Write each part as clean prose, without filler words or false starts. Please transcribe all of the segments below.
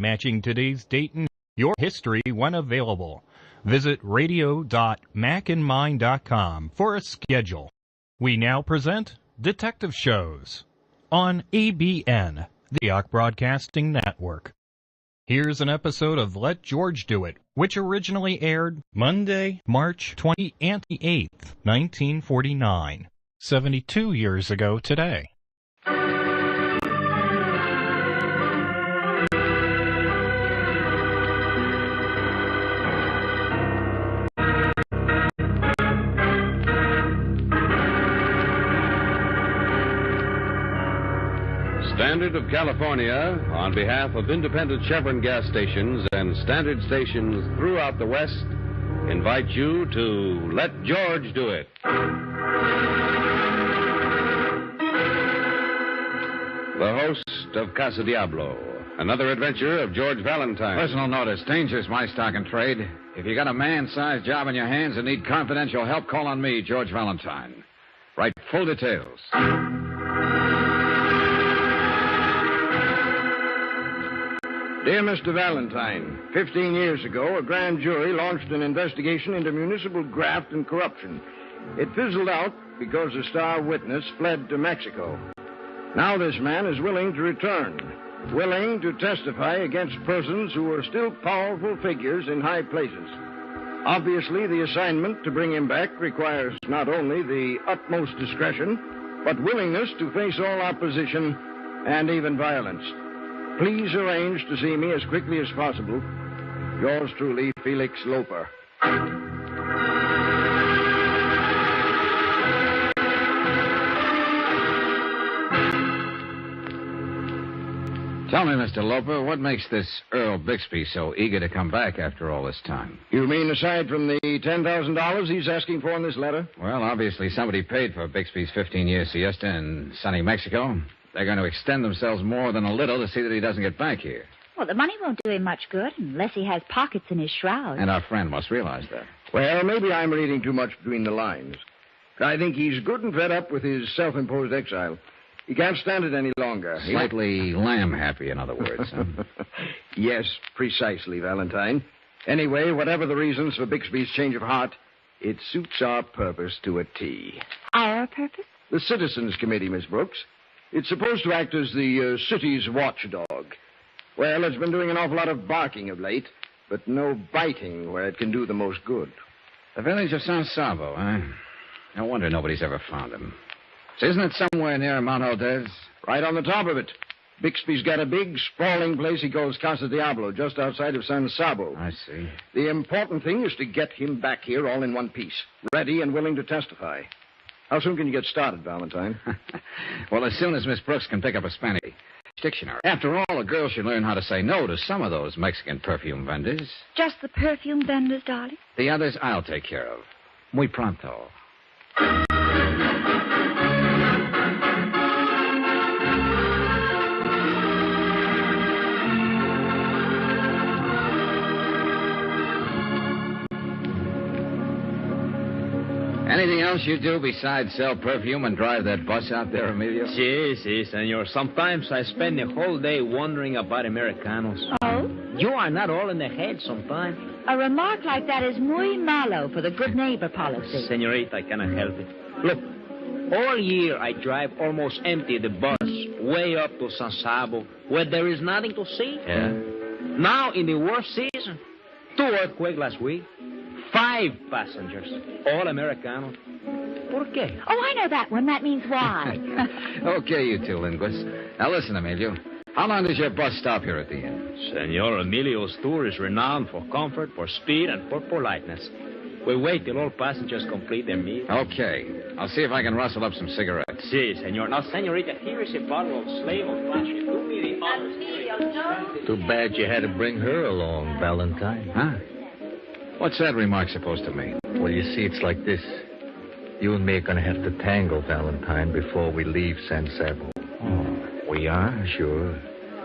matching today's date and your history when available. Visit radio.macandmine.com for a schedule. We now present Detective Shows on ABN, the Antioch Broadcasting Network. Here's an episode of Let George Do It, which originally aired Monday, March 28th, 1949, 72 years ago today. Standard of California, on behalf of independent Chevron gas stations and standard stations throughout the West, invite you to Let George Do It. The host of Casa Diablo, another adventure of George Valentine. Personal notice, danger's my stock and trade. If you got a man-sized job in your hands and need confidential help, call on me, George Valentine. Write full details. Dear Mr. Valentine, 15 years ago, a grand jury launched an investigation into municipal graft and corruption. It fizzled out because a star witness fled to Mexico. Now this man is willing to return, willing to testify against persons who are still powerful figures in high places. Obviously, the assignment to bring him back requires not only the utmost discretion, but willingness to face all opposition and even violence. Please arrange to see me as quickly as possible. Yours truly, Felix Loper. Tell me, Mr. Loper, what makes this Earl Bixby so eager to come back after all this time? You mean aside from the $10,000 he's asking for in this letter? Well, obviously somebody paid for Bixby's 15-year siesta in sunny Mexico. They're going to extend themselves more than a little to see that he doesn't get back here. Well, the money won't do him much good unless he has pockets in his shroud. And our friend must realize that. Well, maybe I'm reading too much between the lines. I think he's good and fed up with his self-imposed exile. He can't stand it any longer. Slightly lamb-happy, in other words. Huh? Yes, precisely, Valentine. Anyway, whatever the reasons for Bixby's change of heart, it suits our purpose to a T. Our purpose? The Citizens Committee, Miss Brooks. It's supposed to act as the city's watchdog. Well, it's been doing an awful lot of barking of late, but no biting where it can do the most good. The village of San Sabo, huh? No wonder nobody's ever found him. So isn't it somewhere near Mount Aldez? Right on the top of it. Bixby's got a big, sprawling place he calls Casa Diablo, just outside of San Sabo. I see. The important thing is to get him back here all in one piece, ready and willing to testify. How soon can you get started, Valentine? Well, as soon as Miss Brooks can pick up a Spanish dictionary. After all, a girl should learn how to say no to some of those Mexican perfume vendors. Just the perfume vendors, darling? The others I'll take care of. Muy pronto. Anything else you do besides sell perfume and drive that bus out there, Emilio? Si, senor. Sometimes I spend the whole day wondering about Americanos. Oh? You are not all in the head sometimes. A remark like that is muy malo for the good neighbor policy. Senorita, I cannot help it. Look, all year I drive almost empty the bus way up to San Sabo, where there is nothing to see. Yeah? Now, in the worst season, 2 earthquakes last week, 5 passengers, all Americanos. ¿Por qué? Oh, I know that one. That means why. Okay, you two linguists. Now listen, Emilio. How long does your bus stop here at the inn? Senor Emilio's tour is renowned for comfort, for speed, and for politeness. We wait till all passengers complete their meal. Okay. I'll see if I can rustle up some cigarettes. Si, senor. Now, senorita, here is a bottle of Slave of Passion. Do me the honor. Too bad you had to bring her along, Valentine. Huh? What's that remark supposed to mean? Well, you see, it's like this. You and me are going to have to tangle, Valentine, before we leave San Sabo. Oh, we are? Sure.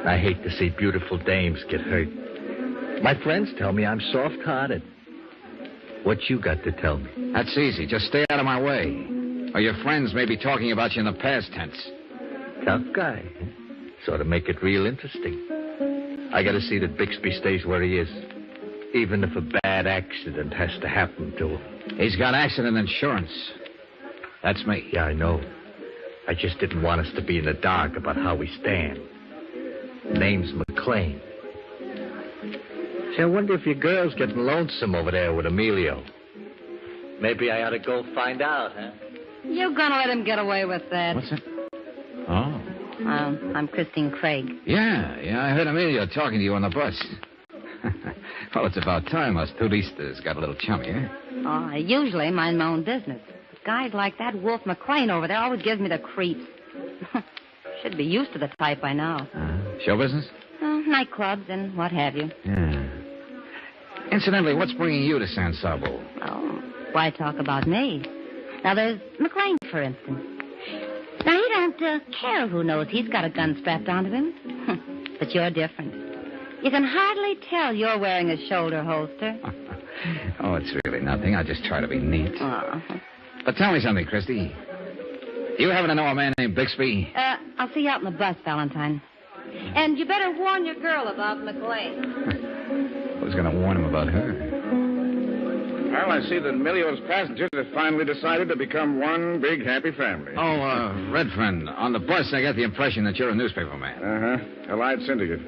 I hate to see beautiful dames get hurt. My friends tell me I'm soft-hearted. What you got to tell me? That's easy. Just stay out of my way. Or your friends may be talking about you in the past tense. Tough guy. Sort of make it real interesting. I gotta see that Bixby stays where he is. Even if a bad accident has to happen to him. He's got accident insurance. That's me. Yeah, I know. I just didn't want us to be in the dark about how we stand. Name's McLean. See, I wonder if your girl's getting lonesome over there with Emilio. Maybe I ought to go find out, huh? You're gonna let him get away with that. What's that? Oh. I'm Christine Craig. Yeah, I heard Emilio talking to you on the bus. Well, it's about time us turistas got a little chummy, eh? Oh, I usually mind my own business. But guys like that Wolf McLean over there always gives me the creeps. Should be used to the type by now. Show business? Nightclubs and what have you. Yeah. Incidentally, what's bringing you to San Sabo? Oh, why talk about me? Now, there's McLean, for instance. Now, he don't care who knows he's got a gun strapped onto him. But you're different. You can hardly tell you're wearing a shoulder holster. Oh, it's really nothing. I just try to be neat. Oh. But tell me something, Christy. Do you happen to know a man named Bixby? I'll see you out in the bus, Valentine. And you better warn your girl about McLean. Who's going to warn him about her? Well, I see that Emilio's passengers have finally decided to become one big happy family. Oh, Redfern, on the bus I got the impression that you're a newspaper man. Allied syndicate.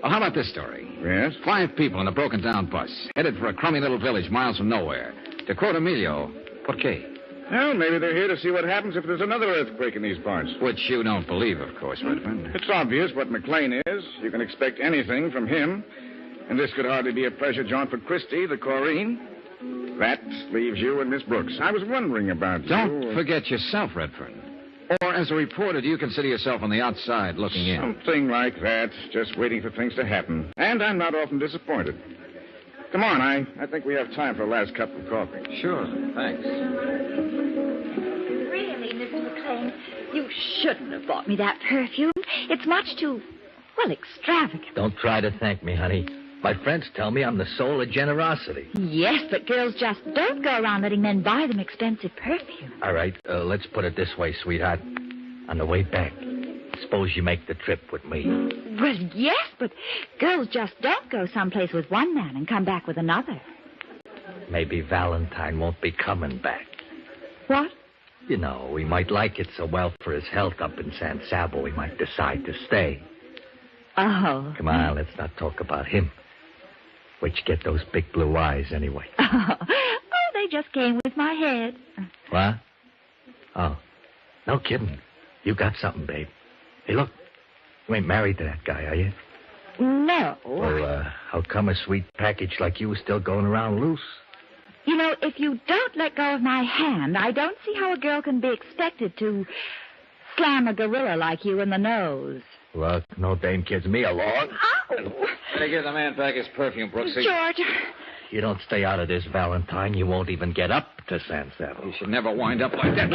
Well, how about this story? Yes? 5 people in a broken-down bus, headed for a crummy little village miles from nowhere. To quote Emilio, ¿por qué? Well, maybe they're here to see what happens if there's another earthquake in these parts. Which you don't believe, of course, Redfern. It's obvious what McLean is. You can expect anything from him. And this could hardly be a pleasure jaunt for Christie, the Corrine. That leaves you and Miss Brooks. I was wondering about you. Don't forget yourself, Redfern. Or, as a reporter, do you consider yourself on the outside looking in? Something like that. Just waiting for things to happen. And I'm not often disappointed. Come on, I think we have time for a last cup of coffee. Sure, thanks. Really, Mr. McLean, you shouldn't have bought me that perfume. It's much too, extravagant. Don't try to thank me, honey. My friends tell me I'm the soul of generosity. Yes, but girls just don't go around letting men buy them expensive perfume. All right, let's put it this way, sweetheart. On the way back, suppose you make the trip with me. Well, yes, but girls just don't go someplace with one man and come back with another. Maybe Valentine won't be coming back. What? You know, we might like it so well for his health up in San Sabo, we might decide to stay. Oh. Come on, let's not talk about him. Where'd you get those big blue eyes, anyway? Oh, they just came with my head. What? Oh, no kidding. You got something, babe. Hey, look. You ain't married to that guy, are you? No. Well, how come a sweet package like you is still going around loose? You know, if you don't let go of my hand, I don't see how a girl can be expected to slam a gorilla like you in the nose. Look, no dame kids me along. Ow! Better give the man back his perfume, Brooksy. George. You don't stay out of this, Valentine, you won't even get up to San Sabo. You should never wind up like that.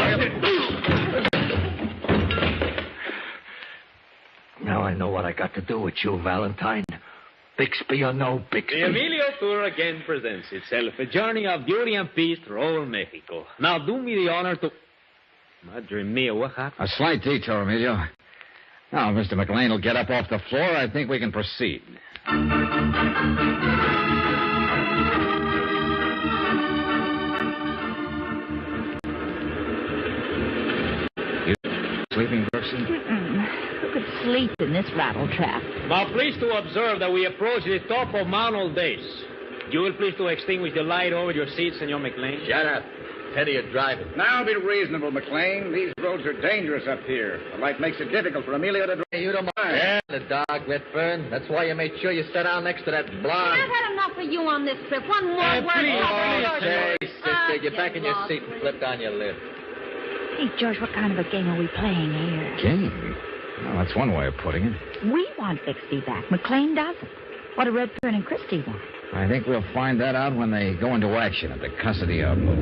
Now I know what I got to do with you, Valentine. Bixby or no Bixby. The Emilio Tour again presents itself. A journey of beauty and peace through all Mexico. Now do me the honor to... Madre mia, what happened? A slight detour, Emilio. Now, Mr. McLean will get up off the floor. I think we can proceed. You sleeping, Brooksy? Who could sleep in this rattle trap? Now, please to observe that we approach the top of Mount Oldace. You will please to extinguish the light over your seat, Senor McLean. Shut up. Teddy, you're driving. Now be reasonable, McLean. These roads are dangerous up here. The light makes it difficult for Emilio to drive. Hey, you don't mind. Yeah, the dog, Redfern. That's why you made sure you sat down next to that blonde. I've had enough of you on this trip. One more word. Okay, sister, get back in your seat and flip down your lid. Hey, George, what kind of a game are we playing here? Game? Well, that's one way of putting it. We want Bixby back. McLean doesn't. What do Redfern and Christie want? I think we'll find that out when they go into action at the Casa de Arbo.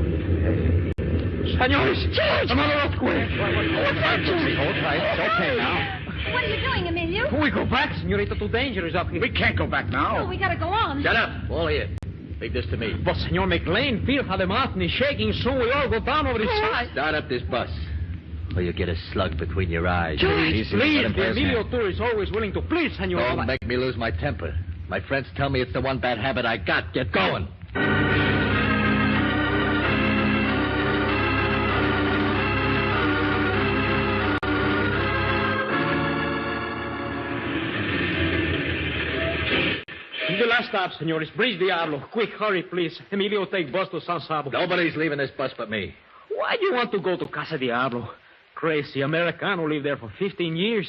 Senores! George! Another earthquake! What's that, George? Hold tight. It's okay now. What are you doing, Emilio? We go back, Senorita. Too dangerous up here. We can't go back now. Oh, we gotta go on. Shut up. All of you. Leave this to me. But, Senor McLean, feel how the mountain is shaking. Soon we all go down over the side. Start up this bus. or you get a slug between your eyes. George, Easy, let please. him The play his Emilio hand. tour is always willing to please, senor. Don't make me lose my temper. My friends tell me it's the one bad habit I got. Get going. The last stop, senor, is Bridge Diablo. Quick, hurry, please. Emilio, take bus to San Sabo. Nobody's leaving this bus but me. Why do you want to go to Casa Diablo? Crazy Americano lived there for 15 years.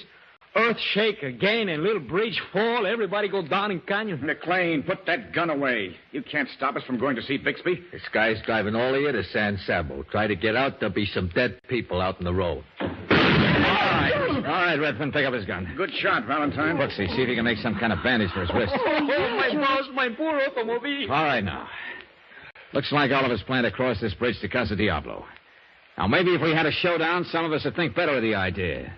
Earth shake again and little bridge fall. Everybody go down in canyon. McLean, put that gun away. You can't stop us from going to see Bixby. This guy's driving all of you to San Sabo. Try to get out, there'll be some dead people out in the road. All right, Redfern, pick up his gun. Good shot, Valentine. Brooksy, see if he can make some kind of bandage for his wrist. Oh, my boss, my poor automobile. All right, now. Looks like all of us plan to cross this bridge to Casa Diablo. Now, maybe if we had a showdown, some of us would think better of the idea.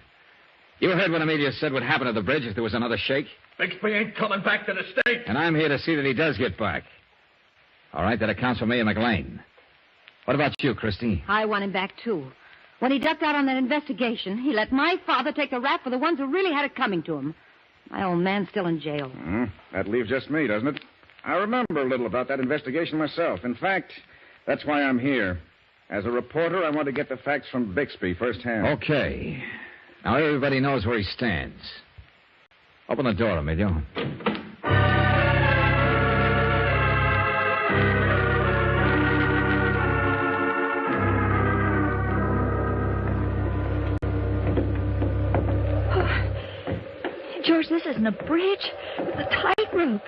You heard what Emilio said would happen to the bridge if there was another shake? Bixby ain't coming back to the state. And I'm here to see that he does get back. All right, that accounts for me and McLean. What about you, Christy? I want him back, too. When he ducked out on that investigation, he let my father take the rap for the ones who really had it coming to him. My old man's still in jail. That leaves just me, doesn't it? I remember a little about that investigation myself. In fact, that's why I'm here. As a reporter, I want to get the facts from Bixby firsthand. Okay. Now everybody knows where he stands. Open the door, Emilio. George, this isn't a bridge. It's a tightrope.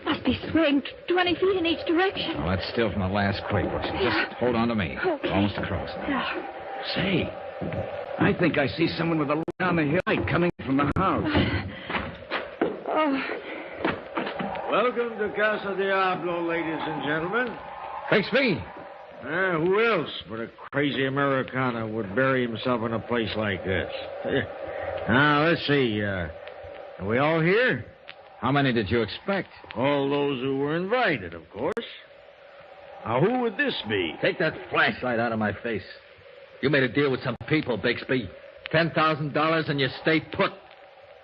Must be swaying 20 feet in each direction. Well, that's still from the last quake, Brooksy. Just hold on to me. Okay. Almost across. Yeah. Say, I think I see someone with a light on the hill coming from the house. Oh, Welcome to Casa Diablo, ladies and gentlemen. Bixby! Who else but a crazy Americana would bury himself in a place like this? Now, let's see. Are we all here? How many did you expect? All those who were invited, of course. Now, who would this be? Take that flashlight out of my face. You made a deal with some people, Bixby. $10,000 and you stayed put.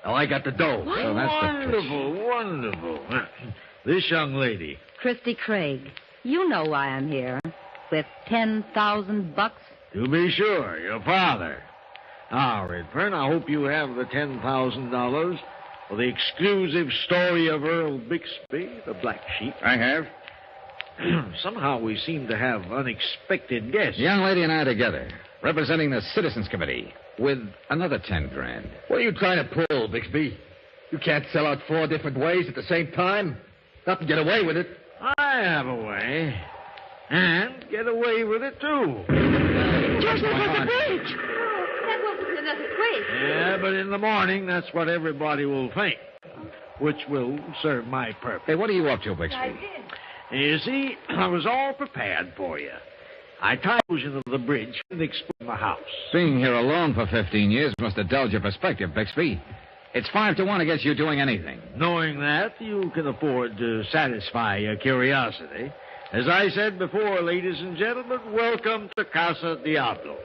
Now I got the dough. So that's the pitch. Wonderful. This young lady. Christy Craig, you know why I'm here. With $10,000. To be sure, your father. Now, Redfern, I hope you have the $10,000 for the exclusive story of Earl Bixby, the Black Sheep. I have. Somehow we seem to have unexpected guests. The young lady and I together, representing the Citizens Committee, with another 10 grand. What are you trying to pull, Bixby? You can't sell out 4 different ways at the same time. Not to get away with it. I have a way. And get away with it, too. George, look at the bridge. That wasn't another quake. Yeah, but in the morning, that's what everybody will think. Which will serve my purpose. Hey, what are you up to, Bixby? You see, I was all prepared for you. I tied you into the bridge and explored the house. Being here alone for 15 years must have dulled your perspective, Bixby. It's 5-1 against you doing anything. Knowing that, you can afford to satisfy your curiosity. As I said before, ladies and gentlemen, welcome to Casa Diablo.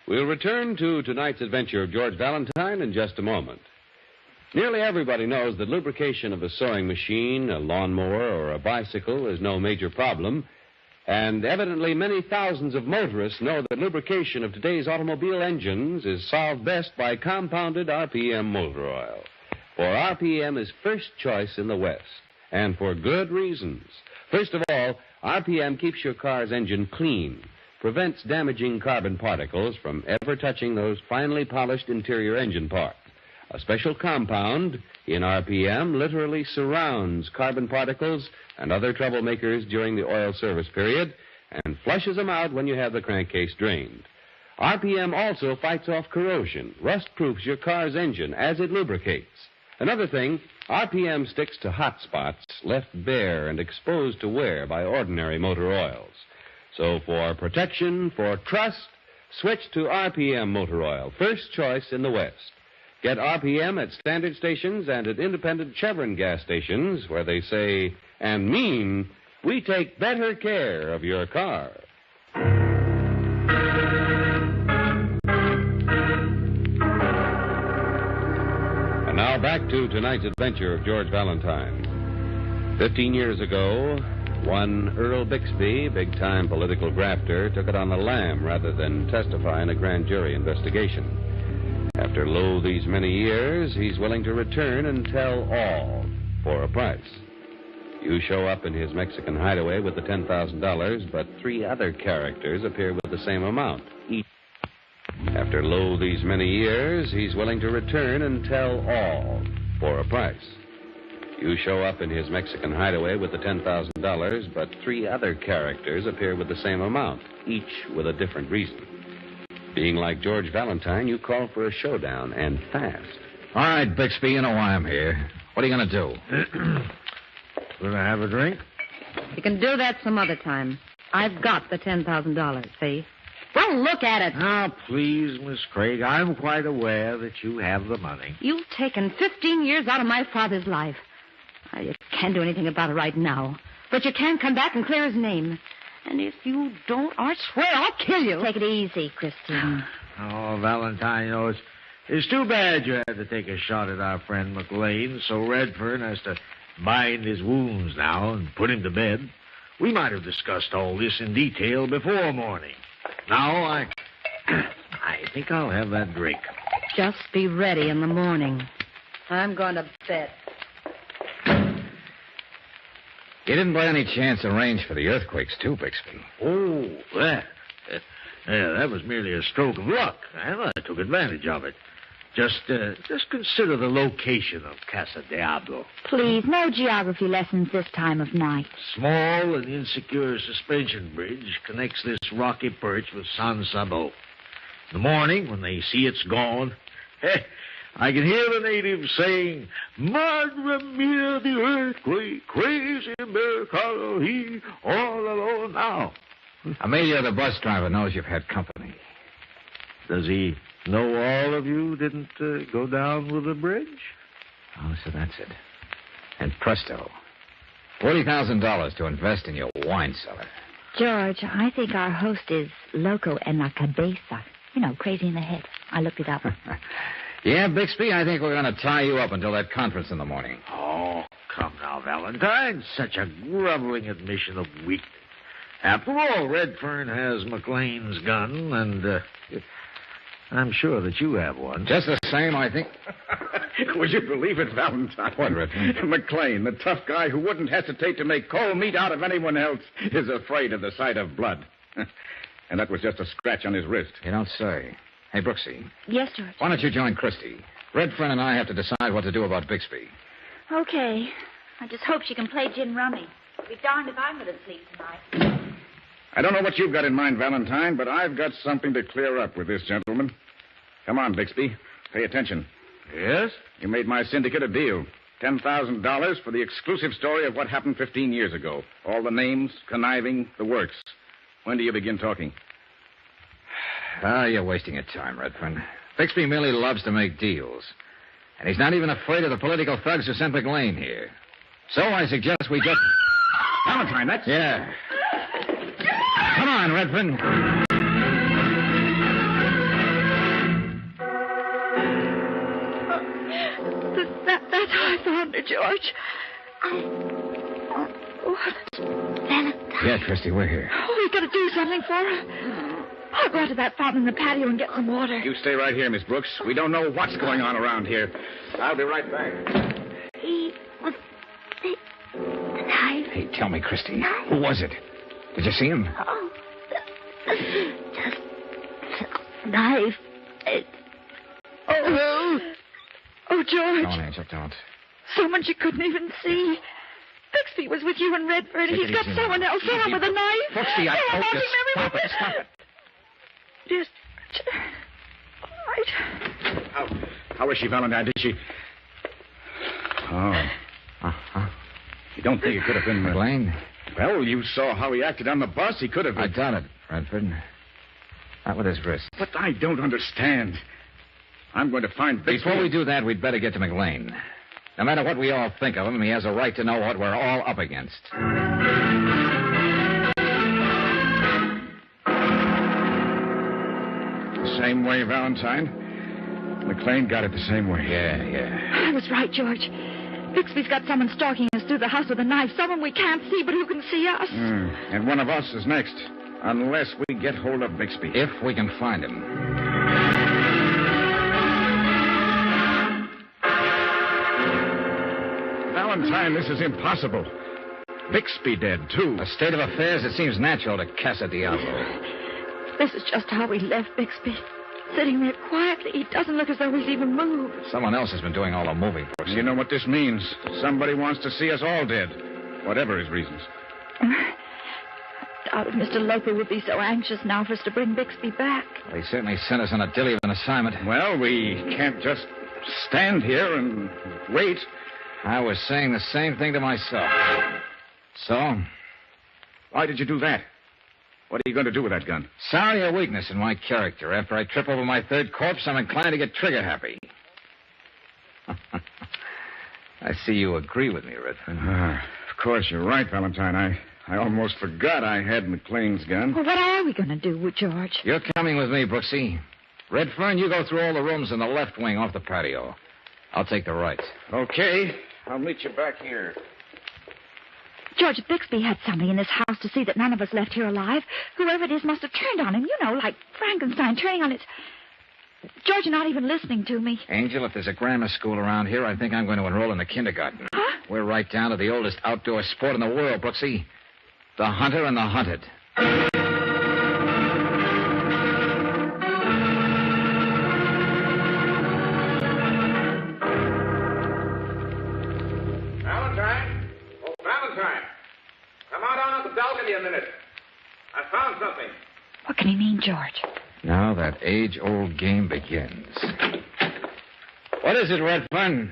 We'll return to tonight's adventure of George Valentine in just a moment. Nearly everybody knows that lubrication of a sewing machine, a lawnmower, or a bicycle is no major problem. And evidently many thousands of motorists know that lubrication of today's automobile engines is solved best by compounded RPM motor oil. For RPM is first choice in the West, and for good reasons. First of all, RPM keeps your car's engine clean, prevents damaging carbon particles from ever touching those finely polished interior engine parts. A special compound in RPM literally surrounds carbon particles and other troublemakers during the oil service period and flushes them out when you have the crankcase drained. RPM also fights off corrosion, rust-proofs your car's engine as it lubricates. Another thing, RPM sticks to hot spots left bare and exposed to wear by ordinary motor oils. So for protection, for trust, switch to RPM motor oil, first choice in the West. Get RPM at standard stations and at independent Chevron gas stations where they say and mean we take better care of your car. And now back to tonight's adventure of George Valentine. 15 years ago, one Earl Bixby, big-time political grafter, took it on the lam rather than testify in a grand jury investigation. After these many years, he's willing to return and tell all for a price. You show up in his Mexican hideaway with the $10,000, but 3 other characters appear with the same amount each. After these many years, he's willing to return and tell all for a price. You show up in his Mexican hideaway with the $10,000, but 3 other characters appear with the same amount, each with a different reason. Being like George Valentine, you call for a showdown, and fast. All right, Bixby, you know why I'm here. What are you going to do? Will I have a drink? You can do that some other time. I've got the $10,000, see? Well, look at it. Now, please, Miss Craig, I'm quite aware that you have the money. You've taken 15 years out of my father's life. You can't do anything about it right now. But you can come back and clear his name. And if you don't, I swear I'll kill you. Take it easy, Christine. Oh, Valentine, you know, it's too bad you had to take a shot at our friend McLean, so Redfern has to bind his wounds now and put him to bed. We might have discussed all this in detail before morning. Now, I think I'll have that drink. Just be ready in the morning. I'm going to bed. You didn't by any chance arrange for the earthquakes, too, Bixby? Oh, that was merely a stroke of luck, and I took advantage of it. Just consider the location of Casa Diablo. Please, no geography lessons this time of night. Small and insecure suspension bridge connects this rocky perch with San Sabo. In the morning, when they see it's gone, I can hear the natives saying, Madre mia, the earthquake, crazy Americano, he all alone now. Amelia, the bus driver, knows you've had company. Does he know all of you didn't go down with the bridge? Oh, so that's it. And presto, $40,000 to invest in your wine cellar. George, I think our host is loco en la cabeza. You know, crazy in the head. I looked it up. Yeah, Bixby, I think we're going to tie you up until that conference in the morning. Oh, come now, Valentine. Such a groveling admission of weakness. After all, Redfern has McLean's gun, and I'm sure that you have one. Just the same, I think. Would you believe it, Valentine? What, Redfern? McLean, the tough guy who wouldn't hesitate to make cold meat out of anyone else, is afraid of the sight of blood. And that was just a scratch on his wrist. You don't say. Hey, Brooksy. Yes, George. Why don't you join Christy? Redfern and I have to decide what to do about Bixby. Okay. I just hope she can play gin rummy. Be darned if I'm going to sleep tonight. I don't know what you've got in mind, Valentine, but I've got something to clear up with this gentleman. Come on, Bixby. Pay attention. Yes? You made my syndicate a deal. $10,000 for the exclusive story of what happened 15 years ago. All the names, conniving, the works. When do you begin talking? You're wasting your time, Redfern. Bixby merely loves to make deals. And he's not even afraid of the political thugs who sent McLean here. So I suggest we just... Valentine, that's... Yeah. Come on, Redfern. That's how I found her, George. What? Valentine. Yeah, Christy, we're here. Oh, we've got to do something for her. I'll go out to that fountain in the patio and get some water. You stay right here, Miss Brooks. We don't know what's going on around here. I'll be right back. He was... The knife. Hey, tell me, Christy, who was it? Did you see him? Oh, just the knife. Oh, George. Don't, Angel, don't. Someone she couldn't even see. Bixby was with you and Redford. He's got someone else on with a knife. Brooksy, I told you. Stop it, stop it. Yes. All right. How is she, Valentine? Did she... Oh. Uh-huh. You don't think it could have been... McLean? Well, you saw how he acted on the bus. He could have... I done it, Redford. Not with his wrist. But I don't understand. I'm going to find Bixby. Before we do that, we'd better get to McLean. No matter what we all think of him, he has a right to know what we're all up against. Same way, Valentine. McLean got it the same way. Yeah. I was right, George. Bixby's got someone stalking us through the house with a knife. Someone we can't see, but who can see us. And one of us is next. Unless we get hold of Bixby. If we can find him. Valentine, this is impossible. Bixby dead, too. A state of affairs that seems natural to Casa Diablo. This is just how we left Bixby. Sitting there quietly. He doesn't look as though he's even moved. Someone else has been doing all the moving. You know what this means. Somebody wants to see us all dead. Whatever his reasons. I doubted Mr. Loper would be so anxious now for us to bring Bixby back. Well, he certainly sent us on a dilly of an assignment. Well, we can't just stand here and wait. I was saying the same thing to myself. So? Why did you do that? What are you going to do with that gun? Sorry, a weakness in my character. After I trip over my third corpse, I'm inclined to get trigger happy. I see you agree with me, Redford. Of course, you're right, Valentine. I almost forgot I had McLean's gun. Well, what are we going to do with George? You're coming with me, Brooksy. Redfern, you go through all the rooms in the left wing off the patio. I'll take the right. Okay. I'll meet you back here. George, Bixby had somebody in this house to see that none of us left here alive. Whoever it is must have turned on him. You know, like Frankenstein turning on his... George, you're not even listening to me. Angel, if there's a grammar school around here, I think I'm going to enroll in the kindergarten. Huh? We're right down to the oldest outdoor sport in the world, Brooksy. The hunter and the hunted. Valentine? Oh, Valentine. Come out on the balcony a minute. I found something. What can he mean, George? Now that age-old game begins. What is it, Redfern?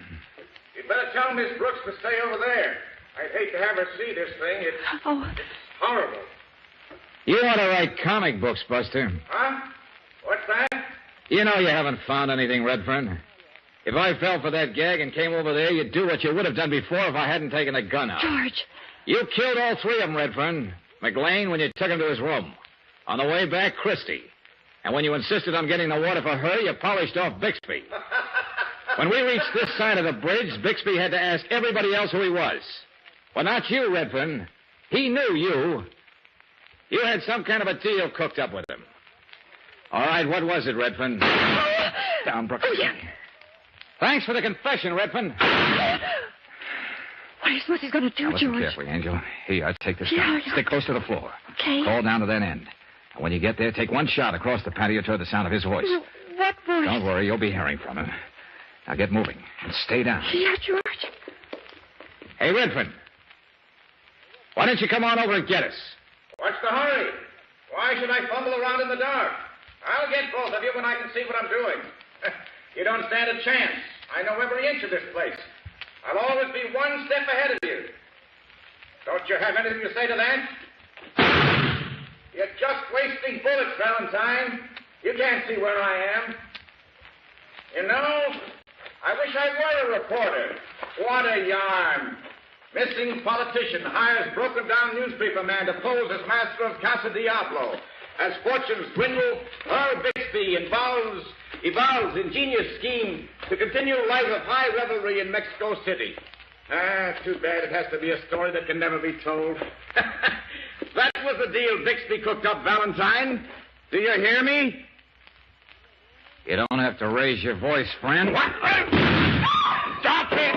You'd better tell Miss Brooks to stay over there. I'd hate to have her see this thing. It's horrible. You ought to write comic books, Buster. Huh? What's that? You know you haven't found anything, Redfern. If I fell for that gag and came over there, you'd do what you would have done before if I hadn't taken a gun out. George. You killed all three of them, Redfern. McLean, when you took him to his room. On the way back, Christie. And when you insisted on getting the water for her, you polished off Bixby. When we reached this side of the bridge, Bixby had to ask everybody else who he was. Well, not you, Redfern. He knew you. You had some kind of a deal cooked up with him. All right, what was it, Redfern? Down, Brooks. Oh, yeah. Thanks for the confession, Redfern. What do you suppose he's going to do, Now, listen George? carefully, Angel. Here, take this Yeah, down. yeah. Stick close to the floor. Okay. Call down to that end. And when you get there, take one shot across the patio toward the sound of his voice. What voice? Don't worry, you'll be hearing from him. Now get moving and stay down. Yeah, George. Hey, Redfern. Why don't you come on over and get us? What's the hurry? Why should I fumble around in the dark? I'll get both of you when I can see what I'm doing. You don't stand a chance. I know every inch of this place. I'll always be one step ahead of you. Don't you have anything to say to that? You're just wasting bullets, Valentine. You can't see where I am. You know, I wish I were a reporter. What a yarn. Missing politician hires broken-down newspaper man to pose as master of Casa Diablo. As fortunes dwindle, Earl Bixby evolves ingenious scheme to continue life of high revelry in Mexico City. Too bad it has to be a story that can never be told. That was the deal Bixby cooked up, Valentine. Do you hear me? You don't have to raise your voice, friend. What? Stop it!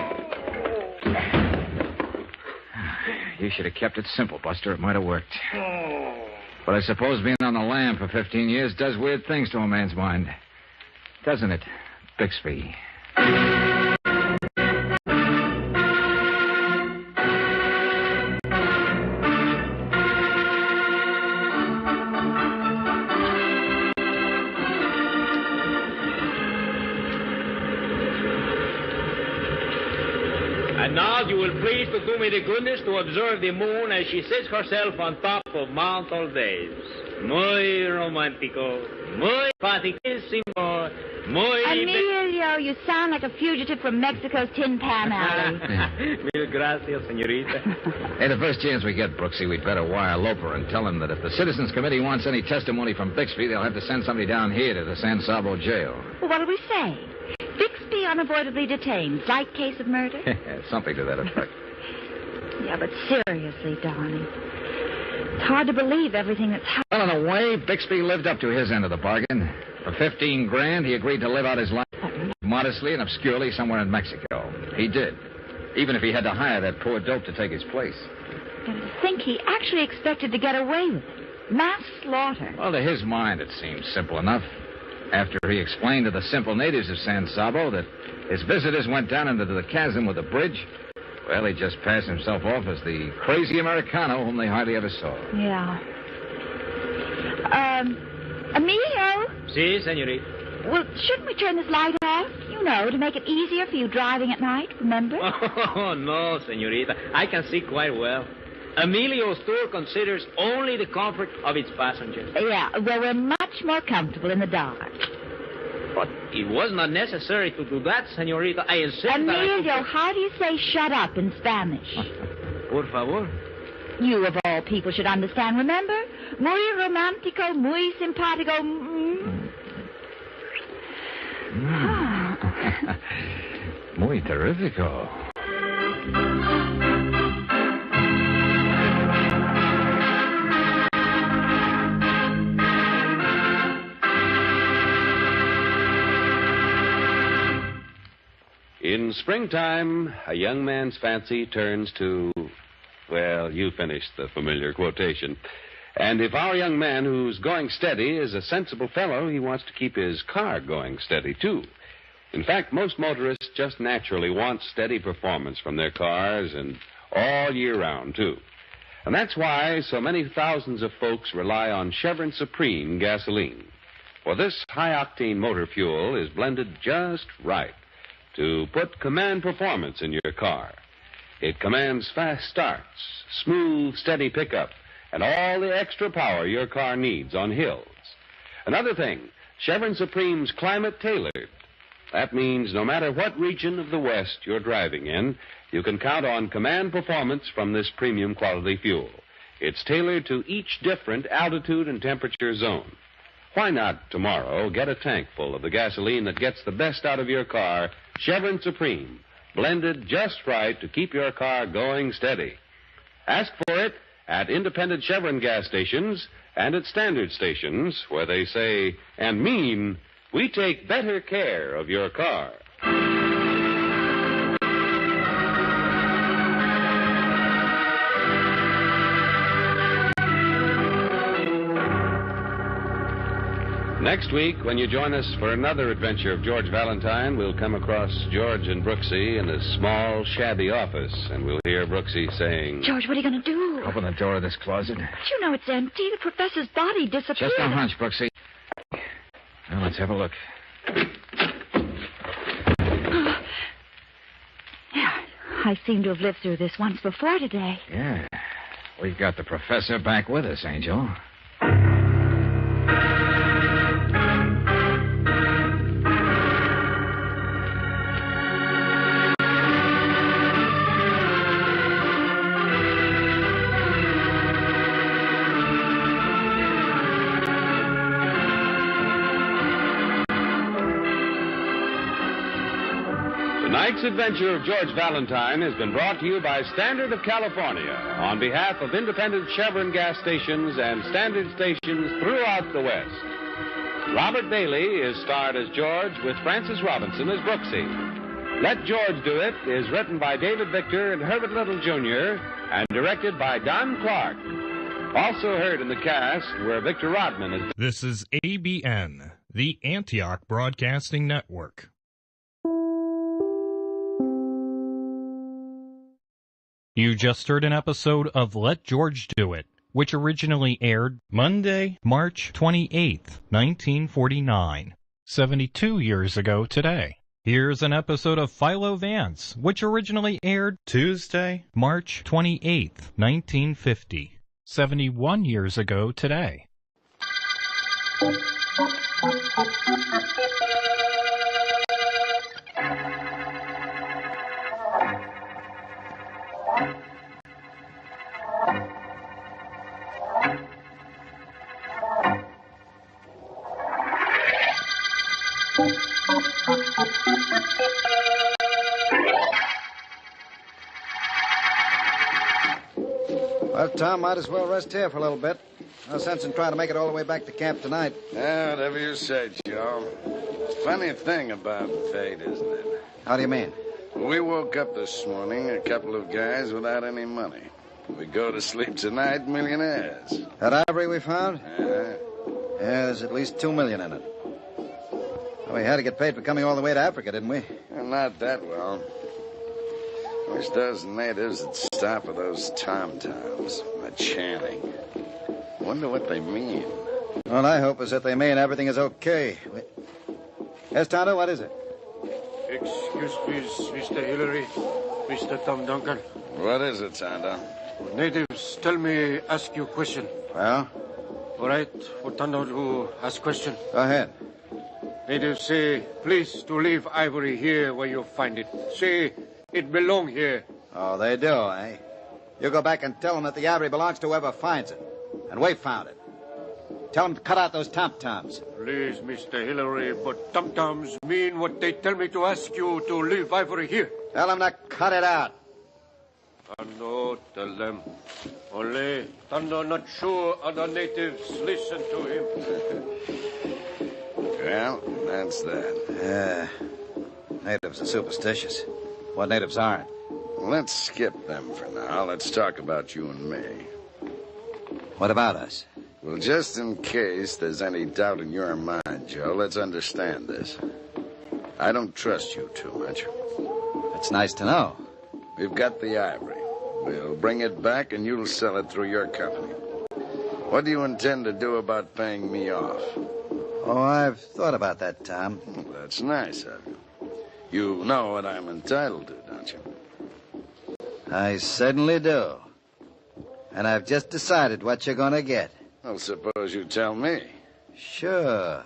You should have kept it simple, Buster. It might have worked. But I suppose being on the lam for 15 years does weird things to a man's mind. Doesn't it, Bixby? And now you will please to do me the goodness to observe the moon as she sits herself on top of Mount Aldes. Muy romántico, muy paticísimo, Emilio, you sound like a fugitive from Mexico's Tin Pan Alley. Mil gracias, señorita. Hey, the first chance we get, Brooksy, we'd better wire Loper and tell him that if the Citizens Committee wants any testimony from Bixby, they'll have to send somebody down here to the San Sabo jail. Well, what'll we say? Bixby unavoidably detained. Slight case of murder? Something to that effect. Yeah, but seriously, darling. It's hard to believe everything that's happened. Well, in a way, Bixby lived up to his end of the bargain. For $15,000, he agreed to live out his life modestly and obscurely somewhere in Mexico. He did. Even if he had to hire that poor dope to take his place. And to think he actually expected to get away with it. Mass slaughter. Well, to his mind, it seemed simple enough. After he explained to the simple natives of San Sabo that his visitors went down into the chasm with a bridge, well, he just passed himself off as the crazy Americano whom they hardly ever saw. Yeah. Emilio? Si, señorita. Well, shouldn't we turn this light off? You know, to make it easier for you driving at night, remember? Oh, no, señorita. I can see quite well. Emilio's tour considers only the comfort of its passengers. Yeah, well, we're much more comfortable in the dark. But it was not necessary to do that, señorita. I insist Emilio, how do you say shut up in Spanish? Por favor. You, of all people, should understand, remember? Muy romántico, muy simpático. Muy terrifico. In springtime, a young man's fancy turns to, well, you finished the familiar quotation. And if our young man who's going steady is a sensible fellow, he wants to keep his car going steady, too. In fact, most motorists just naturally want steady performance from their cars, and all year round, too. And that's why so many thousands of folks rely on Chevron Supreme gasoline. For this high-octane motor fuel is blended just right to put command performance in your car. It commands fast starts, smooth, steady pickup, and all the extra power your car needs on hills. Another thing, Chevron Supreme's climate-tailored. That means no matter what region of the West you're driving in, you can count on command performance from this premium quality fuel. It's tailored to each different altitude and temperature zone. Why not tomorrow get a tank full of the gasoline that gets the best out of your car, Chevron Supreme, blended just right to keep your car going steady. Ask for it at independent Chevron gas stations and at standard stations where they say and mean, we take better care of your car. Next week, when you join us for another adventure of George Valentine, we'll come across George and Brooksy in a small, shabby office, and we'll hear Brooksy saying, George, what are you going to do? Open the door of this closet. But you know it's empty. The professor's body disappeared. Just a hunch, Brooksy. Well, let's have a look. Yeah, I seem to have lived through this once before today. Yeah. We've got the professor back with us, Angel. Tonight's adventure of George Valentine has been brought to you by Standard of California on behalf of independent Chevron gas stations and standard stations throughout the West. Robert Bailey is starred as George with Francis Robinson as Brooksy. Let George Do It is written by David Victor and Herbert Little, Jr. and directed by Don Clark. Also heard in the cast were Victor Rodman as... This is ABN, the Antioch Broadcasting Network. You just heard an episode of Let George Do It, which originally aired Monday, March 28th, 1949, 72 years ago today. Here's an episode of Philo Vance, which originally aired Tuesday, March 28th, 1950, 71 years ago today. Well, Tom, might as well rest here for a little bit. No sense in trying to make it all the way back to camp tonight. Yeah, whatever you say, Joe. Funny thing about fate, isn't it? How do you mean? We woke up this morning, a couple of guys without any money. We go to sleep tonight, millionaires. That ivory we found? Yeah. Yeah, there's at least $2 million in it. Well, we had to get paid for coming all the way to Africa, didn't we? Well, not that well. Wish those natives would stop with those tom-toms, the chanting. Wonder what they mean. All I hope is that they mean everything is okay. Yes, Tonto, what is it? Excuse please, Mr. Hillary, Mr. Tom Duncan. What is it, Tonto? Natives, tell me, ask you question. Well? All right, for Tonto to ask question. Go ahead. Natives say, please to leave ivory here where you find it. Say, it belong here. Oh, they do, eh? You go back and tell them that the ivory belongs to whoever finds it. And we found it. Tell them to cut out those tom-toms. Please, Mr. Hillary, but tom-toms mean what they tell me to ask you to leave ivory here. Tell them to cut it out. Tando, tell them. Only Tando not sure other natives listen to him. Well, that's that. Yeah. Natives are superstitious. What natives aren't? Let's skip them for now. Let's talk about you and me. What about us? Well, just in case there's any doubt in your mind, Joe, let's understand this. I don't trust you too much. That's nice to know. We've got the ivory. We'll bring it back and you'll sell it through your company. What do you intend to do about paying me off? Oh, I've thought about that, Tom. That's nice of you. You know what I'm entitled to, don't you? I certainly do. And I've just decided what you're going to get. Well, suppose you tell me. Sure.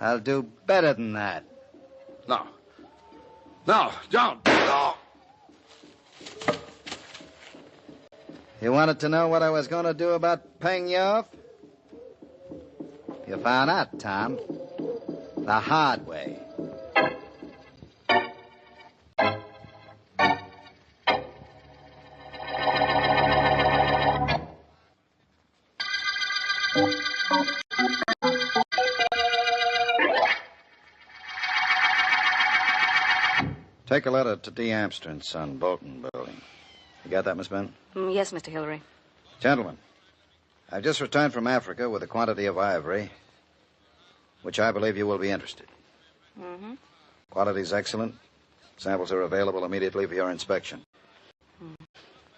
I'll do better than that. No. No, don't. No. You wanted to know what I was going to do about paying you off? You found out, Tom. The hard way. Take a letter to D. Amster and Son, Bolton Building. You got that, Miss Ben? Yes, Mr. Hillary. Gentlemen, I've just returned from Africa with a quantity of ivory, which I believe you will be interested. Mm-hmm. Quality's excellent. Samples are available immediately for your inspection.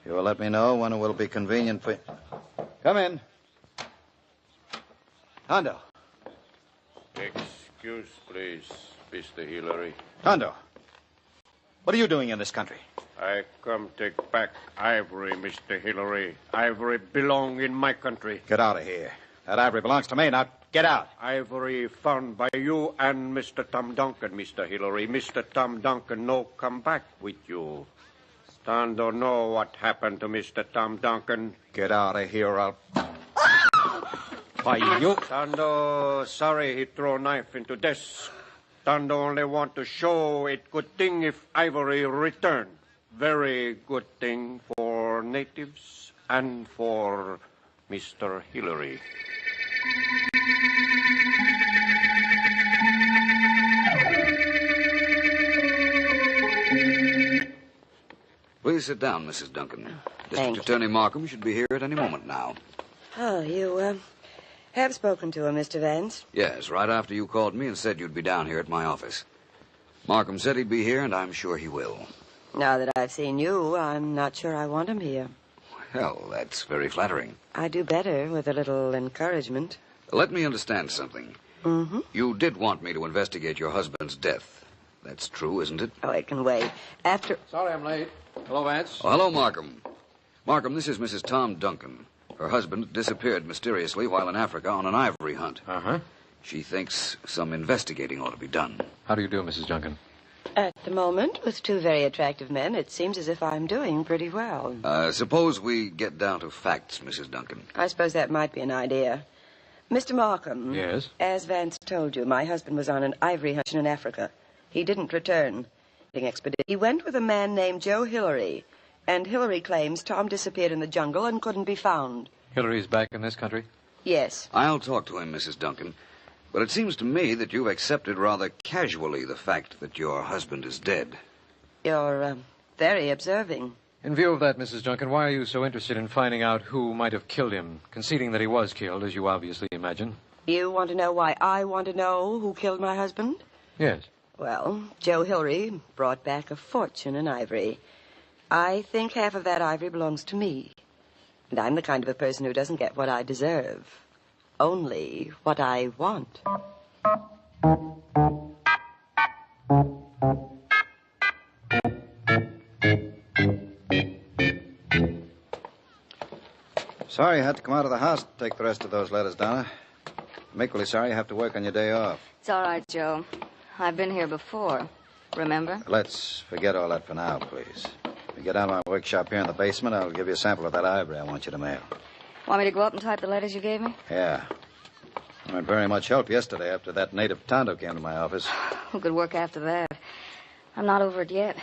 You will let me know when it will be convenient for you. Come in. Hondo. Excuse, please, Mr. Hillary. Hondo. What are you doing in this country? I come take back ivory, Mr. Hillary. Ivory belong in my country. Get out of here. That ivory belongs to me. Now, get out. Ivory found by you and Mr. Tom Duncan, Mr. Hillary. Mr. Tom Duncan no come back with you. Tando know what happened to Mr. Tom Duncan. Get out of here, I'll... By you? Tando sorry he throw knife into desk. Tando only want to show it good thing if ivory return. Very good thing for natives and for Mr. Hillary. Please sit down, Mrs. Duncan. Thank District you. Attorney Markham should be here at any moment now. Oh, you, have spoken to him, Mr. Vance? Yes, right after you called me and said you'd be down here at my office. Markham said he'd be here, and I'm sure he will. Now that I've seen you, I'm not sure I want him here. Well, that's very flattering. I do better with a little encouragement. Let me understand something. Mm-hmm. You did want me to investigate your husband's death. That's true, isn't it? Oh, it can wait. After... Sorry I'm late. Hello, Vance. Oh, hello, Markham. Markham, this is Mrs. Tom Duncan. Her husband disappeared mysteriously while in Africa on an ivory hunt. Uh-huh. She thinks some investigating ought to be done. How do you do, Mrs. Duncan? At the moment, with two very attractive men, it seems as if I'm doing pretty well. Suppose we get down to facts, Mrs. Duncan. I suppose that might be an idea. Mr. Markham. Yes? As Vance told you, my husband was on an ivory hunt in Africa. He didn't return. He went with a man named Joe Hillary, and Hillary claims Tom disappeared in the jungle and couldn't be found. Hillary's back in this country? Yes. I'll talk to him, Mrs. Duncan. But it seems to me that you've accepted rather casually the fact that your husband is dead. You're very observing. In view of that, Mrs. Duncan, why are you so interested in finding out who might have killed him, conceding that he was killed, as you obviously imagine? You want to know why I want to know who killed my husband? Yes. Well, Joe Hillary brought back a fortune in ivory. I think half of that ivory belongs to me. And I'm the kind of a person who doesn't get what I deserve. Only what I want. Sorry you had to come out of the house to take the rest of those letters, Donna. I'm equally sorry you have to work on your day off. It's all right, Joe. I've been here before. Remember? Let's forget all that for now, please. When you get out of my workshop here in the basement, I'll give you a sample of that ivory I want you to mail. Want me to go up and type the letters you gave me? Yeah. I weren't very much help yesterday after that native Tonto came to my office. Who could work after that? I'm not over it yet.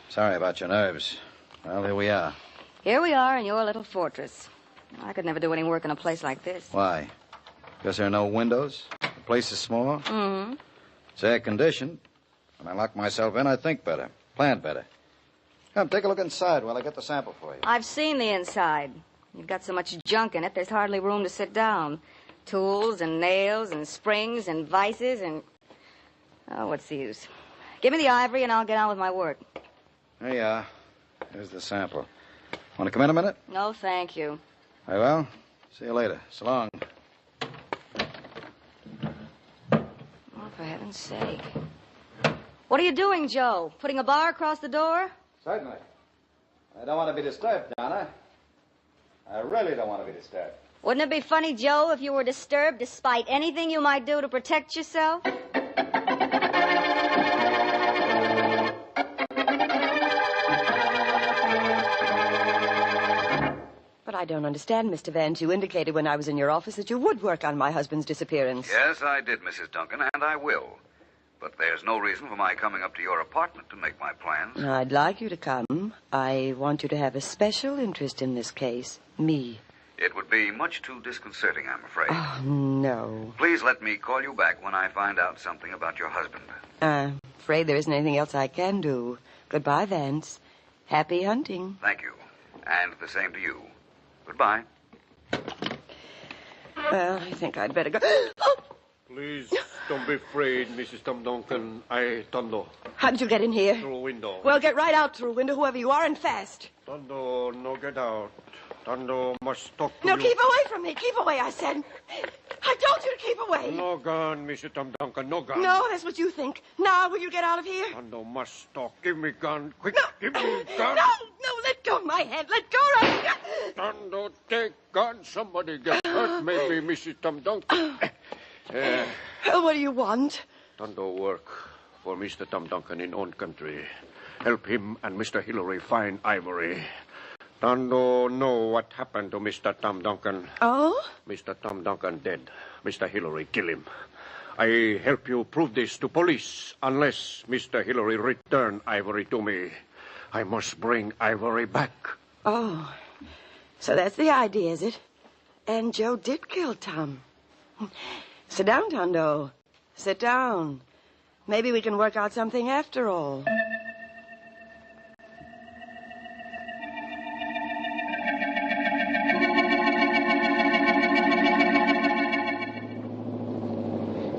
Sorry about your nerves. Well, here we are. Here we are in your little fortress. I could never do any work in a place like this. Why? Because there are no windows? The place is small? Mm-hmm. It's air-conditioned. When I lock myself in, I think better, plan better. Come, take a look inside while I get the sample for you. I've seen the inside. You've got so much junk in it, there's hardly room to sit down. Tools and nails and springs and vices and... Oh, what's the use? Give me the ivory and I'll get on with my work. There you are. Here's the sample. Want to come in a minute? No, thank you. Very well. See you later. So long. Oh, for heaven's sake. What are you doing, Joe? Putting a bar across the door? Certainly. I don't want to be disturbed, Donna. I really don't want to be disturbed. Wouldn't it be funny, Joe, if you were disturbed despite anything you might do to protect yourself? But I don't understand, Mr. Vance. You indicated when I was in your office that you would work on my husband's disappearance. Yes, I did, Mrs. Duncan, and I will. But there's no reason for my coming up to your apartment to make my plans. I'd like you to come. I want you to have a special interest in this case. Me. It would be much too disconcerting, I'm afraid. Oh, no. Please let me call you back when I find out something about your husband. I'm afraid there isn't anything else I can do. Goodbye, Vance. Happy hunting. Thank you. And the same to you. Goodbye. Well, I think I'd better go. Please don't be afraid, Mrs. Tom Duncan. Tondo. How did you get in here? Through a window. Well, get right out through a window, whoever you are, and fast. Tondo, no get out. Tondo must talk to No, you. keep away from me. Keep away, I said. I told you to keep away. No gun, Mrs. Tom Duncan, no gun. No, that's what you think. Now, will you get out of here? Tondo must talk. Give me gun. Quick, No. give me gun. No, let go of my hand. Let go of me. Tondo, take gun. Somebody get hurt. Maybe Mrs. Tom Duncan. What do you want? Tondo work for Mr. Tom Duncan in own country. Help him and Mr. Hillary find ivory. Tondo know what happened to Mr. Tom Duncan. Oh? Mr. Tom Duncan dead. Mr. Hillary kill him. I help you prove this to police. Unless Mr. Hillary return ivory to me, I must bring ivory back. Oh, so that's the idea, is it? And Joe did kill Tom. Sit down, Tondo. Sit down. Maybe we can work out something after all.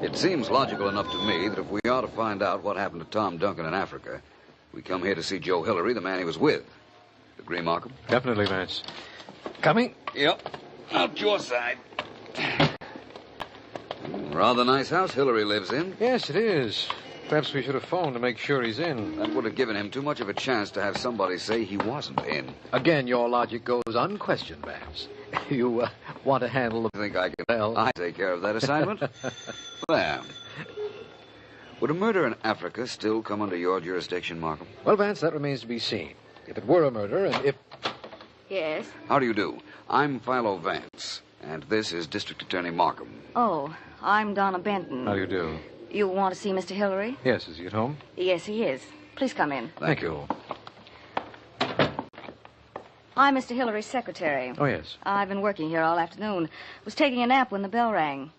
It seems logical enough to me that if we are to find out what happened to Tom Duncan in Africa, we come here to see Joe Hillary, the man he was with. Agree, Markham? Definitely, Vance. Coming? Yep. Out your side. Rather nice house Hillary lives in. Yes, it is. Perhaps we should have phoned to make sure he's in. That would have given him too much of a chance to have somebody say he wasn't in. Again, your logic goes unquestioned, Vance. You want to handle the... I think I can... Well... I take care of that assignment. There. Would a murder in Africa still come under your jurisdiction, Markham? Well, Vance, that remains to be seen. If it were a murder, and if... Yes? How do you do? I'm Philo Vance, And this is District Attorney Markham. Oh, I'm Donna Benton. How do you do? You want to see Mr. Hillary? Yes, is he at home? Yes, he is. Please come in. Thank you. I'm Mr. Hillary's secretary. Oh, yes. I've been working here all afternoon. Was taking a nap when the bell rang.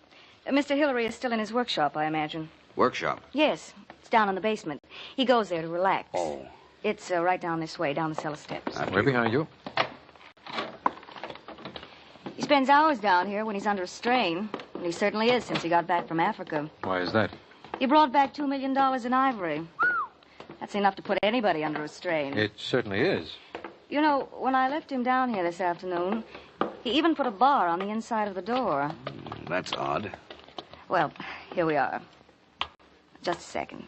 Mr. Hillary is still in his workshop, I imagine. Workshop? Yes. It's down in the basement. He goes there to relax. Oh. It's right down this way, down the cellar steps. We're behind you. He spends hours down here when he's under a strain. And he certainly is since he got back from Africa. Why is that? He brought back $2 million in ivory. That's enough to put anybody under a strain. It certainly is. You know, when I left him down here this afternoon, he even put a bar on the inside of the door. That's odd. Well, here we are. Just a second.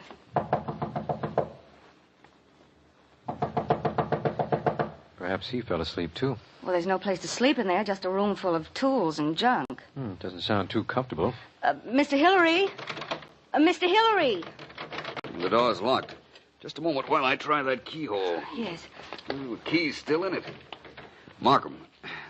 Perhaps he fell asleep, too. Well, there's no place to sleep in there, just a room full of tools and junk. Doesn't sound too comfortable. Mr. Hillary? Mr. Hillary! The door's locked. Just a moment while I try that keyhole. Yes. Ooh, the key's still in it. Markham,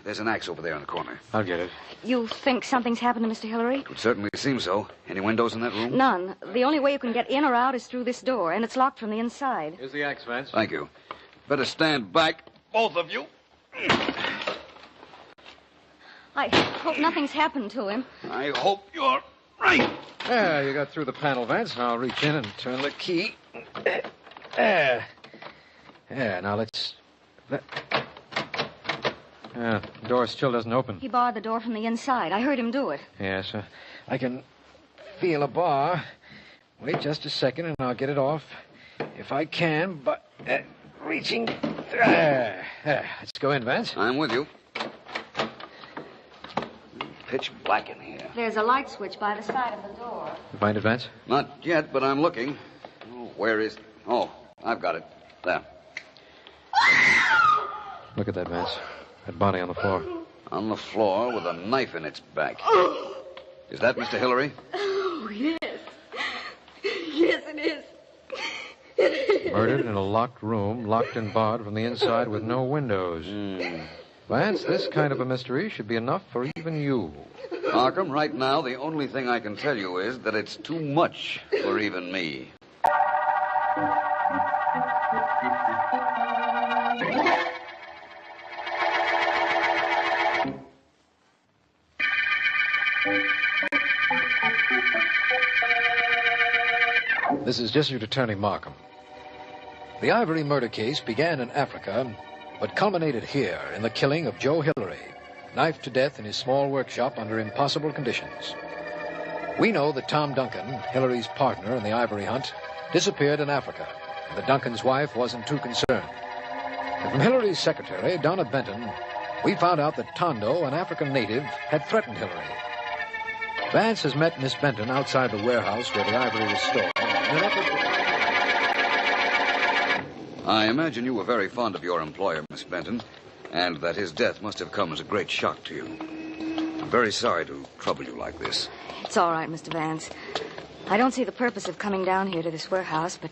there's an axe over there in the corner. I'll get it. You think something's happened to Mr. Hillary? It would certainly seem so. Any windows in that room? None. The only way you can get in or out is through this door, and it's locked from the inside. Here's the axe, Vance. Thank you. Better stand back, both of you. I hope nothing's happened to him. I hope you're right. Yeah, you got through the panel, Vance. I'll reach in and turn the key. There. Yeah, now let's... The door still doesn't open. He barred the door from the inside. I heard him do it. Yes, I can feel a bar. Wait just a second and I'll get it off. If I can, but... reaching... There. Let's go in, Vance. I'm with you. Pitch black in here. There's a light switch by the side of the door. You find it, Vance? Not yet, but I'm looking. Oh, where is... Oh, I've got it. There. Look at that, Vance. That body on the floor. On the floor with a knife in its back. Is that Mr. Hillary? Oh, yes. Yes, it is. It is. Murdered in a locked room, locked and barred from the inside with no windows. Vance, this kind of a mystery should be enough for even you. Markham, right now, the only thing I can tell you is that it's too much for even me. This is District Attorney Markham. The Ivory murder case began in Africa, but culminated here in the killing of Joe Hillary, knifed to death in his small workshop under impossible conditions. We know that Tom Duncan, Hillary's partner in the ivory hunt, disappeared in Africa, and that Duncan's wife wasn't too concerned. And from Hillary's secretary, Donna Benton, we found out that Tondo, an African native, had threatened Hillary. Vance has met Miss Benton outside the warehouse where the ivory was stored. I imagine you were very fond of your employer, Miss Benton, and that his death must have come as a great shock to you. I'm very sorry to trouble you like this. It's all right, Mr. Vance. I don't see the purpose of coming down here to this warehouse, but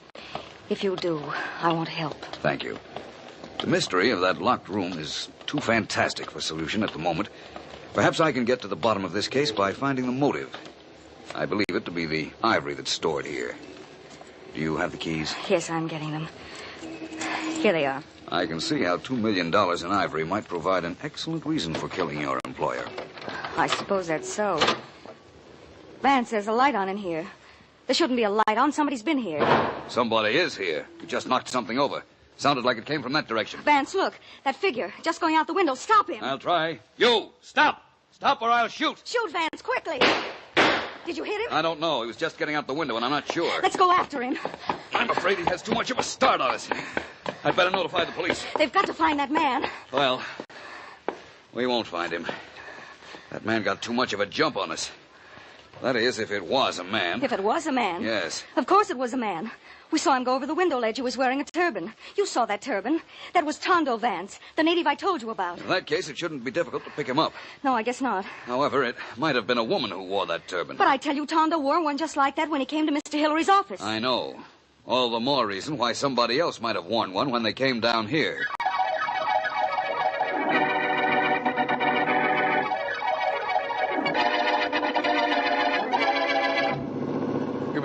if you do, I want to help. Thank you. The mystery of that locked room is too fantastic for solution at the moment. Perhaps I can get to the bottom of this case by finding the motive. I believe it to be the ivory that's stored here. Do you have the keys? Yes, I'm getting them. Here they are. I can see how $2 million in ivory might provide an excellent reason for killing your employer. I suppose that's so. Vance, there's a light on in here. There shouldn't be a light on. Somebody's been here. Somebody is here. You just knocked something over. Sounded like it came from that direction. Vance, look. That figure. Just going out the window. Stop him. I'll try. You! Stop! Stop or I'll shoot! Shoot, Vance, quickly! Did you hit him? I don't know. He was just getting out the window, and I'm not sure. Let's go after him. I'm afraid he has too much of a start on us. I'd better notify the police. They've got to find that man. Well, we won't find him. That man got too much of a jump on us. That is, if it was a man. If it was a man? Yes. Of course it was a man. We saw him go over the window ledge. He was wearing a turban. You saw that turban. That was Tondo Vance, the native I told you about. In that case, it shouldn't be difficult to pick him up. No, I guess not. However, it might have been a woman who wore that turban. But I tell you, Tondo wore one just like that when he came to Mr. Hillary's office. I know. All the more reason why somebody else might have worn one when they came down here.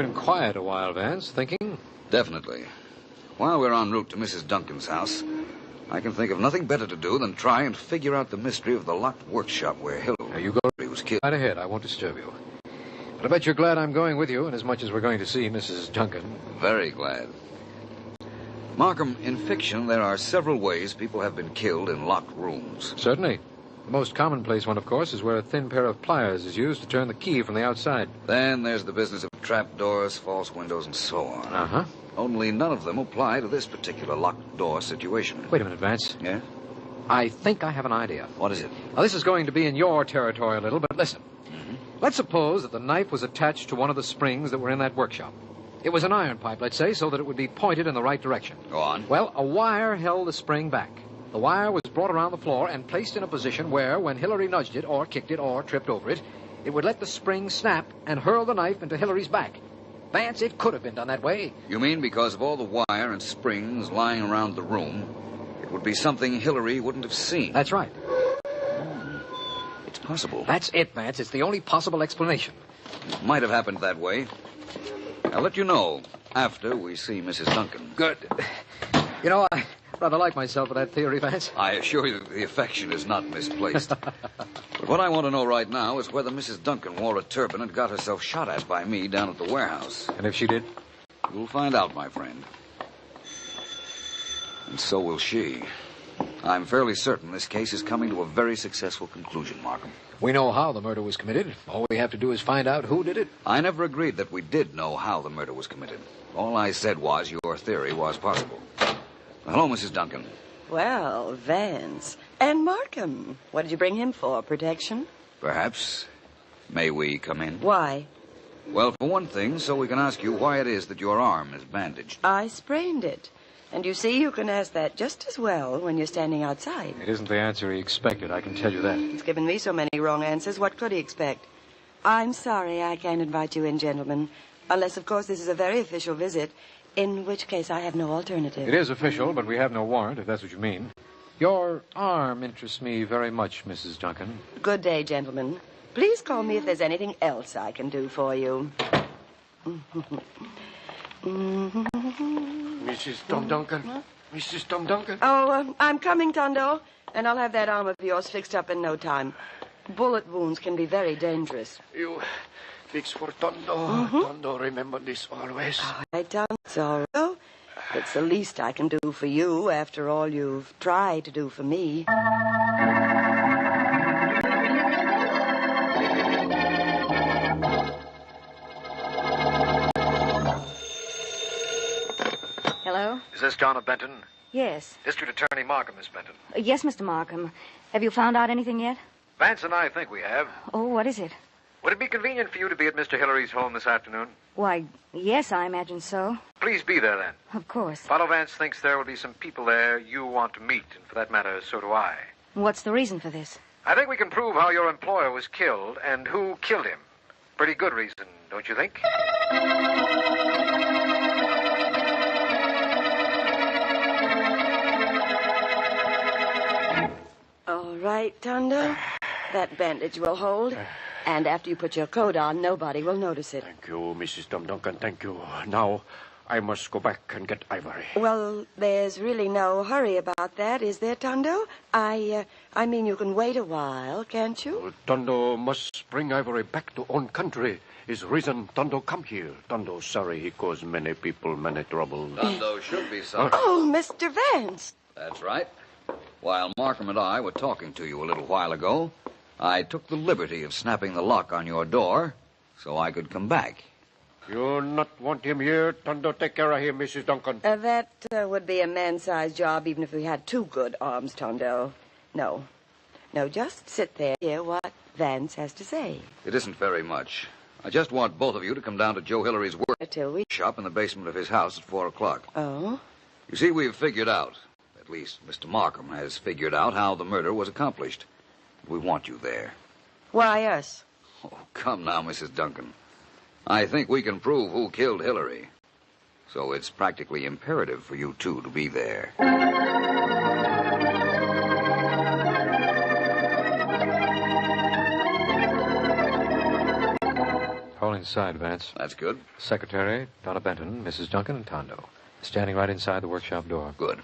been quiet a while, Vance. Thinking? Definitely. While we're en route to Mrs. Duncan's house, I can think of nothing better to do than try and figure out the mystery of the locked workshop where Hillary You go was killed. right ahead. I won't disturb you. But I bet you're glad I'm going with you, inasmuch as we're going to see Mrs. Duncan. Very glad. Markham, in fiction, there are several ways people have been killed in locked rooms. Certainly. The most commonplace one, of course, is where a thin pair of pliers is used to turn the key from the outside. Then there's the business of trapdoors, false windows, and so on. Uh-huh. Only none of them apply to this particular locked door situation. Wait a minute, Vance. Yeah? I think I have an idea. What is it? Now, this is going to be in your territory a little, but listen. Let's suppose that the knife was attached to one of the springs that were in that workshop. It was an iron pipe, let's say, so that it would be pointed in the right direction. Go on. Well, a wire held the spring back. The wire was brought around the floor and placed in a position where, when Hillary nudged it, or kicked it, or tripped over it, it would let the spring snap and hurl the knife into Hillary's back. Vance, it could have been done that way. You mean because of all the wire and springs lying around the room, it would be something Hillary wouldn't have seen? That's right. It's possible. That's it, Vance. It's the only possible explanation. It might have happened that way. I'll let you know after we see Mrs. Duncan. Good. You know, I rather like myself for that theory, Vance. I assure you that the affection is not misplaced. But what I want to know right now is whether Mrs. Duncan wore a turban and got herself shot at by me down at the warehouse. And if she did? You'll find out, my friend. And so will she. I'm fairly certain this case is coming to a very successful conclusion, Markham. We know how the murder was committed. All we have to do is find out who did it. I never agreed that we did know how the murder was committed. All I said was your theory was possible. Hello, Mrs. Duncan. Well, Vance. And Markham. What did you bring him for? Protection? Perhaps. May we come in? Why? Well, for one thing, so we can ask you why it is that your arm is bandaged. I sprained it. And you see, you can ask that just as well when you're standing outside. It isn't the answer he expected, I can tell you that. He's given me so many wrong answers. What could he expect? I'm sorry I can't invite you in, gentlemen. Unless, of course, this is a very official visit, in which case I have no alternative. It is official, but we have no warrant, if that's what you mean. Your arm interests me very much, Mrs. Duncan. Good day, gentlemen. Please call me if there's anything else I can do for you. Mrs. Tom Duncan. Mrs. Tom Duncan. Oh, I'm coming, Tondo. And I'll have that arm of yours fixed up in no time. Bullet wounds can be very dangerous. You fix for Tondo. Tondo, remember this always. I don't so. It's the least I can do for you after all you've tried to do for me. Hello? Is this John of Benton? Yes. District Attorney Markham, Miss Benton. Yes, Mr. Markham. Have you found out anything yet? Vance and I think we have. Oh, what is it? Would it be convenient for you to be at Mr. Hillary's home this afternoon? Why, yes, I imagine so. Please be there, then. Of course. Father Vance thinks there will be some people there you want to meet, and for that matter, so do I. What's the reason for this? I think we can prove how your employer was killed and who killed him. Pretty good reason, don't you think? All right, Tondo. That bandage will hold. And after you put your coat on, nobody will notice it. Thank you, Mrs. Tom Duncan. Thank you. Now, I must go back and get Ivory. Well, there's really no hurry about that, is there, Tondo? I mean, you can wait a while, can't you? Tondo must bring Ivory back to own country. Is reason Tondo come here. Tondo sorry he caused many people many trouble. Tondo should be sorry. Oh, Mr. Vance. That's right. While Markham and I were talking to you a little while ago, I took the liberty of snapping the lock on your door so I could come back. You not want him here? Tondo take care of him, Mrs. Duncan. That would be a man-sized job even if we had two good arms, Tondo. No, just sit there and hear what Vance has to say. It isn't very much. I just want both of you to come down to Joe Hillary's workshop in the basement of his house at 4 o'clock. Oh? You see, we've figured out, at least Mr. Markham has figured out how the murder was accomplished. We want you there. Why us? Oh, come now, Mrs. Duncan. I think we can prove who killed Hillary. So it's practically imperative for you two to be there. Calling inside, Vance. That's good. Secretary, Donna Benton, Mrs. Duncan, and Tondo. Standing right inside the workshop door. Good.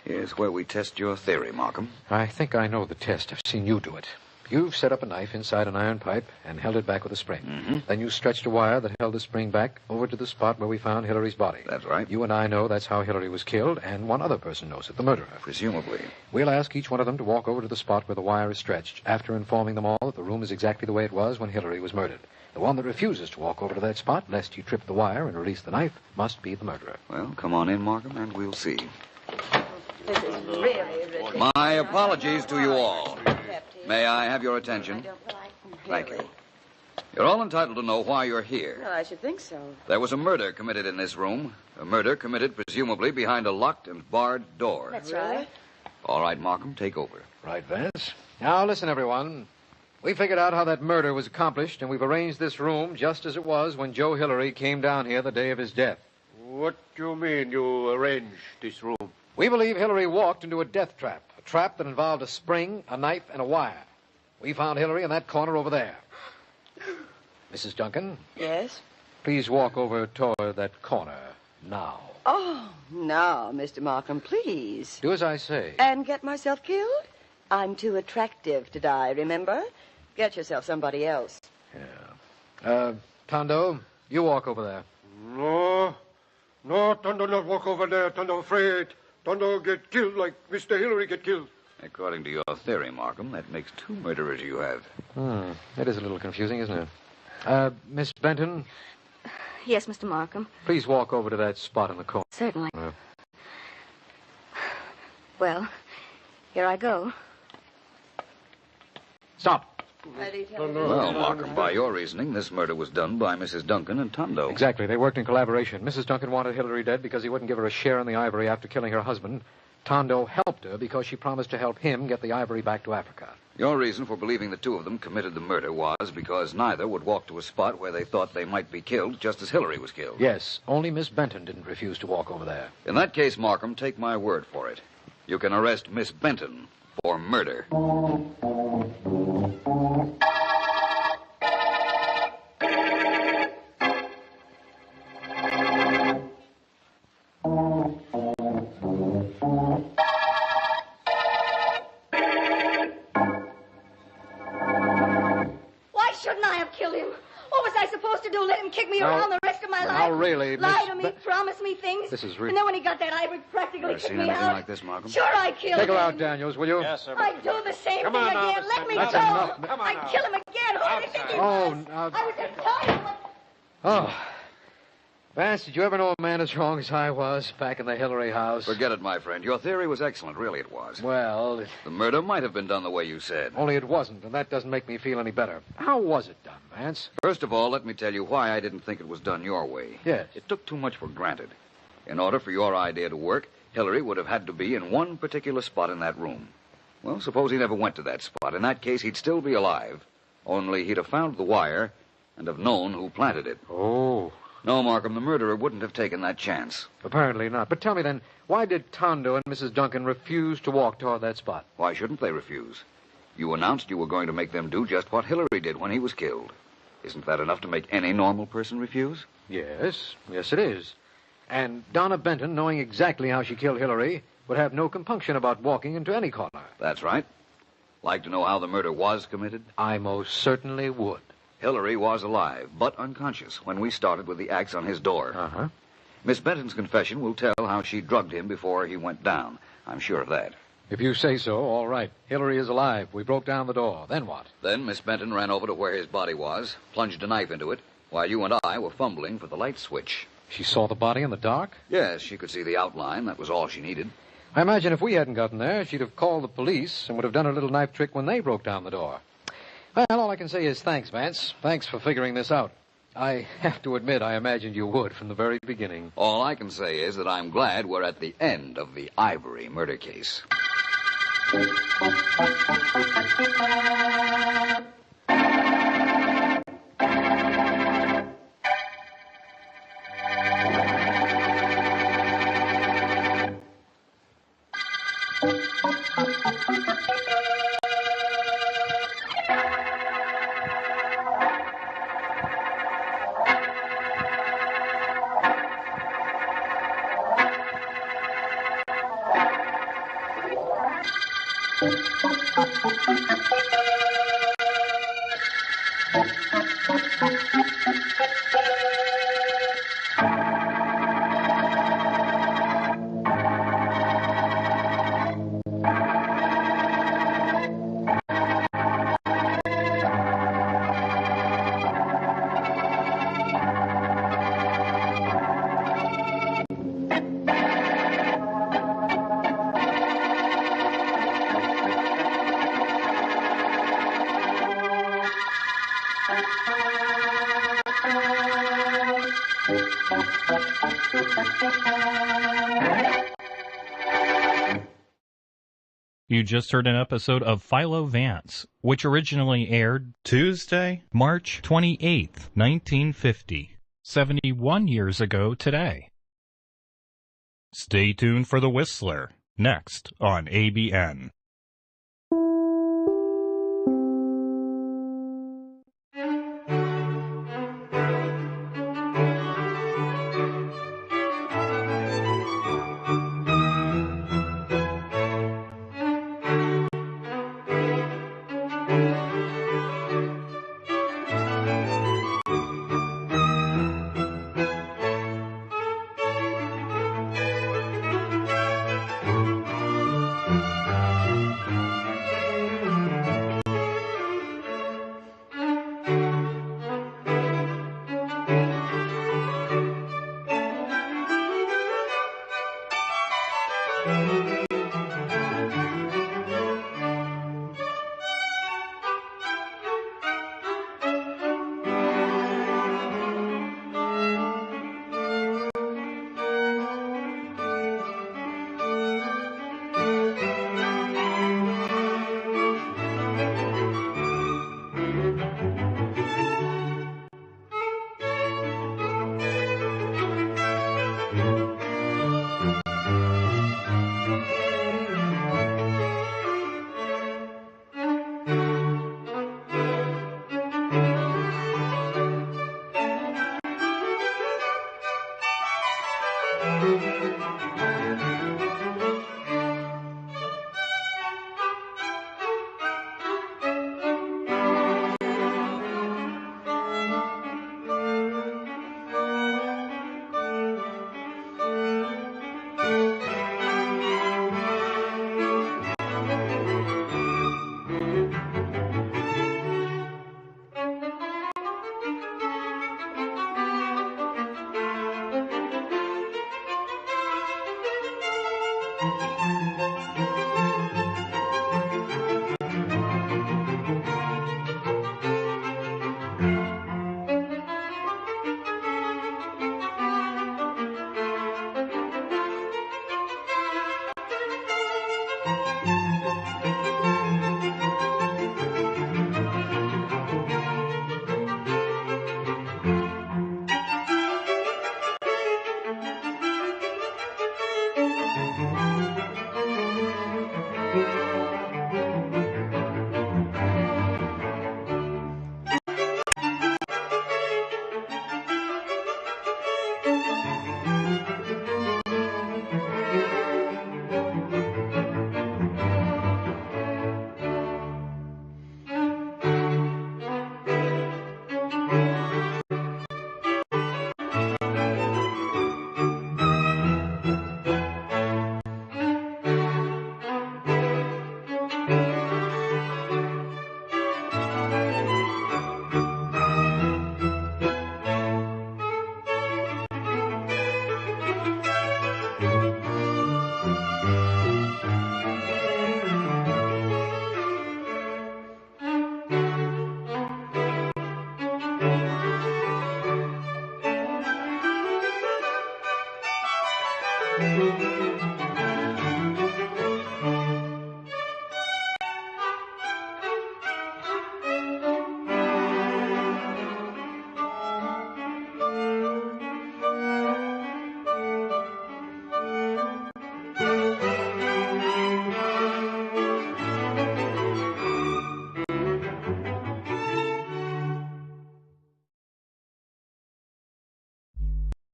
Here's where we test your theory, Markham. I think I know the test. I've seen you do it. You've set up a knife inside an iron pipe and held it back with a spring. Mm-hmm. Then you stretched a wire that held the spring back over to the spot where we found Hillary's body. That's right. You and I know that's how Hillary was killed, and one other person knows it, the murderer. Presumably. We'll ask each one of them to walk over to the spot where the wire is stretched, after informing them all that the room is exactly the way it was when Hillary was murdered. The one that refuses to walk over to that spot, lest he trip the wire and release the knife, must be the murderer. Well, come on in, Markham, and we'll see. This is really ridiculous. My apologies to you all. May I have your attention? Thank you. You're all entitled to know why you're here. Well, I should think so. There was a murder committed in this room. A murder committed presumably behind a locked and barred door. That's right. All right, Markham, take over. Right, Vance. Now, listen, everyone. We figured out how that murder was accomplished, and we've arranged this room just as it was when Joe Hillary came down here the day of his death. What do you mean you arranged this room? We believe Hillary walked into a death trap, a trap that involved a spring, a knife, and a wire. We found Hillary in that corner over there. Mrs. Duncan? Yes? Please walk over toward that corner now. Oh, now, Mr. Markham, please. Do as I say. And get myself killed? I'm too attractive to die, remember? Get yourself somebody else. Yeah. Tondo, you walk over there. No, Tondo not walk over there. Tondo afraid. Tondo get killed like Mr. Hillary get killed. According to your theory, Markham, that makes two murderers you have. That is a little confusing, isn't it? Miss Benton, Yes, Mr. Markham. please walk over to that spot in the corner. Certainly. Well, here I go. Stop. Well, Markham, by your reasoning, this murder was done by Mrs. Duncan and Tondo. Exactly. They worked in collaboration. Mrs. Duncan wanted Hillary dead because he wouldn't give her a share in the ivory after killing her husband. Tondo helped her because she promised to help him get the ivory back to Africa. Your reason for believing the two of them committed the murder was because neither would walk to a spot where they thought they might be killed, just as Hillary was killed. Yes, only Miss Benton didn't refuse to walk over there. In that case, Markham, take my word for it. You can arrest Miss Benton for murder. Why shouldn't I have killed him? What was I supposed to do? Let him kick me Now- around the rest of my life? now, really, Lie Miss to me, Be- promise me things. This is re- And then when he got that ivory, practically Ever kicked seen me anything out. like this, Markham? Sure, I killed Take her him. out, Daniels, will you? Yes, sir. I'd do the same Come thing on now, again. Let Mr. me That's go. enough. Come on I'd now. kill him again. Who do you think he Oh, was? now... I was just telling him. Oh. Vance, did you ever know a man as wrong as I was back in the Hillary house? Forget it, my friend. Your theory was excellent. Really, it was. Well, The murder might have been done the way you said. only it wasn't, and that doesn't make me feel any better. How was it done, Vance? First of all, let me tell you why I didn't think it was done your way. Yes. It took too much for granted. In order for your idea to work, Hillary would have had to be in one particular spot in that room. Well, suppose he never went to that spot. In that case, he'd still be alive. Only he'd have found the wire and have known who planted it. Oh. No, Markham, the murderer wouldn't have taken that chance. Apparently not. But tell me then, why did Tondo and Mrs. Duncan refuse to walk toward that spot? Why shouldn't they refuse? You announced you were going to make them do just what Hillary did when he was killed. Isn't that enough to make any normal person refuse? Yes, it is. And Donna Benton, knowing exactly how she killed Hillary, would have no compunction about walking into any corner. That's right. Like to know how the murder was committed? I most certainly would. Hillary was alive, but unconscious when we started with the axe on his door. Uh-huh. Miss Benton's confession will tell how she drugged him before he went down. I'm sure of that. If you say so, all right. Hillary is alive. We broke down the door. Then what? Then Miss Benton ran over to where his body was, plunged a knife into it, while you and I were fumbling for the light switch. She saw the body in the dark? Yes, she could see the outline. That was all she needed. I imagine if we hadn't gotten there, she'd have called the police and would have done her little knife trick when they broke down the door. Well, all I can say is thanks, Vance. Thanks for figuring this out. I have to admit I imagined you would from the very beginning. All I can say is that I'm glad we're at the end of the Ivory murder case. You just heard an episode of Philo Vance, which originally aired Tuesday, March 28th, 1950, 71 years ago today. Stay tuned for The Whistler, next on ABN.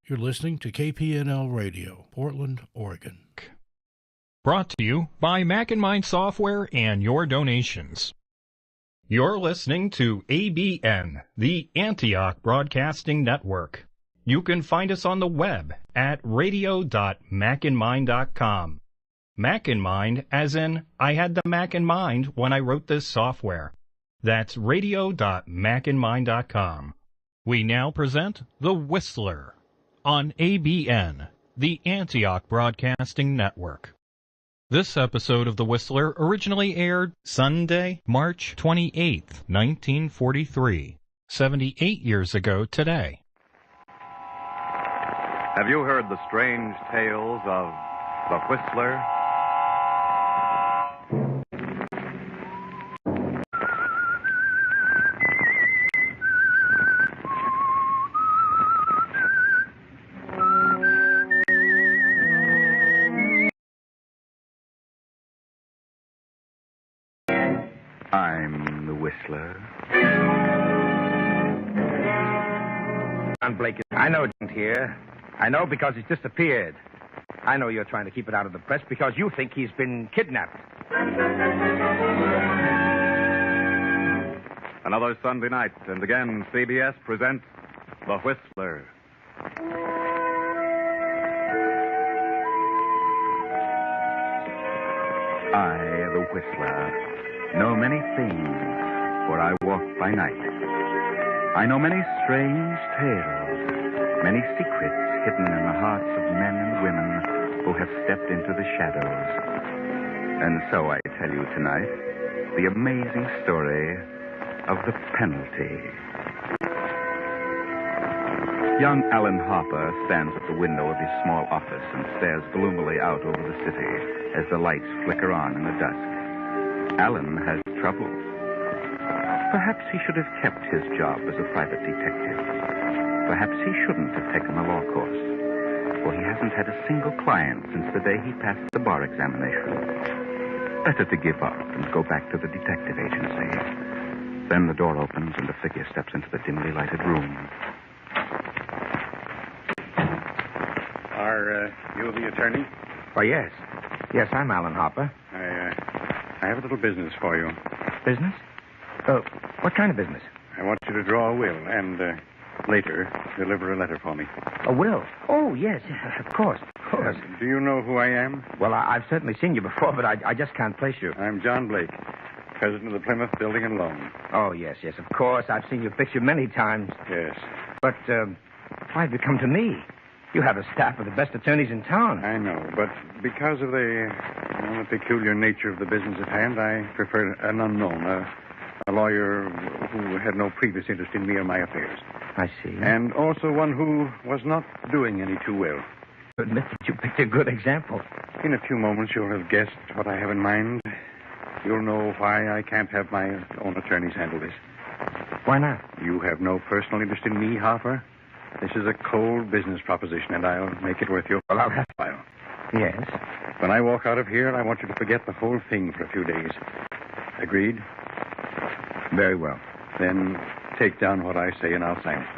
You're listening to KPNL Radio, Portland, Oregon. Brought to you by Mac and Mind Software and your donations. You're listening to ABN, the Antioch Broadcasting Network. You can find us on the web at radio.macandmind.com. Mac in Mind, as in, I had the Mac in mind when I wrote this software. That's radio.macandmind.com. We now present The Whistler on ABN, the Antioch Broadcasting Network. This episode of The Whistler originally aired Sunday, March 28, 1943, 78 years ago today. Have you heard the strange tales of The Whistler? I'm the Whistler. John Blake, I know it's here. I know because he's disappeared. I know you're trying to keep it out of the press because you think he's been kidnapped. Another Sunday night, and again, CBS presents The Whistler. I, the Whistler, know many things, for I walk by night. I know many strange tales, many secrets hidden in the hearts of men and women who have stepped into the shadows. And so I tell you tonight the amazing story of the penalty. Young Alan Harper stands at the window of his small office and stares gloomily out over the city as the lights flicker on in the dusk. Alan has trouble. Perhaps he should have kept his job as a private detective. Perhaps he shouldn't have taken the law course, for he hasn't had a single client since the day he passed the bar examination. Better to give up and go back to the detective agency. Then the door opens and a figure steps into the dimly lighted room. Are you the attorney? Why, yes. Yes, I'm Alan Harper. I have a little business for you. Business? Oh, what kind of business? I want you to draw a will and later deliver a letter for me. A will? Oh, yes, of course. Do you know who I am? Well, I've certainly seen you before, but I just can't place you. I'm John Blake, president of the Plymouth Building and Loan. Oh, yes, of course. I've seen your picture many times. Yes. But why have you come to me? You have a staff of the best attorneys in town. I know, but because of the peculiar nature of the business at hand, I prefer an unknown, a lawyer who had no previous interest in me or my affairs. I see. And also one who was not doing any too well. Admit that you picked a good example. In a few moments, you'll have guessed what I have in mind. You'll know why I can't have my own attorneys handle this. Why not? You have no personal interest in me, Harper. This is a cold business proposition, and I'll make it worth your while. Yes. When I walk out of here, I want you to forget the whole thing for a few days. Agreed? Very well. Then take down what I say, and I'll sign it.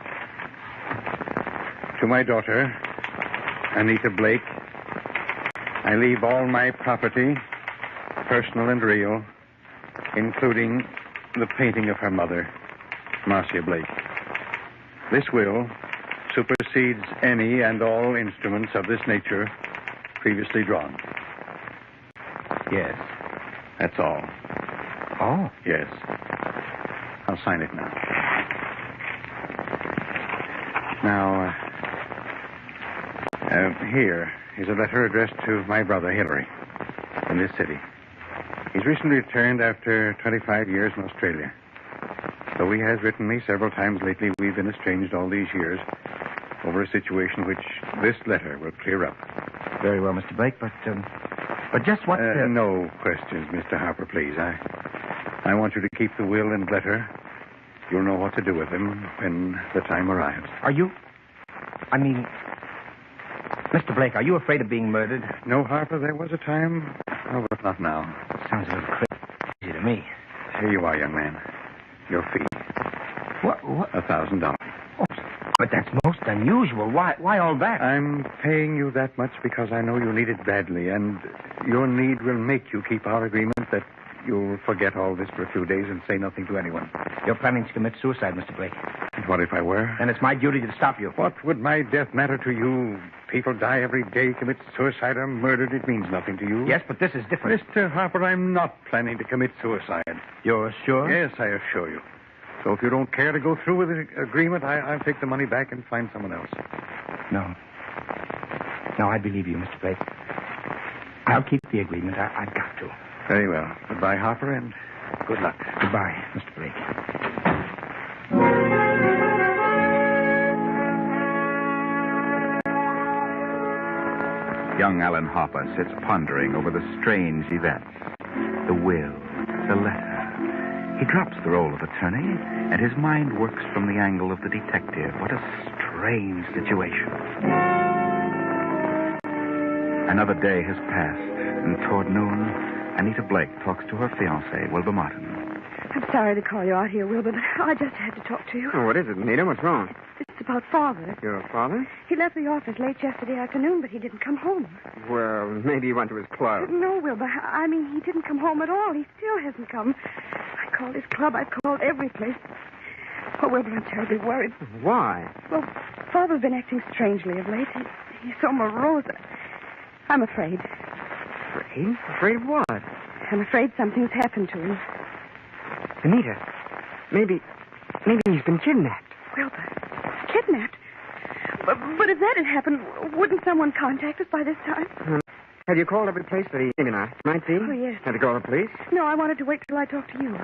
To my daughter, Anita Blake, I leave all my property, personal and real, including the painting of her mother, Marcia Blake. This will supersedes any and all instruments of this nature previously drawn. Yes. That's all. Oh? Yes. I'll sign it now. Now, here is a letter addressed to my brother, Hillary, in this city. He's recently returned after 25 years in Australia. Though he has written me several times lately, we've been estranged all these years over a situation which this letter will clear up. Very well, Mr. Blake, but just what... No questions, Mr. Harper, please. I want you to keep the will and letter. You'll know what to do with them when the time arrives. Are you... Mr. Blake, are you afraid of being murdered? No, Harper, there was a time. Oh, but not now. Sounds a little crazy to me. Here you are, young man. Your fee. What? $1,000. Oh, but that's most unusual. Why all that? I'm paying you that much because I know you need it badly, and your need will make you keep our agreement that you'll forget all this for a few days and say nothing to anyone. You're planning to commit suicide, Mr. Blake. And what if I were? Then it's my duty to stop you. What would my death matter to you? People die every day, commit suicide or murdered. It means nothing to you. Yes, but this is different. Mr. Harper, I'm not planning to commit suicide. You're sure? Yes, I assure you. So if you don't care to go through with the agreement, I'll take the money back and find someone else. No. No, I believe you, Mr. Blake. I'll keep the agreement. I've got to. Very well. Goodbye, Harper, and good luck. Goodbye, Mr. Blake. Young Alan Harper sits pondering over the strange events. The will, the letter. He drops the role of attorney, and his mind works from the angle of the detective. What a strange situation. Another day has passed, and toward noon, Anita Blake talks to her fiancé, Wilbur Martin. I'm sorry to call you out here, Wilbur, but I just had to talk to you. Oh, what is it, Anita? What's wrong? It's about Father. Your father? He left the office late yesterday afternoon, but he didn't come home. Well, maybe he went to his club. No, Wilbur. I mean, he didn't come home at all. He still hasn't come. I called his club. I called every place. Oh, Wilbur, I'm terribly worried. Why? Well, Father's been acting strangely of late. He's so morose. I'm afraid. Afraid? Afraid of what? I'm afraid something's happened to him. Anita, maybe he's been kidnapped. Wilbur, kidnapped? But if that had happened, wouldn't someone contact us by this time? Have you called every place that he might be? Oh, yes. Have you called the police? No, I wanted to wait till I talked to you.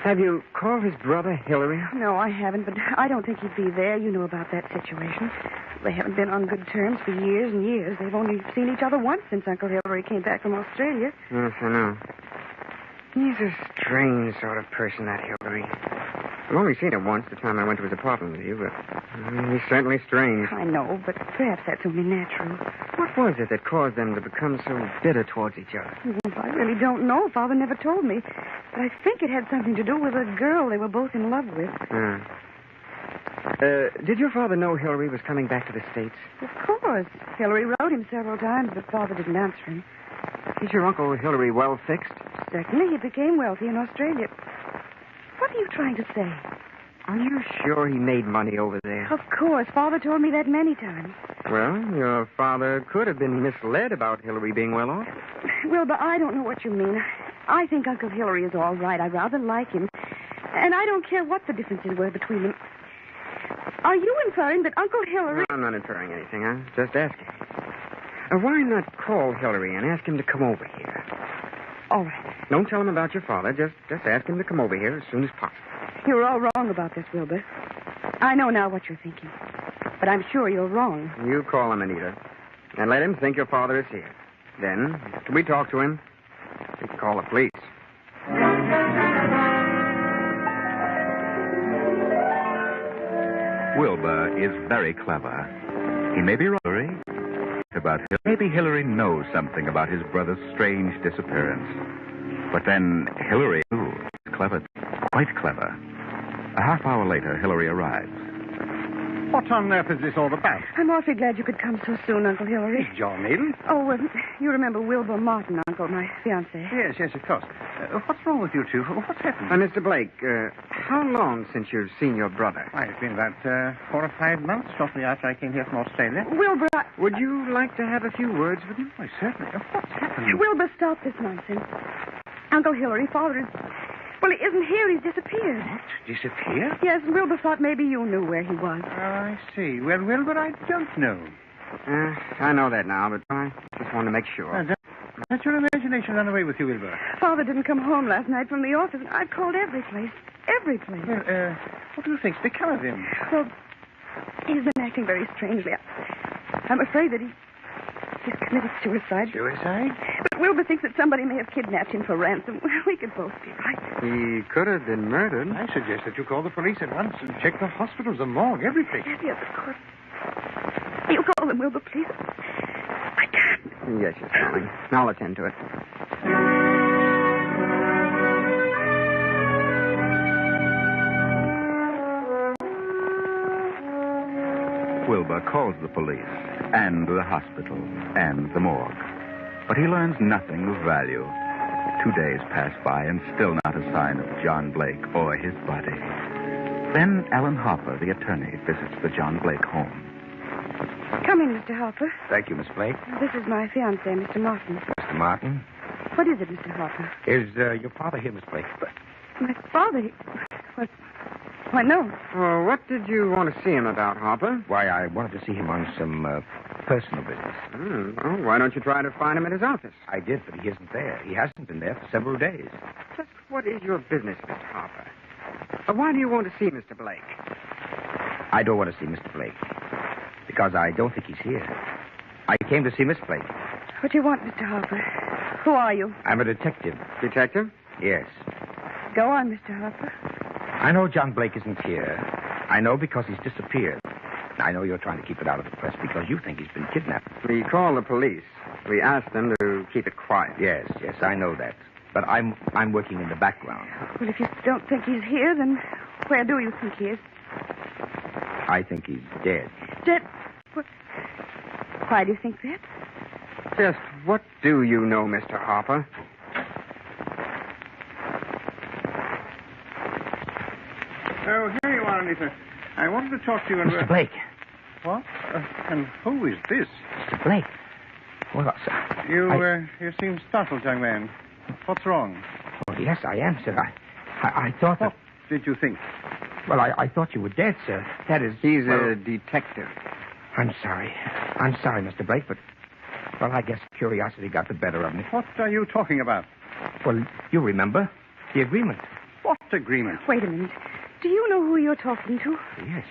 Have you called his brother, Hillary? No, I haven't, but I don't think he'd be there. You know about that situation. They haven't been on good terms for years and years. They've only seen each other once since Uncle Hillary came back from Australia. Yes, I know. He's a strange sort of person, that Hillary. I've only seen him once, the time I went to his apartment with you, but he's certainly strange. I know, but perhaps that's only natural. What was it that caused them to become so bitter towards each other? I really don't know. Father never told me. But I think it had something to do with a girl they were both in love with. Did your father know Hillary was coming back to the States? Of course. Hillary wrote him several times, but Father didn't answer him. Is your Uncle Hillary well fixed? Certainly. He became wealthy in Australia. What are you trying to say? Are you sure he made money over there? Of course. Father told me that many times. Well, your father could have been misled about Hillary being well off. Wilbur, I don't know what you mean. I think Uncle Hillary is all right. I rather like him. And I don't care what the differences were between them. Are you inferring that Uncle Hillary... No, I'm not inferring anything. I'm just asking. Why not call Hillary and ask him to come over here? All right. Don't tell him about your father. Just ask him to come over here as soon as possible. You're all wrong about this, Wilbur. I know now what you're thinking. But I'm sure you're wrong. You call him, Anita. And let him think your father is here. Then, after we talk to him, we can call the police. Wilbur is very clever. He may be Hillary about Hillary. Maybe Hillary knows something about his brother's strange disappearance. But then Hillary, too, is clever, quite clever. A half hour later, Hillary arrives. What on earth is this all about? I'm awfully glad you could come so soon, Uncle Hillary. John Needle? Oh, you remember Wilbur Martin, Uncle, my fiancé. Yes, of course. What's wrong with you two? What's happened? Mr. Blake, how long since you've seen your brother? Why, it's been about 4 or 5 months, shortly after I came here from Australia. Wilbur, would you like to have a few words with him? Why, certainly. What's happened? Wilbur, stop this nonsense. Uncle Hillary, Father is... Well, he isn't here. He's disappeared. What? Disappeared? Yes, and Wilbur thought maybe you knew where he was. Oh, I see. Well, Wilbur, I don't know. I know that now, but I just wanted to make sure. Let your imagination run away with you, Wilbur. Father didn't come home last night from the office, and I've called every place. Every place. Well, what do you think's become of him? Well, he's been acting very strangely. I'm afraid that he's committed suicide. Suicide? But Wilbur thinks that somebody may have kidnapped him for ransom. We could both be right. He could have been murdered. I suggest that you call the police at once and check the hospitals, the morgue, every place. Yes, of course. You call them, Wilbur, please. I can't. Yes, yes, darling. I'll attend to it. Wilbur calls the police and the hospital and the morgue. But he learns nothing of value. 2 days pass by and still not a sign of John Blake or his body. Then Alan Harper, the attorney, visits the John Blake home. Come in, Mr. Harper. Thank you, Miss Blake. This is my fiancé, Mr. Martin. Mr. Martin. What is it, Mr. Harper? Is your father here, Miss Blake? My father? What? Why, no. Well, what did you want to see him about, Harper? Why, I wanted to see him on some personal business. Well, why don't you try to find him at his office? I did, but he isn't there. He hasn't been there for several days. Just what is your business, Mr. Harper? Why do you want to see Mr. Blake? I don't want to see Mr. Blake because I don't think he's here. I came to see Miss Blake. What do you want, Mr. Harper? Who are you? I'm a detective. Detective? Yes. Go on, Mr. Harper. I know John Blake isn't here. I know because he's disappeared. I know you're trying to keep it out of the press because you think he's been kidnapped. We called the police. We asked them to keep it quiet. Yes, I know that. But I'm working in the background. Well, if you don't think he's here, then where do you think he is? I think he's dead. Dead? What? Why do you think that? Just what do you know, Mr. Harper? Oh, here you are, Anita. I wanted to talk to you and... Mr. Blake. What? And who is this? Mr. Blake. Well, sir... You seem startled, young man. What's wrong? Oh, yes, I am, sir. I thought that... What did you think? Well, I thought you were dead, sir. That is... He's a detective. I'm sorry. I'm sorry, Mr. Blake, but... Well, I guess curiosity got the better of me. What are you talking about? Well, you remember. The agreement. What agreement? Wait a minute. Do you know who you're talking to?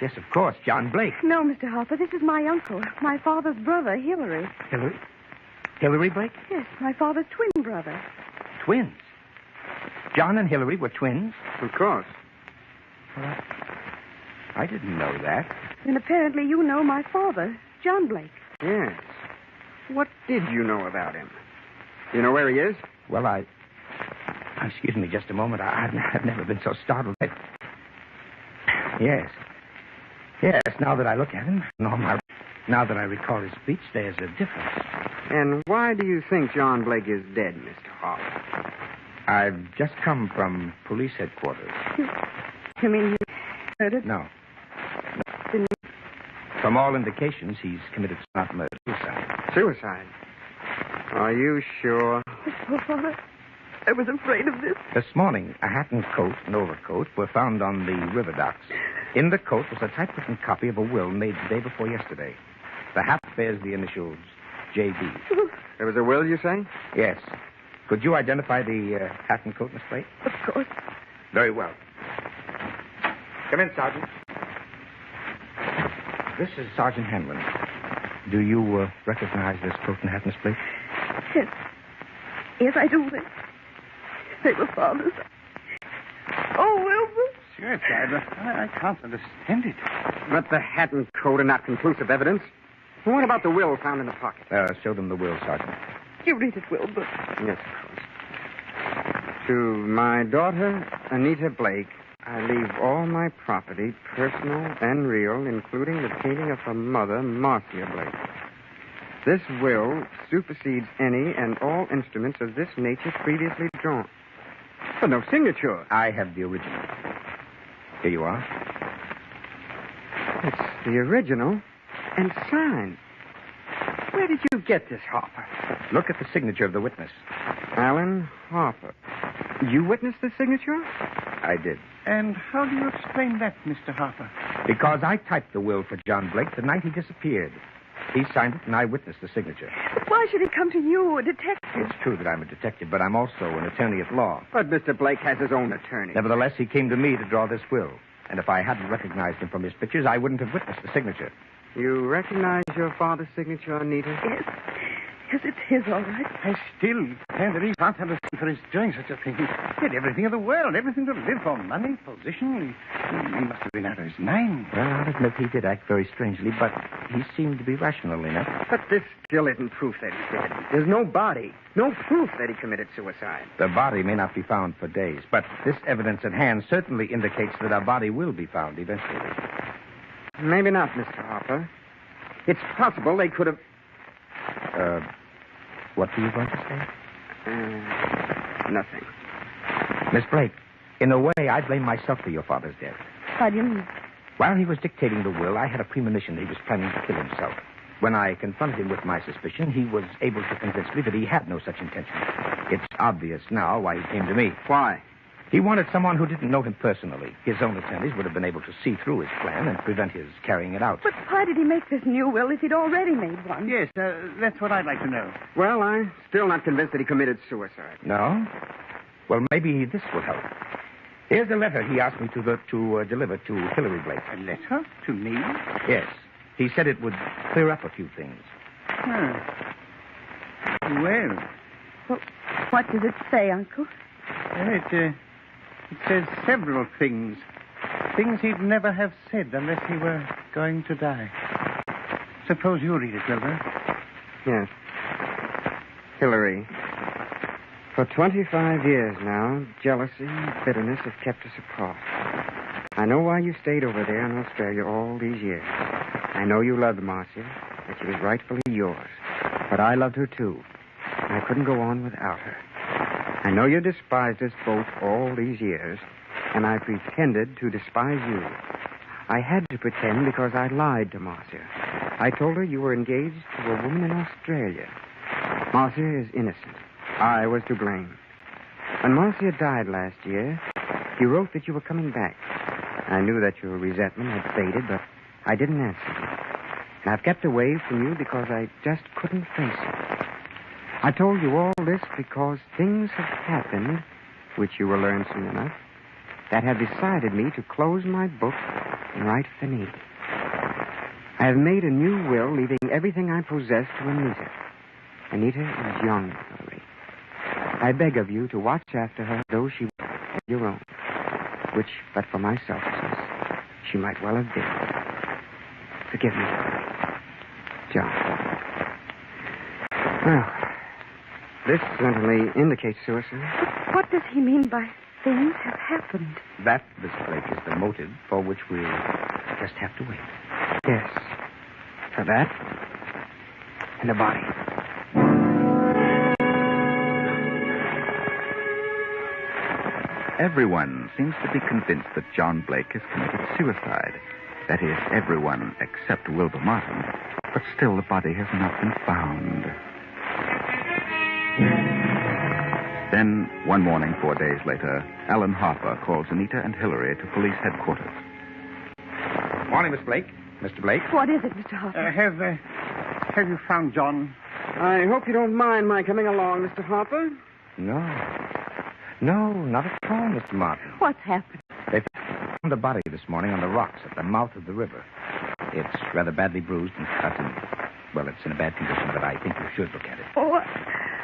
Yes, of course. John Blake. No, Mr. Harper. This is my uncle. My father's brother, Hillary. Hillary Blake? Yes, my father's twin brother. Twins? John and Hillary were twins? Of course. Well, I didn't know that. And apparently you know my father, John Blake. Yes. What did you know about him? Do you know where he is? Well, excuse me just a moment. I've never been so startled. Yes, now that I look at him, now that I recall his speech, there's a difference. And why do you think John Blake is dead, Mr. Harper? I've just come from police headquarters. You mean he murdered? No. From all indications, he's committed not murder, suicide. Suicide? Are you sure? Oh, Father, I was afraid of this. This morning, a hat and coat and overcoat were found on the river docks. In the coat was a typewritten copy of a will made the day before yesterday. The hat bears the initials J.B. There was a will, you say? Yes. Could you identify the hat and coat, Miss Blake? Of course. Very well. Come in, Sergeant. This is Sergeant Hanlon. Do you recognize this coat and hat, Miss Blake? Yes. Yes, I do. They were father's. Oh, Wilbur. Sure, Dad, I can't understand it. But the hat and coat are not conclusive evidence. What about the will found in the pocket? Show them the will, Sergeant. You read it, Wilbur. Yes, of course. To my daughter, Anita Blake, I leave all my property, personal and real, including the painting of her mother, Marcia Blake. This will supersedes any and all instruments of this nature previously drawn. But no signature. I have the original. Here you are. It's the original and signed. Where did you get this, Harper? Look at the signature of the witness. Alan Harper. You witnessed the signature? I did. And how do you explain that, Mr. Harper? Because I typed the will for John Blake the night he disappeared. He signed it, and I witnessed the signature. But why should he come to you, a detective? It's true that I'm a detective, but I'm also an attorney at law. But Mr. Blake has his own attorney. Nevertheless, he came to me to draw this will. And if I hadn't recognized him from his pictures, I wouldn't have witnessed the signature. You recognize your father's signature, Anita? Yes. Yes, it's his, all right. I still can't understand for his doing such a thing. He had everything in the world, everything to live for, money, position. He must have been out of his mind. Well, I'll admit he did act very strangely, but he seemed to be rational enough. But this still isn't proof that he did it. There's no body, no proof that he committed suicide. The body may not be found for days, but this evidence at hand certainly indicates that a body will be found eventually. Maybe not, Mr. Harper. It's possible they could have... What were you going to say? Nothing. Miss Blake, in a way, I blame myself for your father's death. How do you mean? While he was dictating the will, I had a premonition that he was planning to kill himself. When I confronted him with my suspicion, he was able to convince me that he had no such intention. It's obvious now why he came to me. Why? He wanted someone who didn't know him personally. His own attorneys would have been able to see through his plan and prevent his carrying it out. But why did he make this new will if he'd already made one? Yes, that's what I'd like to know. Well, I'm still not convinced that he committed suicide. No? Well, maybe this will help. Here's a letter he asked me to deliver to Hillary Blake. A letter? To me? Yes. He said it would clear up a few things. Well, what does it say, Uncle? It says several things. Things he'd never have said unless he were going to die. Suppose you read it, Wilbur. Yes. Hillary, for 25 years now, jealousy and bitterness have kept us apart. I know why you stayed over there in Australia all these years. I know you loved Marcia, that she was rightfully yours. But I loved her, too. And I couldn't go on without her. I know you despised us both all these years, and I pretended to despise you. I had to pretend because I lied to Marcia. I told her you were engaged to a woman in Australia. Marcia is innocent. I was to blame. When Marcia died last year, you wrote that you were coming back. I knew that your resentment had faded, but I didn't answer you. And I've kept away from you because I just couldn't face it. I told you all this because things have happened, which you will learn soon enough, that have decided me to close my book and write finite. I have made a new will, leaving everything I possess to Anita. Anita is young, Hillary. I beg of you to watch after her, though she was your own, which, but for my selfishness, she might well have been. Forgive me, John. Well, this certainly indicates suicide. But what does he mean by things have happened? That, Miss Blake, is the motive for which we'll just have to wait. Yes. For that and the body. Everyone seems to be convinced that John Blake has committed suicide. That is, everyone except Wilbur Martin. But still, the body has not been found. Then, one morning, 4 days later, Alan Harper calls Anita and Hillary to police headquarters. Morning, Miss Blake. Mr. Blake? What is it, Mr. Harper? Have you found John? I hope you don't mind my coming along, Mr. Harper. No. No, not at all, Mr. Martin. What's happened? They found the body this morning on the rocks at the mouth of the river. It's rather badly bruised and cut, and, well, it's in a bad condition, but I think you should look at it. Oh,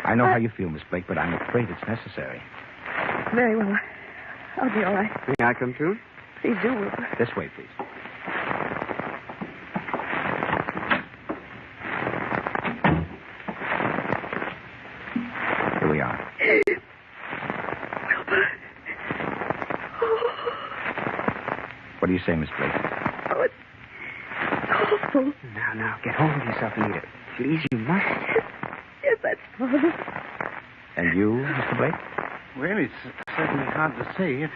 I know how you feel, Miss Blake, but I'm afraid it's necessary. Very well. I'll be all right. May I come too? Please do, Wilbur. This way, please. Here we are. Wilbur. What do you say, Miss Blake? Oh, it's awful. Now, get hold of yourself, Anita. Please, you must. Yes, that's Father. And you, Mr. Blake? Well, it's certainly hard to say. It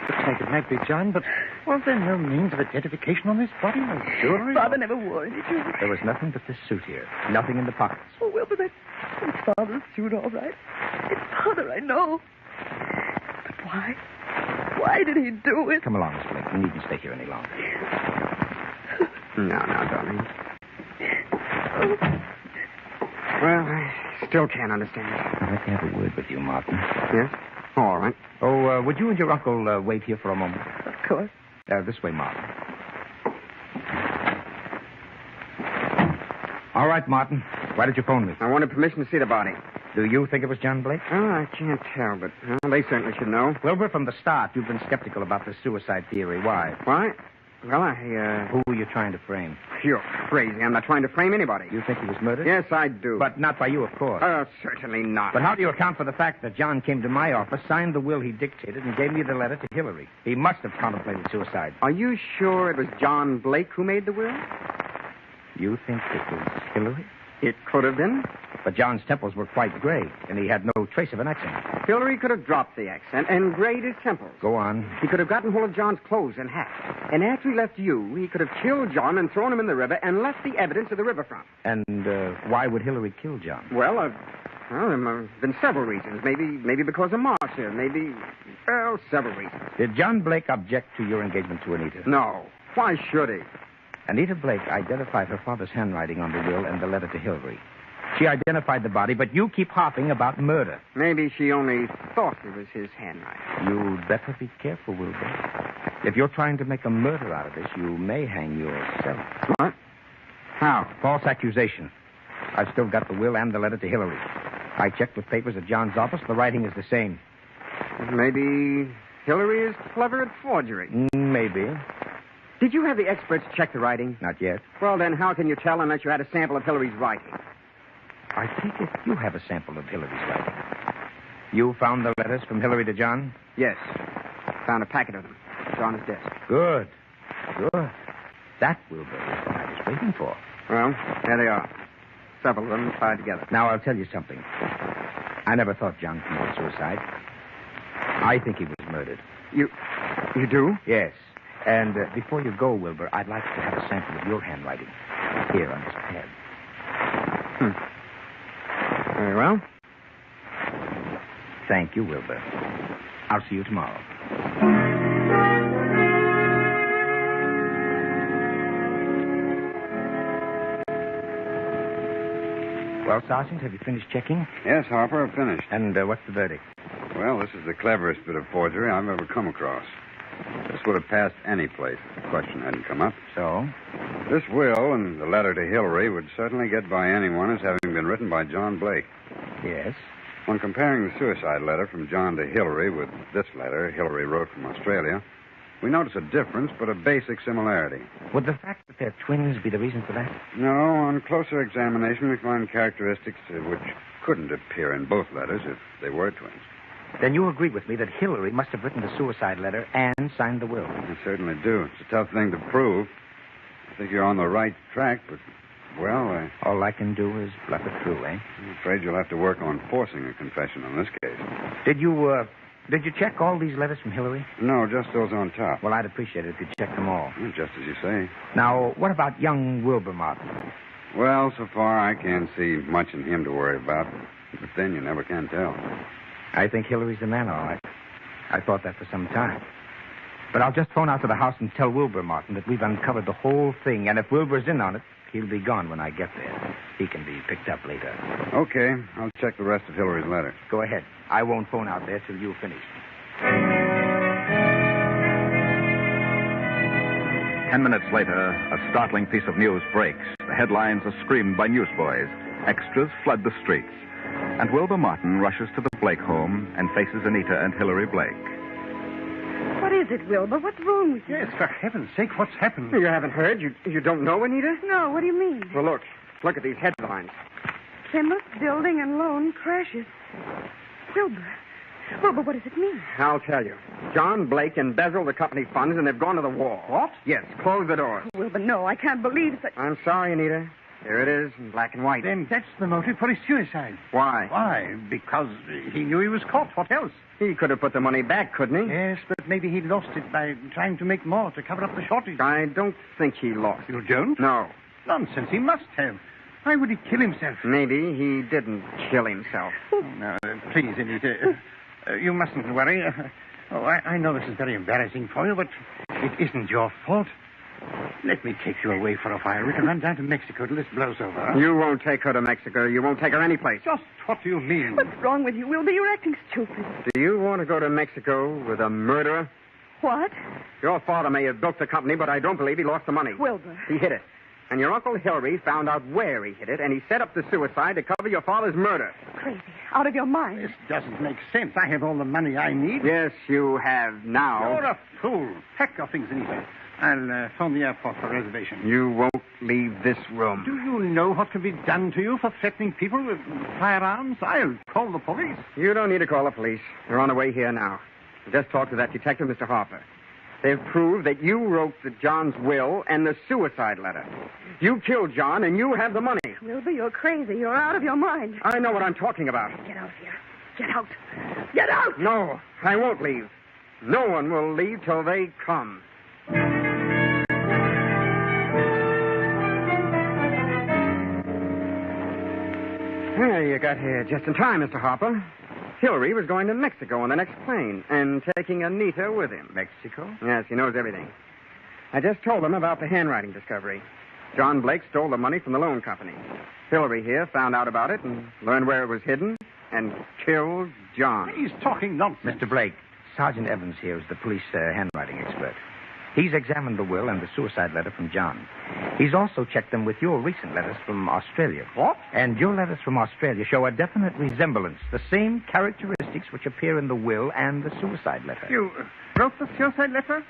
looks like it might be John, but was there no means of identification on this body? No jewelry? Father never wore any jewelry. There was nothing but this suit here. Nothing in the pockets. Oh, Wilbur, that's Father's suit, all right. It's Father, I know. But why? Why did he do it? Come along, Miss Blake. You needn't stay here any longer. Now, darling. Well, I still can't understand. I'd like to have a word with you, Martin. Yes? All right. Oh, would you and your uncle wait here for a moment? Of course. This way, Martin. All right, Martin. Why did you phone me? I wanted permission to see the body. Do you think it was John Blake? Oh, I can't tell, but they certainly should know. Wilbur, from the start, you've been skeptical about the suicide theory. Why? Why? Well, Who were you trying to frame? You're crazy. I'm not trying to frame anybody. You think he was murdered? Yes, I do. But not by you, of course. Certainly not. But how do you account for the fact that John came to my office, signed the will he dictated, and gave me the letter to Hillary? He must have contemplated suicide. Are you sure it was John Blake who made the will? You think it was Hillary? It could have been. But John's temples were quite gray, and he had no trace of an accent. Hillary could have dropped the accent and grayed his temples. Go on. He could have gotten hold of John's clothes and hat. And after he left you, he could have killed John and thrown him in the river and left the evidence at the riverfront. And why would Hillary kill John? Well, there have been several reasons. Maybe because of Marcia. Several reasons. Did John Blake object to your engagement to Anita? No. Why should he? Anita Blake identified her father's handwriting on the will and the letter to Hillary. She identified the body, but you keep harping about murder. Maybe she only thought it was his handwriting. You'd better be careful, Wilbur. If you're trying to make a murder out of this, you may hang yourself. What? How? False accusation. I've still got the will and the letter to Hillary. I checked with papers at John's office. The writing is the same. Maybe Hillary is clever at forgery. Maybe. Did you have the experts check the writing? Not yet. Well, then how can you tell unless you had a sample of Hillary's writing? I take it you have a sample of Hillary's writing. You found the letters from Hillary to John? Yes. Found a packet of them. It's on his desk. Good. That, Wilbur, is what I was waiting for. Well, there they are. Several of them tied together. Now, I'll tell you something. I never thought John committed suicide. I think he was murdered. You do? Yes. And before you go, Wilbur, I'd like to have a sample of your handwriting. Here on this pad. Very well. Thank you, Wilbur. I'll see you tomorrow. Well, Sergeant, have you finished checking? Yes, Harper, I've finished. And what's the verdict? Well, this is the cleverest bit of forgery I've ever come across. This would have passed any place if the question hadn't come up. So? This will and the letter to Hillary would certainly get by anyone as having been written by John Blake. Yes? When comparing the suicide letter from John to Hillary with this letter Hillary wrote from Australia, we notice a difference, but a basic similarity. Would the fact that they're twins be the reason for that? No, on closer examination, we find characteristics which couldn't appear in both letters if they were twins. Then you agree with me that Hillary must have written the suicide letter and signed the will. I certainly do. It's a tough thing to prove. I think you're on the right track, but, well, all I can do is bluff it through, eh? I'm afraid you'll have to work on forcing a confession on this case. Did you check all these letters from Hillary? No, just those on top. Well, I'd appreciate it if you'd check them all. Just as you say. Now, what about young Wilbur Martin? Well, so far I can't see much in him to worry about. But then you never can tell. I think Hillary's the man, all right. I thought that for some time. But I'll just phone out to the house and tell Wilbur Martin that we've uncovered the whole thing, and if Wilbur's in on it, he'll be gone when I get there. He can be picked up later. Okay. I'll check the rest of Hillary's letter. Go ahead. I won't phone out there till you've finished. 10 minutes later, a startling piece of news breaks. The headlines are screamed by newsboys. Extras flood the streets. And Wilbur Martin rushes to the Blake home and faces Anita and Hillary Blake. What is it, Wilbur? What's wrong with you? Yes, for heaven's sake, what's happened? You haven't heard? You don't know, Anita? No, what do you mean? Well, look at these headlines. Plymouth building and loan crashes. Wilbur, what does it mean? I'll tell you. John Blake embezzled the company funds and they've gone to the wall. What? Yes, close the door. Wilbur, no, I can't believe such... I'm sorry, Anita. There it is, in black and white. Then that's the motive for his suicide. Why? Why? Because he knew he was caught. What else? He could have put the money back, couldn't he? Yes, but maybe he lost it by trying to make more to cover up the shortage. I don't think he lost. You don't? No. Nonsense. He must have. Why would he kill himself? Maybe he didn't kill himself. No, please, Anita. You mustn't worry. I know this is very embarrassing for you, but it isn't your fault. Let me take you away for a while. We can run down to Mexico till this blows over. Huh? You won't take her to Mexico. You won't take her anyplace. Just what do you mean? What's wrong with you, Wilbur? You're acting stupid. Do you want to go to Mexico with a murderer? What? Your father may have built the company, but I don't believe he lost the money. Wilbur. He hid it. And your Uncle Hillary found out where he hid it, and he set up the suicide to cover your father's murder. Crazy. Out of your mind. This doesn't make sense. I have all the money I need. Yes, you have now. You're a fool. Pack your things, Anita. I'll phone the airport for a reservation. You won't leave this room. Do you know what can be done to you for threatening people with firearms? I'll call the police. You don't need to call the police. They're on the way here now. Just talk to that detective, Mr. Harper. They've proved that you wrote John's will and the suicide letter. You killed John, and you have the money. Wilbur, you're crazy. You're out of your mind. I know what I'm talking about. Get out of here. Get out. Get out! No, I won't leave. No one will leave till they come. You got here just in time, Mr. Harper. Hillary was going to Mexico on the next plane and taking Anita with him. Mexico? Yes, he knows everything. I just told him about the handwriting discovery. John Blake stole the money from the loan company. Hillary here found out about it and learned where it was hidden and killed John. He's talking nonsense. Mr. Blake, Sergeant Evans here is the police handwriting expert. He's examined the will and the suicide letter from John. He's also checked them with your recent letters from Australia. What? And your letters from Australia show a definite resemblance, the same characteristics which appear in the will and the suicide letter. You wrote the suicide letter?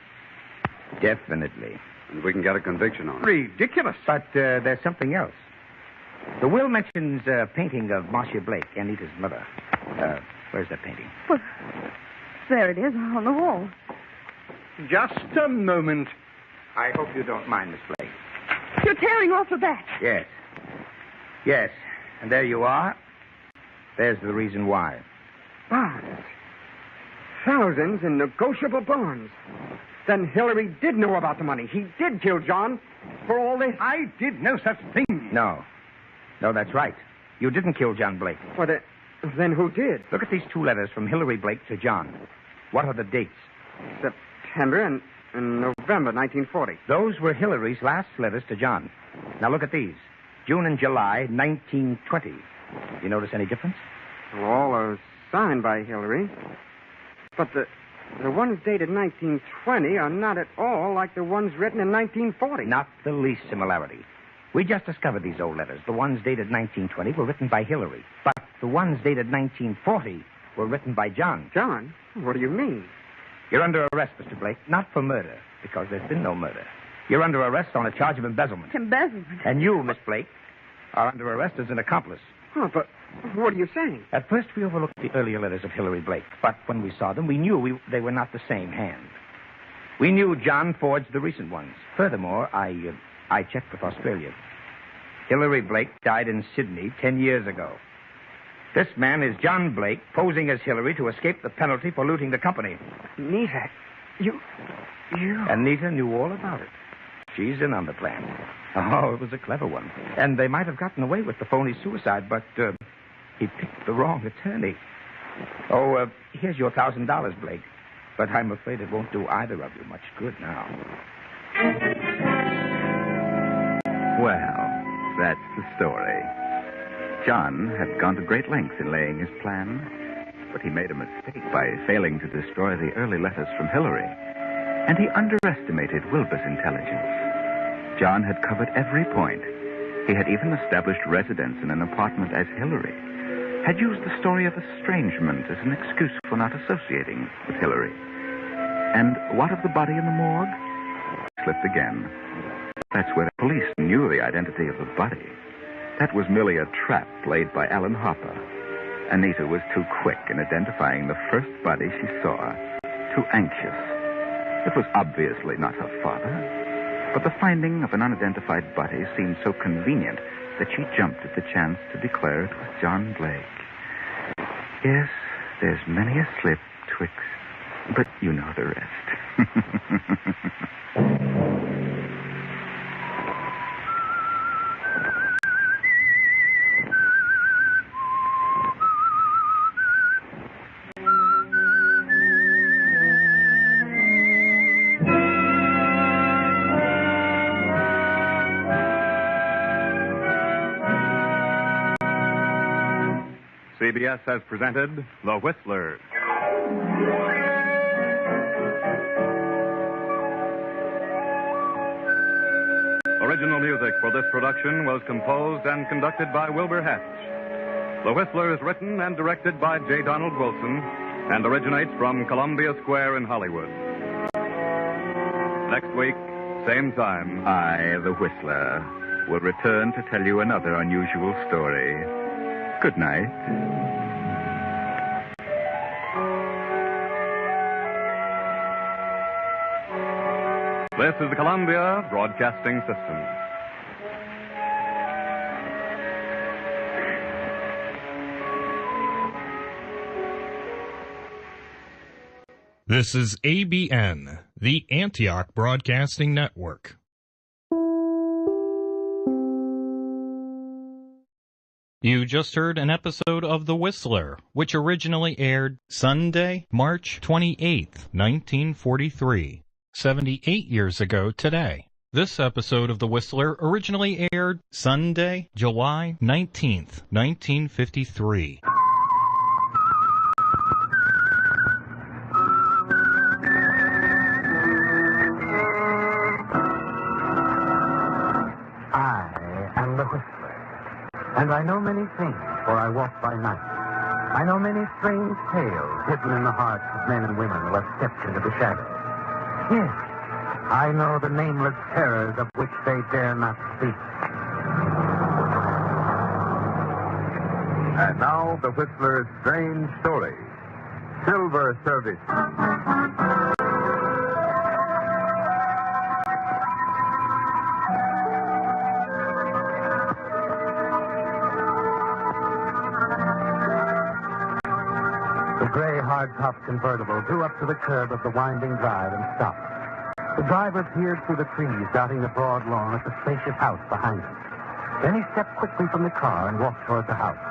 Definitely. And we can get a conviction on it. Ridiculous. But there's something else. The will mentions a painting of Marcia Blake, Anita's mother. Where's that painting? Well, there it is, on the wall. Just a moment. I hope you don't mind, Miss Blake. You're tearing off the back. Yes. Yes. And there you are. There's the reason why. Bonds. Thousands in negotiable bonds. Then Hillary did know about the money. He did kill John for all this. I did no such thing. No. No, that's right. You didn't kill John Blake. Then who did? Look at these two letters from Hillary Blake to John. What are the dates? September and November 1940. Those were Hillary's last letters to John. Now look at these. June and July 1920. You notice any difference? Well, all are signed by Hillary. But the ones dated 1920 are not at all like the ones written in 1940. Not the least similarity. We just discovered these old letters. The ones dated 1920 were written by Hillary. But the ones dated 1940 were written by John. John? What do you mean? You're under arrest, Mr. Blake. Not for murder, because there's been no murder. You're under arrest on a charge of embezzlement. Embezzlement? And you, Miss Blake, are under arrest as an accomplice. Oh, but what are you saying? At first, we overlooked the earlier letters of Hillary Blake. But when we saw them, we knew they were not the same hand. We knew John forged the recent ones. Furthermore, I checked with Australia. Hillary Blake died in Sydney 10 years ago. This man is John Blake, posing as Hillary to escape the penalty for looting the company. Anita, you... Anita knew all about it. She's in on the plan. Oh, it was a clever one. And they might have gotten away with the phony suicide, but he picked the wrong attorney. Oh, here's your $1,000, Blake. But I'm afraid it won't do either of you much good now. Well, that's the story. John had gone to great lengths in laying his plan, but he made a mistake by failing to destroy the early letters from Hillary, and he underestimated Wilbur's intelligence. John had covered every point. He had even established residence in an apartment as Hillary, had used the story of estrangement as an excuse for not associating with Hillary. And what of the body in the morgue? Slipped again. That's where the police knew the identity of the body. That was merely a trap laid by Alan Harper. Anita was too quick in identifying the first body she saw, too anxious. It was obviously not her father, but the finding of an unidentified body seemed so convenient that she jumped at the chance to declare it was John Blake. Yes, there's many a slip twixt, but you know the rest. CBS has presented The Whistlers. Original music for this production was composed and conducted by Wilbur Hatch. The Whistlers is written and directed by J. Donald Wilson and originates from Columbia Square in Hollywood. Next week, same time, I, the Whistler, will return to tell you another unusual story. Good night. This is the Columbia Broadcasting System. This is ABN, the Antioch Broadcasting Network. You just heard an episode of The Whistler, which originally aired Sunday, March 28th, 1943, 78 years ago today. This episode of The Whistler originally aired Sunday, July 19th, 1953. And I know many things, for I walk by night. I know many strange tales hidden in the hearts of men and women who have stepped into the shadows. Yes, I know the nameless terrors of which they dare not speak. And now, the Whistler's strange story. Silver Service. Hard-top convertible drew up to the curb of the winding drive and stopped. The driver peered through the trees, dotting the broad lawn at the spacious house behind him. Then he stepped quickly from the car and walked toward the house.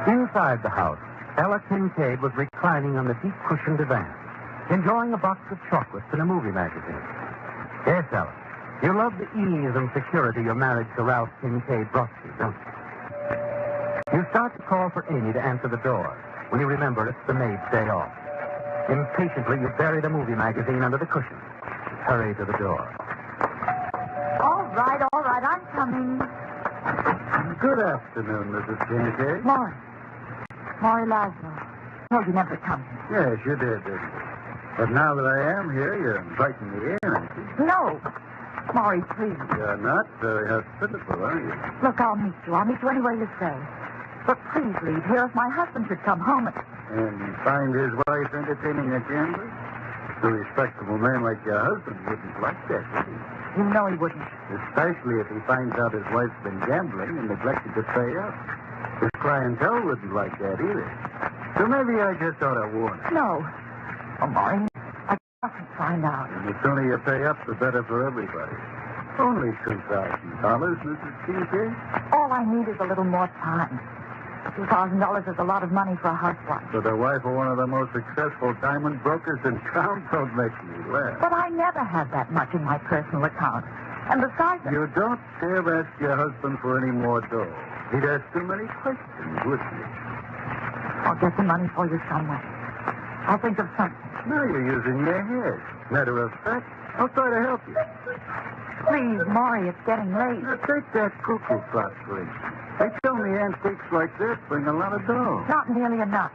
Inside the house, Ella Kincaid was reclining on the deep-cushioned divan, enjoying a box of chocolates and a movie magazine. Yes, Ella, you love the ease and security your marriage to Ralph Kincaid brought you, don't you? You start to call for Amy to answer the door, when you remember it's the maid's day off. Impatiently, you bury the movie magazine under the cushion. Hurry to the door. All right, I'm coming. Good afternoon, Mrs. Kincaid. Maury Laszlo. Told you never to come. Yes, you did, didn't you? But now that I am here, you're inviting me in, aren't you? No. Maury, please. You're not very hospitable, are you? Look, I'll meet you. I'll meet you anywhere you say. But please leave here if my husband should come home and find his wife entertaining a gambler? A respectable man like your husband wouldn't like that, would he? You know he wouldn't. Especially if he finds out his wife's been gambling and neglected to pay up. His clientele wouldn't like that either. So maybe I just ought to warn him. No. Oh, Maury, I mustn't find out. And the sooner you pay up, the better for everybody. Only $2,000, Mrs. Kincaid. All I need is a little more time. $2,000 is a lot of money for a housewife. For the wife of one of the most successful diamond brokers in town, don't make me laugh. But I never have that much in my personal account. And besides... You don't dare ask your husband for any more dough. He'd ask too many questions, wouldn't he? I'll get the money for you somewhere. I'll think of something. Now you're using your head. Matter of fact, I'll try to help you. Please, Maury, it's getting late. Now, take that cuckoo clock, for instance. They tell me antiques like this bring a lot of dough. Not nearly enough.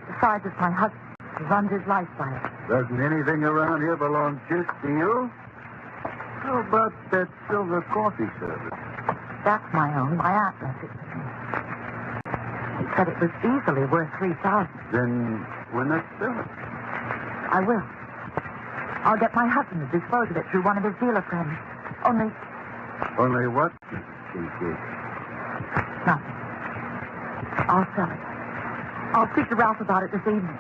Besides, it's my husband. He runs his life by it. Doesn't anything around here belong just to you? How about that silver coffee service? That's my own. My aunt left it to me. He said it was easily worth $3,000. Then we're not selling. I will. I'll get my husband to dispose of it through one of his dealer friends. Only what, Mrs. Kincaid? Nothing. I'll sell it. I'll speak to Ralph about it this evening.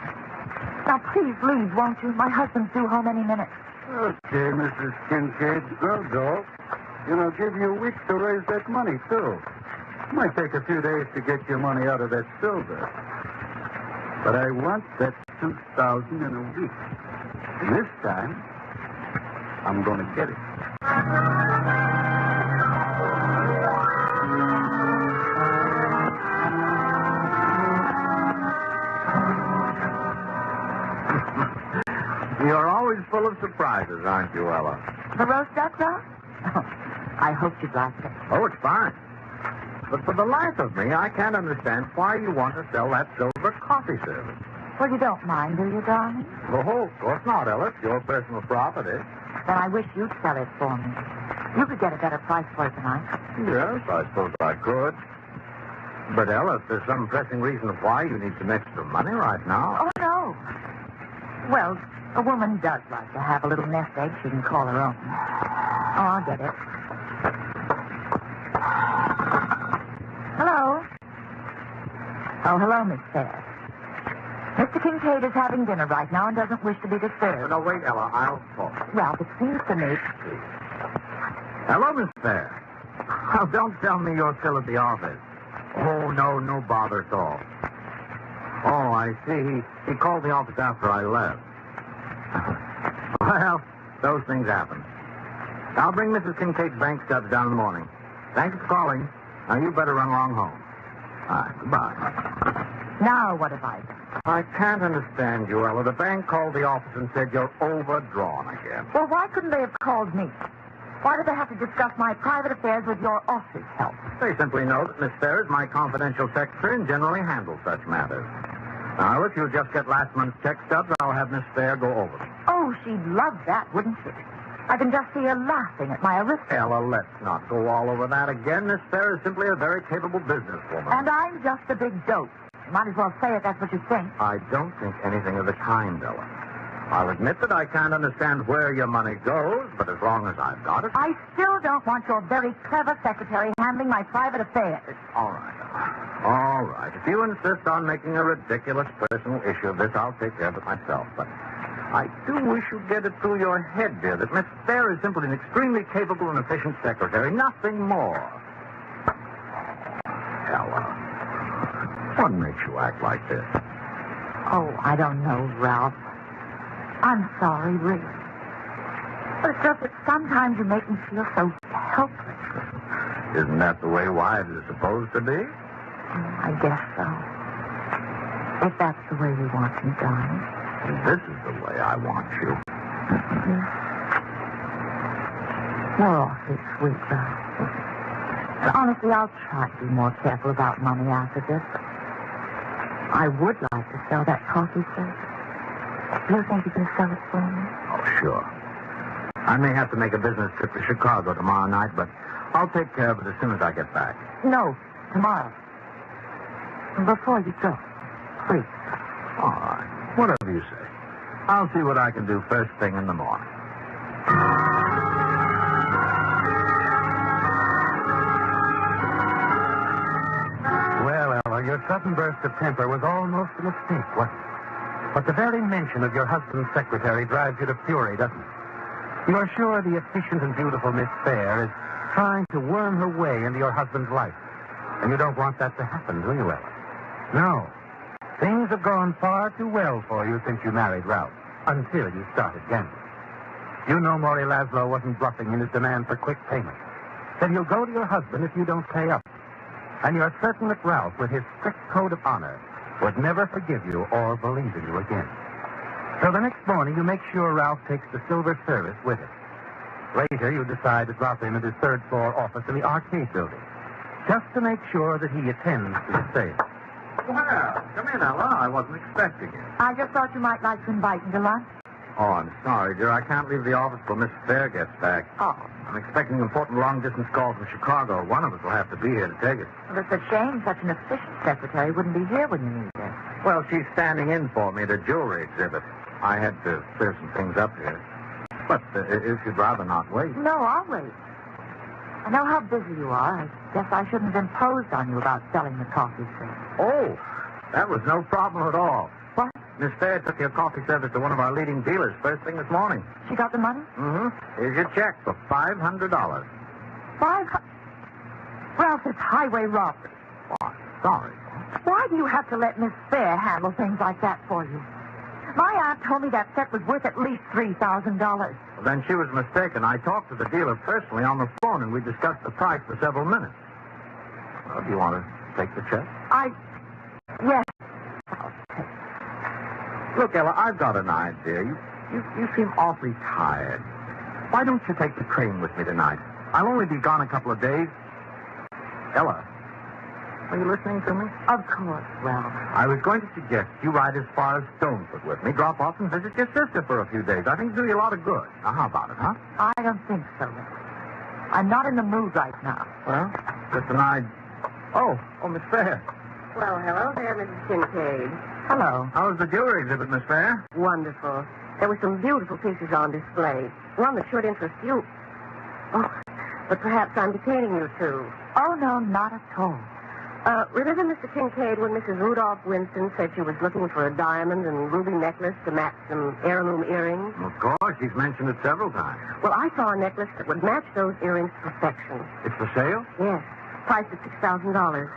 Now, please leave, won't you? My husband's due home any minute. Okay, Mrs. Kincaid. Go. It'll give you a week to raise that money, too. Might take a few days to get your money out of that silver. But I want that $2,000 in a week. And this time, I'm going to get it. You're always full of surprises, aren't you, Ella? The roast duck, though? I hope you'd like it. Oh, it's fine. But for the life of me, I can't understand why you want to sell that silver coffee service. Well, you don't mind, do you, darling? Oh, of course not, Ella. It's your personal property. Then I wish you'd sell it for me. You could get a better price for it than I could. Yes, I suppose I could. But, Ella, if there's some pressing reason why you need some extra money right now... Oh, no. Well, A woman does like to have a little nest egg she can call her own. Oh, I'll get it. Hello? Oh, hello, Miss Fair. Mr. Kincaid is having dinner right now and doesn't wish to be disturbed. No, wait, Ella. I'll talk. Ralph, it seems to me... Hello, Miss Fair. Oh, don't tell me you're still at the office. Oh, no bother at all. Oh, I see. He called the office after I left. Well, those things happen. I'll bring Mrs. Kincaid's bank stubs down in the morning. Thanks for calling. Now, you better run along home. All right, goodbye. Now what have I done? I can't understand you, Ella. The bank called the office and said you're overdrawn again. Well, why couldn't they have called me? Why did they have to discuss my private affairs with your office help? They simply know that Miss Fair is my confidential secretary and generally handles such matters. Now, if you'll just get last month's check stubs, I'll have Miss Fair go over them. Oh, she'd love that, wouldn't she? I can just see her laughing at my arithmetic. Ella, let's not go all over that again. Miss Fair is simply a very capable businesswoman. And I'm just a big dope. You might as well say it, that's what you think. I don't think anything of the kind, Ella. I'll admit that I can't understand where your money goes, but as long as I've got it... I still don't want your very clever secretary handling my private affairs. All right, Ella. All right. If you insist on making a ridiculous personal issue of this, I'll take care of it myself. But I do wish you'd get it through your head, dear, that Miss Fair is simply an extremely capable and efficient secretary. Nothing more. Ella, what makes you act like this? Oh, I don't know, Ralph. I'm sorry, really. But it's just that sometimes you make me feel so helpless. Isn't that the way wives are supposed to be? I guess so. If that's the way you want me, darling. This is the way I want you. You're awfully sweet, Ralph. And honestly, I'll try to be more careful about money after this. I would like to sell that coffee service. Do you think you can sell it for me? Oh, sure. I may have to make a business trip to Chicago tomorrow night, but I'll take care of it as soon as I get back. No, tomorrow. Before you go, please. All right. Whatever you say. I'll see what I can do first thing in the morning. Well, Ella, your sudden burst of temper was almost a mistake, wasn't it? But the very mention of your husband's secretary drives you to fury, doesn't it? You're sure the efficient and beautiful Miss Fair is trying to worm her way into your husband's life. And you don't want that to happen, do you, Ella? No. Things have gone far too well for you since you married Ralph, until you started gambling. You know Maury Laszlo wasn't bluffing in his demand for quick payment. Said he'll go to your husband if you don't pay up. And you're certain that Ralph, with his strict code of honor, would never forgive you or believe in you again. So the next morning, you make sure Ralph takes the silver service with him. Later, you decide to drop in at his third-floor office in the arcade building, just to make sure that he attends to the sale. Well, come in, Ella. I wasn't expecting you. I just thought you might like to invite me to lunch. Oh, I'm sorry, dear. I can't leave the office till Miss Fair gets back. Oh. I'm expecting important long-distance calls from Chicago. One of us will have to be here to take it. Well, it's a shame such an efficient secretary wouldn't be here when you need her. Well, she's standing in for me at a jewelry exhibit. I had to clear some things up here. But if you'd rather not wait. No, I'll wait. I know how busy you are. I guess I shouldn't have imposed on you about selling the coffee service. Oh, that was no problem at all. What? Miss Fair took your coffee service to one of our leading dealers first thing this morning. She got the money? Mm-hmm. Here's your check for $500. $500? Ralph, it's highway robbery. Oh, sorry. Why do you have to let Miss Fair handle things like that for you? My aunt told me that set was worth at least $3,000. Well, then she was mistaken. I talked to the dealer personally on the phone, and we discussed the price for several minutes. Well, do you want to take the check? Yes. Look, Ella, I've got an idea. You seem awfully tired. Why don't you take the train with me tonight? I'll only be gone a couple of days. Ella, are you listening to me? Of course, Ralph. I was going to suggest you ride as far as Stonefoot with me, drop off and visit your sister for a few days. I think it'll do you a lot of good. Now, how about it, huh? I don't think so, Ralph. I'm not in the mood right now. Well, just an idea. Oh, Miss Fair. Well, hello there, Mrs. Kincaid. Hello. How was the jewelry exhibit, Miss Fair? Wonderful. There were some beautiful pieces on display. One that should interest you. Oh, but perhaps I'm detaining you, too. Oh, no, not at all. Remember, Mr. Kincaid, when Mrs. Rudolph Winston said she was looking for a diamond and ruby necklace to match some heirloom earrings? Of course, she's mentioned it several times. Well, I saw a necklace that would match those earrings to perfection. It's for sale? Yes. Priced at $6,000.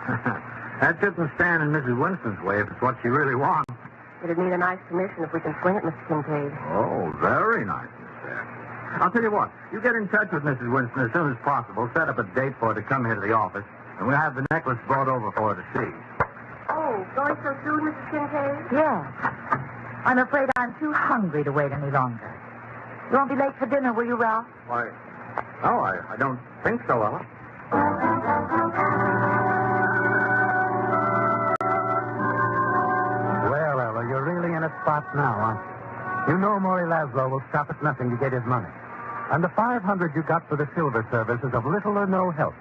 That shouldn't stand in Mrs. Winston's way if it's what she really wants. It'd need a nice commission if we can swing it, Mr. Kincaid. Oh, very nice, Miss Fair. I'll tell you what. You get in touch with Mrs. Winston as soon as possible. Set up a date for her to come here to the office, and we'll have the necklace brought over for her to see. Oh, going so soon, Mrs. Kincaid? Yes. I'm afraid I'm too hungry to wait any longer. You won't be late for dinner, will you, Ralph? Why, no, I don't think so, Ella. Well, Ella, you're really in a spot now, aren't you? You know Maury Laszlo will stop at nothing to get his money. And the $500 you got for the silver service is of little or no help.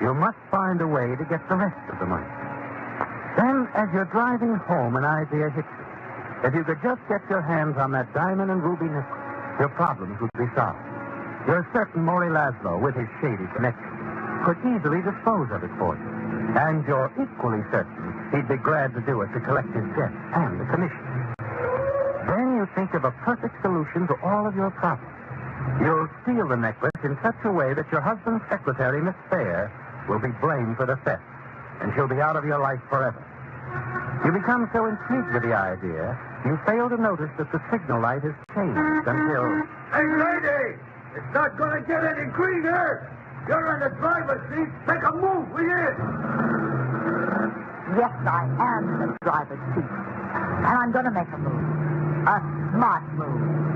You must find a way to get the rest of the money. Then, as you're driving home, an idea hits you. If you could just get your hands on that diamond and ruby necklace, your problems would be solved. You're certain Maury Laszlo, with his shady connections, could easily dispose of it for you. And you're equally certain he'd be glad to do it to collect his debt and the commission. Then you think of a perfect solution to all of your problems. You'll steal the necklace in such a way that your husband's secretary, Miss Fair, will be blamed for the theft, and she'll be out of your life forever. You become so intrigued with the idea, you fail to notice that the signal light has changed until... Hey, lady! It's not going to get any greener! You're in the driver's seat. Make a move, will you? Yes, I am in the driver's seat. And I'm going to make a move. A smart move.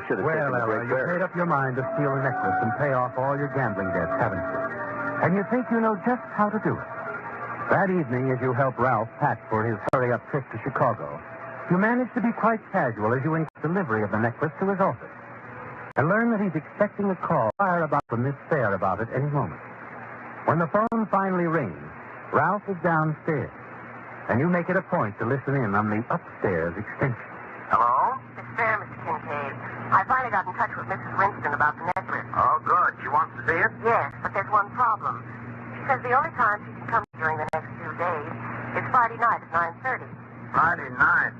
Well, Ella, you've made up your mind to steal a necklace and pay off all your gambling debts, haven't you? And you think you know just how to do it. That evening, as you help Ralph pack for his hurry-up trip to Chicago, you manage to be quite casual as you encounter delivery of the necklace to his office. And learn that he's expecting a call from Miss Fair about it any moment. When the phone finally rings, Ralph is downstairs, and you make it a point to listen in on the upstairs extension. Hello? Miss Fair, Mr. Kincaid. I finally got in touch with Mrs. Winston about the necklace. Oh, good. She wants to see it? Yes, but there's one problem. She says the only time she can come during the next few days is Friday night at 9:30. Friday night?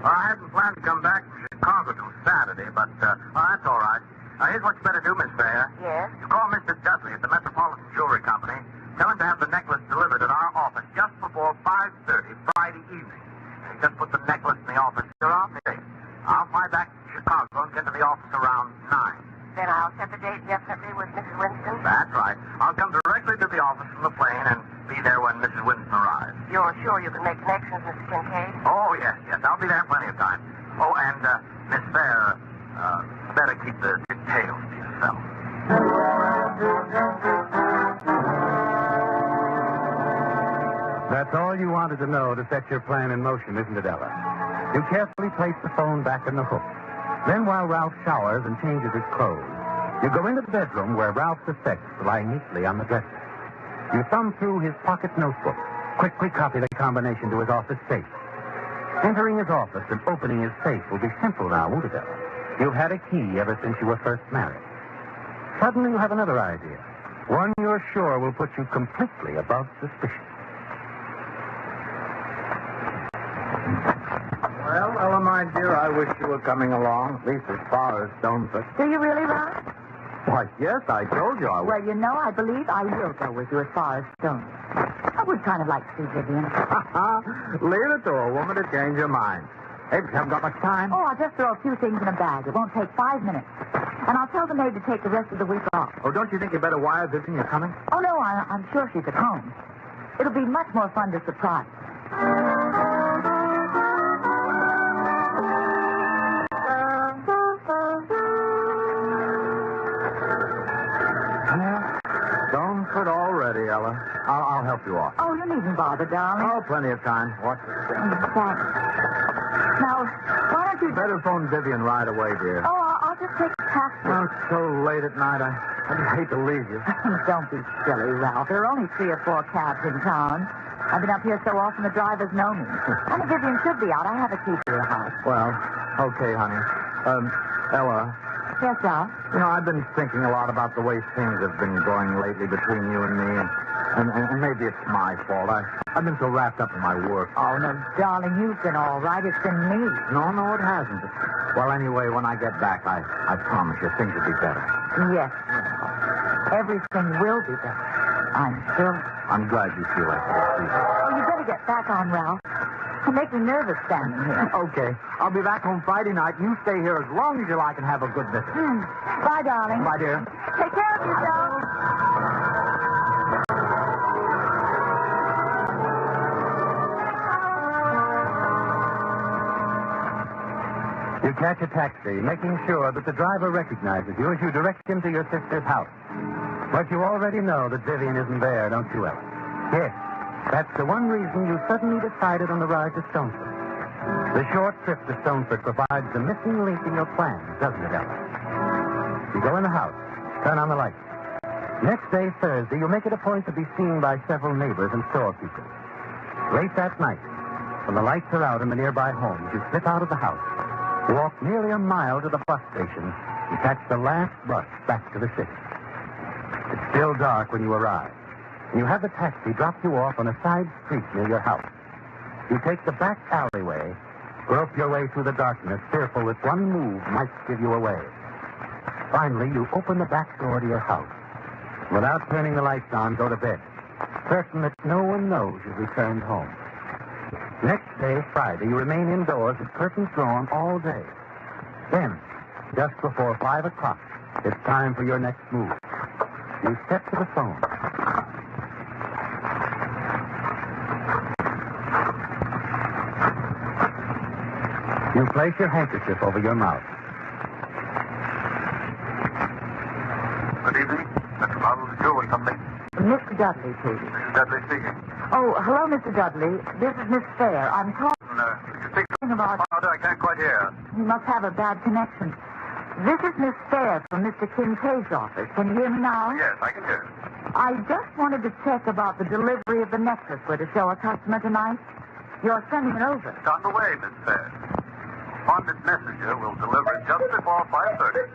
Well, I hadn't planned to come back from Chicago till Saturday, but, that's all right. Here's what you better do, Miss Fair. Yes? You call Mr. Dudley at the Metropolitan Jewelry Company. Tell him to have the necklace delivered at our office just before 5:30 Friday evening. And just put the necklace in the office. You're off the date. I'll fly back to Chicago and get to the office around 9. Then I'll set the date definitely with Mrs. Winston? That's right. I'll come directly to the office from the plane and be there when Mrs. Winston arrives. You're sure you can make connections, Mr. Kincaid? Oh, yes. I'll be there plenty of time. Oh, and, Miss Fair, better keep the details to yourself. That's all you wanted to know to set your plan in motion, isn't it, Ella? You carefully place the phone back in the hook. Then, while Ralph showers and changes his clothes, you go into the bedroom where Ralph's effects lie neatly on the dresser. You thumb through his pocket notebook, quickly copy the combination to his office safe. Entering his office and opening his safe will be simple now, won't it, Ella? You've had a key ever since you were first married. Suddenly you have another idea, one you're sure will put you completely above suspicion. Well, Ella, my dear, I wish you were coming along, at least as far as Stoneford. Do you really, Ralph? Why, yes, I told you I would. Well, you know, I believe I will go with you as far as Stone. I would kind of like to see Vivian. Leave it to a woman to change her mind. Hey, we haven't got much time. Oh, I'll just throw a few things in a bag. It won't take 5 minutes. And I'll tell the maid to take the rest of the week off. Oh, don't you think you better wire Vivian you're coming? Oh, no, I'm sure she's at home. It'll be much more fun to surprise. Stoneford already, Ella. I'll help you off. Oh, you needn't bother, darling. Oh, plenty of time. Watch the step. Thanks. Now, why don't you... Better phone Vivian right away, dear. Oh, I'll just take a taxi? Oh, it's so late at night. I just hate to leave you. Don't be silly, Ralph. There are only 3 or 4 cabs in town. I've been up here so often the drivers know me. Only Vivian should be out. I have a key to your house. Well, okay, honey. Ella. Yes, Ralph? You know, I've been thinking a lot about the way things have been going lately between you and me, and maybe it's my fault. I've been so wrapped up in my work. Oh, no, darling, you've been all right. It's been me. No, it hasn't. Well, anyway, when I get back, I promise you things will be better. Yes, Ralph. Everything will be better. I'm sure. I'm glad you feel like that, too. Oh, you better get back on, Ralph. You make me nervous standing here. Okay. I'll be back home Friday night. You stay here as long as you like and have a good visit. Bye, darling. Bye, dear. Take care of yourself. You catch a taxi, making sure that the driver recognizes you as you direct him to your sister's house. But you already know that Vivian isn't there, don't you, Ella? Yes. That's the one reason you suddenly decided on the ride to Stoneford. The short trip to Stoneford provides the missing link in your plans, doesn't it, Ella? You go in the house, turn on the lights. Next day, Thursday, you make it a point to be seen by several neighbors and storekeepers. Late that night, when the lights are out in the nearby homes, you slip out of the house, walk nearly a mile to the bus station, and catch the last bus back to the city. It's still dark when you arrive. And you have the taxi drop you off on a side street near your house. You take the back alleyway, grope your way through the darkness, fearful that one move might give you away. Finally, you open the back door to your house. Without turning the lights on, go to bed, certain that no one knows you've returned home. Next day, Friday, you remain indoors with curtains drawn all day. Then, just before 5 o'clock, it's time for your next move. You step to the phone. You place your handkerchief over your mouth. Good evening. Mr. Marvel, Jewelry Company. Mr. Dudley, please. Mrs. Dudley speaking. Oh, hello, Mr. Dudley. This is Miss Fair. I'm talking You speak about... louder. I can't quite hear. You must have a bad connection. This is Miss Fair from Mr. Kincaid's office. Can you hear me now? Yes, I can hear. I just wanted to check about the delivery of the necklace we're to show a customer tonight. You're sending it over. It's on the way, Miss Fair. Bonded messenger will deliver it just before 5:30.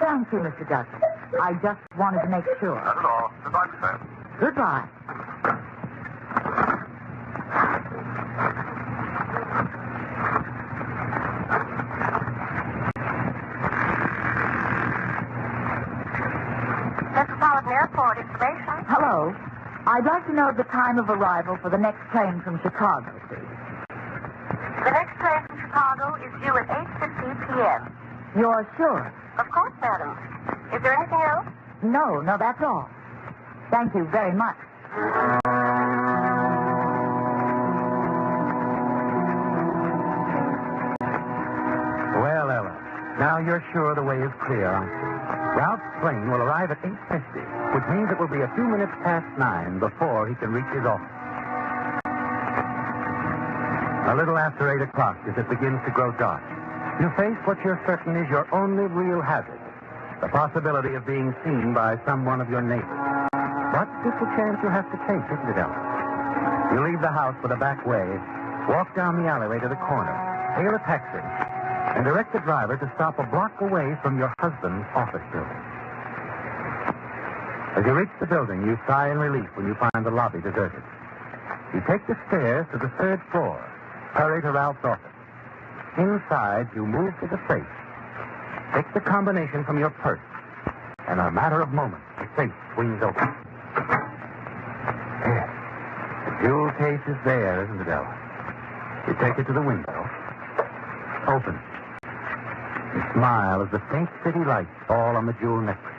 Thank you, Mr. Dudley. I just wanted to make sure. Not at all. Goodbye, Miss Fair. Goodbye. Metropolitan Airport information. Hello. I'd like to know the time of arrival for the next plane from Chicago, please. The next train from Chicago is due at 8:50 p.m. You're sure? Of course, madam. Is there anything else? No, that's all. Thank you very much. Well, Ella, now you're sure the way is clear, aren't you? Ralph's plane will arrive at 8:50, which means it will be a few minutes past 9 before he can reach his office. A little after 8 o'clock, as it begins to grow dark, you face what you're certain is your only real hazard, the possibility of being seen by someone of your neighbors. But it's a chance you have to take, isn't it, Ella? You leave the house for the back way, walk down the alleyway to the corner, hail a taxi, and direct the driver to stop a block away from your husband's office building. As you reach the building, you sigh in relief when you find the lobby deserted. You take the stairs to the 3rd floor, hurry to Ralph's office. Inside, you move to the safe. Take the combination from your purse. And in a matter of moments, the safe swings open. There. The jewel case is there, isn't it, Ella? You take it to the window. Open. You smile as the faint city lights fall on the jewel necklace.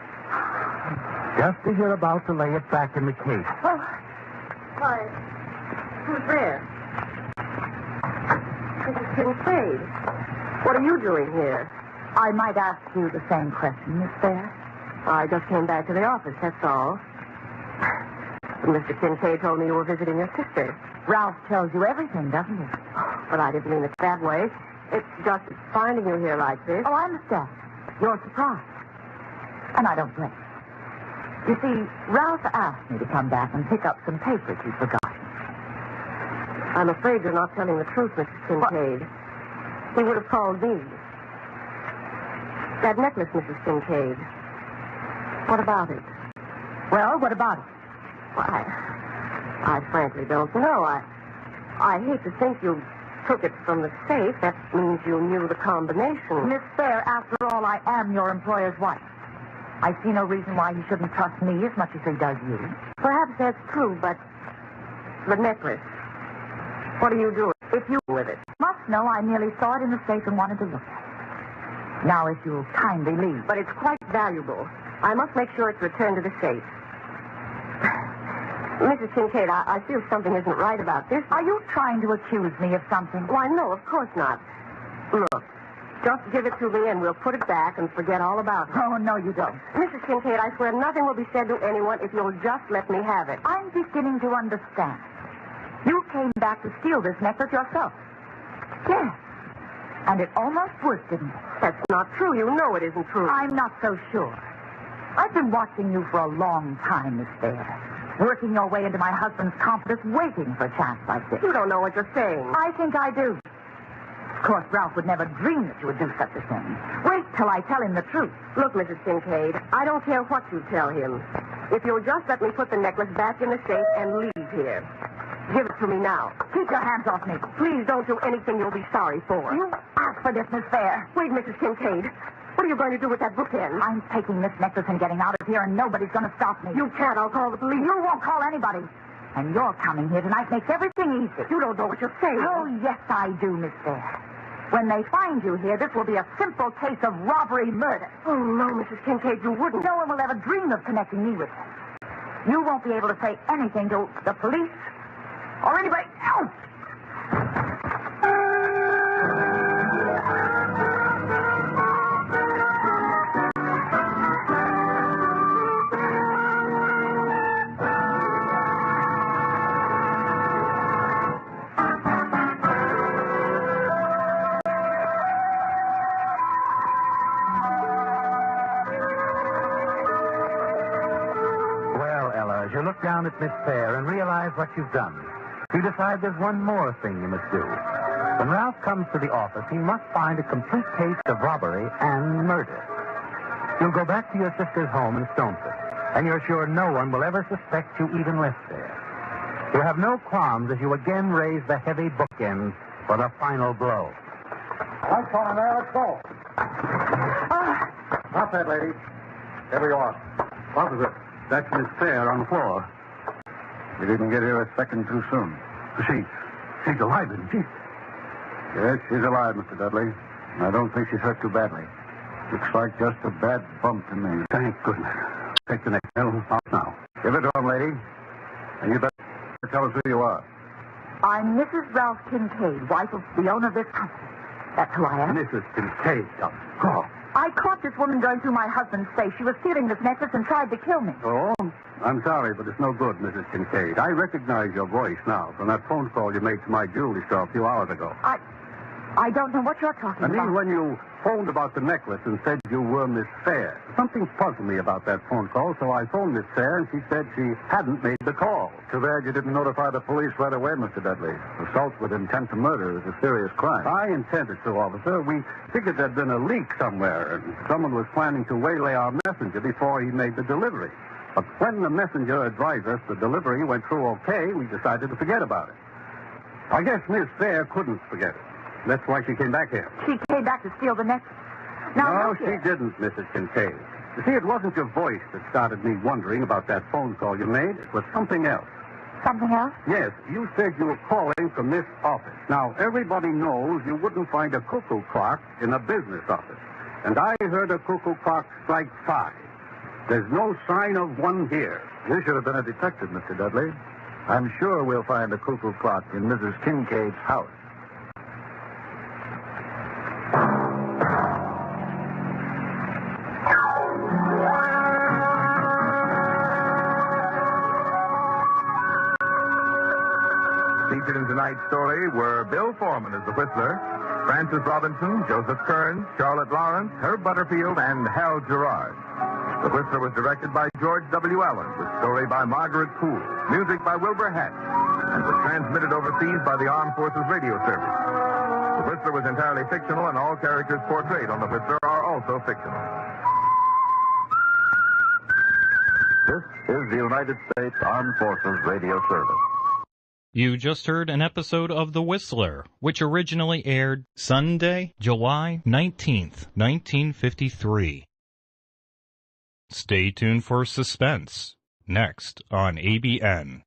Just as you're about to lay it back in the case. Oh, why, who's there? Mrs. Kincaid. What are you doing here? I might ask you the same question, Miss Fair. I just came back to the office, that's all. Mr. Kincaid told me you were visiting your sister. Ralph tells you everything, doesn't he? But I didn't mean it that way. It's just finding you here like this. Oh, I understand. You're surprised. And I don't blame you. You see, Ralph asked me to come back and pick up some papers he'd forgotten. I'm afraid you're not telling the truth, Mrs. Kincaid. He would have called me. That necklace, Mrs. Kincaid. What about it? Well, what about it? Why, I frankly don't know. I hate to think you took it from the safe. That means you knew the combination. Miss Fair, after all, I am your employer's wife. I see no reason why he shouldn't trust me as much as he does you. Perhaps that's true, but the necklace. What are you doing? If you with it. Must know I merely saw it in the safe and wanted to look at it. Now, if you'll kindly leave. But it's quite valuable. I must make sure it's returned to the safe. Mrs. Kincaid, I feel something isn't right about this. Are you trying to accuse me of something? Why, no, of course not. Look, just give it to me and we'll put it back and forget all about it. Oh, no, you don't. Mrs. Kincaid, I swear nothing will be said to anyone if you'll just let me have it. I'm beginning to understand. You came back to steal this necklace yourself. Yes. And it almost worked, didn't it? That's not true. You know it isn't true. I'm not so sure. I've been watching you for a long time, Miss Fair. Working your way into my husband's confidence, waiting for a chance like this. You don't know what you're saying. I think I do. Of course, Ralph would never dream that you would do such a thing. Wait till I tell him the truth. Look, Mrs. Kincaid, I don't care what you tell him. If you'll just let me put the necklace back in the safe and leave here. Give it to me now. Keep your hands off me. Please don't do anything you'll be sorry for. You asked for this, Miss Fair. Wait, Mrs. Kincaid. What are you going to do with that bookend? I'm taking this necklace and getting out of here, and nobody's going to stop me. You can't. I'll call the police. You won't call anybody. And your coming here tonight makes everything easy. You don't know what you're saying. Oh, yes, I do, Miss Fair. When they find you here, this will be a simple case of robbery-murder. Oh, no, Mrs. Kincaid, you wouldn't. No one will ever dream of connecting me with her. You won't be able to say anything to the police or anybody else. You look down at Miss Fair and realize what you've done. You decide there's one more thing you must do. When Ralph comes to the office, he must find a complete case of robbery and murder. You'll go back to your sister's home in Stoneford, and you're sure no one will ever suspect you even left there. You'll have no qualms as you again raise the heavy bookend for the final blow. Lights on there, let's go. Not that, lady. Here you are. What was it? That's Miss Fair on the floor. You didn't get here a second too soon. She's alive, isn't she? Yes, she's alive, Mr. Dudley. I don't think she's hurt too badly. Looks like just a bad bump to me. Thank goodness. Take the next Kpnl out now. Give it to him, lady. And you better tell us who you are. I'm Mrs. Ralph Kincaid, wife of the owner of this company. That's who I am. Mrs. Kincaid, of course. I caught this woman going through my husband's safe. She was stealing this necklace and tried to kill me. Oh? I'm sorry, but it's no good, Mrs. Kincaid. I recognize your voice now from that phone call you made to my jewelry store a few hours ago. I don't know what you're talking about. I mean, when you phoned about the necklace and said you were Miss Fair. Something puzzled me about that phone call, so I phoned Miss Fair, and she said she hadn't made the call. Too bad you didn't notify the police right away, Mr. Dudley. Assault with intent to murder is a serious crime. I intended to, officer. We figured there'd been a leak somewhere, and someone was planning to waylay our messenger before he made the delivery. But when the messenger advised us the delivery went through okay, we decided to forget about it. I guess Miss Fair couldn't forget it. That's why she came back here. She came back to steal the necklace. No, she didn't, Mrs. Kincaid. You see, it wasn't your voice that started me wondering about that phone call you made. It was something else. Something else? Yes, you said you were calling from this office. Now, everybody knows you wouldn't find a cuckoo clock in a business office. And I heard a cuckoo clock strike 5. There's no sign of one here. You should have been a detective, Mr. Dudley. I'm sure we'll find a cuckoo clock in Mrs. Kincaid's house. Featured in tonight's story were Bill Foreman as the Whistler, Francis Robinson, Joseph Kearns, Charlotte Lawrence, Herb Butterfield, and Hal Gerard. The Whistler was directed by George W. Allen, with story by Margaret Poole, music by Wilbur Hatch, and was transmitted overseas by the Armed Forces Radio Service. The Whistler was entirely fictional, and all characters portrayed on The Whistler are also fictional. This is the United States Armed Forces Radio Service. You just heard an episode of The Whistler, which originally aired Sunday, July 19th, 1953. Stay tuned for Suspense, next on ABN.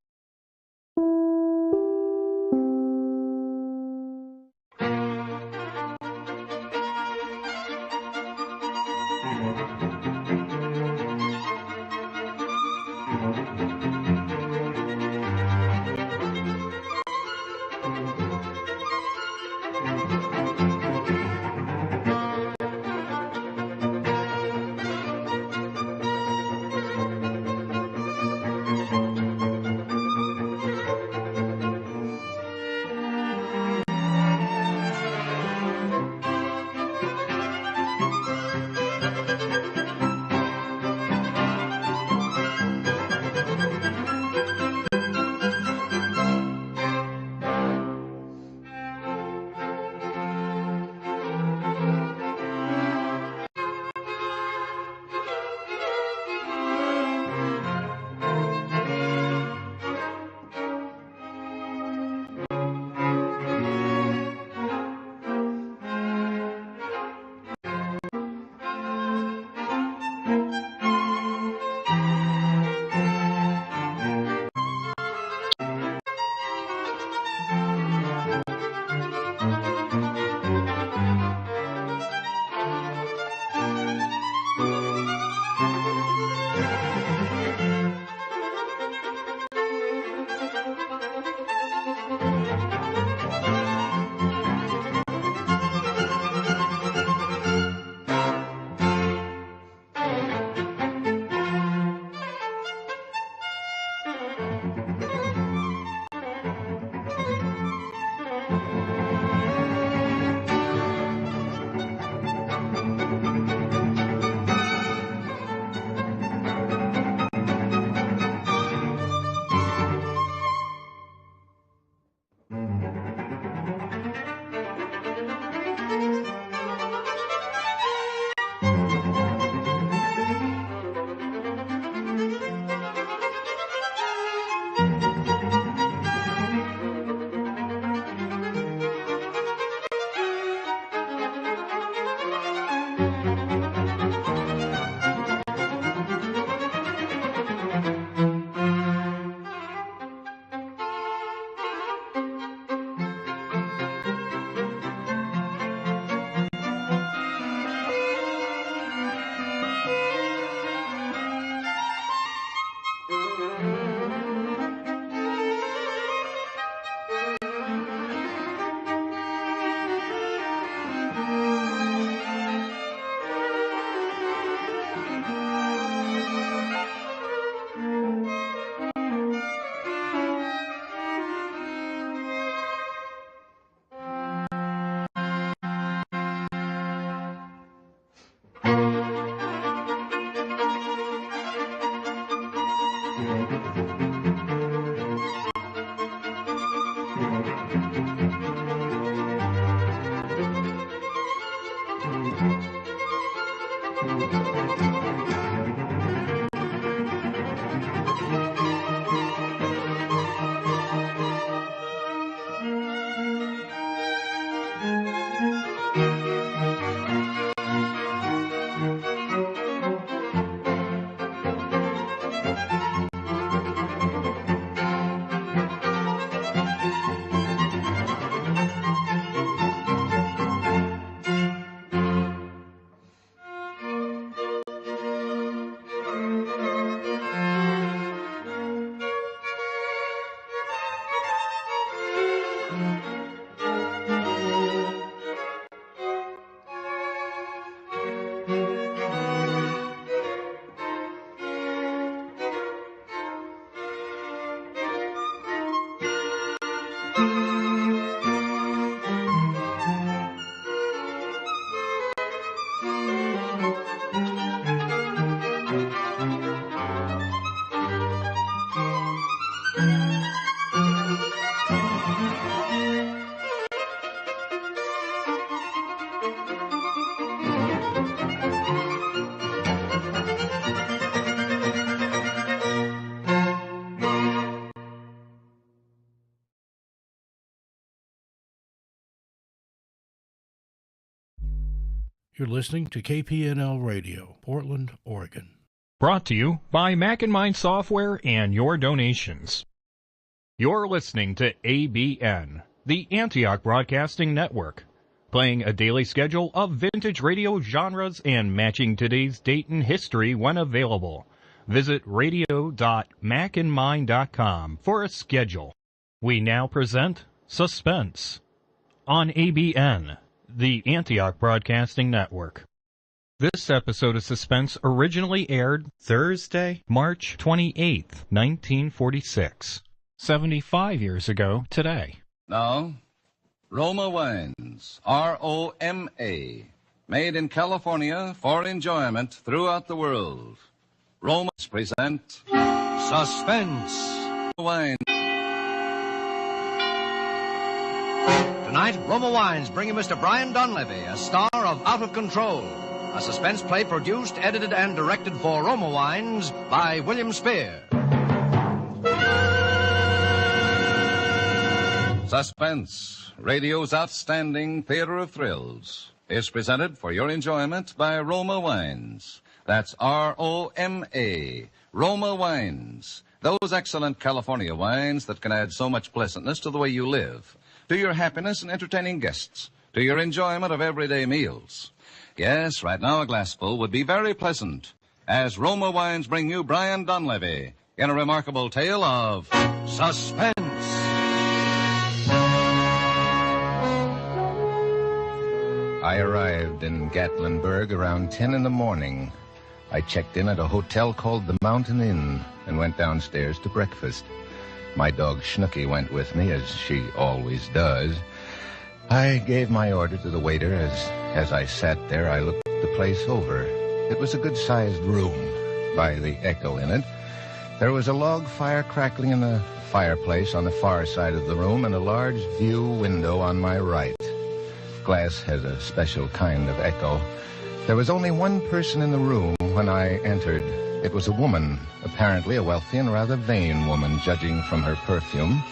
You're listening to Kpnl Radio, Portland, Oregon. Brought to you by Mac and Mind Software and your donations. You're listening to ABN, the Antioch Broadcasting Network, playing a daily schedule of vintage radio genres and matching today's date and history when available. Visit radio.macandmind.com for a schedule. We now present Suspense on ABN, the Antioch Broadcasting Network. This episode of Suspense originally aired Thursday, March 28th, 1946. 75 years ago today. Now, Roma Wines, R-O-M-A, made in California for enjoyment throughout the world. Roma's present Suspense Wine. Tonight, Roma Wines bring you Mr. Brian Donlevy, a star of Out of Control, a suspense play produced, edited, and directed for Roma Wines by William Spear. Suspense, radio's outstanding theater of thrills, is presented for your enjoyment by Roma Wines. That's R-O-M-A, Roma Wines. Those excellent California wines that can add so much pleasantness to the way you live, to your happiness in entertaining guests, to your enjoyment of everyday meals. Yes, right now a glassful would be very pleasant, as Roma Wines bring you Brian Donlevy in a remarkable tale of suspense. I arrived in Gatlinburg around 10 in the morning. I checked in at a hotel called the Mountain Inn and went downstairs to breakfast. My dog Snooky went with me, as she always does. I gave my order to the waiter. As I sat there, I looked the place over. It was a good-sized room, by the echo in it. There was a log fire crackling in the fireplace on the far side of the room and a large view window on my right. Glass has a special kind of echo. There was only one person in the room when I entered. It was a woman, apparently a wealthy and rather vain woman, judging from her perfume.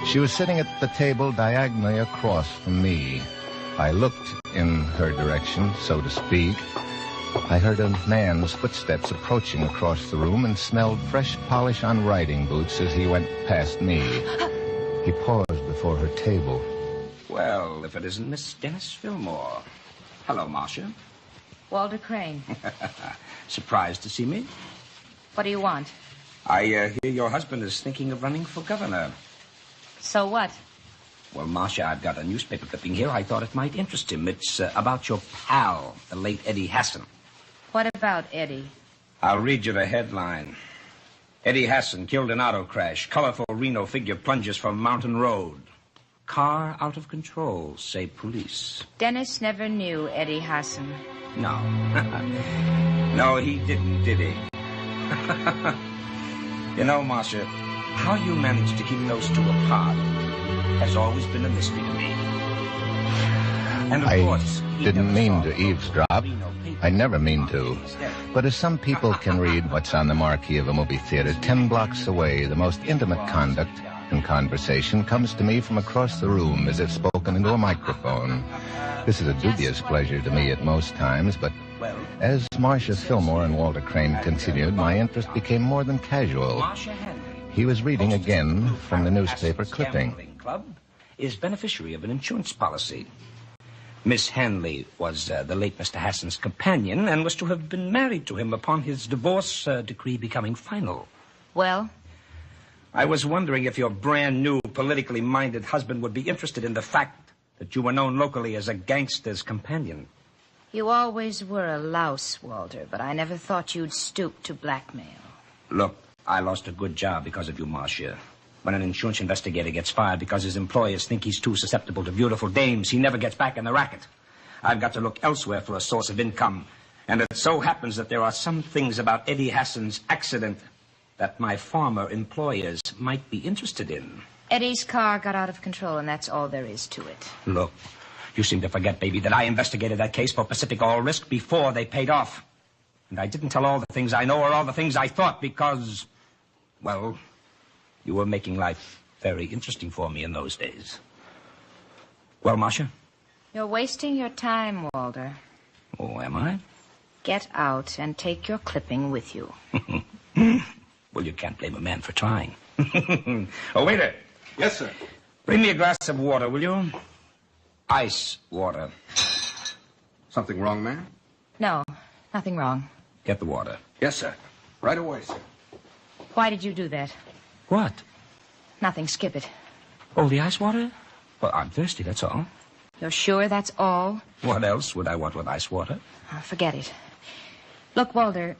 She was sitting at the table diagonally across from me. I looked in her direction, so to speak. I heard a man's footsteps approaching across the room and smelled fresh polish on riding boots as he went past me. He paused before her table. Well, if it isn't Miss Dennis Fillmore. Hello, Marcia. Walter Crane. Surprised to see me? What do you want? I hear your husband is thinking of running for governor. So what? Well, Marcia, I've got a newspaper clipping here. I thought it might interest him. It's about your pal, the late Eddie Hassan. What about Eddie? I'll read you the headline. Eddie Hassan killed in auto crash. Colorful Reno figure plunges from Mountain Road. Car out of control, say police. Dennis never knew Eddie Hassan. No. No, he didn't, did he? You know, Marcia, how you managed to keep those two apart has always been a mystery to me. And of course, I didn't mean to eavesdrop. I never mean to. But as some people can read what's on the marquee of a movie theater 10 blocks away, the most intimate conduct and conversation comes to me from across the room as if spoken into a microphone. This is a dubious pleasure to me at most times, but as Marcia Fillmore and Walter Crane continued, my interest became more than casual. He was reading again from the newspaper clipping. Club is beneficiary of an insurance policy. Miss Hanley was the late Mr. Hassan's companion and was to have been married to him upon his divorce decree becoming final. Well? I was wondering if your brand new, politically minded husband would be interested in the fact that you were known locally as a gangster's companion. You always were a louse, Walter, but I never thought you'd stoop to blackmail. Look, I lost a good job because of you, Marcia. When an insurance investigator gets fired because his employers think he's too susceptible to beautiful dames, he never gets back in the racket. I've got to look elsewhere for a source of income. And it so happens that there are some things about Eddie Hassan's accident that my former employers might be interested in. Eddie's car got out of control, and that's all there is to it. Look, you seem to forget, baby, that I investigated that case for Pacific All Risk before they paid off. And I didn't tell all the things I know or all the things I thought because, well, you were making life very interesting for me in those days. Well, Marcia? You're wasting your time, Walter. Oh, am I? Get out and take your clipping with you. Well, you can't blame a man for trying. Oh, waiter. Yes, sir. Bring me a glass of water, will you? Ice water. Something wrong, ma'am? No, nothing wrong. Get the water. Yes, sir. Right away, sir. Why did you do that? What? Nothing. Skip it. Oh, the ice water? Well, I'm thirsty, that's all. You're sure that's all? What else would I want with ice water? Oh, forget it. Look, Walter,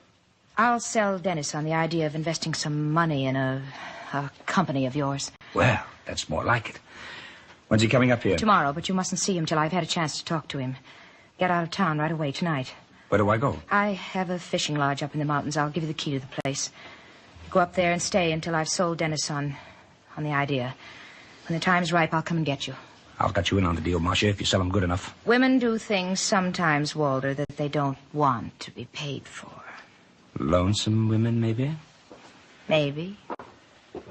I'll sell Dennis on the idea of investing some money in a company of yours. Well, that's more like it. When's he coming up here? Tomorrow, but you mustn't see him till I've had a chance to talk to him. Get out of town right away tonight. Where do I go? I have a fishing lodge up in the mountains. I'll give you the key to the place. Go up there and stay until I've sold Dennis on the idea. When the time's ripe, I'll come and get you. I'll cut you in on the deal, Marcia, if you sell him good enough. Women do things sometimes, Walter, that they don't want to be paid for. Lonesome women, maybe? Maybe.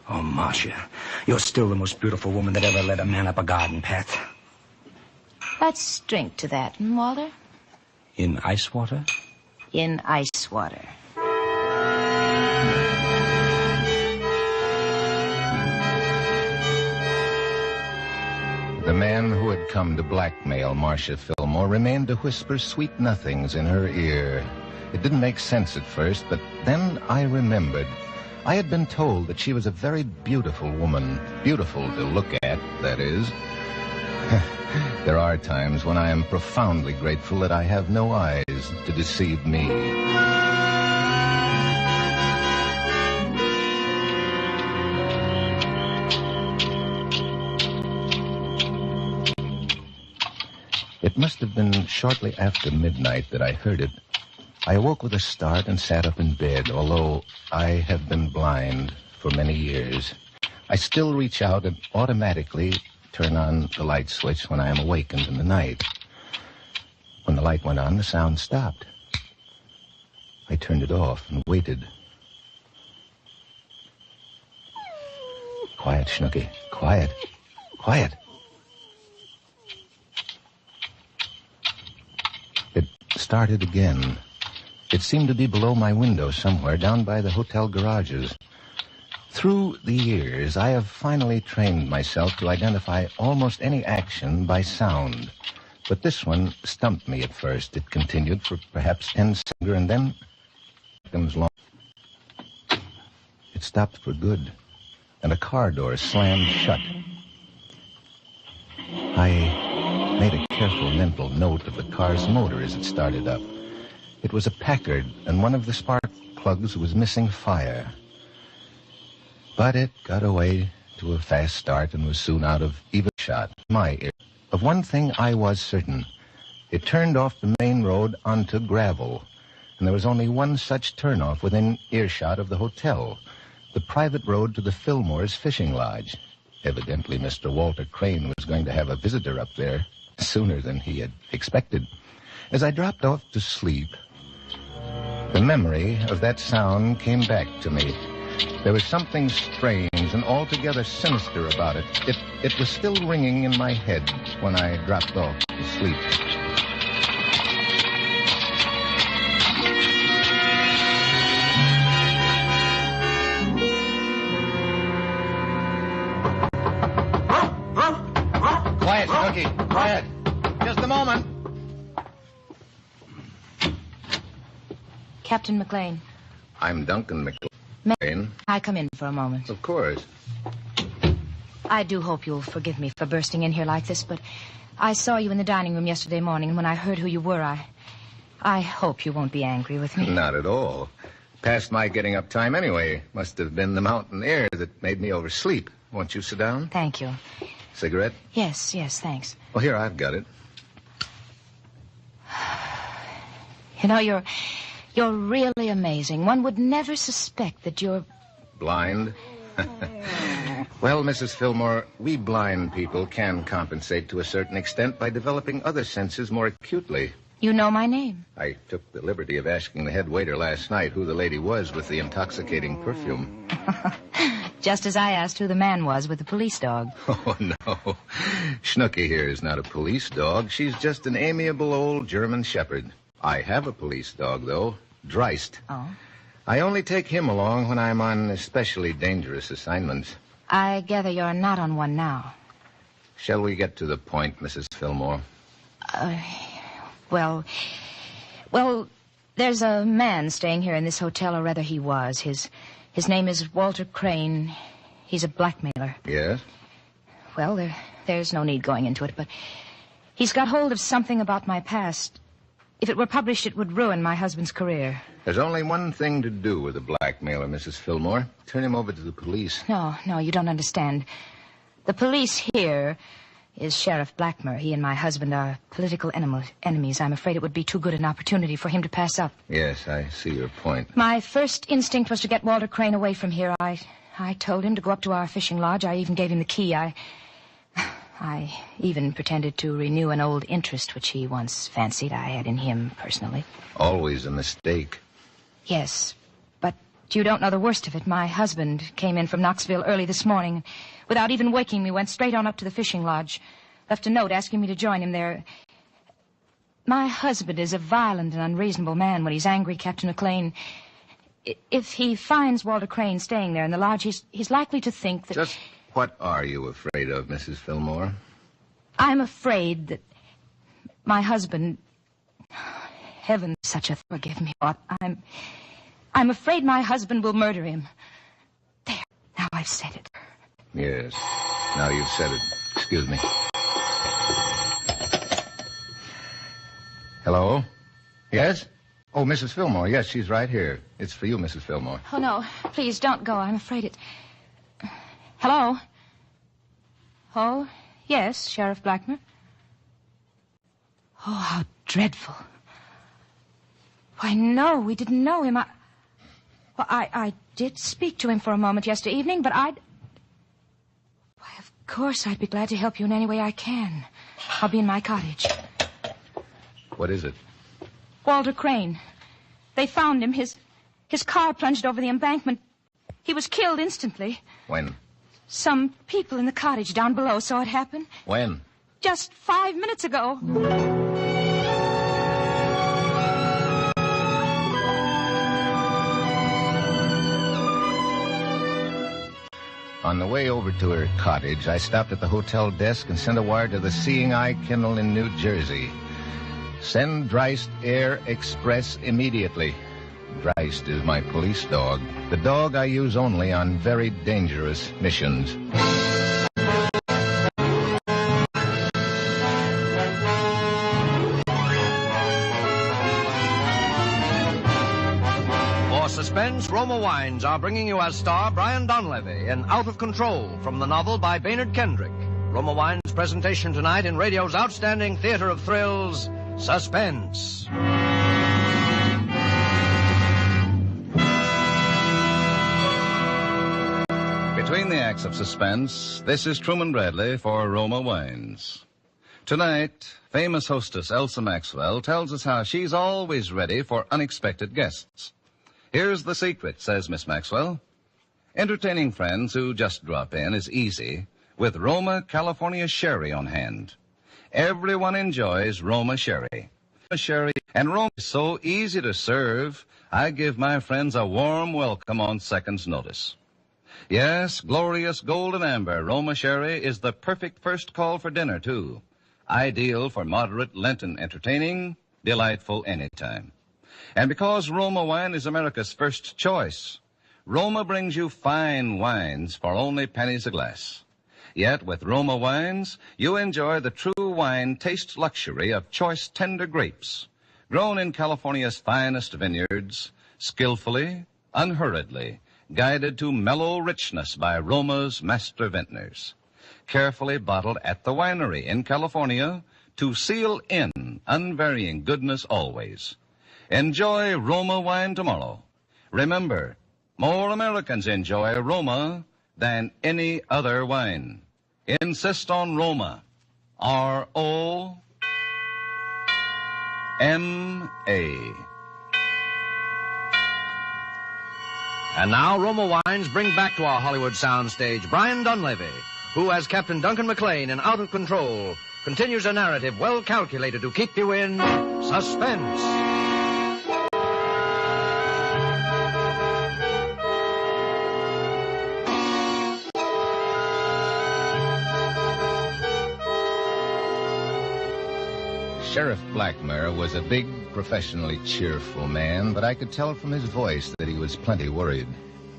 Oh, Marcia, you're still the most beautiful woman that ever led a man up a garden path. Let's drink to that, Walter. In ice water? In ice water. The man who had come to blackmail Marcia Fillmore remained to whisper sweet nothings in her ear. It didn't make sense at first, but then I remembered. I had been told that she was a very beautiful woman. Beautiful to look at, that is. There are times when I am profoundly grateful that I have no eyes to deceive me. It must have been shortly after midnight that I heard it. I awoke with a start and sat up in bed, although I have been blind for many years. I still reach out and automatically turn on the light switch when I am awakened in the night. When the light went on, the sound stopped. I turned it off and waited. Quiet, Snooky. Quiet. Quiet. It started again. It seemed to be below my window somewhere, down by the hotel garages. Through the years, I have finally trained myself to identify almost any action by sound. But this one stumped me at first. It continued for perhaps 10 seconds, and then seconds long. It stopped for good, and a car door slammed shut. I made a careful mental note of the car's motor as it started up. It was a Packard, and one of the spark plugs was missing fire. But it got away to a fast start and was soon out of even shot. My ear. Of one thing I was certain. It turned off the main road onto gravel, and there was only one such turnoff within earshot of the hotel, the private road to the Fillmore's fishing lodge. Evidently, Mr. Walter Crane was going to have a visitor up there sooner than he had expected. As I dropped off to sleep, the memory of that sound came back to me. There was something strange and altogether sinister about it. It was still ringing in my head when I dropped off to sleep. Quiet, Snooky. Quiet. Just a moment. Captain McLean. I'm Duncan McLean. May I come in for a moment? Of course. I do hope you'll forgive me for bursting in here like this, but I saw you in the dining room yesterday morning, and when I heard who you were, I hope you won't be angry with me. Not at all. Past my getting up time anyway. Must have been the mountain air that made me oversleep. Won't you sit down? Thank you. Cigarette? Yes, thanks. Well, here, I've got it. You know, you're really amazing. One would never suspect that you're... Blind? Well, Mrs. Fillmore, we blind people can compensate to a certain extent by developing other senses more acutely. You know my name. I took the liberty of asking the head waiter last night who the lady was with the intoxicating perfume. Just as I asked who the man was with the police dog. Oh, no. Snooky here is not a police dog. She's just an amiable old German shepherd. I have a police dog, though. Dreist. Oh? I only take him along when I'm on especially dangerous assignments. I gather you're not on one now. Shall we get to the point, Mrs. Fillmore? Well, there's a man staying here in this hotel, or rather he was. His name is Walter Crane. He's a blackmailer. Yes? Well, there's no need going into it, but he's got hold of something about my past. If it were published, it would ruin my husband's career. There's only one thing to do with a blackmailer, Mrs. Fillmore. Turn him over to the police. No, you don't understand. The police here is Sheriff Blackmer. He and my husband are political enemies. I'm afraid it would be too good an opportunity for him to pass up. Yes, I see your point. My first instinct was to get Walter Crane away from here. I told him to go up to our fishing lodge. I even gave him the key. I even pretended to renew an old interest which he once fancied I had in him personally. Always a mistake. Yes, but you don't know the worst of it. My husband came in from Knoxville early this morning. Without even waking me, went straight on up to the fishing lodge. Left a note asking me to join him there. My husband is a violent and unreasonable man when he's angry, Captain McLean. If he finds Walter Crane staying there in the lodge, he's likely to think that... Just what are you afraid of, Mrs. Fillmore? I'm afraid that my husband... Heaven, such a... Forgive me, but I'm afraid my husband will murder him. There, now I've said it. Yes, now you've said it. Excuse me. Hello? Yes? Oh, Mrs. Fillmore. Yes, she's right here. It's for you, Mrs. Fillmore. Oh, no. Please, don't go. I'm afraid it... Hello? Oh, yes, Sheriff Blackmer. Oh, how dreadful. Why, no, we didn't know him. I did speak to him for a moment yesterday evening, but Why, of course, I'd be glad to help you in any way I can. I'll be in my cottage. What is it? Walter Crane. They found him. His car plunged over the embankment. He was killed instantly. When? Some people in the cottage down below saw it happen. When? Just 5 minutes ago. On the way over to her cottage, I stopped at the hotel desk and sent a wire to the Seeing Eye Kpnl in New Jersey. Send Dreist Air Express immediately. Dreist is my police dog, the dog I use only on very dangerous missions. For suspense, Roma Wines are bringing you as star Brian Donlevy in Out of Control from the novel by Baynard Kendrick. Roma Wines' presentation tonight in radio's outstanding theater of thrills, Suspense. Between the acts of suspense, this is Truman Bradley for Roma Wines. Tonight, famous hostess Elsa Maxwell tells us how she's always ready for unexpected guests. Here's the secret, says Miss Maxwell. Entertaining friends who just drop in is easy with Roma California Sherry on hand. Everyone enjoys Roma Sherry. And Roma is so easy to serve, I give my friends a warm welcome on second's notice. Yes, glorious golden amber Roma Sherry is the perfect first call for dinner, too. Ideal for moderate Lenten entertaining, delightful anytime. And because Roma wine is America's first choice, Roma brings you fine wines for only pennies a glass. Yet with Roma wines, you enjoy the true wine taste luxury of choice tender grapes, grown in California's finest vineyards, skillfully, unhurriedly, guided to mellow richness by Roma's master vintners. Carefully bottled at the winery in California to seal in unvarying goodness always. Enjoy Roma wine tomorrow. Remember, more Americans enjoy Roma than any other wine. Insist on Roma. R-O-M-A. And now Roma Wines bring back to our Hollywood soundstage Brian Donlevy, who, as Captain Duncan McLean in Out of Control, continues a narrative well calculated to keep you in suspense. Sheriff Blackmer was a big, professionally cheerful man, but I could tell from his voice that he was plenty worried.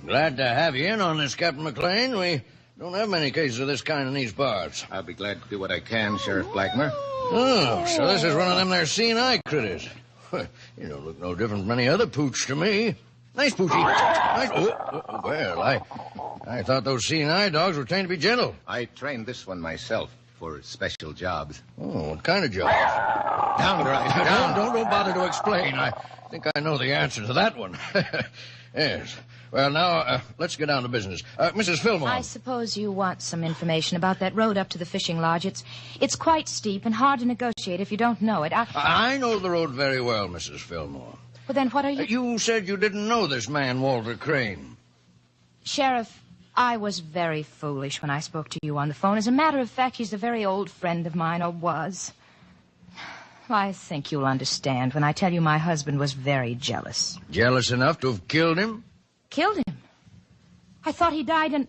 Glad to have you in on this, Captain McLean. We don't have many cases of this kind in these parts. I'll be glad to do what I can, Sheriff Blackmer. Oh, so this is one of them there seeing-eye critters. You don't look no different from any other pooch to me. Nice poochy. Nice. Well, I thought those seeing-eye dogs were trained to be gentle. I trained this one myself for special jobs. Oh, what kind of jobs? Down, right? Down. Don't bother to explain. I think I know the answer to that one. Yes. Well, now, let's get down to business. Mrs. Fillmore. I suppose you want some information about that road up to the fishing lodge. It's quite steep and hard to negotiate if you don't know it. I know the road very well, Mrs. Fillmore. Well, then what are you... You said you didn't know this man, Walter Crane. Sheriff, I was very foolish when I spoke to you on the phone. As a matter of fact, he's a very old friend of mine, or was. I think you'll understand when I tell you my husband was very jealous. Jealous enough to have killed him? Killed him? I thought he died in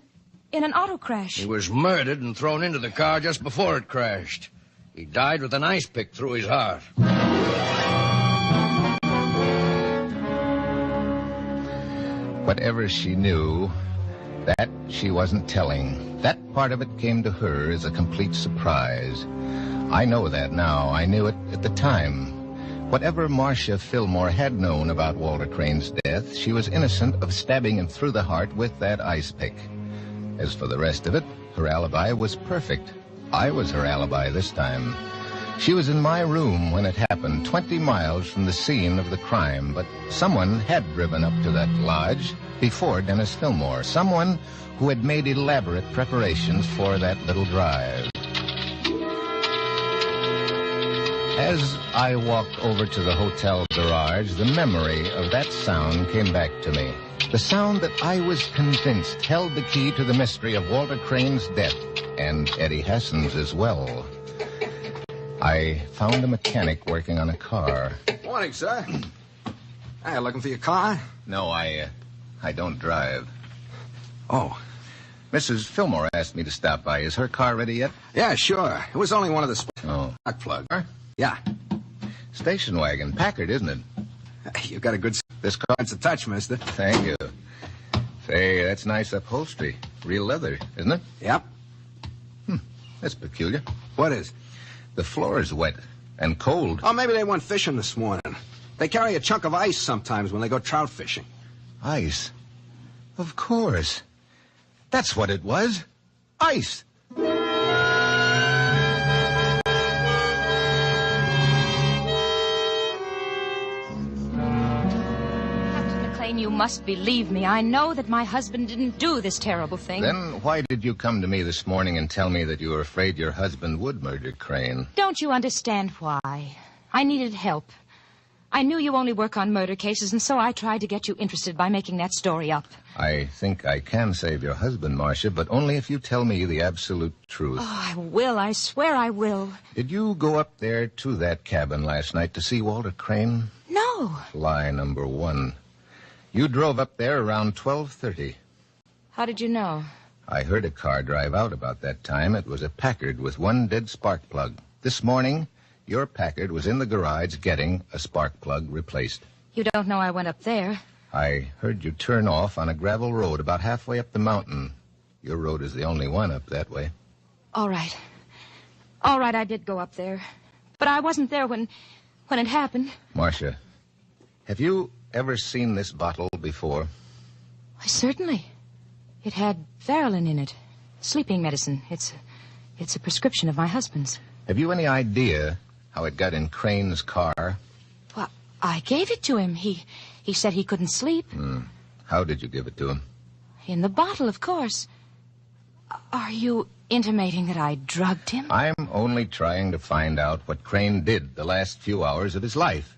an auto crash. He was murdered and thrown into the car just before it crashed. He died with an ice pick through his heart. Whatever she knew, that she wasn't telling. That part of it came to her as a complete surprise. I know that now. I knew it at the time. Whatever Marcia Fillmore had known about Walter Crane's death, she was innocent of stabbing him through the heart with that ice pick. As for the rest of it, her alibi was perfect. I was her alibi this time. She was in my room when it happened, 20 miles from the scene of the crime, but someone had driven up to that lodge before Dennis Fillmore, someone who had made elaborate preparations for that little drive. As I walked over to the hotel garage, the memory of that sound came back to me. The sound that I was convinced held the key to the mystery of Walter Crane's death, and Eddie Hassan's as well. I found a mechanic working on a car. Morning, sir. Hey, looking for your car? No, I don't drive. Oh. Mrs. Fillmore asked me to stop by. Is her car ready yet? Yeah, sure. It was only one of the spark plug. Huh? Yeah. Station wagon. Packard, isn't it? You've got a good... This car... It's a touch, mister. Thank you. Say, that's nice upholstery. Real leather, isn't it? Yep. That's peculiar. What is? The floor is wet and cold. Oh, maybe they went fishing this morning. They carry a chunk of ice sometimes when they go trout fishing. Ice? Of course. That's what it was. Ice. You must believe me. I know that my husband didn't do this terrible thing. Then why did you come to me this morning and tell me that you were afraid your husband would murder Crane? Don't you understand why? I needed help. I knew you only work on murder cases, and so I tried to get you interested by making that story up. I think I can save your husband, Marcia, but only if you tell me the absolute truth. Oh, I will. I swear I will. Did you go up there to that cabin last night to see Walter Crane? No. Lie number one. You drove up there around 12:30. How did you know? I heard a car drive out about that time. It was a Packard with one dead spark plug. This morning, your Packard was in the garage getting a spark plug replaced. You don't know I went up there? I heard you turn off on a gravel road about halfway up the mountain. Your road is the only one up that way. All right. All right, I did go up there. But I wasn't there when it happened. Marcia, have you ever seen this bottle before? Why, certainly. It had Verilyn in it. Sleeping medicine. It's a prescription of my husband's. Have you any idea how it got in Crane's car? Well, I gave it to him. He said he couldn't sleep. How did you give it to him? In the bottle, of course. Are you intimating that I drugged him? I'm only trying to find out what Crane did the last few hours of his life.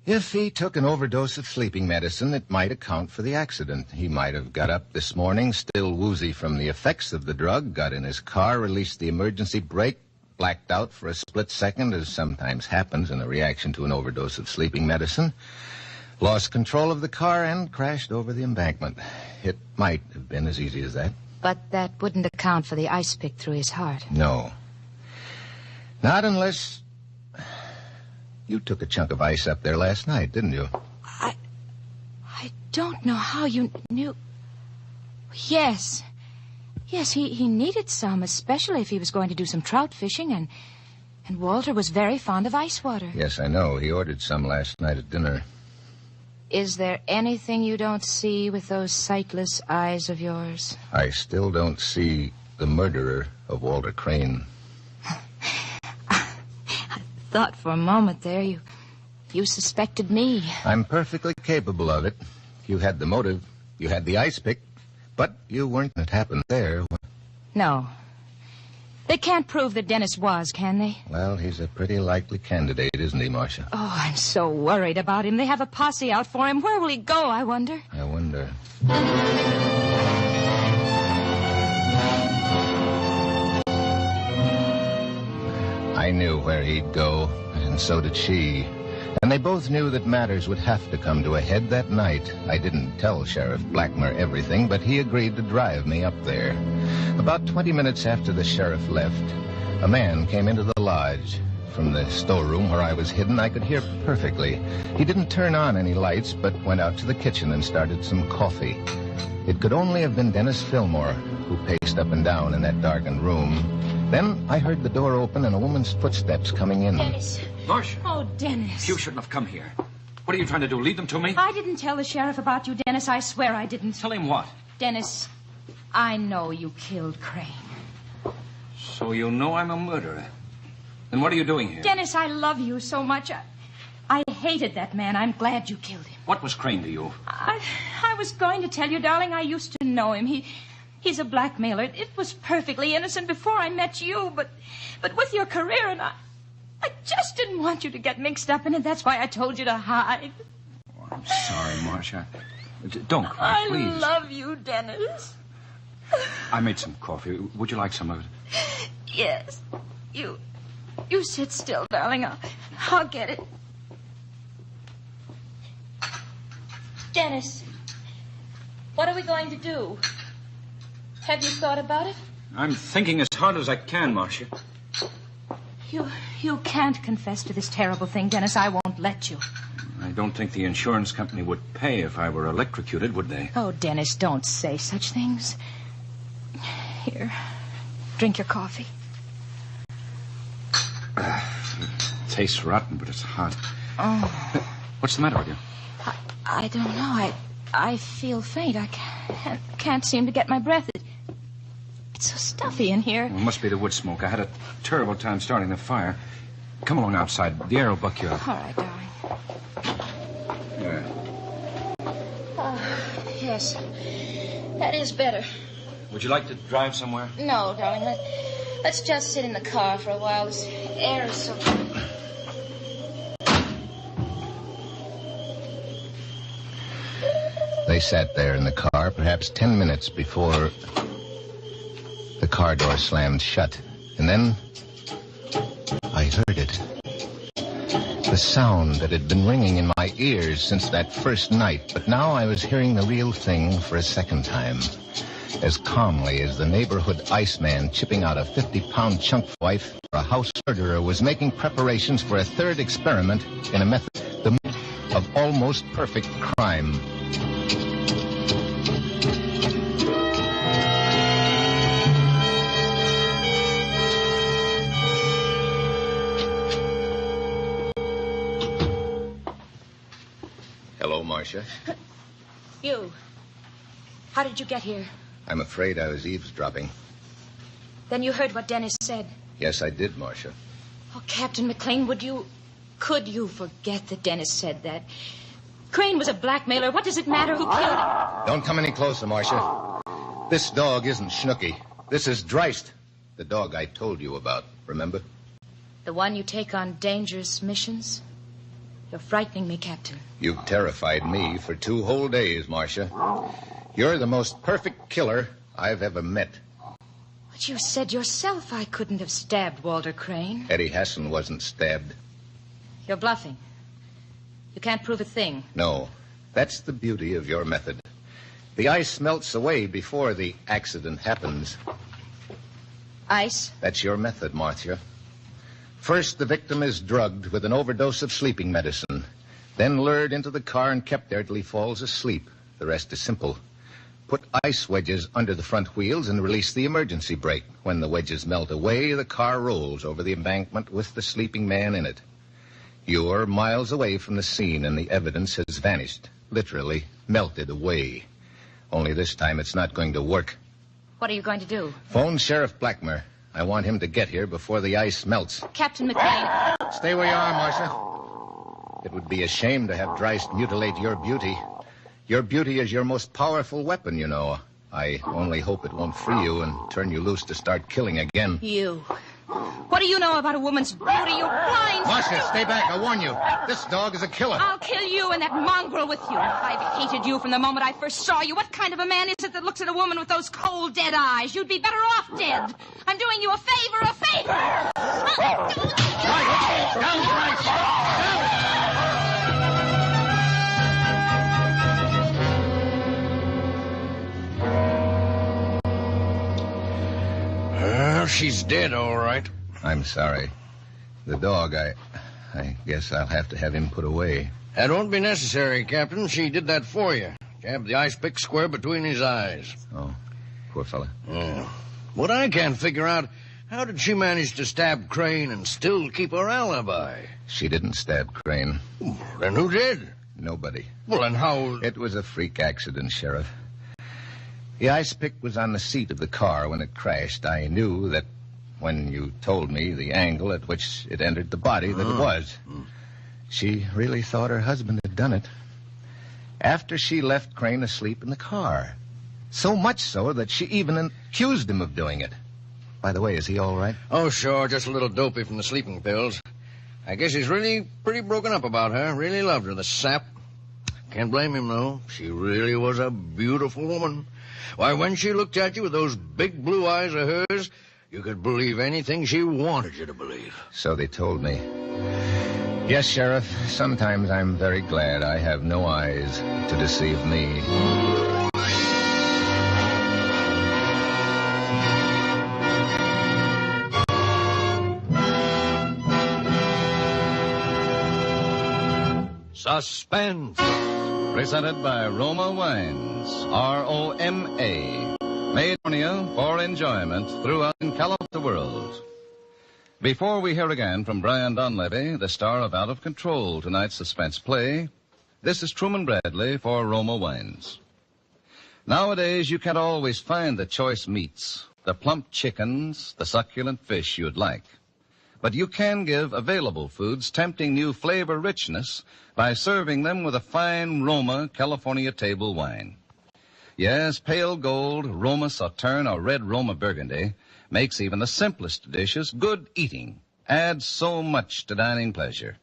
If he took an overdose of sleeping medicine, it might account for the accident. He might have got up this morning, still woozy from the effects of the drug, got in his car, released the emergency brake, blacked out for a split second, as sometimes happens in a reaction to an overdose of sleeping medicine, lost control of the car, and crashed over the embankment. It might have been as easy as that. But that wouldn't account for the ice pick through his heart. No. Not unless... You took a chunk of ice up there last night, didn't you? I don't know how you knew. Yes. Yes, he needed some, especially if he was going to do some trout fishing, and Walter was very fond of ice water. Yes, I know. He ordered some last night at dinner. Is there anything you don't see with those sightless eyes of yours? I still don't see the murderer of Walter Crane. I thought for a moment there you suspected me. I'm perfectly capable of it. You had the motive. You had the ice pick. But you weren't. It happened there. No. They can't prove that Dennis was, can they? Well, he's a pretty likely candidate, isn't he, Marcia? Oh, I'm so worried about him. They have a posse out for him. Where will he go, I wonder? I wonder. I knew where he'd go, and so did she. And they both knew that matters would have to come to a head that night. I didn't tell Sheriff Blackmer everything, but he agreed to drive me up there. About 20 minutes after the sheriff left, a man came into the lodge. From the storeroom where I was hidden, I could hear perfectly. He didn't turn on any lights, but went out to the kitchen and started some coffee. It could only have been Dennis Fillmore, who paced up and down in that darkened room. Then I heard the door open and a woman's footsteps coming in. Dennis. Marcia. Oh, Dennis. You shouldn't have come here. What are you trying to do, lead them to me? I didn't tell the sheriff about you, Dennis. I swear I didn't. Tell him what? Dennis, I know you killed Crane. So you know I'm a murderer. Then what are you doing here? Dennis, I love you so much. I hated that man. I'm glad you killed him. What was Crane to you? I was going to tell you, darling, I used to know him. He's a blackmailer. It was perfectly innocent before I met you, but with your career, and I just didn't want you to get mixed up in it. That's why I told you to hide. Oh, I'm sorry, Marcia. Don't cry, please. I love you, Dennis. I made some coffee. Would you like some of it? Yes. You sit still, darling. I'll get it. Dennis, what are we going to do? Have you thought about it? I'm thinking as hard as I can, Marcia. You can't confess to this terrible thing, Dennis. I won't let you. I don't think the insurance company would pay if I were electrocuted, would they? Oh, Dennis, don't say such things. Here, drink your coffee. Tastes rotten, but it's hot. Oh. What's the matter with you? I don't know. I feel faint. I can't seem to get my breath. It's so stuffy in here. Well, it must be the wood smoke. I had a terrible time starting the fire. Come along outside. The air will buck you up. All right, darling. There. Oh, yes. That is better. Would you like to drive somewhere? No, darling. Let's just sit in the car for a while. This air is so... They sat there in the car perhaps 10 minutes before the car door slammed shut. And then I heard it. The sound that had been ringing in my ears since that first night. But now I was hearing the real thing for a second time. As calmly as the neighborhood iceman chipping out a 50-pound chunk wife, a house murderer was making preparations for a third experiment in a method of almost perfect crime. Hello, Marcia. You. How did you get here? I'm afraid I was eavesdropping. Then you heard what Dennis said. Yes, I did, Marcia. Oh, Captain McLean, could you forget that Dennis said that? Crane was a blackmailer. What does it matter who killed him? Don't come any closer, Marcia. This dog isn't Schnooky. This is Dreist, the dog I told you about, remember? The one you take on dangerous missions? You're frightening me, Captain. You've terrified me for 2 whole days, Marcia. You're the most perfect killer I've ever met. But you said yourself I couldn't have stabbed Walter Crane. Eddie Hassan wasn't stabbed. You're bluffing. You can't prove a thing. No. That's the beauty of your method. The ice melts away before the accident happens. Ice? That's your method, Marcia. First, the victim is drugged with an overdose of sleeping medicine, then lured into the car and kept there till he falls asleep. The rest is simple. Put ice wedges under the front wheels and release the emergency brake. When the wedges melt away, the car rolls over the embankment with the sleeping man in it. You're miles away from the scene, and the evidence has vanished. Literally melted away. Only this time it's not going to work. What are you going to do? Phone Sheriff Blackmer. I want him to get here before the ice melts. Captain McLean. Stay where you are, Marcia. It would be a shame to have Dryce mutilate your beauty. Your beauty is your most powerful weapon, you know. I only hope it won't free you and turn you loose to start killing again. You. What do you know about a woman's beauty? You're blind. Marcia, stay back. I warn you. This dog is a killer. I'll kill you and that mongrel with you. I've hated you from the moment I first saw you. What kind of a man is it that looks at a woman with those cold, dead eyes? You'd be better off dead. I'm doing you a favor. Down, Bryce! Down! Well, she's dead, all right. I'm sorry. The dog, I guess I'll have to have him put away. That won't be necessary, Captain. She did that for you. Jabbed the ice pick square between his eyes. Oh, poor fella. Yeah. What I can't figure out, how did she manage to stab Crane and still keep her alibi? She didn't stab Crane. Then who did? Nobody. Well, then how... It was a freak accident, Sheriff. The ice pick was on the seat of the car when it crashed. I knew that when you told me the angle at which it entered the body that it was. She really thought her husband had done it. After she left Crane asleep in the car. So much so that she even accused him of doing it. By the way, is he all right? Oh, sure, just a little dopey from the sleeping pills. I guess he's really pretty broken up about her. Really loved her, the sap. Can't blame him, though. She really was a beautiful woman. Why, when she looked at you with those big blue eyes of hers, you could believe anything she wanted you to believe. So they told me. Yes, Sheriff, sometimes I'm very glad I have no eyes to deceive me. Suspense. Presented by Roma Wines. R-O-M-A. Made for enjoyment throughout and the world. Before we hear again from Brian Donlevy, the star of Out of Control, tonight's suspense play, this is Truman Bradley for Roma Wines. Nowadays, you can't always find the choice meats, the plump chickens, the succulent fish you'd like. But you can give available foods tempting new flavor richness by serving them with a fine Roma California table wine. Yes, pale gold, Roma Sauterne, or red Roma Burgundy makes even the simplest dishes good eating, adds so much to dining pleasure.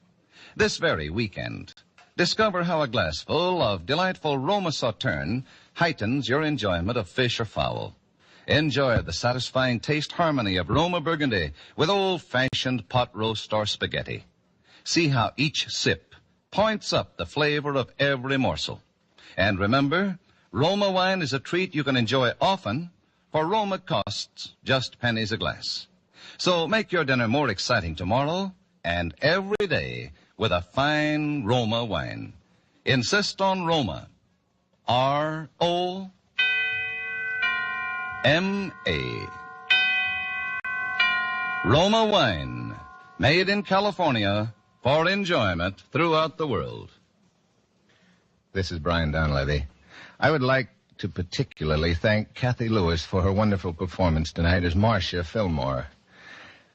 This very weekend, discover how a glassful of delightful Roma Sauterne heightens your enjoyment of fish or fowl. Enjoy the satisfying taste harmony of Roma Burgundy with old-fashioned pot roast or spaghetti. See how each sip points up the flavor of every morsel. And remember, Roma wine is a treat you can enjoy often, for Roma costs just pennies a glass. So make your dinner more exciting tomorrow and every day with a fine Roma wine. Insist on Roma. R-O-M-A. Roma wine, made in California for enjoyment throughout the world. This is Brian Donlevy. I would like to particularly thank Kathy Lewis for her wonderful performance tonight as Marcia Fillmore.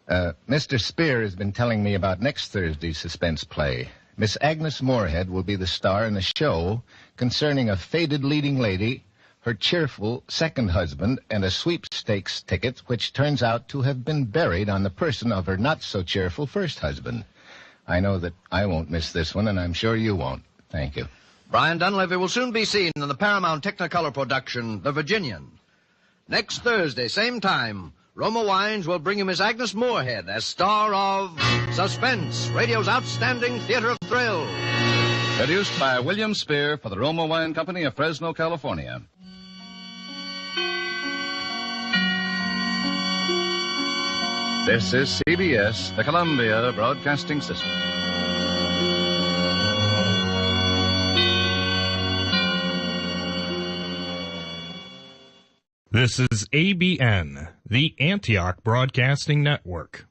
Mr. Spear has been telling me about next Thursday's suspense play. Miss Agnes Moorehead will be the star in a show concerning a faded leading lady, her cheerful second husband, and a sweepstakes ticket which turns out to have been buried on the person of her not-so-cheerful first husband. I know that I won't miss this one, and I'm sure you won't. Thank you. Brian Dunleavy will soon be seen in the Paramount Technicolor production, The Virginian. Next Thursday, same time, Roma Wines will bring you Miss Agnes Moorehead as star of Suspense, radio's outstanding theater of thrill. Produced by William Spear for the Roma Wine Company of Fresno, California. This is CBS, the Columbia Broadcasting System. This is ABN, the Antioch Broadcasting Network.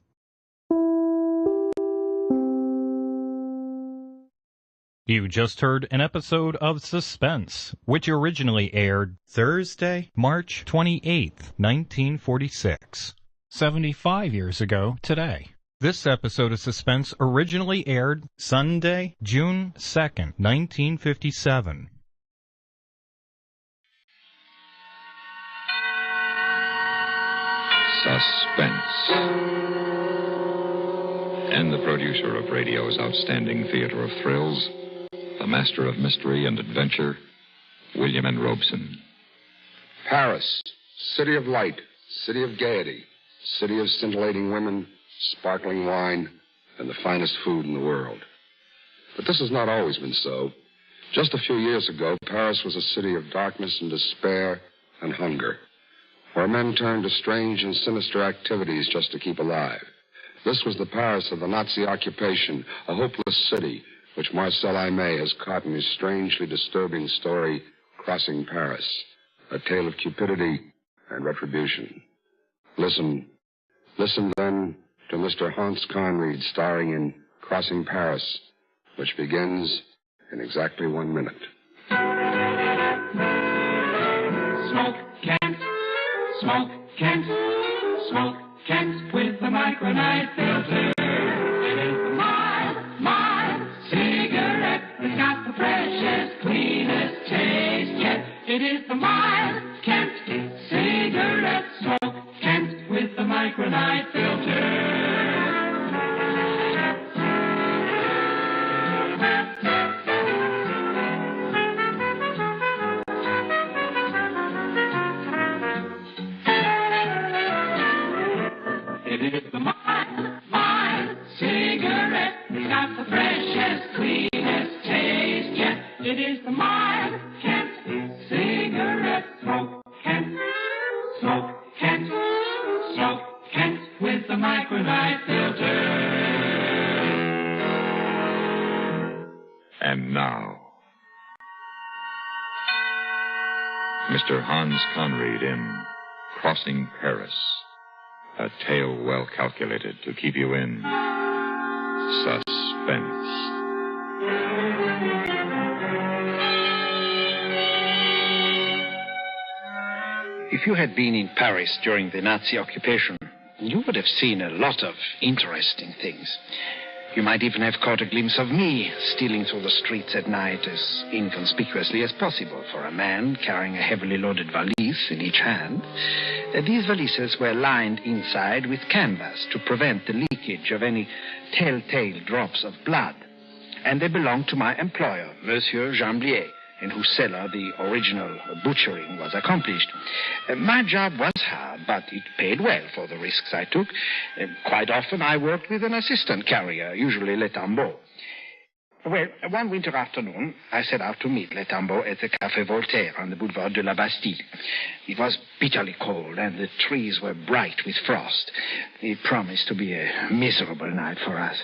You just heard an episode of Suspense, which originally aired Thursday, March 28th, 1946. 75 years ago today. This episode of Suspense originally aired Sunday, June 2nd, 1957. Suspense. And the producer of radio's outstanding theater of thrills, the master of mystery and adventure, William N. Robeson. Paris, city of light, city of gaiety, city of scintillating women, sparkling wine, and the finest food in the world. But this has not always been so. Just a few years ago, Paris was a city of darkness and despair and hunger, where men turned to strange and sinister activities just to keep alive. This was the Paris of the Nazi occupation, a hopeless city, which Marcel Aimé has caught in his strangely disturbing story, Crossing Paris, a tale of cupidity and retribution. Listen then to Mr. Hans Conried starring in Crossing Paris, which begins in exactly 1 minute. Smoke Kent with the micronite filter. It is the mild cigarette that's got the freshest, cleanest taste yet. It is the mild Kent cigarette. Smoke Kent with the micronite filter. It is the mild cigarette. It's got the freshest, cleanest taste yet. It is the mild Kent cigarette. Smoke Kent with the micronite filter. And now, Mr. Hans Conried in Crossing Paris. A tale well calculated to keep you in suspense. If you had been in Paris during the Nazi occupation, you would have seen a lot of interesting things. You might even have caught a glimpse of me stealing through the streets at night as inconspicuously as possible for a man carrying a heavily loaded valise in each hand. These valises were lined inside with canvas to prevent the leakage of any telltale drops of blood. And they belonged to my employer, Monsieur Jamblier, in whose cellar the original butchering was accomplished. My job was hard, but it paid well for the risks I took. Quite often I worked with an assistant carrier, usually Le Tambeau. Well, one winter afternoon, I set out to meet Le Tambeau at the Café Voltaire on the Boulevard de la Bastille. It was bitterly cold, and the trees were bright with frost. It promised to be a miserable night for us.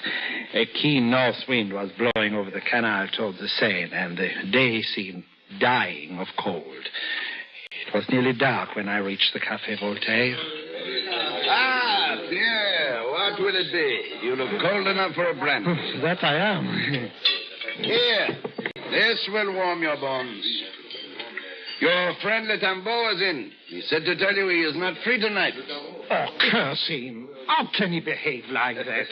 A keen north wind was blowing over the canal toward the Seine, and the day seemed dying of cold. It was nearly dark when I reached the Café Voltaire. Ah, Pierre, what will it be? You look cold enough for a brandy. That I am. Here, this will warm your bones. Your friend Le Tambeau is in. He said to tell you he is not free tonight. Oh, curse him. How can he behave like that?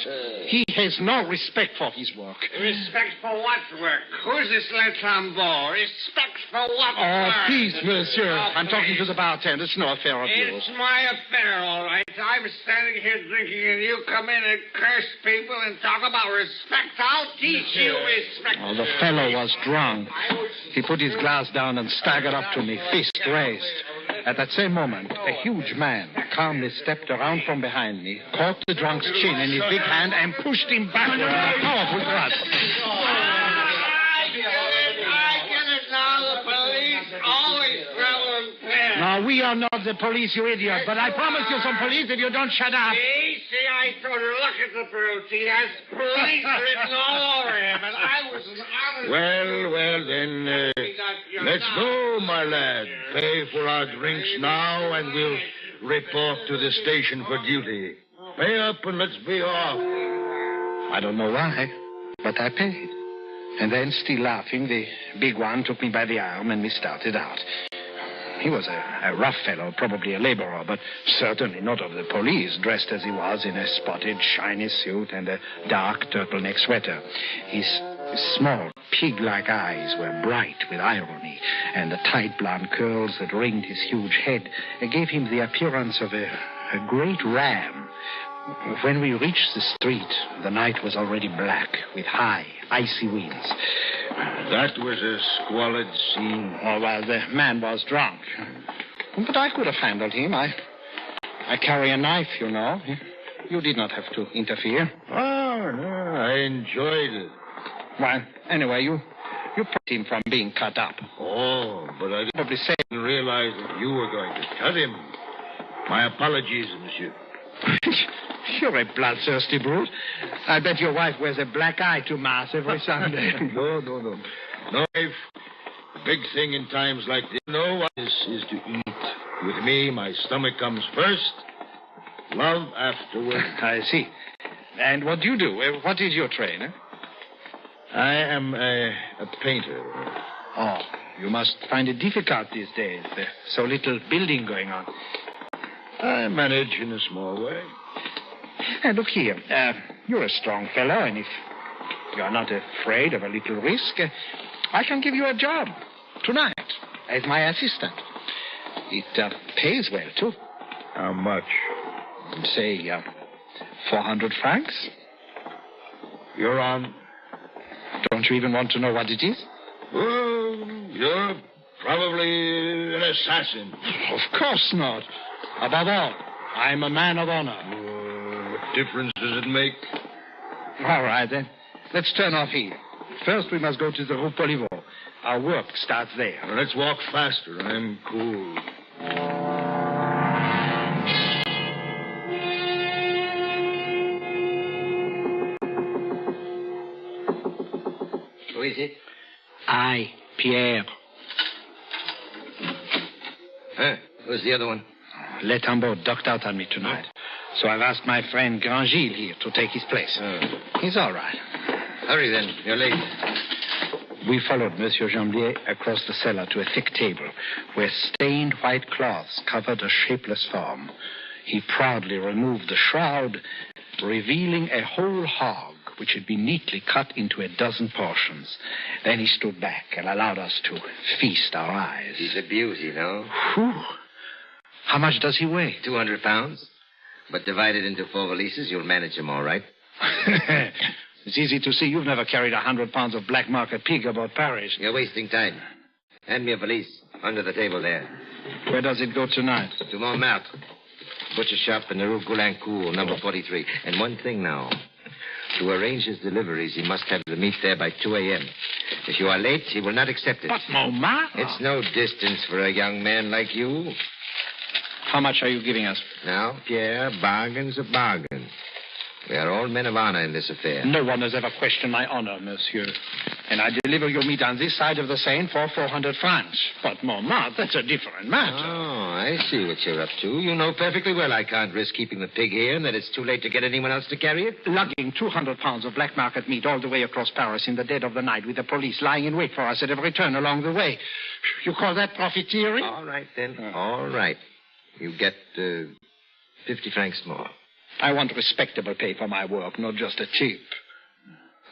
He has no respect for his work. Respect for what work? Who's this Le Tambeau? Respect for what work? Oh, please, monsieur. I'm talking to the bartender. It's no affair of yours. It's my affair, all right. I'm standing here drinking, and you come in and curse people and talk about respect. I'll teach you respect. Oh, the fellow was drunk. He put his glass down and staggered up to me, fist raised. At that same moment, a huge man calmly stepped around from behind me, caught the drunk's chin in his big hand, and pushed him backward with a powerful thrust. I get it now. The police always travel in pairs. Now, We are not the police, you idiot. But I promise you some police if you don't shut up. See, I told her, look at the brute. He has police written all over him, and I was an honest... Well, then, let's go, my lad. Pay for our drinks now, and we'll report to the station for duty. Pay up and let's be off. I don't know why, but I paid. And then, still laughing, the big one took me by the arm and we started out. He was a rough fellow, probably a laborer, but certainly not of the police, dressed as he was in a spotted, shiny suit and a dark turtleneck sweater. His small, pig-like eyes were bright with irony, and the tight blonde curls that ringed his huge head gave him the appearance of a great ram. When we reached the street, the night was already black with high, icy winds. That was a squalid scene. Oh, well, the man was drunk. But I could have handled him. I carry a knife, you know. You did not have to interfere. Oh, no, I enjoyed it. Well, anyway, you kept him from being cut up. Oh, but I didn't realize that you were going to cut him. My apologies, monsieur. You're a bloodthirsty brute. I bet your wife wears a black eye to Mass every Sunday. No. No, wife. The big thing in times like this, what is to eat. With me, my stomach comes first, love afterward. I see. And what do you do? What is your trade, eh? I am a painter. Oh, you must find it difficult these days. There's so little building going on. I manage in a small way. Look here, you're a strong fellow, and if you're not afraid of a little risk, I can give you a job tonight as my assistant. It pays well, too. How much? Say, 400 francs. You're on. Don't you even want to know what it is? Well, you're probably an assassin. Of course not. Above all, I'm a man of honor. What difference does it make? All right, then. Let's turn off here. First, we must go to the Rue Poliveau. Our work starts there. Well, let's walk faster. I'm cool. Who is it? I, Pierre. Huh? Who's the other one? Le Tambour ducked out on me tonight. So I've asked my friend Grandgilles here to take his place. He's all right. Hurry, then. You're late. We followed Monsieur Jamblier across the cellar to a thick table where stained white cloths covered a shapeless form. He proudly removed the shroud, revealing a whole hog which had been neatly cut into a dozen portions. Then he stood back and allowed us to feast our eyes. He's a beauty, you know. Whew. How much does he weigh? 200 pounds. But divided into 4 valises, you'll manage him all right. It's easy to see you've never carried 100 pounds of black market pig about Paris. You're wasting time. Hand me a valise under the table there. Where does it go tonight? To Montmartre. Butcher shop in the Rue Goulincourt, number 43. And one thing now. To arrange his deliveries, he must have the meat there by 2 a.m. If you are late, he will not accept it. But Montmartre? It's no distance for a young man like you. How much are you giving us? Now, Pierre, bargain's a bargain. We are all men of honor in this affair. No one has ever questioned my honor, monsieur. And I deliver your meat on this side of the Seine for 400 francs. But Montmartre, that's a different matter. Oh, I see what you're up to. You know perfectly well I can't risk keeping the pig here and that it's too late to get anyone else to carry it. Lugging 200 pounds of black market meat all the way across Paris in the dead of the night with the police lying in wait for us at every turn along the way. You call that profiteering? All right, then. All right. You get 50 francs more. I want respectable pay for my work, not just a tip.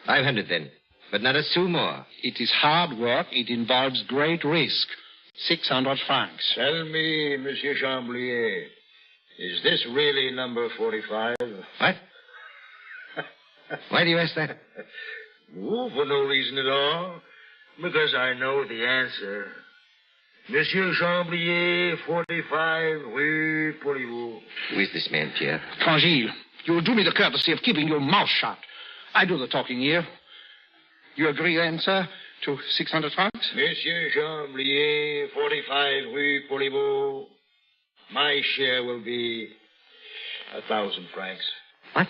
500, then. But not a sou more. It is hard work. It involves great risk. 600 francs. Tell me, Monsieur Chamblier, is this really number 45? What? Why do you ask that? Oh, for no reason at all. Because I know the answer. Monsieur Chamblier, 45, Rue Poliveau. Who is this man, Pierre? Grandgilles, you will do me the courtesy of keeping your mouth shut. I do the talking here. You agree then, sir, to 600 francs? Monsieur Chamblier, 45, Rue Poliveau. My share will be 1,000 francs. What?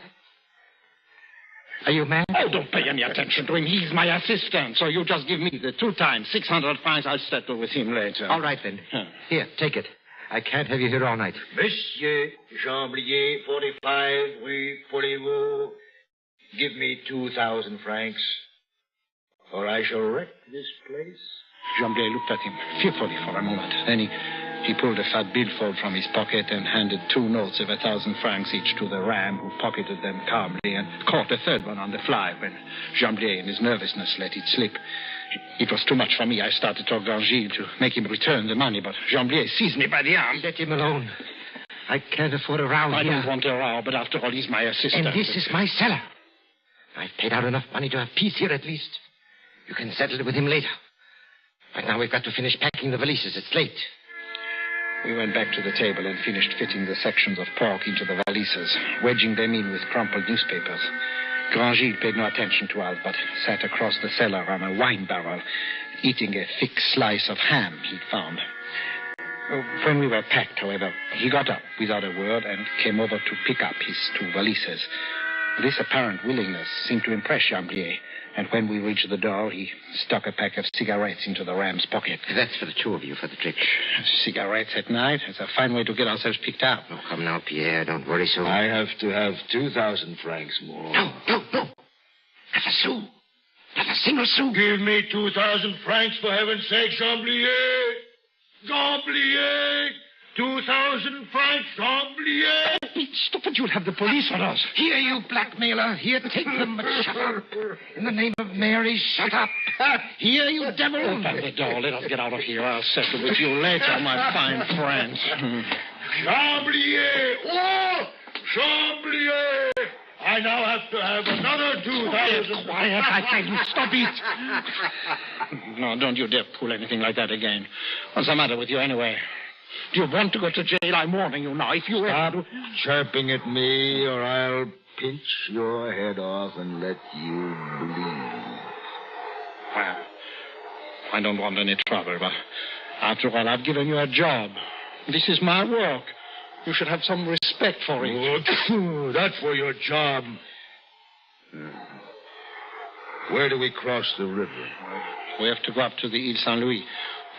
Are you mad? Oh, don't pay any attention to him. He's my assistant. So you just give me the 2 times 600 francs. I'll settle with him later. All right, then. Here, take it. I can't have you here all night. Monsieur Chamblier, 45 Rue Poliveau. Give me 2,000 francs, or I shall wreck this place. Jamblier looked at him fearfully for a moment. Then he pulled a fat billfold from his pocket and handed 2 notes of 1,000 francs each to the ram, who pocketed them calmly and caught a third one on the fly when Jamblier, in his nervousness, let it slip. It was too much for me. I started to talk Granville to make him return the money, but Jamblier seized me by the arm. Let him alone. I can't afford a row I here. don't want a row, but after all, he's my assistant. And this is my cellar. I've paid out enough money to have peace here at least. You can settle it with him later. But now we've got to finish packing the valises. It's late. We went back to the table and finished fitting the sections of pork into the valises, wedging them in with crumpled newspapers. Grangille paid no attention to us, but sat across the cellar on a wine barrel, eating a thick slice of ham he'd found. When we were packed, however, he got up without a word and came over to pick up his 2 valises. This apparent willingness seemed to impress Jamblier, and when we reached the door, he stuck a pack of cigarettes into the ram's pocket. That's for the 2 of you, for the trick. Cigarettes at night? It's a fine way to get ourselves picked up. Oh, come now, Pierre. Don't worry so. I have to have 2,000 francs more. No. Not a sou. Not a single sou. Give me 2,000 francs, for heaven's sake, Chamblier. Chamblier! 2,000 francs, Chamblier! Stop it, you'll have the police on us. Here, you blackmailer. Here, take them, but shut up. In the name of Mary, shut up. Here, you devil. Open the door. Let us get out of here. I'll settle with you later, my fine friend. Chamblier! Oh! Chamblier! I now have to have another 2,000. Quiet, I tell you. Stop it. No, don't you dare pull anything like that again. What's the matter with you anyway? Do you want to go to jail? I'm warning you now. If you Stop chirping at me, or I'll pinch your head off and let you bleed. Well, I don't want any trouble, but after all, I've given you a job. This is my work. You should have some respect for it. Oh, that's for your job. Where do we cross the river? We have to go up to the Ile Saint-Louis,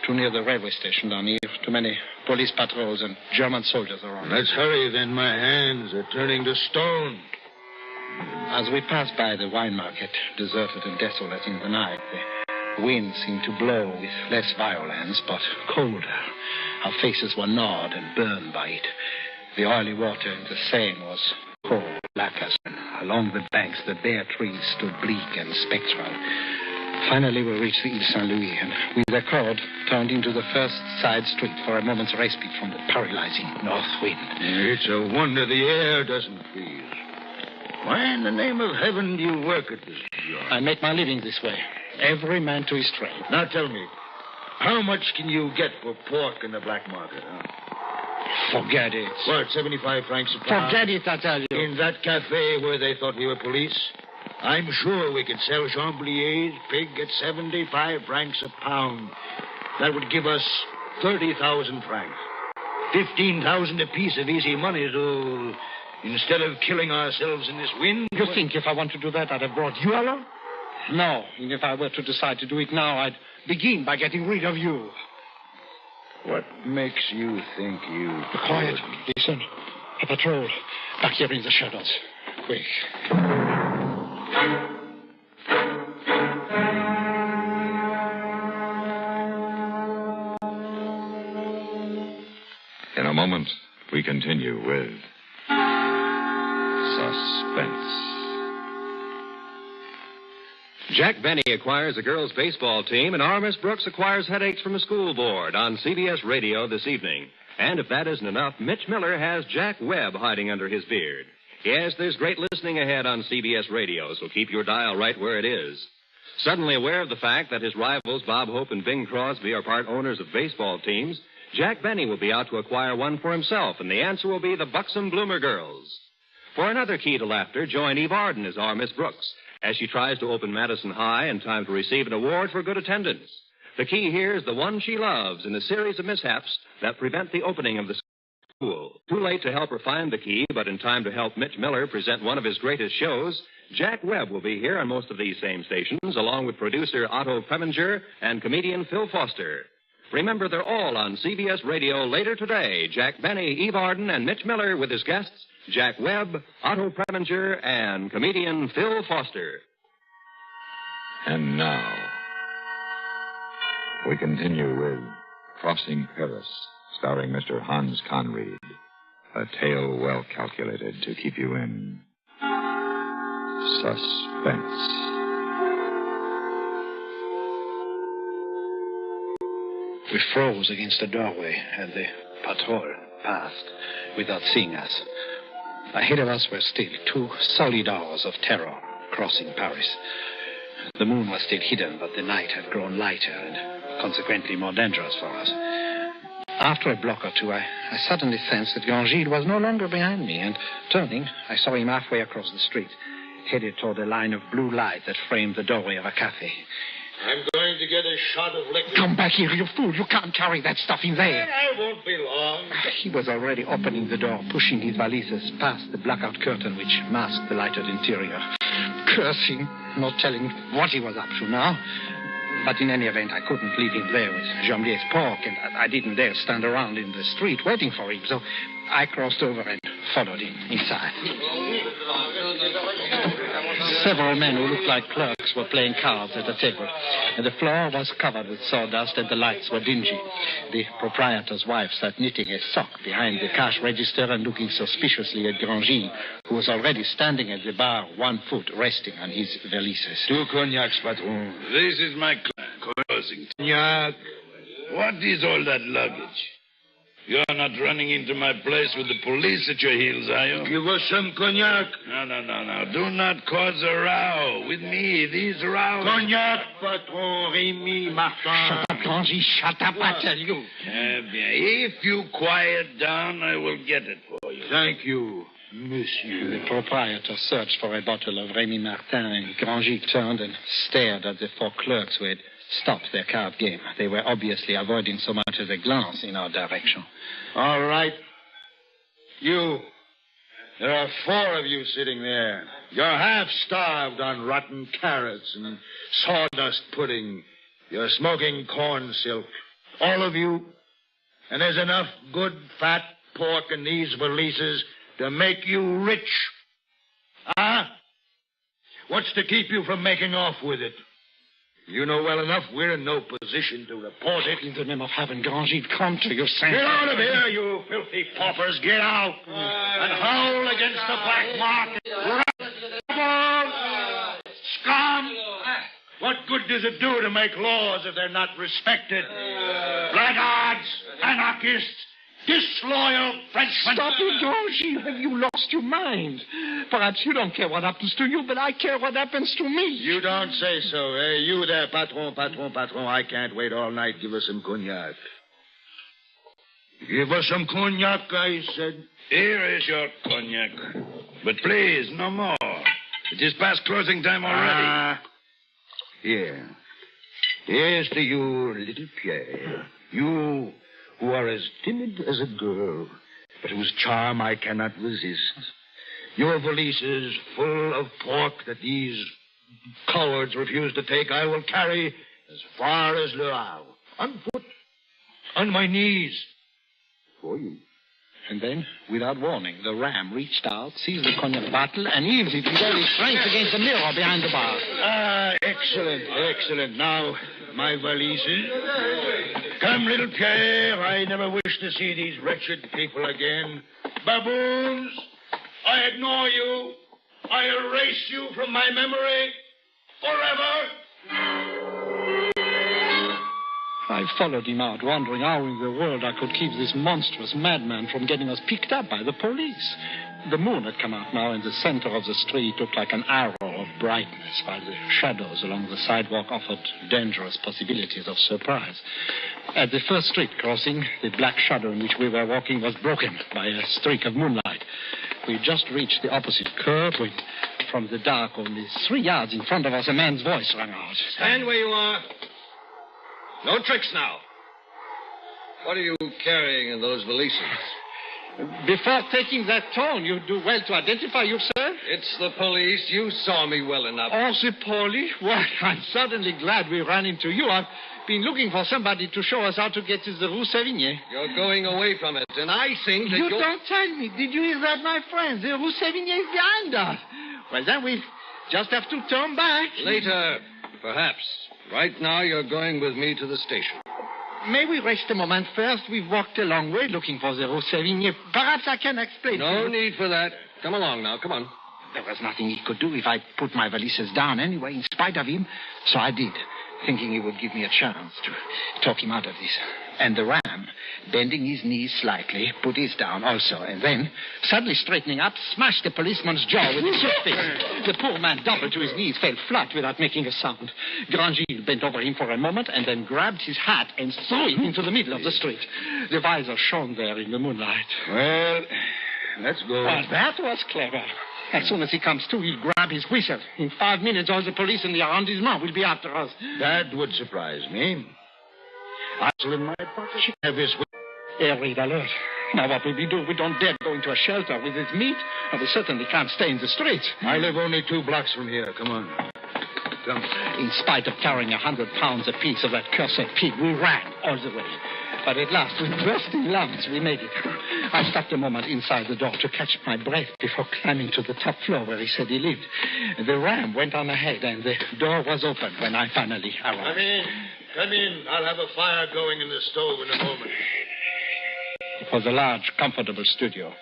too near the railway station down here. Too many police patrols and German soldiers around. Let's hurry, then. My hands are turning to stone. As we passed by the wine market, deserted and desolate in the night, the wind seemed to blow with less violence, but colder. Our faces were gnawed and burned by it. The oily water in the Seine was cold, black as, and along the banks the bare trees stood bleak and spectral. Finally, we reached the Ile Saint-Louis, and with a cord, turned into the first side street for a moment's respite from the paralyzing north wind. It's a wonder the air doesn't freeze. Why in the name of heaven do you work at this job? I make my living this way. Every man to his trade. Now tell me, how much can you get for pork in the black market, huh? Forget it. What, 75 francs a pound? Forget it, I tell you. In that cafe where they thought we were police? I'm sure we could sell Chamblier's pig at 75 francs a pound. That would give us 30,000 francs. 15,000 apiece of easy money to... Instead of killing ourselves in this wind... You think if I want to do that, I'd have brought you along? No. And if I were to decide to do it now, I'd begin by getting rid of you. What makes you think you... Quiet. Listen. A patrol. Back here in the shadows. Quick. In a moment, we continue with Suspense. Jack Benny acquires a girls' baseball team, and R. Miss Brooks acquires headaches from the school board on CBS Radio this evening. And if that isn't enough, Mitch Miller has Jack Webb hiding under his beard. Yes, there's great listening ahead on CBS Radio, so keep your dial right where it is. Suddenly aware of the fact that his rivals, Bob Hope and Bing Crosby, are part owners of baseball teams, Jack Benny will be out to acquire one for himself, and the answer will be the Buxom Bloomer Girls. For another key to laughter, join Eve Arden as R. Miss Brooks, as she tries to open Madison High in time to receive an award for good attendance. The key here is the one she loves in a series of mishaps that prevent the opening of the school. Too late to help her find the key, but in time to help Mitch Miller present one of his greatest shows, Jack Webb will be here on most of these same stations, along with producer Otto Preminger and comedian Phil Foster. Remember, they're all on CBS Radio later today. Jack Benny, Eve Arden, and Mitch Miller with his guests, Jack Webb, Otto Preminger, and comedian Phil Foster. And now, we continue with Crossing Paris, starring Mr. Hans Conried. A tale well calculated to keep you in suspense. We froze against the doorway, and the patrol passed without seeing us. Ahead of us were still 2 solid hours of terror crossing Paris. The moon was still hidden, but the night had grown lighter and consequently more dangerous for us. After a block or two, I suddenly sensed that Grangil was no longer behind me, and turning, I saw him halfway across the street, headed toward a line of blue light that framed the doorway of a cafe. I'm going to get a shot of liquor. Come back here, you fool. You can't carry that stuff in there. I won't be long. He was already opening the door, pushing his valises past the blackout curtain which masked the lighted interior. Cursing, not telling what he was up to now. But in any event, I couldn't leave him there with Jamblier's pork, and I didn't dare stand around in the street waiting for him, so I crossed over and followed him inside. Several men who looked like clerks were playing cards at a table, and the floor was covered with sawdust and the lights were dingy. The proprietor's wife sat knitting a sock behind the cash register and looking suspiciously at Grangil, who was already standing at the bar, 1 foot resting on his valises. 2 cognacs, patron. This is my closing. Cognac. What is all that luggage? You're not running into my place with the police at your heels, are you? Give us some cognac. No. Do not cause a row. With me, these rows... Cognac, patron, Rémy Martin. Shut up, Grangil. Shut up, I tell you. If you quiet down, I will get it for you. Thank you, monsieur. The proprietor searched for a bottle of Rémy Martin, and Grangil turned and stared at the 4 clerks who had stopped their card game. They were obviously avoiding so much as a glance in our direction. All right. You. There are 4 of you sitting there. You're half starved on rotten carrots and sawdust pudding. You're smoking corn silk. All of you. And there's enough good fat pork in these valises to make you rich. Huh? What's to keep you from making off with it? You know well enough we're in no position to report it. In the name of heaven, Grangil, come to your senses. Get out of here, you filthy paupers. Get out. And howl against the black market. Rebel! Scum! What good does it do to make laws if they're not respected? Blackguards! Anarchists! Disloyal Frenchmen! Stop it, Grangil. Have you lost your mind? Perhaps you don't care what happens to you, but I care what happens to me. You don't say so, eh? You there, patron. I can't wait all night. Give us some cognac. Give us some cognac, I said. Here is your cognac. But please, no more. It is past closing time already. Here. Here's to you, little Pierre. You who are as timid as a girl, but whose charm I cannot resist. Your valises full of pork that these cowards refuse to take, I will carry as far as Le Havre, on foot, on my knees, for you. And then, without warning, the ram reached out, seized the cognac bottle, and heaved it with all his strength against the mirror behind the bar. Excellent. Now, my valises. Come, little Pierre. I never wish to see these wretched people again. Baboons, I ignore you. I erase you from my memory forever. I followed him out, wondering how in the world I could keep this monstrous madman from getting us picked up by the police. The moon had come out now, and the center of the street looked like an arrow of brightness, while the shadows along the sidewalk offered dangerous possibilities of surprise. At the first street crossing, the black shadow in which we were walking was broken by a streak of moonlight. We just reached the opposite curve when, from the dark, only 3 yards in front of us, a man's voice rang out. Stand where you are. No tricks now. What are you carrying in those valises? Before taking that tone, you do well to identify yourself. It's the police. You saw me well enough. Oh, the police? Well, I'm certainly glad we ran into you. I've been looking for somebody to show us how to get to the Rue Sévigné. You're going away from it, and I think that You don't tell me. Did you hear that, my friend? The Rue Sévigné is behind us. Well, then we just have to turn back. Later, perhaps. Right now, you're going with me to the station. May we rest a moment first? We've walked a long way looking for the Rue Sévigné. Perhaps I can explain. No need for that. Come along now. Come on. There was nothing he could do if I put my valises down anyway, in spite of him. So I did, thinking he would give me a chance to talk him out of this. And the ram, bending his knees slightly, put his down also, and then, suddenly straightening up, smashed the policeman's jaw with his fist. The poor man doubled to his knees, fell flat without making a sound. Grandgilles bent over him for a moment and then grabbed his hat and threw it into the middle of the street. The visor shone there in the moonlight. Well, let's go. Well, that was clever. As soon as he comes to, he'll grab his whistle. In 5 minutes, all the police in the arrondissement will be after us. That would surprise me. I still in my pocket. Have his Air raid alert. Now what will we do? We don't dare go into a shelter with his meat, and we certainly can't stay in the streets. I live only 2 blocks from here. Come on. Come. In spite of carrying 100 pounds apiece of that cursed pig, we ran all the way. But at last, with bursting lungs, we made it. I stopped a moment inside the door to catch my breath before climbing to the top floor where he said he lived. The ram went on ahead, and the door was open when I finally arrived. Come in. I'll have a fire going in the stove in a moment. It was a large, comfortable studio.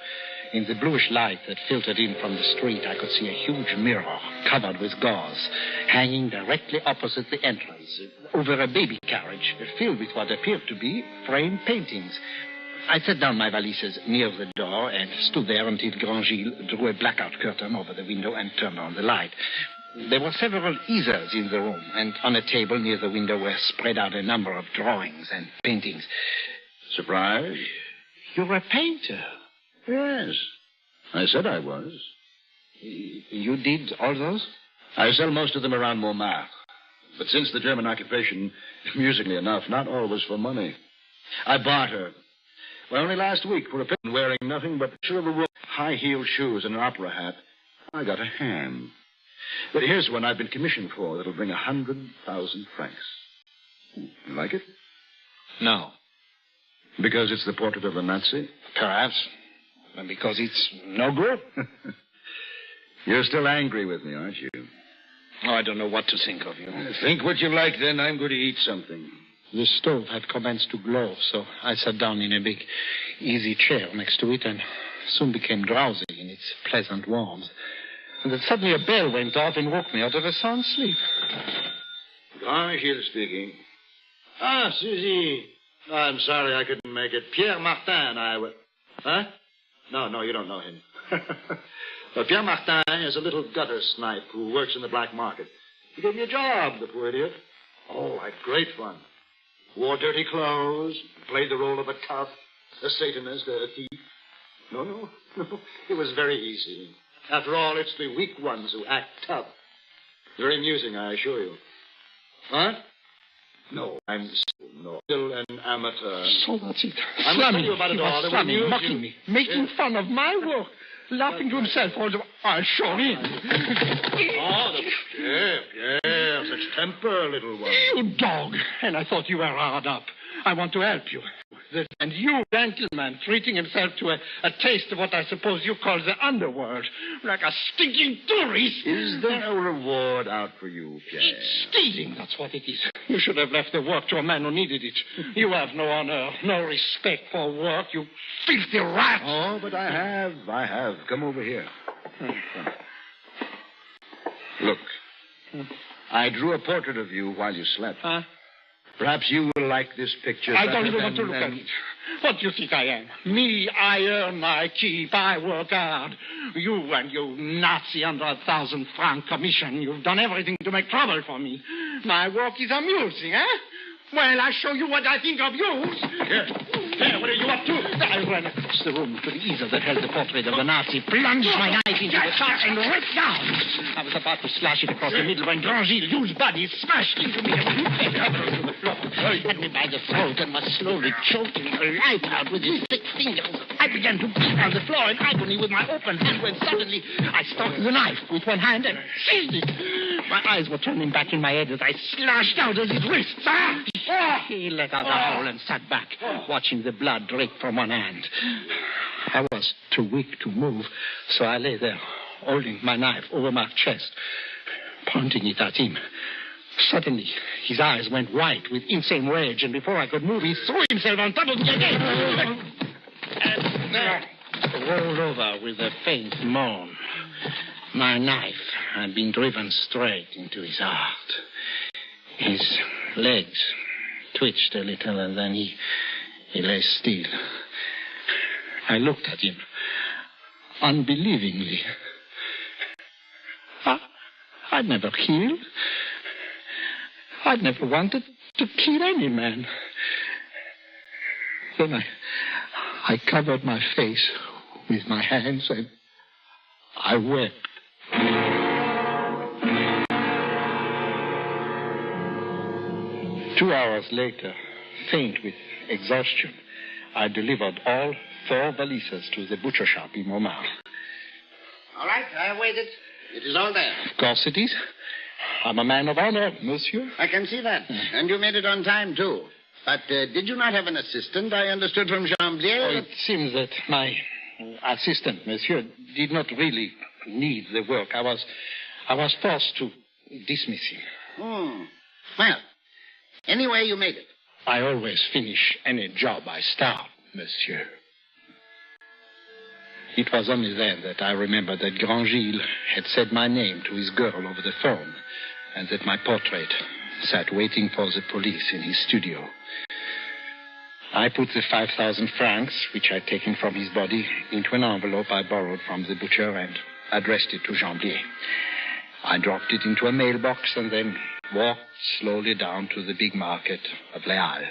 In the bluish light that filtered in from the street, I could see a huge mirror covered with gauze, hanging directly opposite the entrance, over a baby carriage filled with what appeared to be framed paintings. I set down my valises near the door and stood there until Grandgilles drew a blackout curtain over the window and turned on the light. There were several easels in the room, and on a table near the window were spread out a number of drawings and paintings. Surprise? You're a painter? Yes. I said I was. You did all those? I sell most of them around Montmartre. But since the German occupation, amusingly enough, not always for money. I barter. Well, only last week, for a pin wearing nothing but a picture of a woman, high-heeled shoes and an opera hat, I got a ham. But here's one I've been commissioned for that'll bring 100,000 francs. You like it? No. Because it's the portrait of a Nazi? Perhaps. And because it's no good. You're still angry with me, aren't you? Oh, I don't know what to think of you. Think what you like, then. I'm going to eat something. The stove had commenced to glow, so I sat down in a big, easy chair next to it and soon became drowsy in its pleasant warmth. And then suddenly a bell went off and woke me out of a sound sleep. Grandgilles speaking. Ah, Suzy. Oh, I'm sorry I couldn't make it. Pierre Martin, Huh? No, you don't know him. Well, Pierre Martin is a little gutter snipe who works in the black market. He gave me a job, the poor idiot. Oh, like great fun. Wore dirty clothes, played the role of a tough, a Satanist, a thief. No. It was very easy. After all, it's the weak ones who act tough. Very amusing, I assure you. What? No, I'm still an amateur. So that's it. I'm not telling you about it all. He was slamming, mocking me, making fun of my work, laughing to himself all the... I'll show him. Pierre, such temper, little one. You dog. And I thought you were hard up. I want to help you. And you, gentleman, treating himself to a taste of what I suppose you call the underworld, like a stinking tourist. Is there a reward out for you, Pierre? It's stealing, that's what it is. You should have left the work to a man who needed it. You have no honor, no respect for work, you filthy rat. Oh, but I have. Come over here. Look, I drew a portrait of you while you slept. Huh? Perhaps you will like this picture. I don't even want to look at it. What do you think I am? Me, I earn my keep. I work hard. You and your Nazi 100,000 franc commission. You've done everything to make trouble for me. My work is amusing, eh? Well, I'll show you what I think of you. Here. There, what are you up to? I ran across the room to the easel that held the portrait of the Nazi, plunged my knife into the top, and ripped down. I was about to slash it across the middle when Grangil, huge body, smashed into me and fell to the floor. Had me by the throat and was slowly choking the life out with his thick fingers. I began to beat on the floor in agony with my open hand when suddenly I stalked the knife with one hand and seized it. My eyes were turning back in my head as I slashed out at his wrists. He let out a howl and sat back, watching the blood drip from one hand. I was too weak to move, so I lay there, holding my knife over my chest, pointing it at him. Suddenly, his eyes went white with insane rage, and before I could move, he threw himself on top of me again. And then rolled over with a faint moan. My knife had been driven straight into his heart. His legs twitched a little, and then he lay still. I looked at him unbelievingly. I'd never killed. I'd never wanted to kill any man. Then I covered my face with my hands and I wept. 2 hours later, faint with exhaustion, I delivered all 4 valises to the butcher shop in Montmartre. All right, I waited. It is all there. Of course it is. I'm a man of honor, monsieur. I can see that. And you made it on time, too. But did you not have an assistant, I understood from Jamblier? Oh, it seems that my assistant, monsieur, did not really need the work. I was forced to dismiss him. Well, anyway, you made it. I always finish any job I start, monsieur. It was only then that I remembered that Grangil had said my name to his girl over the phone, and that my portrait sat waiting for the police in his studio. I put the 5,000 francs, which I'd taken from his body, into an envelope I borrowed from the butcher and addressed it to Jamblier. I dropped it into a mailbox and then walked slowly down to the big market of Les Halles.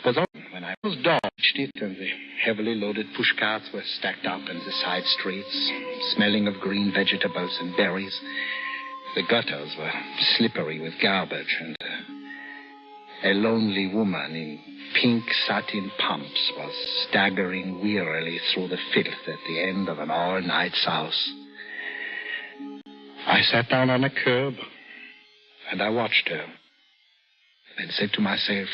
It was open when I was dodged it, and the heavily loaded pushcarts were stacked up in the side streets, smelling of green vegetables and berries. The gutters were slippery with garbage, and a lonely woman in pink satin pumps was staggering wearily through the filth at the end of an all-night souse. I sat down on a curb, and I watched her, and said to myself,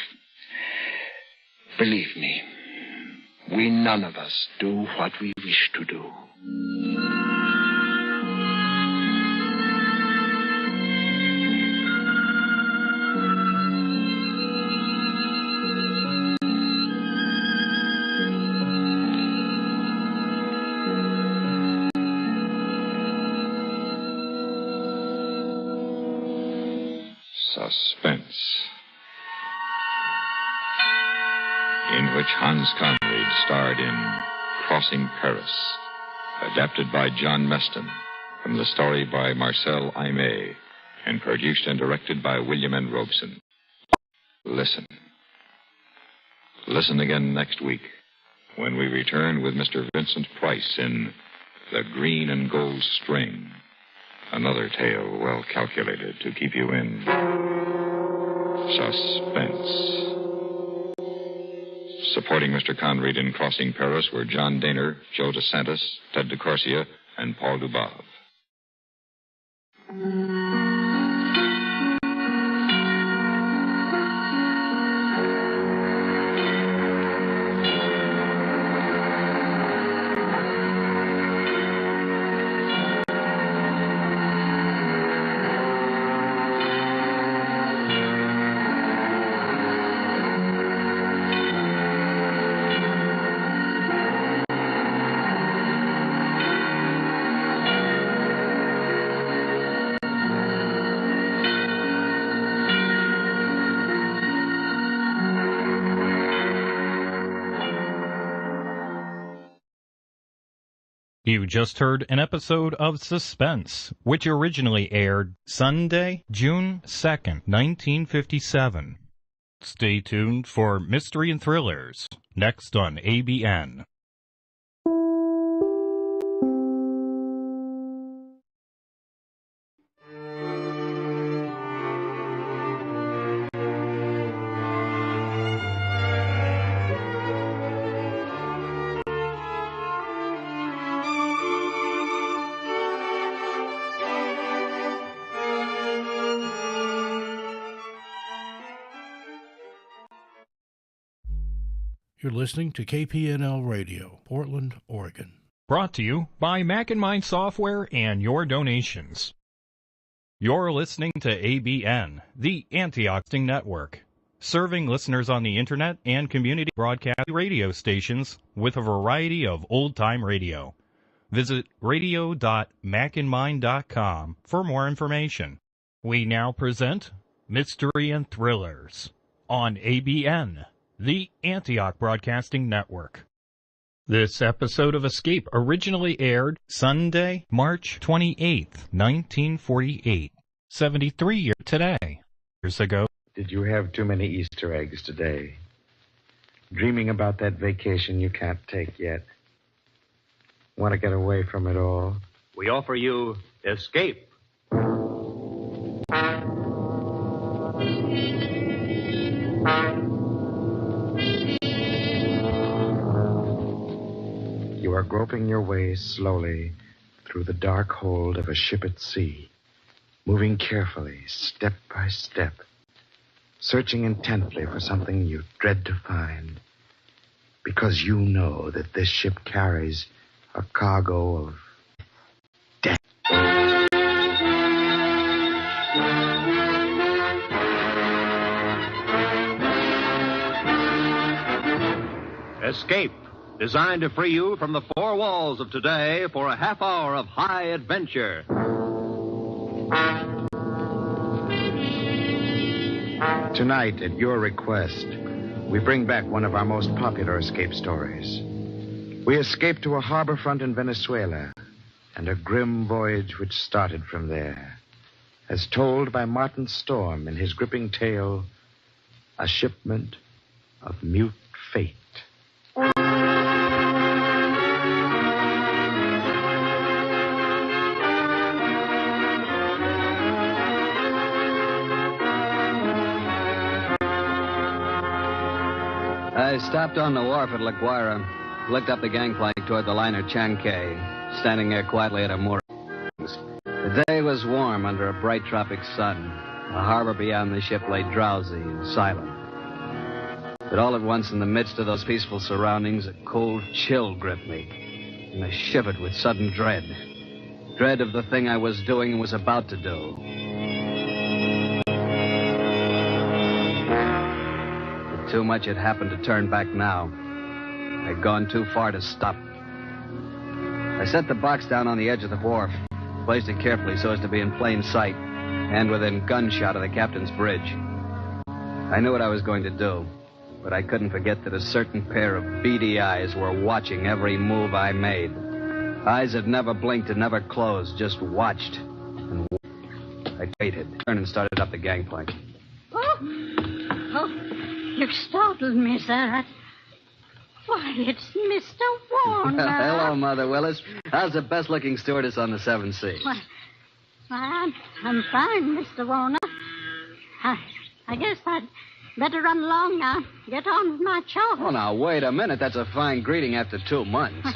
believe me, we none of us do what we wish to do. Suspense, in which Hans Conried starred in Crossing Paris, adapted by John Meston from the story by Marcel Aimé, and produced and directed by William N. Robeson. Listen. Listen again next week when we return with Mr. Vincent Price in The Green and Gold String, another tale well calculated to keep you in suspense. Supporting Mr. Conried in Crossing Paris were John Daner, Joe DeSantis, Ted DeCorsia, and Paul Dubov. You just heard an episode of Suspense, which originally aired Sunday, June 2nd, 1957. Stay tuned for Mystery and Thrillers, next on ABN. You're listening to Kpnl Radio, Portland, Oregon. Brought to you by Mac and Mind Software and your donations. You're listening to ABN, the Antioch Network, serving listeners on the internet and community broadcast radio stations with a variety of old-time radio. Visit radio.macandmind.com for more information. We now present Mystery and Thrillers on ABN, the Antioch Broadcasting Network. This episode of Escape originally aired Sunday, March 28th, 1948, 73 years ago. Did you have too many Easter eggs today? Dreaming about that vacation you can't take yet? Want to get away from it all? We offer you Escape. You are groping your way slowly through the dark hold of a ship at sea, moving carefully, step by step, searching intently for something you dread to find, because you know that this ship carries a cargo of death. Escape, designed to free you from the four walls of today for a half hour of high adventure. Tonight, at your request, we bring back one of our most popular escape stories. We escape to a harbor front in Venezuela, and a grim voyage which started from there, as told by Martin Storm in his gripping tale, A Shipment of Mute Fate. I stopped on the wharf at La Guaira, looked up the gangplank toward the liner Chankay, standing there quietly at a moorings. The day was warm under a bright tropic sun. The harbor beyond the ship lay drowsy and silent. But all at once, in the midst of those peaceful surroundings, a cold chill gripped me, and I shivered with sudden dread. Dread of the thing I was doing and was about to do. Too much had happened to turn back now. I'd gone too far to stop. I set the box down on the edge of the wharf, placed it carefully so as to be in plain sight, and within gunshot of the captain's bridge. I knew what I was going to do, but I couldn't forget that a certain pair of beady eyes were watching every move I made. Eyes that never blinked and never closed, just watched and I waited, turned and started up the gangplank. Oh, you startled me, sir. Why, it's Mr. Warner. Well, hello, Mother Willis. How's the best-looking stewardess on the 7 Seas? Why, I'm fine, Mr. Warner. I guess I'd better run along now. Get on with my chores. Oh, now, wait a minute. That's a fine greeting after 2 months.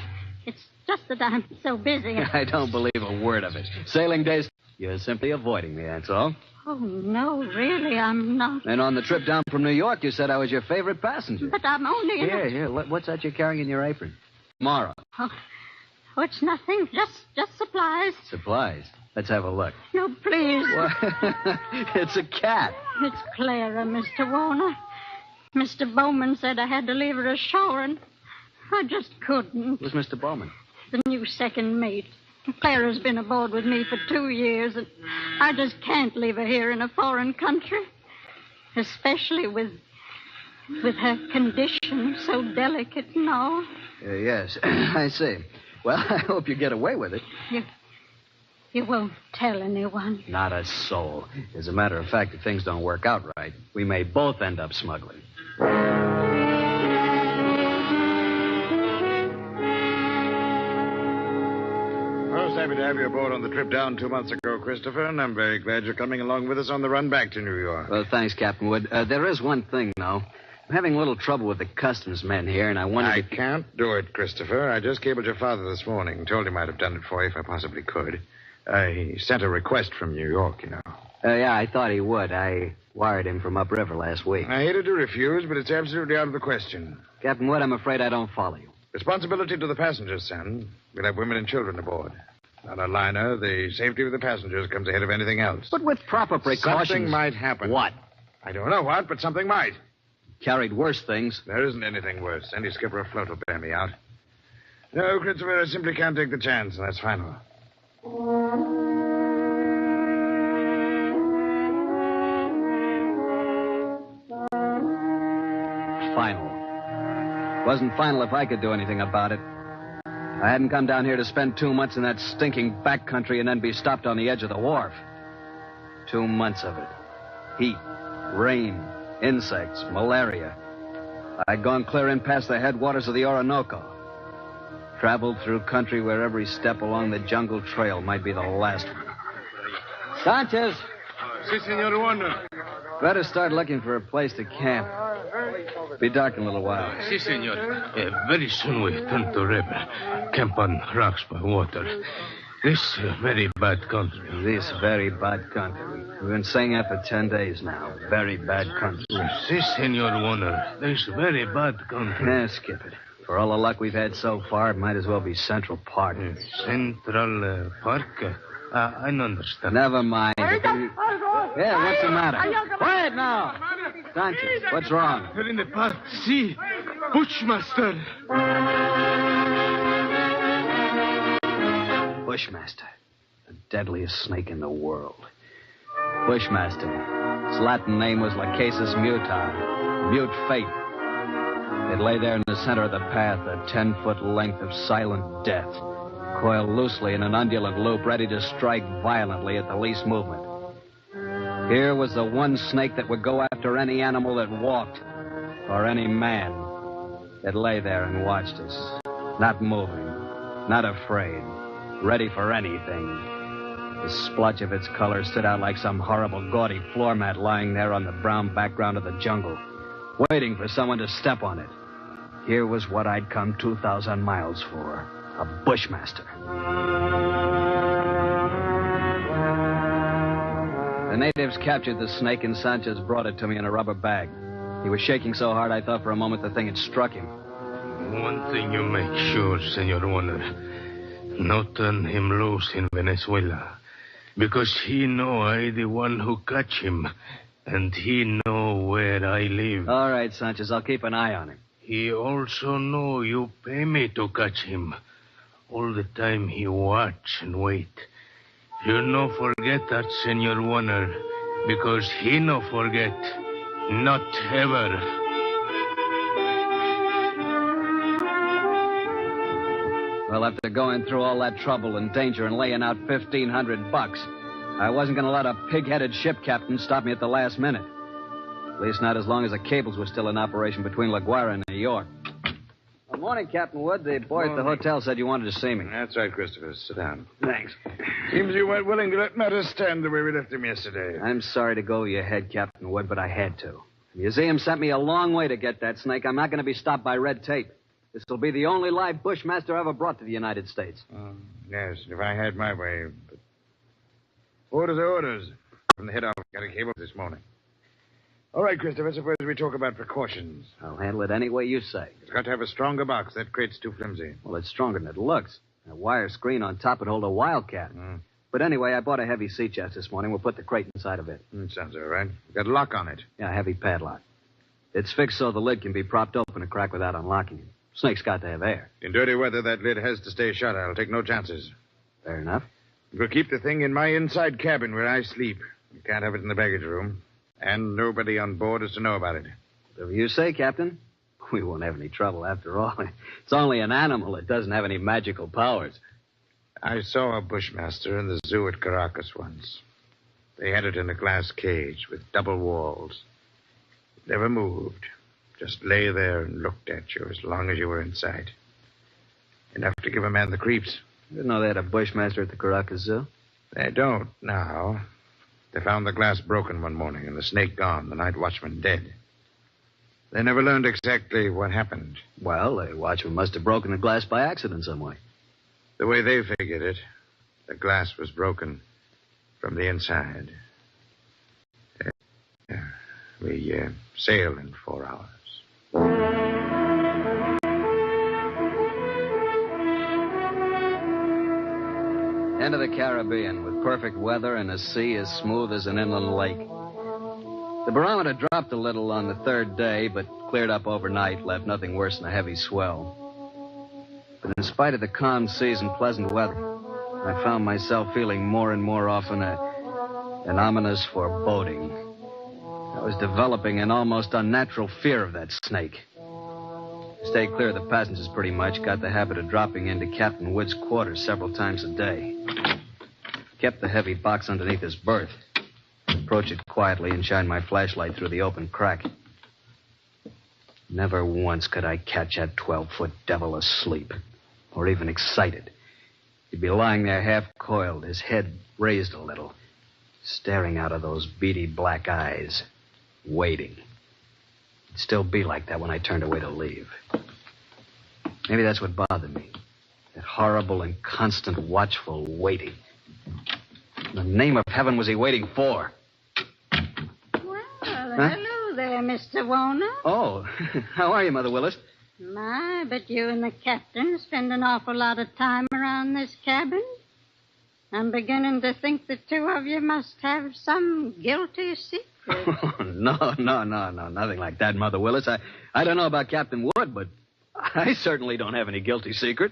It's just that I'm so busy. I don't believe a word of it. Sailing days, you're simply avoiding me, that's all. Oh, no, really, I'm not. And on the trip down from New York, you said I was your favorite passenger. But I'm only... Here, what's that you're carrying in your apron? Mara. Oh, it's nothing. Just supplies. Supplies? Let's have a look. No, please. It's a cat. It's Clara, Mr. Warner. Mr. Bowman said I had to leave her ashore, and I just couldn't. Who's Mr. Bowman? The new second mate. Clara's been aboard with me for 2 years, and I just can't leave her here in a foreign country. Especially with her condition so delicate and all. Yes, I see. Well, I hope you get away with it. You won't tell anyone. Not a soul. As a matter of fact, if things don't work out right, we may both end up smuggling. Most happy to have you aboard on the trip down 2 months ago, Christopher, and I'm very glad you're coming along with us on the run back to New York. Well, thanks, Captain Wood. There is one thing, though. I'm having a little trouble with the customs men here, and I wondered... I can't do it, Christopher. I just cabled your father this morning. Told him I'd have done it for you if I possibly could. He sent a request from New York, you know. Yeah, I thought he would. I wired him from upriver last week. I hated to refuse, but it's absolutely out of the question. Captain Wood, I'm afraid I don't follow you. Responsibility to the passengers, son. We'll have women and children aboard. On a liner, the safety of the passengers comes ahead of anything else. But with proper precautions... Something might happen. What? I don't know what, but something might. Carried worse things. There isn't anything worse. Any skipper afloat will bear me out. No, Christopher, I simply can't take the chance, and that's final. Final. Wasn't final if I could do anything about it. I hadn't come down here to spend 2 months in that stinking backcountry and then be stopped on the edge of the wharf. 2 months of it. Heat, rain, insects, malaria. I'd gone clear in past the headwaters of the Orinoco. Traveled through country where every step along the jungle trail might be the last one. Sanchez! Si, Senor Warner. Better start looking for a place to camp. Be dark in a little while. Si, senor. Very soon we turn to river. Camp on rocks by water. This very bad country. This very bad country. We've been saying that for 10 days now. Very bad country. Si, Senor Warner. This very bad country. Yeah, skip it. For all the luck we've had so far, it might as well be Central Park. Central Park? I don't understand. Never mind. Yeah, what's the matter? Quiet now. Sanchez, what's wrong? We're in the park. See, Bushmaster. Bushmaster. The deadliest snake in the world. Bushmaster. Its Latin name was Lachesis muta. Mute fate. It lay there in the center of the path, a 10-foot length of silent death, coiled loosely in an undulant loop, ready to strike violently at the least movement. Here was the one snake that would go after any animal that walked, or any man. It lay there and watched us, not moving, not afraid, ready for anything. The splotch of its color stood out like some horrible, gaudy floor mat lying there on the brown background of the jungle, waiting for someone to step on it. Here was what I'd come 2,000 miles for, a bushmaster. The natives captured the snake, and Sanchez brought it to me in a rubber bag. He was shaking so hard I thought for a moment the thing had struck him. One thing you make sure, Senor Warner. Not turn him loose in Venezuela. Because he know I the one who catch him. And he know where I live. All right, Sanchez, I'll keep an eye on him. He also know you pay me to catch him. All the time he watch and wait. You no forget that, Senor Warner, because he no forget. Not ever. Well, after going through all that trouble and danger and laying out $1,500, I wasn't going to let a pig-headed ship captain stop me at the last minute. At least not as long as the cables were still in operation between La Guaira and New York. Good morning, Captain Wood. The boy at the hotel said you wanted to see me. That's right, Christopher. Sit down. Thanks. Seems you weren't willing to let matters stand the way we left him yesterday. I'm sorry to go over your head, Captain Wood, but I had to. The museum sent me a long way to get that snake. I'm not going to be stopped by red tape. This will be the only live bushmaster ever brought to the United States. Yes, if I had my way. But... Orders are orders. From the head office. Got a cable this morning. All right, Christopher, suppose we talk about precautions. I'll handle it any way you say. It's got to have a stronger box. That crate's too flimsy. Well, it's stronger than it looks. A wire screen on top would hold a wildcat. But anyway, I bought a heavy sea chest this morning. We'll put the crate inside of it. Sounds all right. Got a lock on it. Yeah, a heavy padlock. It's fixed so the lid can be propped open a crack without unlocking it. Snake's got to have air. In dirty weather, that lid has to stay shut. I'll take no chances. Fair enough. We'll keep the thing in my inside cabin where I sleep. You can't have it in the baggage room. And nobody on board is to know about it. Whatever you say, Captain. We won't have any trouble after all. It's only an animal. It doesn't have any magical powers. I saw a bushmaster in the zoo at Caracas once. They had it in a glass cage with double walls. It never moved. Just lay there and looked at you as long as you were inside. Enough to give a man the creeps. You didn't know they had a bushmaster at the Caracas Zoo? They don't now. They found the glass broken one morning and the snake gone, the night watchman dead. They never learned exactly what happened. Well, the watchman must have broken the glass by accident some way. The way they figured it, the glass was broken from the inside. We sail in 4 hours. Into the Caribbean with perfect weather and a sea as smooth as an inland lake. The barometer dropped a little on the third day, but cleared up overnight, left nothing worse than a heavy swell. But in spite of the calm seas and pleasant weather, I found myself feeling more and more often an ominous foreboding. I was developing an almost unnatural fear of that snake. Stayed clear of the passengers pretty much, got the habit of dropping into Captain Wood's quarters several times a day. Kept the heavy box underneath his berth. Approach it quietly and shine my flashlight through the open crack. Never once could I catch that 12-foot devil asleep, or even excited. He'd be lying there half-coiled, his head raised a little, staring out of those beady black eyes, waiting. It'd still be like that when I turned away to leave. Maybe that's what bothered me. That horrible and constant watchful waiting. In the name of heaven was he waiting for? Well, hello there, Mr. Warner. Oh, how are you, Mother Willis? My, but you and the captain spend an awful lot of time around this cabin. I'm beginning to think the two of you must have some guilty secret. No, nothing like that, Mother Willis. I don't know about Captain Wood, but I certainly don't have any guilty secret.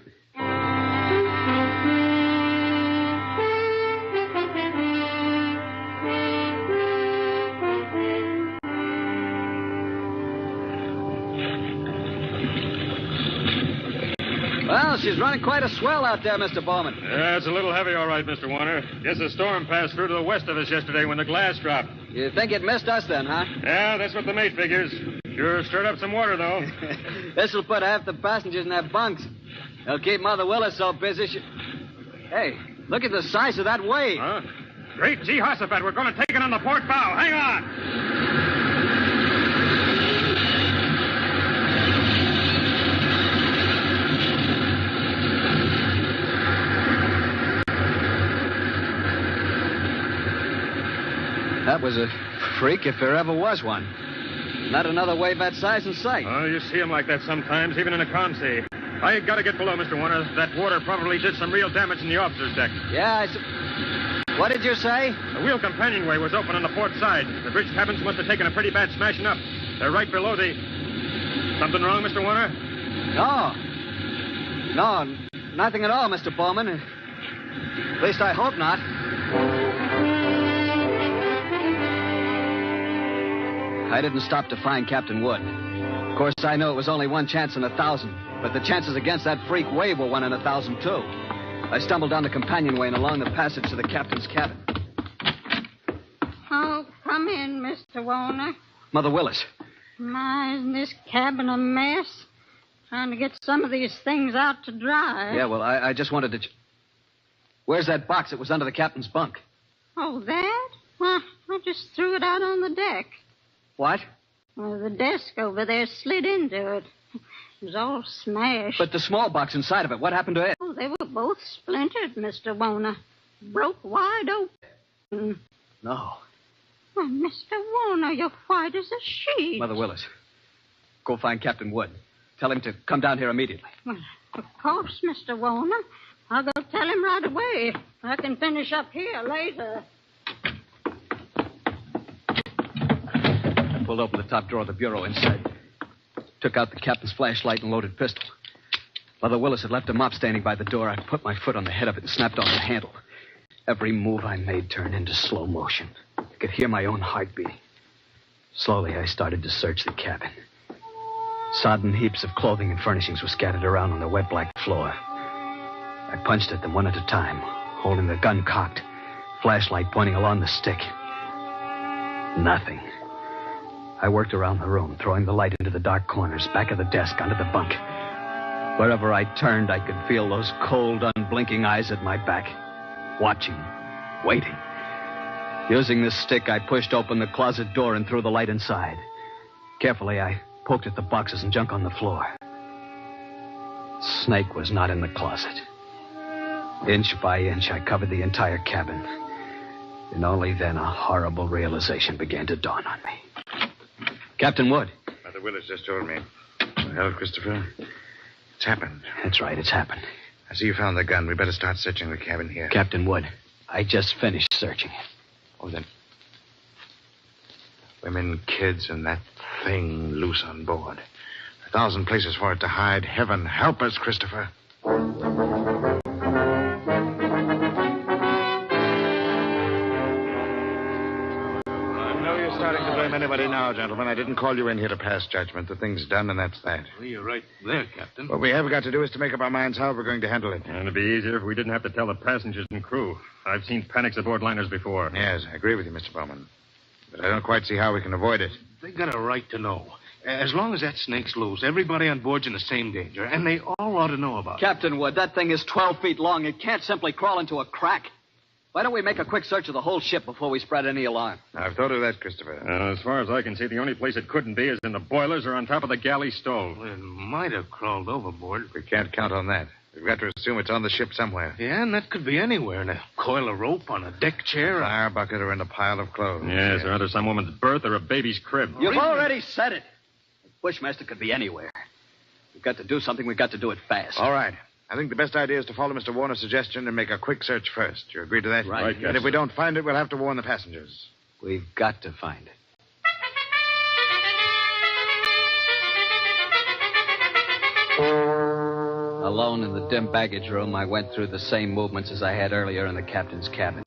Well, she's running quite a swell out there, Mr. Bowman. Yeah, it's a little heavy, all right, Mr. Warner. Guess the storm passed through to the west of us yesterday when the glass dropped. You think it missed us then, huh? Yeah, that's what the mate figures. Sure stirred up some water, though. This'll put half the passengers in their bunks. They'll keep Mother Willis so busy Hey, look at the size of that wave. Huh? Great Jehoshaphat, we're going to take it on the port bow. Hang on! That was a freak if there ever was one. Not another wave that size in sight. Oh, you see them like that sometimes, even in a calm sea. I got to get below, Mr. Warner. That water probably did some real damage in the officer's deck. Yeah, What did you say? The wheel companionway was open on the port side. The bridge cabins must have taken a pretty bad smashing up. They're right below the... Something wrong, Mr. Warner? No, nothing at all, Mr. Bowman. At least I hope not. I didn't stop to find Captain Wood. Of course, I know it was only one chance in 1,000, but the chances against that freak wave were 1 in 1,000, too. I stumbled down the companionway and along the passage to the captain's cabin. Oh, come in, Mr. Warner. Mother Willis. My, isn't this cabin a mess? Trying to get some of these things out to dry. Yeah, well, I just wanted to... Where's that box that was under the captain's bunk? Oh, that? Well, I just threw it out on the deck. What? Well, the desk over there slid into it. It was all smashed. But the small box inside of it, what happened to it? Oh, they were both splintered, Mr. Warner. Broke wide open. No. Well, Mr. Warner, you're white as a sheet. Mother Willis, go find Captain Wood. Tell him to come down here immediately. Well, of course, Mr. Warner. I'll go tell him right away. I can finish up here later. Pulled open the top drawer of the bureau inside. Took out the captain's flashlight and loaded pistol. Mother Willis had left a mop standing by the door. I put my foot on the head of it and snapped on the handle. Every move I made turned into slow motion. I could hear my own heart beating. Slowly, I started to search the cabin. Sodden heaps of clothing and furnishings were scattered around on the wet black floor. I punched at them one at a time, holding the gun cocked, flashlight pointing along the stick. Nothing. I worked around the room, throwing the light into the dark corners, back of the desk, under the bunk. Wherever I turned, I could feel those cold, unblinking eyes at my back, watching, waiting. Using the stick, I pushed open the closet door and threw the light inside. Carefully, I poked at the boxes and junk on the floor. Snake was not in the closet. Inch by inch, I covered the entire cabin. And only then a horrible realization began to dawn on me. Captain Wood. Mother Willis just told me. Well, Christopher, it's happened. That's right, it's happened. I see you found the gun. We better start searching the cabin here. Captain Wood, I just finished searching it. Oh, then. Women, kids, and that thing loose on board. 1,000 places for it to hide. Heaven help us, Christopher. Starting to blame anybody now, gentlemen. I didn't call you in here to pass judgment. The thing's done, and that's that. Well, you're right there, Captain. What we have got to do is to make up our minds how we're going to handle it. And it'd be easier if we didn't have to tell the passengers and crew. I've seen panics aboard liners before. Yes, I agree with you, Mr. Bowman. But I don't quite see how we can avoid it. They got a right to know. As long as that snake's loose, everybody on board's in the same danger, and they all ought to know about it. Captain Wood, that thing is 12 feet long. It can't simply crawl into a crack. Why don't we make a quick search of the whole ship before we spread any alarm? I've thought of that, Christopher. As far as I can see, the only place it couldn't be is in the boilers or on top of the galley stove. Well, it might have crawled overboard. We can't count on that. We've got to assume it's on the ship somewhere. Yeah, and that could be anywhere. In a coil of rope, on a deck chair. A fire bucket, or in a pile of clothes. Yes, or under some woman's berth or a baby's crib. You've already said it. The Bushmaster could be anywhere. We've got to do something. We've got to do it fast. All right. I think the best idea is to follow Mr. Warner's suggestion and make a quick search first. You agree to that? Right. And if we don't find it, we'll have to warn the passengers. We've got to find it. Alone in the dim baggage room, I went through the same movements as I had earlier in the captain's cabin.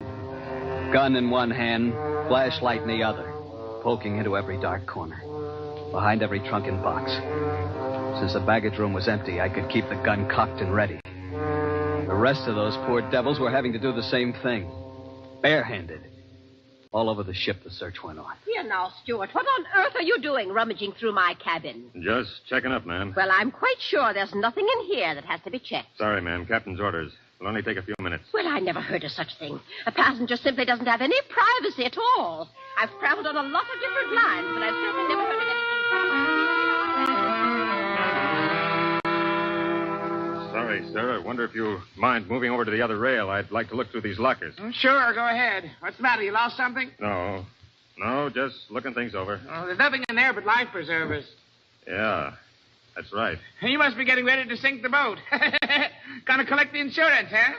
Gun in one hand, flashlight in the other, poking into every dark corner, behind every trunk and box. Since the baggage room was empty, I could keep the gun cocked and ready. The rest of those poor devils were having to do the same thing. Barehanded. All over the ship, the search went on. Here now, Stuart, what on earth are you doing rummaging through my cabin? Just checking up, ma'am. Well, I'm quite sure there's nothing in here that has to be checked. Sorry, ma'am. Captain's orders. It'll only take a few minutes. Well, I never heard of such thing. A passenger simply doesn't have any privacy at all. I've traveled on a lot of different lines, but I've certainly never heard of anything. Sorry, sir. I wonder if you mind moving over to the other rail. I'd like to look through these lockers. Sure, go ahead. What's the matter? You lost something? No, just looking things over. Oh, there's nothing in there but life preservers. Yeah, that's right. You must be getting ready to sink the boat. Gonna collect the insurance, huh?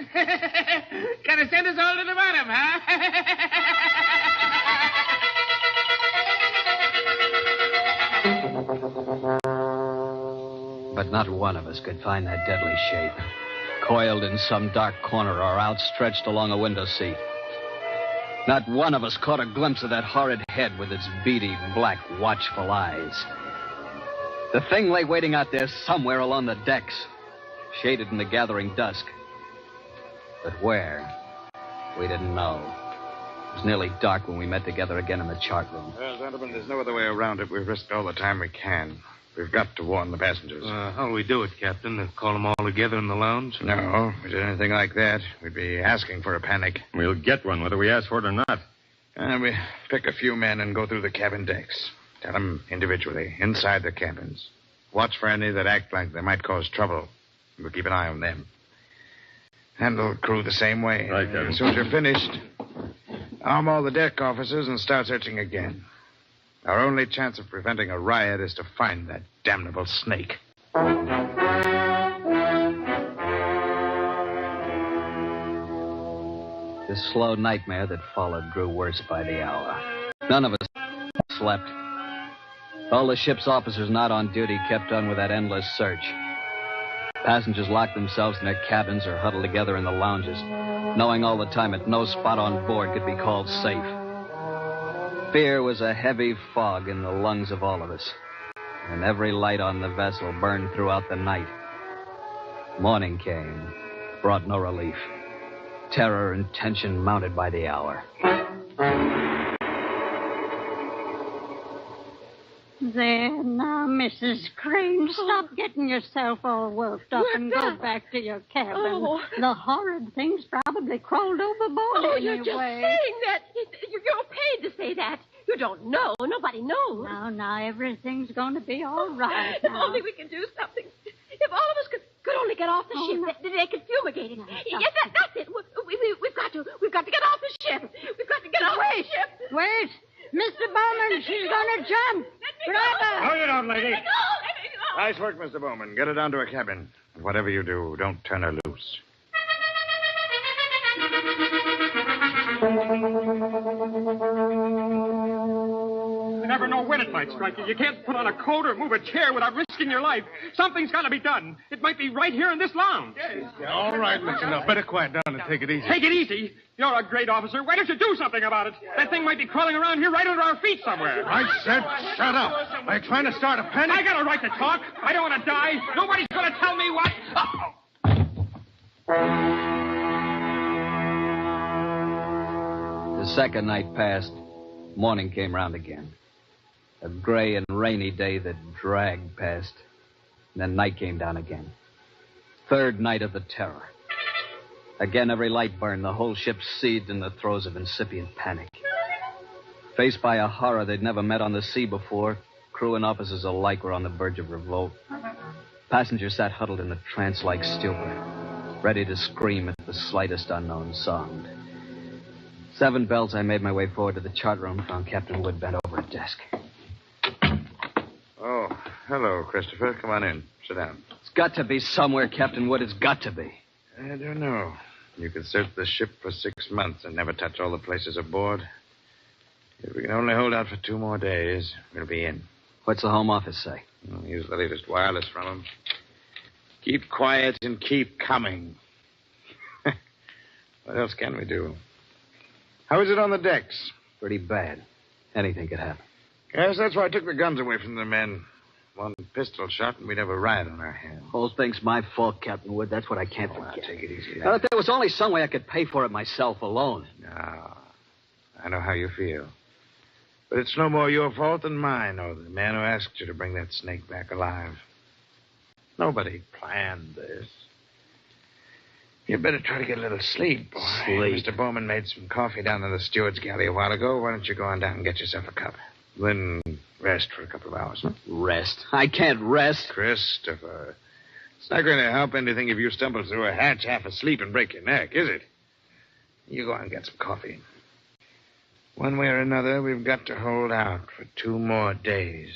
Gonna send us all to the bottom, huh? But not one of us could find that deadly shape, coiled in some dark corner or outstretched along a window seat. Not one of us caught a glimpse of that horrid head with its beady, black, watchful eyes. The thing lay waiting out there somewhere along the decks, shaded in the gathering dusk. But where? We didn't know. It was nearly dark when we met together again in the chart room. Well, gentlemen, there's no other way around it. We've risked all the time we can. We've got to warn the passengers. How'll we do it, Captain? Call them all together in the lounge? No, if we did anything like that, we'd be asking for a panic. We'll get one, whether we ask for it or not. And we pick a few men and go through the cabin decks. Tell them individually, inside the cabins. Watch for any that act like they might cause trouble. We'll keep an eye on them. Handle crew the same way. Right, Captain. As soon as you're finished, arm all the deck officers and start searching again. Our only chance of preventing a riot is to find that damnable snake. The slow nightmare that followed grew worse by the hour. None of us slept. All the ship's officers not on duty kept on with that endless search. Passengers locked themselves in their cabins or huddled together in the lounges, knowing all the time that no spot on board could be called safe. Fear was a heavy fog in the lungs of all of us, and every light on the vessel burned throughout the night. Morning came, brought no relief. Terror and tension mounted by the hour. There now, Mrs. Crane. Stop getting yourself all worked up and go back to your cabin. Oh. The horrid thing's probably crawled overboard anyway. You're just saying that. You're paid to say that. You don't know. Nobody knows. Now, everything's going to be all right. If only we can do something. If all of us could only get off the ship, they could fumigate it. Yes, that's it. We've got to get off the ship. We've got to get off the ship. Wait. Mr. Bowman, she's going to jump. Grab her. No, you don't, lady. Let me go. Nice work, Mr. Bowman. Get her down to her cabin. And whatever you do, don't turn her loose. You never know when it might strike you. You can't put on a coat or move a chair without risking your life. Something's got to be done. It might be right here in this lounge. Yeah, all right, Lieutenant. Better quiet down and take it easy. Take it easy? You're a great officer. Why don't you do something about it? That thing might be crawling around here right under our feet somewhere. I said shut up. Are you trying to start a panic? I got a right to talk. I don't want to die. Nobody's going to tell me what. The second night passed. Morning came round again. A gray and rainy day that dragged past. And then night came down again. Third night of the terror. Again, every light burned. The whole ship seethed in the throes of incipient panic. Faced by a horror they'd never met on the sea before, crew and officers alike were on the verge of revolt. Passengers sat huddled in a trance-like stupor, ready to scream at the slightest unknown sound. 7 bells, I made my way forward to the chart room, found Captain Wood bent over a desk. Oh, hello, Christopher. Come on in. Sit down. It's got to be somewhere, Captain Wood. It's got to be. I don't know. You could search the ship for 6 months and never touch all the places aboard. If we can only hold out for 2 more days, we'll be in. What's the Home Office say? Use the latest wireless from them. Keep quiet and keep coming. What else can we do? How is it on the decks? Pretty bad. Anything could happen. Yes, that's why I took the guns away from the men. 1 pistol shot and we'd have a riot on our hands. The whole thing's my fault, Captain Wood. That's what I can't forget. Take it easy. Now, if there was only some way I could pay for it myself alone. No. I know how you feel. But it's no more your fault than mine, or the man who asked you to bring that snake back alive. Nobody planned this. You better try to get a little sleep, boy. Sleep? Mr. Bowman made some coffee down in the steward's galley a while ago. Why don't you go on down and get yourself a cup? Then rest for a couple of hours. Huh? Rest? I can't rest. Christopher, it's not going to help anything if you stumble through a hatch half asleep and break your neck, is it? You go on and get some coffee. One way or another, we've got to hold out for 2 more days.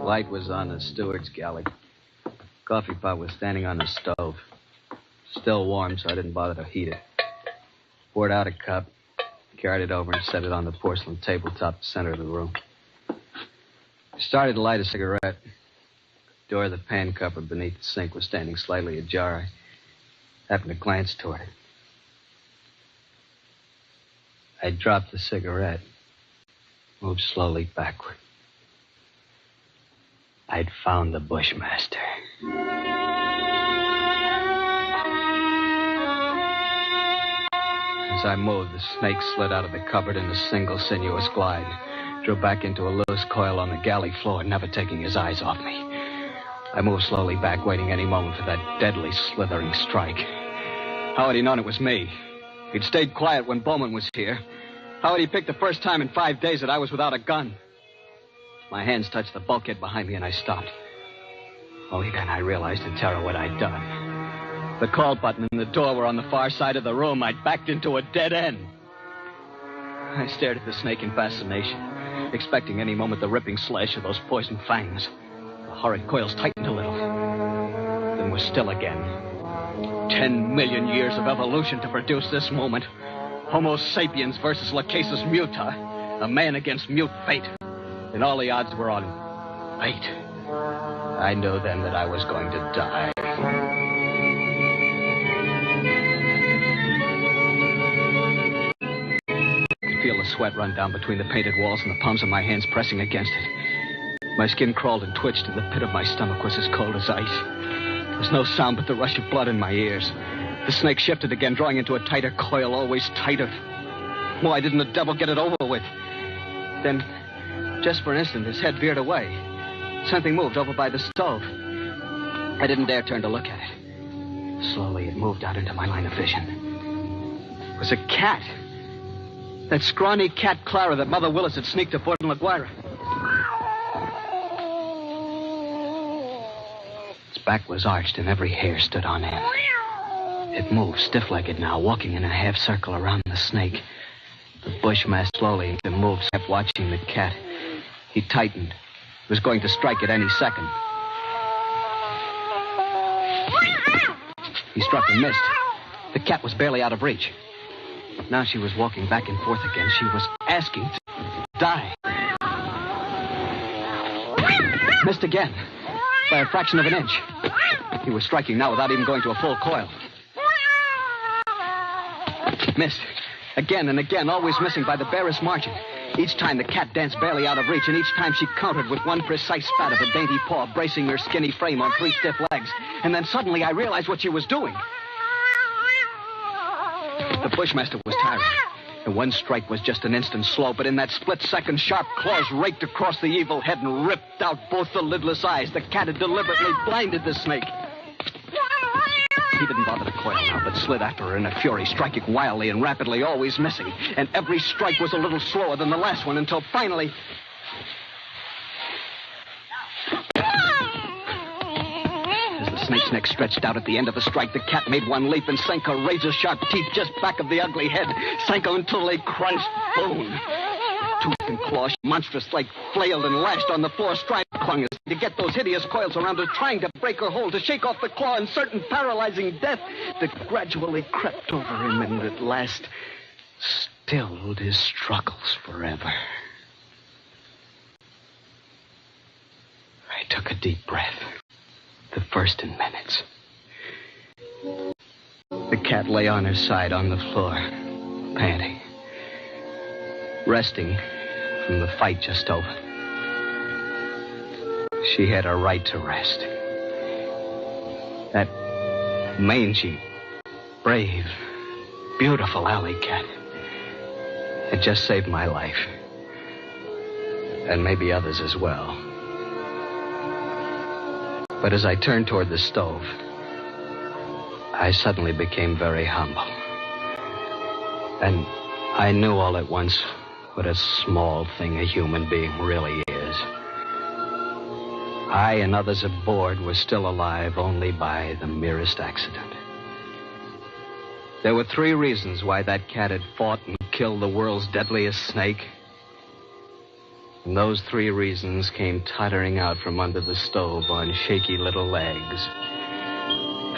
Light was on the steward's galley. Coffee pot was standing on the stove. Still warm, so I didn't bother to heat it. Poured out a cup, carried it over, and set it on the porcelain tabletop in the center of the room. I started to light a cigarette. The door of the pan cupboard beneath the sink was standing slightly ajar. I happened to glance toward it. I dropped the cigarette, moved slowly backward. I'd found the Bushmaster. As I moved, the snake slid out of the cupboard in a single sinuous glide, drew back into a loose coil on the galley floor, never taking his eyes off me. I moved slowly back, waiting any moment for that deadly, slithering strike. How had he known it was me? He'd stayed quiet when Bowman was here. How had he picked the first time in 5 days that I was without a gun? My hands touched the bulkhead behind me, and I stopped. Only then I realized in terror what I'd done. The call button and the door were on the far side of the room. I'd backed into a dead end. I stared at the snake in fascination, expecting any moment the ripping slash of those poison fangs. The horrid coils tightened a little, then were still again. 10 million years of evolution to produce this moment. Homo sapiens versus Lachesis muta. A man against mute fate. And all the odds were on fate. I knew then that I was going to die. I could feel the sweat run down between the painted walls and the palms of my hands pressing against it. My skin crawled and twitched, and the pit of my stomach was as cold as ice. There was no sound but the rush of blood in my ears. The snake shifted again, drawing into a tighter coil, always tighter. Why didn't the devil get it over with? Then, just for an instant, his head veered away. Something moved over by the stove. I didn't dare turn to look at it. Slowly, it moved out into my line of vision. It was a cat. That scrawny cat Clara that Mother Willis had sneaked aboard in La Guaira. Its back was arched and every hair stood on end. It moved stiff-legged now, walking in a half circle around the snake. The bushmaster slowly moved, kept watching the cat. He tightened. He was going to strike at any second. He struck and missed. The cat was barely out of reach. Now she was walking back and forth again. She was asking to die. Missed again. By a fraction of an inch. He was striking now without even going to a full coil. Missed. Again and again, always missing by the barest margin. Each time the cat danced barely out of reach, and each time she countered with one precise spat of a dainty paw, bracing her skinny frame on three stiff legs. And then suddenly I realized what she was doing. The bushmaster was tiring. The one strike was just an instant slow, but in that split second, sharp claws raked across the evil head and ripped out both the lidless eyes. The cat had deliberately blinded the snake. He didn't bother to coil now, but slid after her in a fury, striking wildly and rapidly, always missing. And every strike was a little slower than the last one, until finally... As the snake's neck stretched out at the end of the strike, the cat made one leap and sank her razor-sharp teeth just back of the ugly head. Sank her until they crunched bone. Tooth and claw, monstrous like, flailed and lashed on the floor, striving clung to get those hideous coils around her, trying to break her hold, to shake off the claw and certain paralyzing death that gradually crept over him and at last stilled his struggles forever. I took a deep breath, the first in minutes. The cat lay on her side on the floor, panting, resting from the fight just over. She had a right to rest. That mangy, brave, beautiful alley cat had just saved my life. And maybe others as well. But as I turned toward the stove, I suddenly became very humble. And I knew all at once what a small thing a human being really is. I and others aboard were still alive only by the merest accident. There were 3 reasons why that cat had fought and killed the world's deadliest snake. And those 3 reasons came tottering out from under the stove on shaky little legs.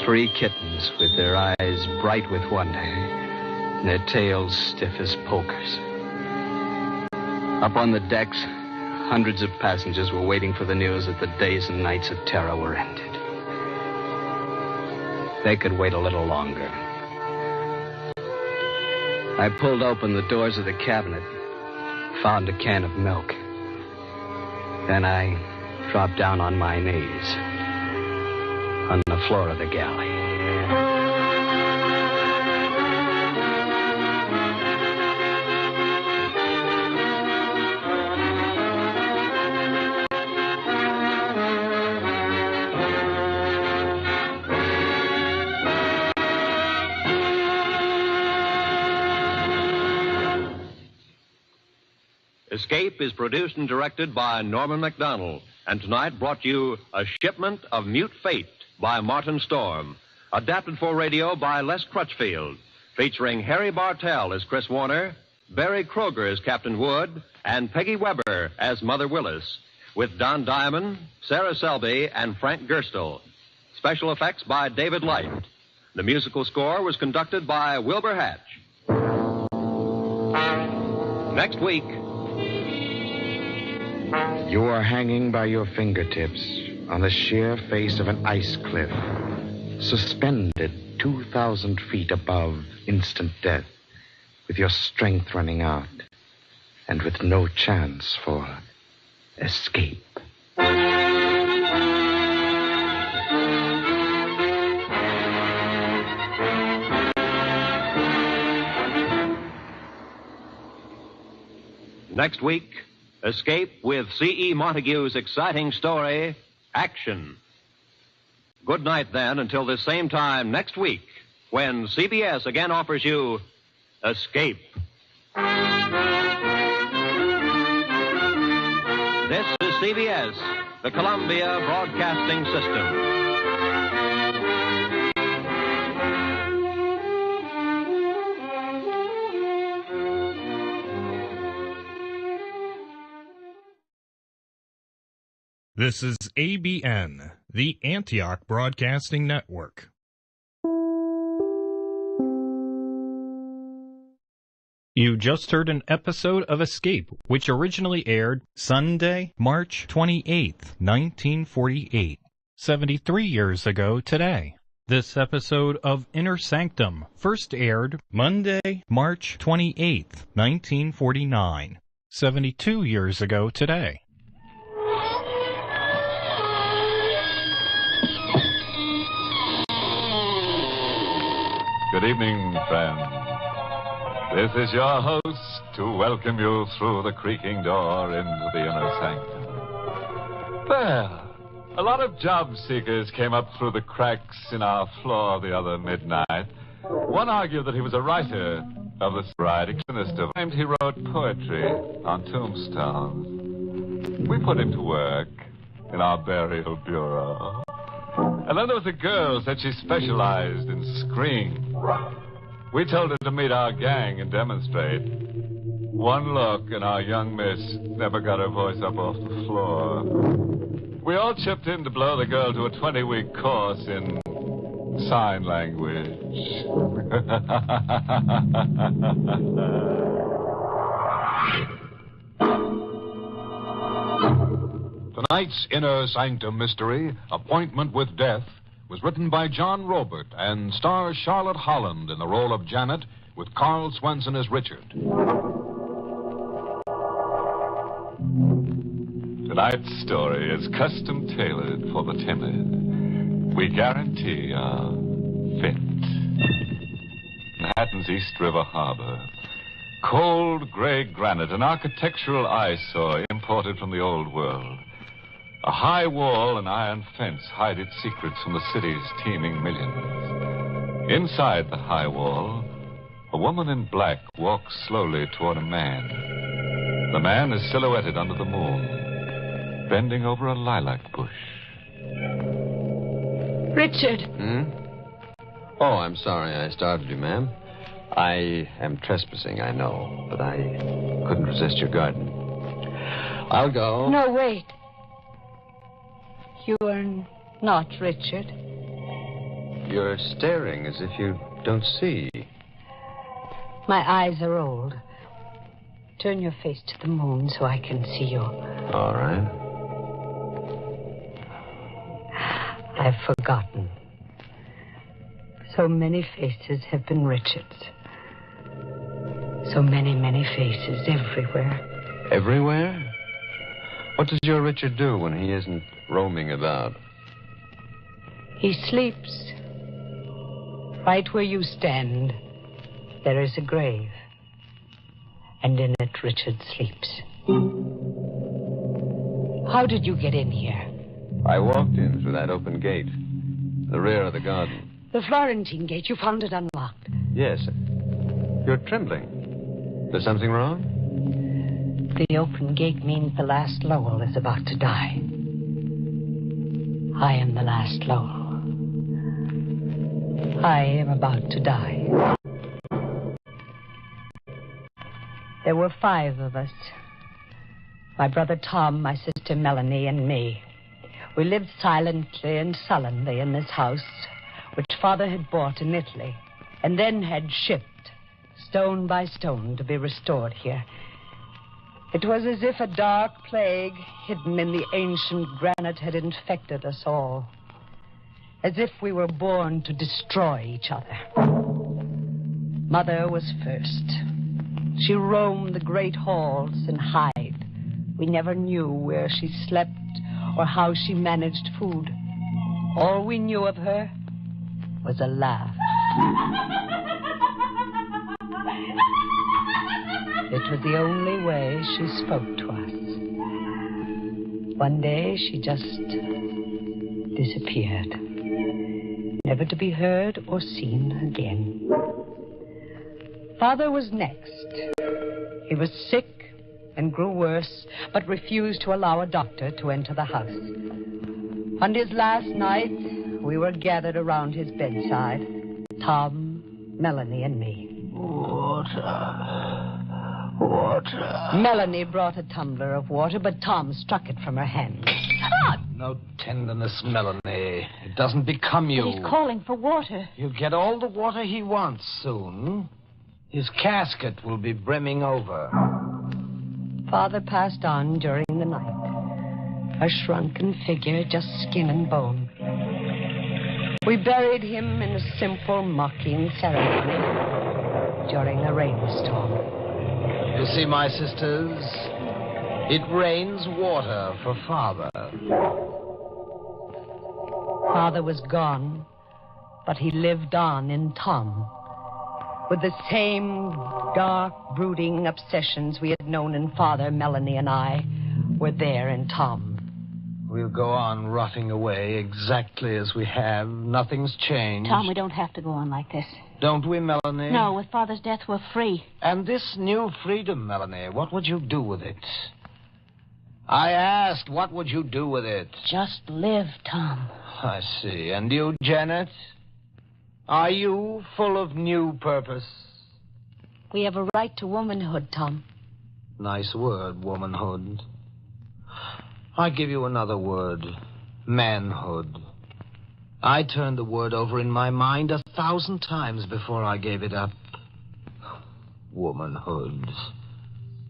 3 kittens with their eyes bright with wonder and their tails stiff as pokers. Up on the decks, hundreds of passengers were waiting for the news that the days and nights of terror were ended. They could wait a little longer. I pulled open the doors of the cabinet, found a can of milk. Then I dropped down on my knees on the floor of the galley. Escape is produced and directed by Norman MacDonald, and tonight brought you A Shipment of Mute Fate by Martin Storm, adapted for radio by Les Crutchfield, featuring Harry Bartell as Chris Warner, Barry Kroger as Captain Wood, and Peggy Weber as Mother Willis, with Don Diamond, Sarah Selby, and Frank Gerstle. Special effects by David Light. The musical score was conducted by Wilbur Hatch. Next week... You are hanging by your fingertips on the sheer face of an ice cliff, suspended 2,000 feet above instant death, with your strength running out. and with no chance for escape. Next week, escape with C.E. Montague's exciting story, Action. Good night, then, until this same time next week, when CBS again offers you Escape. This is CBS, the Columbia Broadcasting System. This is ABN, the Antioch Broadcasting Network. You just heard an episode of Escape, which originally aired Sunday, March 28th, 1948, 73 years ago today. This episode of Inner Sanctum first aired Monday, March 28th, 1949, 72 years ago today. Good evening, friends. This is your host to welcome you through the creaking door into the inner sanctum. Well, a lot of job seekers came up through the cracks in our floor the other midnight. One argued that he was a writer of the variety. He wrote poetry on tombstones. We put him to work in our burial bureau. And then there was a girl who said she specialized in screams. We told her to meet our gang and demonstrate. One look and our young miss never got her voice up off the floor. We all chipped in to blow the girl to a 20-week course in sign language. Tonight's Inner Sanctum mystery, Appointment with Death, was written by John Robert and stars Charlotte Holland in the role of Janet, with Carl Swenson as Richard. Tonight's story is custom tailored for the timid. We guarantee a fit. Manhattan's East River Harbor. Cold gray granite, an architectural eyesore imported from the old world. A high wall and iron fence hide its secrets from the city's teeming millions. Inside the high wall, a woman in black walks slowly toward a man. The man is silhouetted under the moon, bending over a lilac bush. Richard. Oh, I'm sorry I startled you, ma'am. I am trespassing, I know, but I couldn't resist your garden. I'll go. No, wait. You are not Richard. You're staring as if you don't see. My eyes are old. Turn your face to the moon so I can see you. All right. I've forgotten. So many faces have been Richard's. So many, many faces everywhere. Everywhere? What does your Richard do when he isn't roaming about? He sleeps. Right where you stand, there is a grave. And in it, Richard sleeps. How did you get in here? I walked in through that open gate, the rear of the garden. The Florentine gate, you found it unlocked. Yes. You're trembling. There's something wrong? The open gate means the last Lowell is about to die. I am the last Lowell. I am about to die. There were 5 of us. My brother Tom, my sister Melanie, and me. We lived silently and sullenly in this house, which Father had bought in Italy, and then had shipped, stone by stone, to be restored here. It was as if a dark plague hidden in the ancient granite had infected us all. As if we were born to destroy each other. Mother was first. She roamed the great halls and hide. We never knew where she slept or how she managed food. All we knew of her was a laugh. It was the only way she spoke to us. One day she just disappeared, never to be heard or seen again. Father was next. He was sick and grew worse, but refused to allow a doctor to enter the house. On his last night, we were gathered around his bedside, Tom, Melanie, and me. Water. Melanie brought a tumbler of water, but Tom struck it from her hand. No tenderness, Melanie. It doesn't become you. He's calling for water. You'll get all the water he wants soon. His casket will be brimming over. Father passed on during the night, a shrunken figure, just skin and bone. We buried him in a simple, mocking ceremony during a rainstorm. You see, my sisters, it rains water for Father. Father was gone, but he lived on in Tom, with the same dark, brooding obsessions we had known in Father. Melanie and I were there in Tom. We'll go on rotting away exactly as we have. Nothing's changed. Tom, we don't have to go on like this. Don't we, Melanie? No, with Father's death, we're free. And this new freedom, Melanie, what would you do with it? I asked, what would you do with it? Just live, Tom. I see. And you, Janet? Are you full of new purpose? We have a right to womanhood, Tom. Nice word, womanhood. I give you another word. Manhood. I turned the word over in my mind 1,000 times before I gave it up. Womanhood.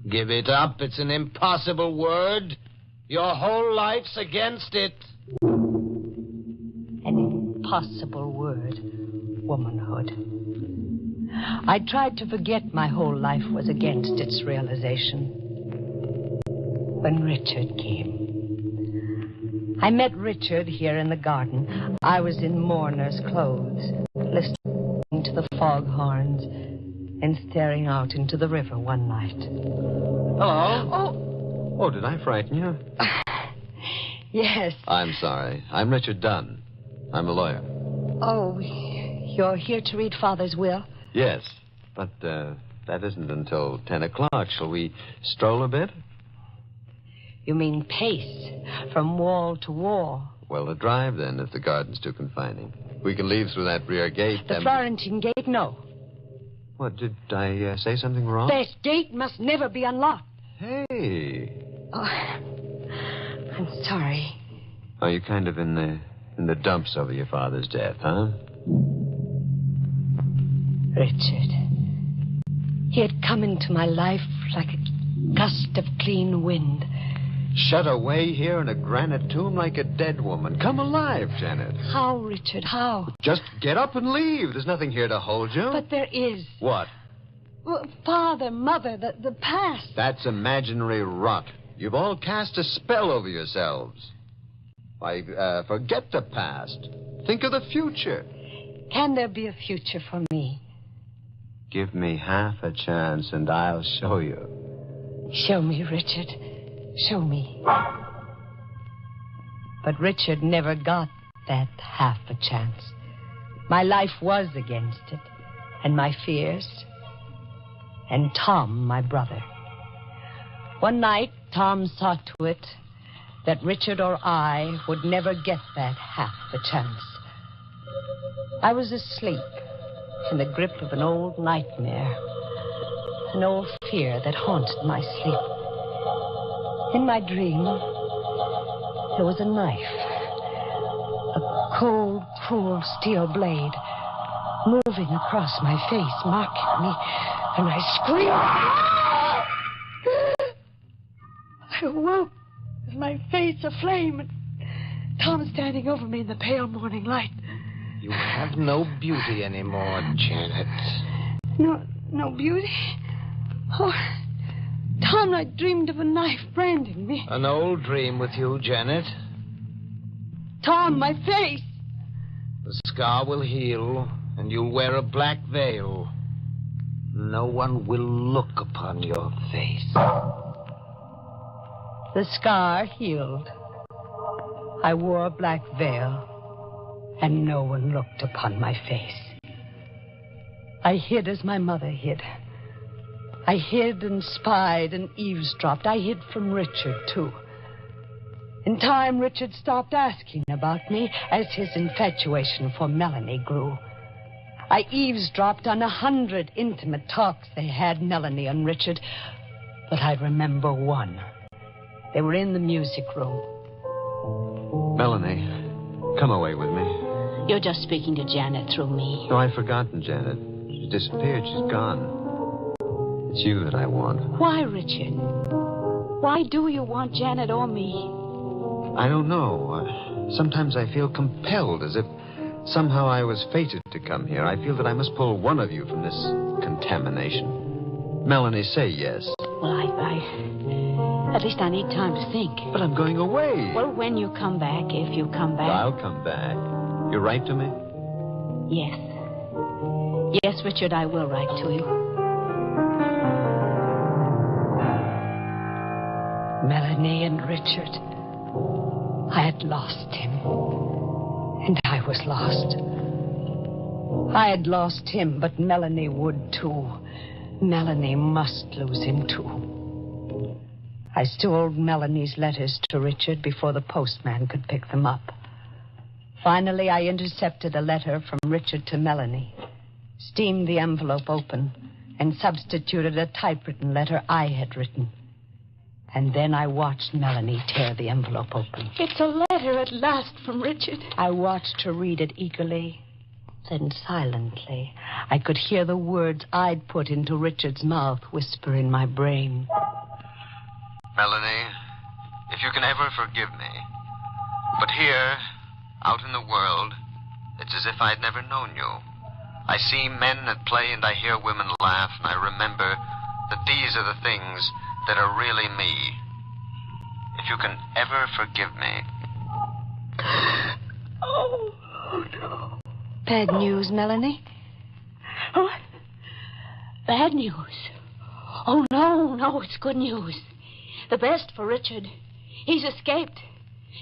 Give it up. It's an impossible word. Your whole life's against it. An impossible word. Womanhood. I tried to forget my whole life was against its realization. When Richard came. I met Richard here in the garden. I was in mourner's clothes, listening to the foghorns and staring out into the river one night. Hello. Oh, did I frighten you? Yes. I'm sorry. I'm Richard Dunn. I'm a lawyer. Oh, you're here to read Father's will? Yes, but that isn't until 10 o'clock. Shall we stroll a bit? You mean pace, from wall to wall? Well, a drive, then, if the garden's too confining. We can leave through that rear gate. The Florentine gate, no. What, did I say something wrong? That gate must never be unlocked. Hey. Oh, I'm sorry. Are you kind of in the dumps over your father's death, huh? Richard. He had come into my life like a gust of clean wind. Shut away here in a granite tomb like a dead woman. Come alive, Janet. How, Richard, how? Just get up and leave. There's nothing here to hold you. But there is. What? Well, Father, Mother, the past. That's imaginary rot. You've all cast a spell over yourselves. Why, forget the past. Think of the future. Can there be a future for me? Give me half a chance and I'll show you. Show me, Richard. Show me. But Richard never got that half a chance. My life was against it, and my fears, and Tom, my brother. One night, Tom saw to it that Richard or I would never get that half a chance. I was asleep in the grip of an old nightmare, an old fear that haunted my sleep. In my dream, there was a knife, a cold, cruel steel blade, moving across my face, marking me, and I screamed. I awoke with my face aflame, and Tom standing over me in the pale morning light. You have no beauty anymore, Janet. No beauty? Oh, Tom, I dreamed of a knife branding me. An old dream with you, Janet. Tom, my face. The scar will heal, and you'll wear a black veil. No one will look upon your face. The scar healed. I wore a black veil, and no one looked upon my face. I hid as my mother hid. I hid and spied and eavesdropped. I hid from Richard, too. In time, Richard stopped asking about me as his infatuation for Melanie grew. I eavesdropped on 100 intimate talks they had, Melanie and Richard. But I remember one. They were in the music room. Melanie, come away with me. You're just speaking to Janet through me. No, I've forgotten Janet. She disappeared. She's gone. It's you that I want. Why, Richard? Why do you want Janet or me? I don't know. Sometimes I feel compelled, as if somehow I was fated to come here. I feel that I must pull one of you from this contamination. Melanie, say yes. Well, at least I need time to think. But I'm going away. Well, when you come back, if you come back. I'll come back. You write to me? Yes. Yes, Richard, I will write to you. Melanie and Richard. I had lost him. And I was lost. I had lost him, but Melanie would too. Melanie must lose him too. I stole Melanie's letters to Richard before the postman could pick them up. Finally, I intercepted a letter from Richard to Melanie, steamed the envelope open, and substituted a typewritten letter I had written. And then I watched Melanie tear the envelope open. It's a letter at last from Richard. I watched her read it eagerly, then silently. I could hear the words I'd put into Richard's mouth whisper in my brain. Melanie, if you can ever forgive me. But here, out in the world, it's as if I'd never known you. I see men at play and I hear women laugh, and I remember that these are the things that are really me. If you can ever forgive me. Oh, no. Bad news, Melanie? Oh, bad news? Oh, no, it's good news. The best for Richard. He's escaped.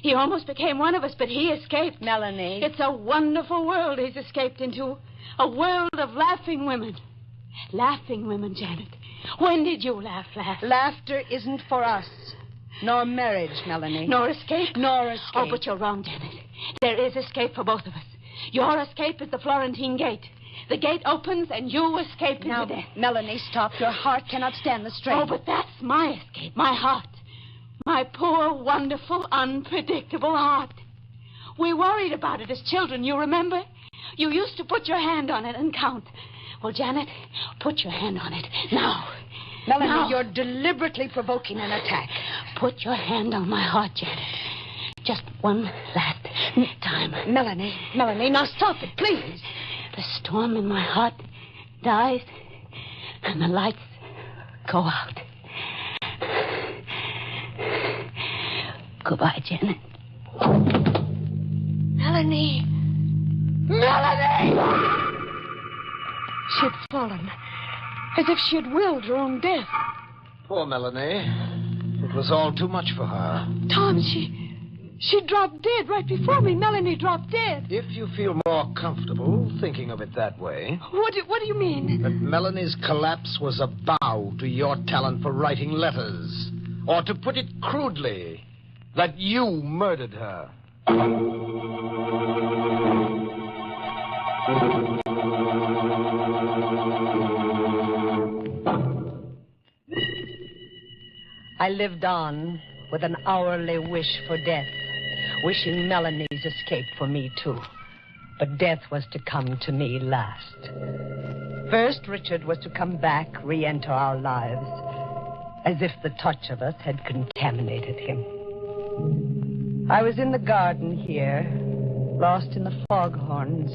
He almost became one of us, but he escaped. Melanie. It's a wonderful world he's escaped into. A world of laughing women. Laughing women, Janet. When did you laugh last? Laughter isn't for us. Nor marriage, Melanie. Nor escape? Nor escape. Oh, but you're wrong, Janet. There is escape for both of us. Your escape is the Florentine Gate. The gate opens and you escape into death. Melanie, stop. Your heart cannot stand the strain. Oh, but that's my escape. My heart. My poor, wonderful, unpredictable heart. We worried about it as children, you remember? You used to put your hand on it and count. Well, Janet, put your hand on it. Now. Melanie, now. You're deliberately provoking an attack. Put your hand on my heart, Janet. Just one last time. Melanie, now stop it, please. The storm in my heart dies, and the lights go out. Goodbye, Janet. Melanie! She had fallen, as if she had willed her own death. Poor Melanie. It was all too much for her. Tom, she dropped dead right before me. Melanie dropped dead. If you feel more comfortable thinking of it that way. What do you mean? That Melanie's collapse was a bow to your talent for writing letters. Or to put it crudely, that you murdered her. I lived on with an hourly wish for death, wishing Melanie's escape for me, too. But death was to come to me last. First, Richard was to come back, re-enter our lives, as if the touch of us had contaminated him. I was in the garden here, lost in the foghorns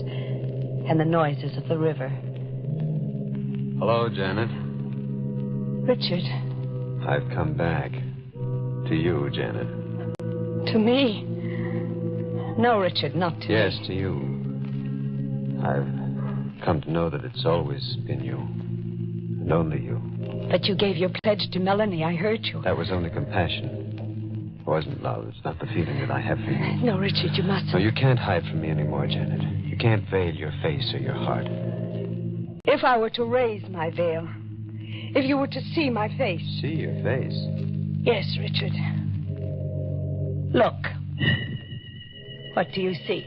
and the noises of the river. Hello, Janet. Richard. I've come back. To you, Janet. To me? No, Richard, not to Yes, me. to you. I've come to know that it's always been you. And only you. But you gave your pledge to Melanie. I heard you. That was only compassion. It wasn't love. It's not the feeling that I have for you. No, Richard, you mustn't. No, you can't hide from me anymore, Janet. You can't veil your face or your heart. If I were to raise my veil, if you were to see my face. See your face? Yes, Richard. Look. What do you see?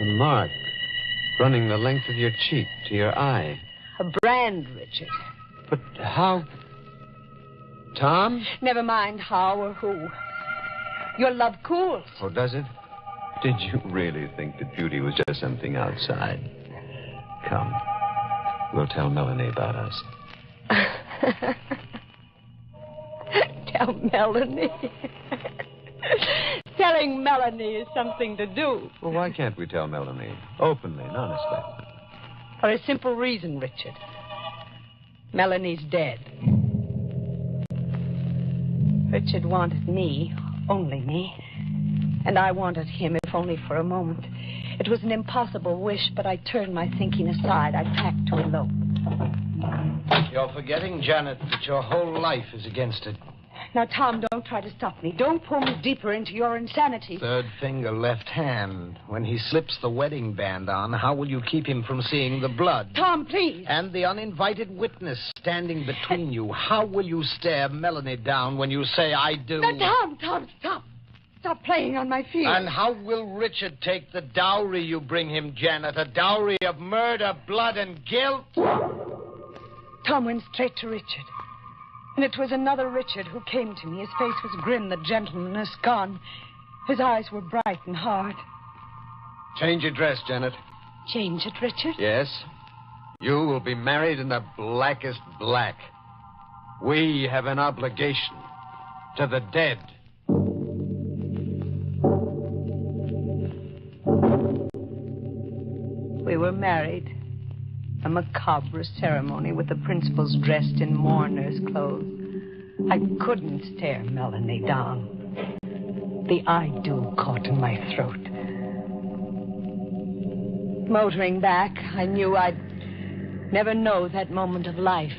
A mark running the length of your cheek to your eye. A brand, Richard. But how? Tom? Never mind how or who. Your love cools. Oh, does it? Did you really think that beauty was just something outside? Come. We'll tell Melanie about us. Tell Melanie. Telling Melanie is something to do. Well, why can't we tell Melanie? Openly and honestly. For a simple reason, Richard. Melanie's dead. Richard wanted me, only me. And I wanted him, if only for a moment. It was an impossible wish, but I turned my thinking aside. I packed to elope. You're forgetting, Janet, that your whole life is against it. Now, Tom, don't try to stop me. Don't pull me deeper into your insanity. Third finger, left hand. When he slips the wedding band on, how will you keep him from seeing the blood? Tom, please. And the uninvited witness standing between you. How will you stare Melanie down when you say, I do? Now, Tom, stop. Stop playing on my feelings. And how will Richard take the dowry you bring him, Janet? A dowry of murder, blood, and guilt? Tom went straight to Richard. And it was another Richard who came to me. His face was grim, the gentleness gone. His eyes were bright and hard. Change your dress, Janet. Change it, Richard? Yes. You will be married in the blackest black. We have an obligation to the dead. We were married. A macabre ceremony with the principals dressed in mourners' clothes. I couldn't stare Melanie down. The I do caught in my throat. Motoring back, I knew I'd never know that moment of life.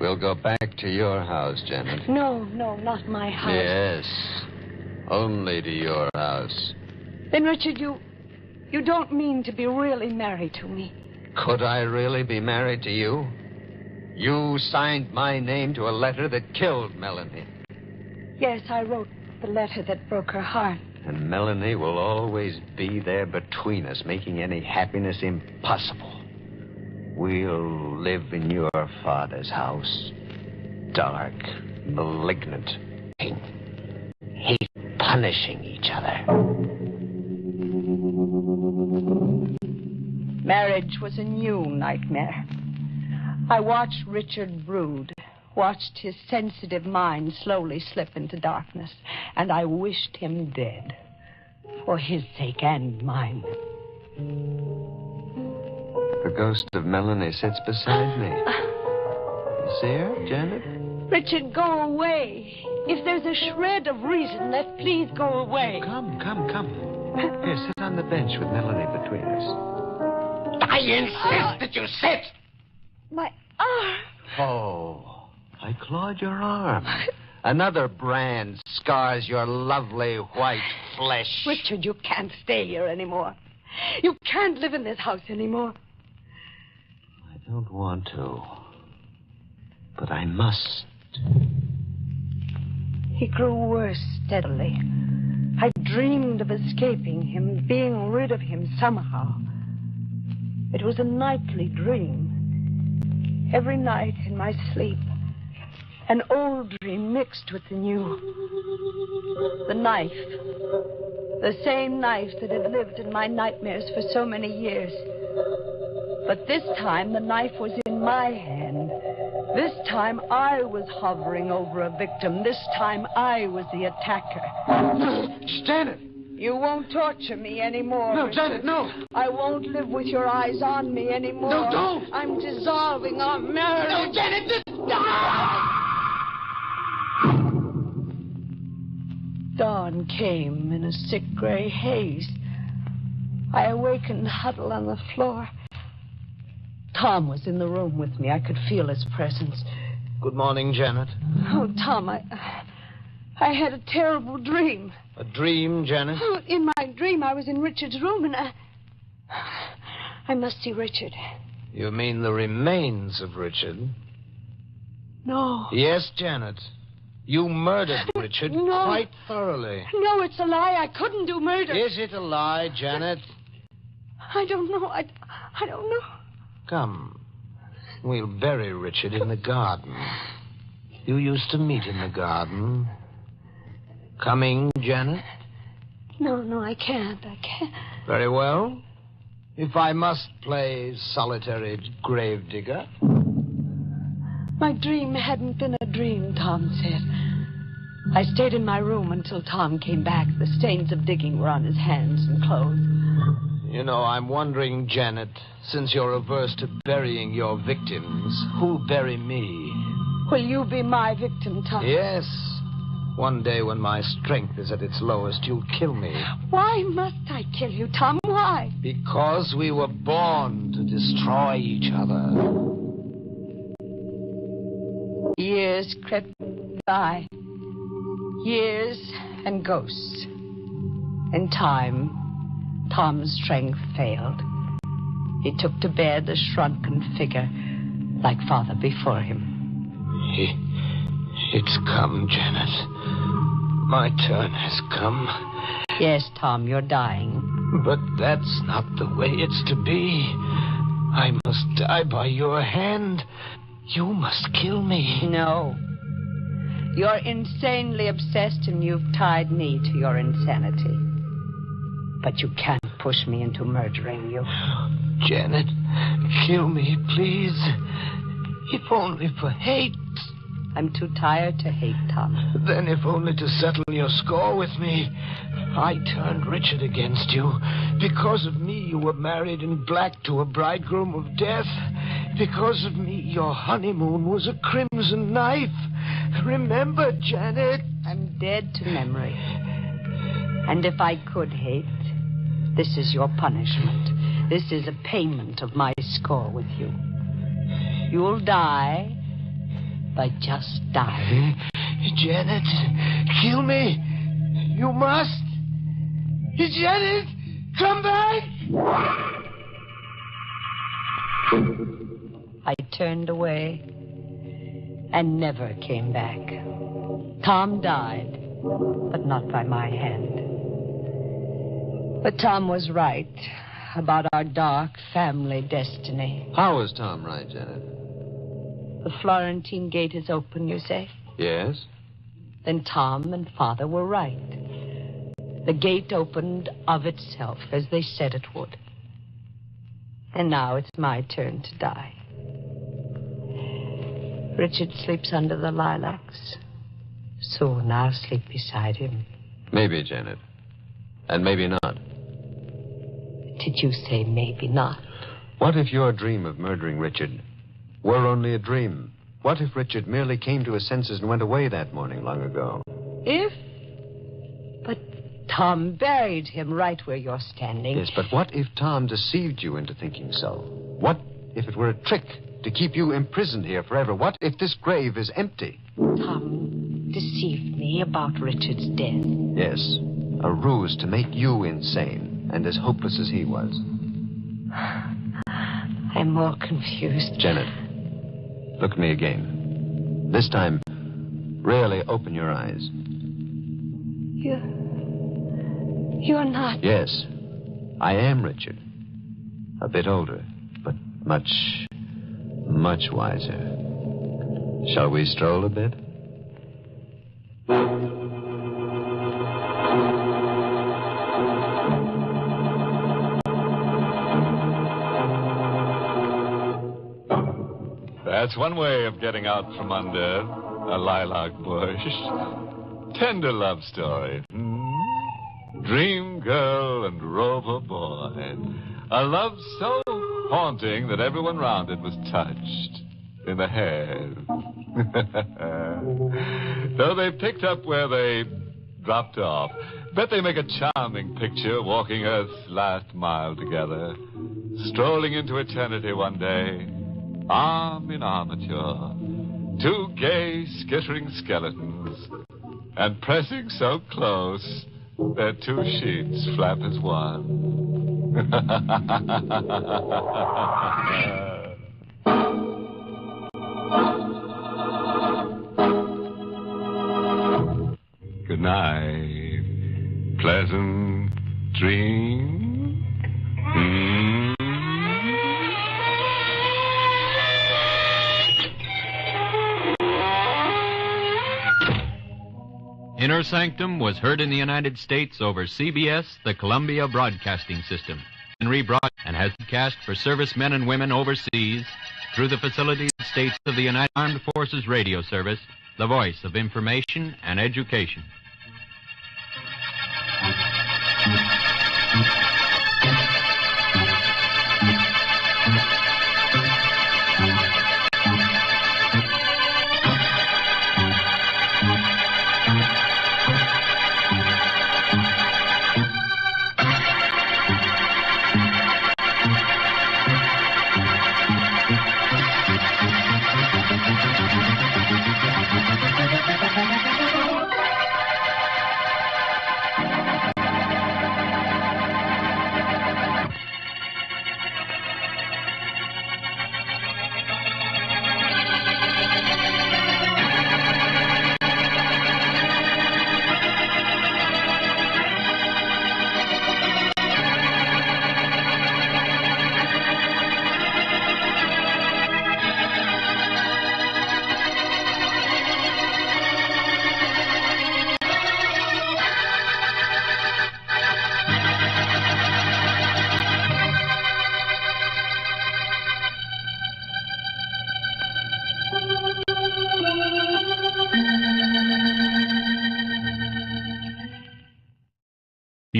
We'll go back to your house, Janet. No, not my house. Yes. Only to your house. Then, Richard, you don't mean to be really married to me. Could I really be married to you? You signed my name to a letter that killed Melanie. Yes, I wrote the letter that broke her heart. And Melanie will always be there between us, making any happiness impossible. We'll live in your father's house. Dark, malignant, hate punishing each other. Marriage was a new nightmare. I watched Richard brood, watched his sensitive mind slowly slip into darkness, and I wished him dead, for his sake and mine. The ghost of Melanie sits beside me. You see her, Janet? Richard, go away. If there's a shred of reason left, please go away. Come. Here, sit on the bench with Melanie between us. I insist that you sit. My arm. Oh, I clawed your arm. Another brand scars your lovely white flesh. Richard, you can't stay here anymore. You can't live in this house anymore. I don't want to, but I must. He grew worse steadily. I dreamed of escaping him, being rid of him somehow. It was a nightly dream. Every night in my sleep, an old dream mixed with the new. The knife. The same knife that had lived in my nightmares for so many years. But this time, the knife was in my hand. This time, I was hovering over a victim. This time, I was the attacker. Janet! You won't torture me anymore. No, Richard. Janet, no. I won't live with your eyes on me anymore. No, don't. I'm dissolving our marriage. No, Janet, this die. Dawn came in a sick gray haze. I awakened, huddled on the floor. Tom was in the room with me. I could feel his presence. Good morning, Janet. Oh, Tom, I had a terrible dream. A dream, Janet? Oh, in my dream, I was in Richard's room, and I must see Richard. You mean the remains of Richard? No. Yes, Janet. You murdered Richard quite thoroughly. No, it's a lie. I couldn't do murder. Is it a lie, Janet? I don't know. I don't know. Come. We'll bury Richard in the garden. You used to meet in the garden. Coming, Janet? No, I can't. Very well. If I must play solitary gravedigger. My dream hadn't been a dream, Tom said. I stayed in my room until Tom came back. The stains of digging were on his hands and clothes. You know, I'm wondering, Janet, since you're averse to burying your victims, who'll bury me? Will you be my victim, Tom? Yes. One day when my strength is at its lowest, you'll kill me. Why must I kill you, Tom? Why? Because we were born to destroy each other. Years crept by. Years and ghosts. In time, Tom's strength failed. He took to bed a shrunken figure, like father before him. It's come, Janet. My turn has come. Yes, Tom, you're dying. But that's not the way it's to be. I must die by your hand. You must kill me. No. You're insanely obsessed, and you've tied me to your insanity. But you can't push me into murdering you. Janet, kill me, please. If only for hate. I'm too tired to hate, Tom. Then if only to settle your score with me. I turned Richard against you. Because of me, you were married in black to a bridegroom of death. Because of me, your honeymoon was a crimson knife. Remember, Janet? I'm dead to memory. And if I could hate, this is your punishment. This is a payment of my score with you. You'll die by just dying. Janet, kill me. You must. Janet, come back. I turned away and never came back. Tom died, but not by my hand. But Tom was right about our dark family destiny. How was Tom right, Janet? The Florentine gate is open, you say? Yes. Then Tom and Father were right. The gate opened of itself, as they said it would. And now it's my turn to die. Richard sleeps under the lilacs. Soon I'll sleep beside him. Maybe, Janet. And maybe not. Did you say maybe not? What if your dream of murdering Richard were only a dream? What if Richard merely came to his senses and went away that morning long ago? If? But Tom buried him right where you're standing. Yes, but what if Tom deceived you into thinking so? What if it were a trick to keep you imprisoned here forever? What if this grave is empty? Tom deceived me about Richard's death. Yes, a ruse to make you insane and as hopeless as he was. I'm more confused. Janet, look at me again. This time, really open your eyes. You're not. Yes, I am Richard. A bit older, but much, much wiser. Shall we stroll a bit? That's one way of getting out from under a lilac bush. Tender love story. Dream girl and rover boy. A love so haunting that everyone round it was touched. in the head. Though they picked up where they dropped off, bet they make a charming picture walking Earth's last mile together, strolling into eternity one day, arm in armature, two gay, skittering skeletons, and pressing so close their two sheets flap as one. Good night. Pleasant dream. Inner Sanctum was heard in the United States over CBS, the Columbia Broadcasting System, and rebroadcast and has been cast for servicemen and women overseas through the facilities and states of the United Armed Forces Radio Service, the voice of information and education.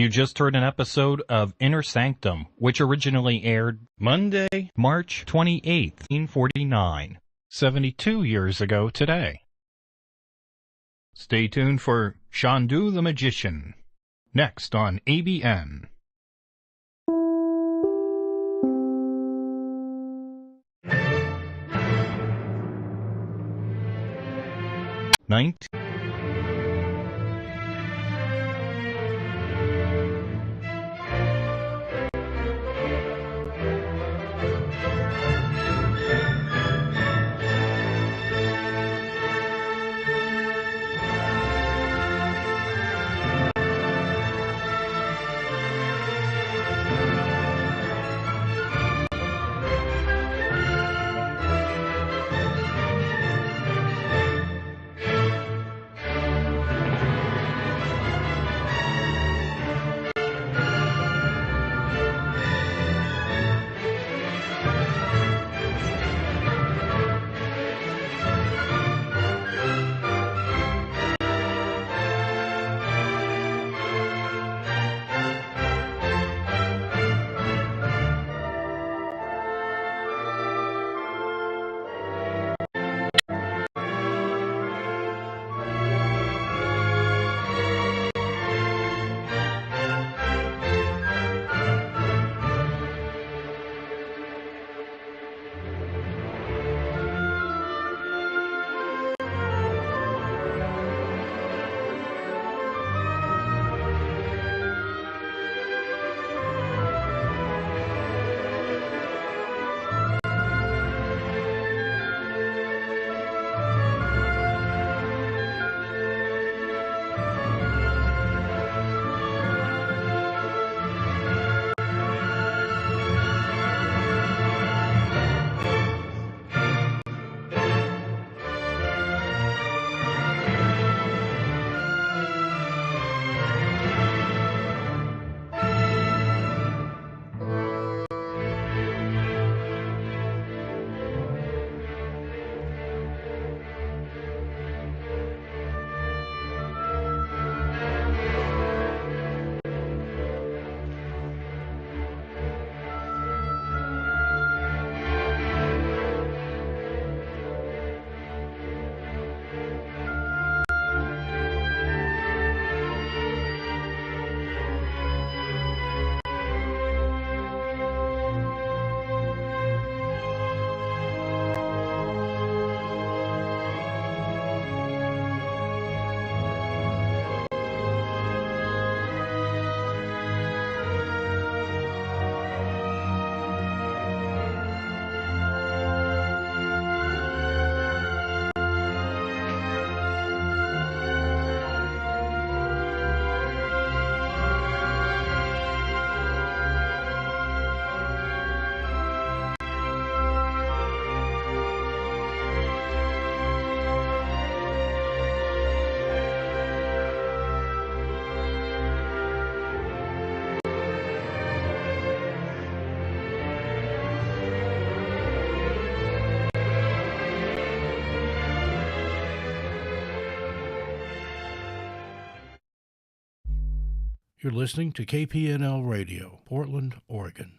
You just heard an episode of Inner Sanctum, which originally aired Monday, March 28th, 1949, 72 years ago today. Stay tuned for Shandu the Magician, next on ABN. You're listening to KPNL Radio, Portland, Oregon.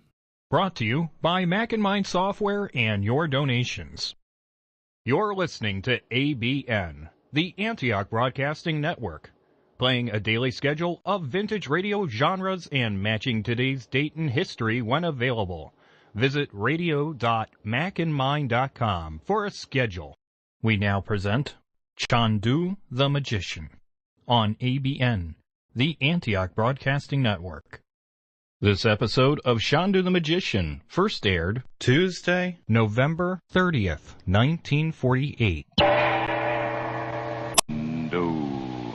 Brought to you by Mac and Mind Software and your donations. You're listening to ABN, the Antioch Broadcasting Network, playing a daily schedule of vintage radio genres and matching today's date in history when available. Visit radio.macandmind.com for a schedule. We now present Chandu the Magician on ABN, the Antioch Broadcasting Network. This episode of Chandu the Magician first aired Tuesday, November 30th, 1948. Chandu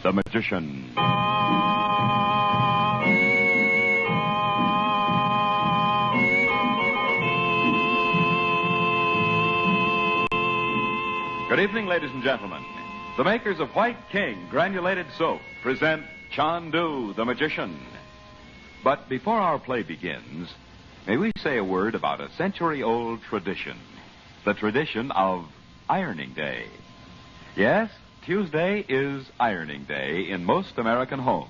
the Magician. Good evening, ladies and gentlemen. The makers of White King Granulated Soap present Chandu the Magician. But before our play begins, may we say a word about a century-old tradition, the tradition of Ironing Day. Yes, Tuesday is Ironing Day in most American homes.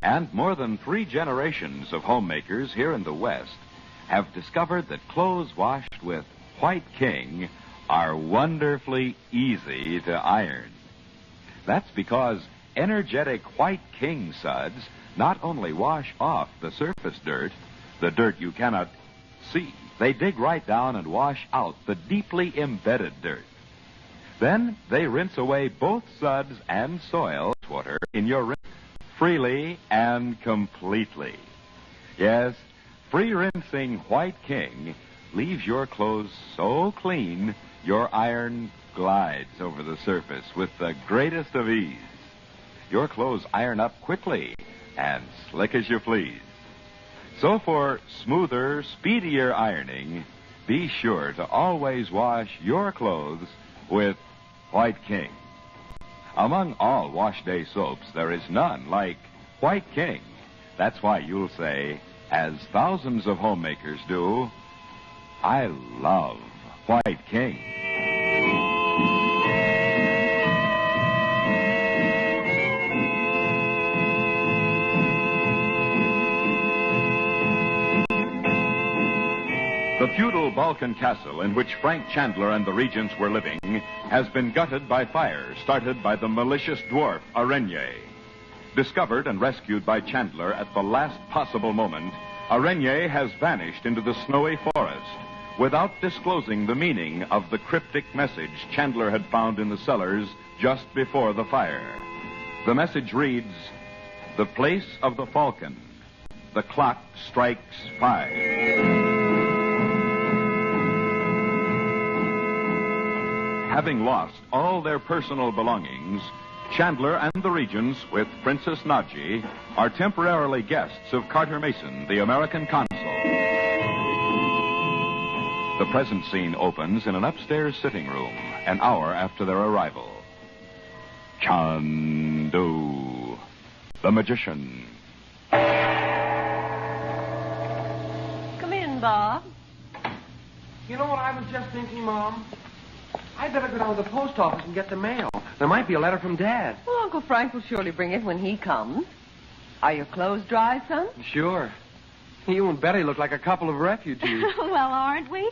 And more than 3 generations of homemakers here in the West have discovered that clothes washed with White King are wonderfully easy to iron. That's because energetic White King suds not only wash off the surface dirt, the dirt you cannot see, they dig right down and wash out the deeply embedded dirt. Then they rinse away both suds and soil water in your rinse freely and completely. Yes, free rinsing White King leaves your clothes so clean your iron glides over the surface with the greatest of ease. Your clothes iron up quickly and slick as you please. So for smoother, speedier ironing, be sure to always wash your clothes with White King. Among all wash day soaps, there is none like White King. That's why you'll say, as thousands of homemakers do, I love White King. The feudal Balkan castle in which Frank Chandler and the regents were living has been gutted by fire started by the malicious dwarf Arenye. Discovered and rescued by Chandler at the last possible moment, Arenye has vanished into the snowy forest without disclosing the meaning of the cryptic message Chandler had found in the cellars just before the fire. The message reads, "The place of the falcon. The clock strikes 5. Having lost all their personal belongings, Chandler and the regents, with Princess Nadji, are temporarily guests of Carter Mason, the American consul. The present scene opens in an upstairs sitting room, an hour after their arrival. Chandu, the magician. Come in, Bob. You know what I was just thinking, Mom? I'd better go down to the post office and get the mail. There might be a letter from Dad. Well, Uncle Frank will surely bring it when he comes. Are your clothes dry, son? Sure. You and Betty look like a couple of refugees. Well, aren't we?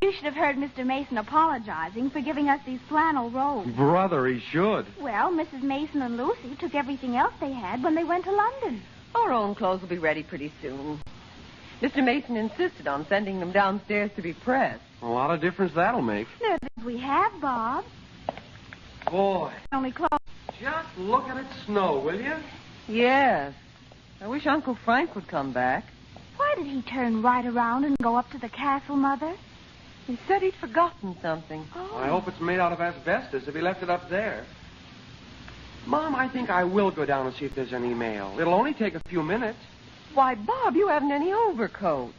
You should have heard Mr. Mason apologizing for giving us these flannel robes. Brother, he should. Well, Mrs. Mason and Lucy took everything else they had when they went to London. Our own clothes will be ready pretty soon. Mr. Mason insisted on sending them downstairs to be pressed. A lot of difference that'll make. They're the ones we have, Bob. Boy. Only clothes. Just look at it snow, will you? Yes. I wish Uncle Frank would come back. Why did he turn right around and go up to the castle, Mother? He said he'd forgotten something. Oh. I hope it's made out of asbestos if he left it up there. Mom, I think I will go down and see if there's any mail. It'll only take a few minutes. Why, Bob, you haven't any overcoat.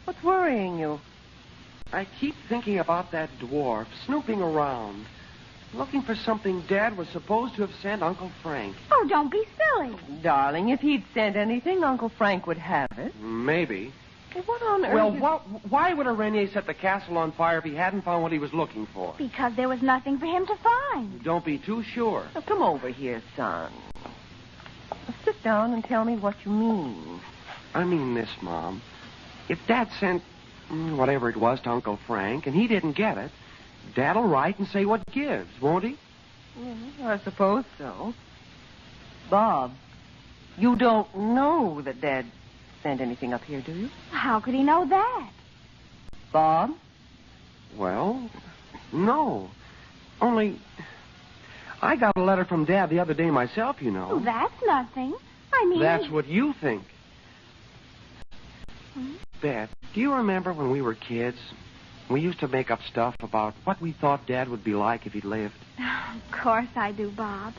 What's worrying you? I keep thinking about that dwarf snooping around, looking for something Dad was supposed to have sent Uncle Frank. Oh, don't be silly. Darling, if he'd sent anything, Uncle Frank would have it. Maybe. Well, what on earth? Well, why would Arenye set the castle on fire if he hadn't found what he was looking for? Because there was nothing for him to find. Don't be too sure. Now, come over here, son. Sit down and tell me what you mean. I mean this, Mom. If Dad sent whatever it was to Uncle Frank and he didn't get it, Dad'll write and say what gives, won't he? I suppose so. Bob, you don't know that Dad sent anything up here, do you? How could he know that? Bob? Well, no. Only, I got a letter from Dad the other day myself, you know. Oh, that's nothing. I mean... That's what you think. Beth, do you remember when we were kids? We used to make up stuff about what we thought Dad would be like if he'd lived. Of course I do, Bob.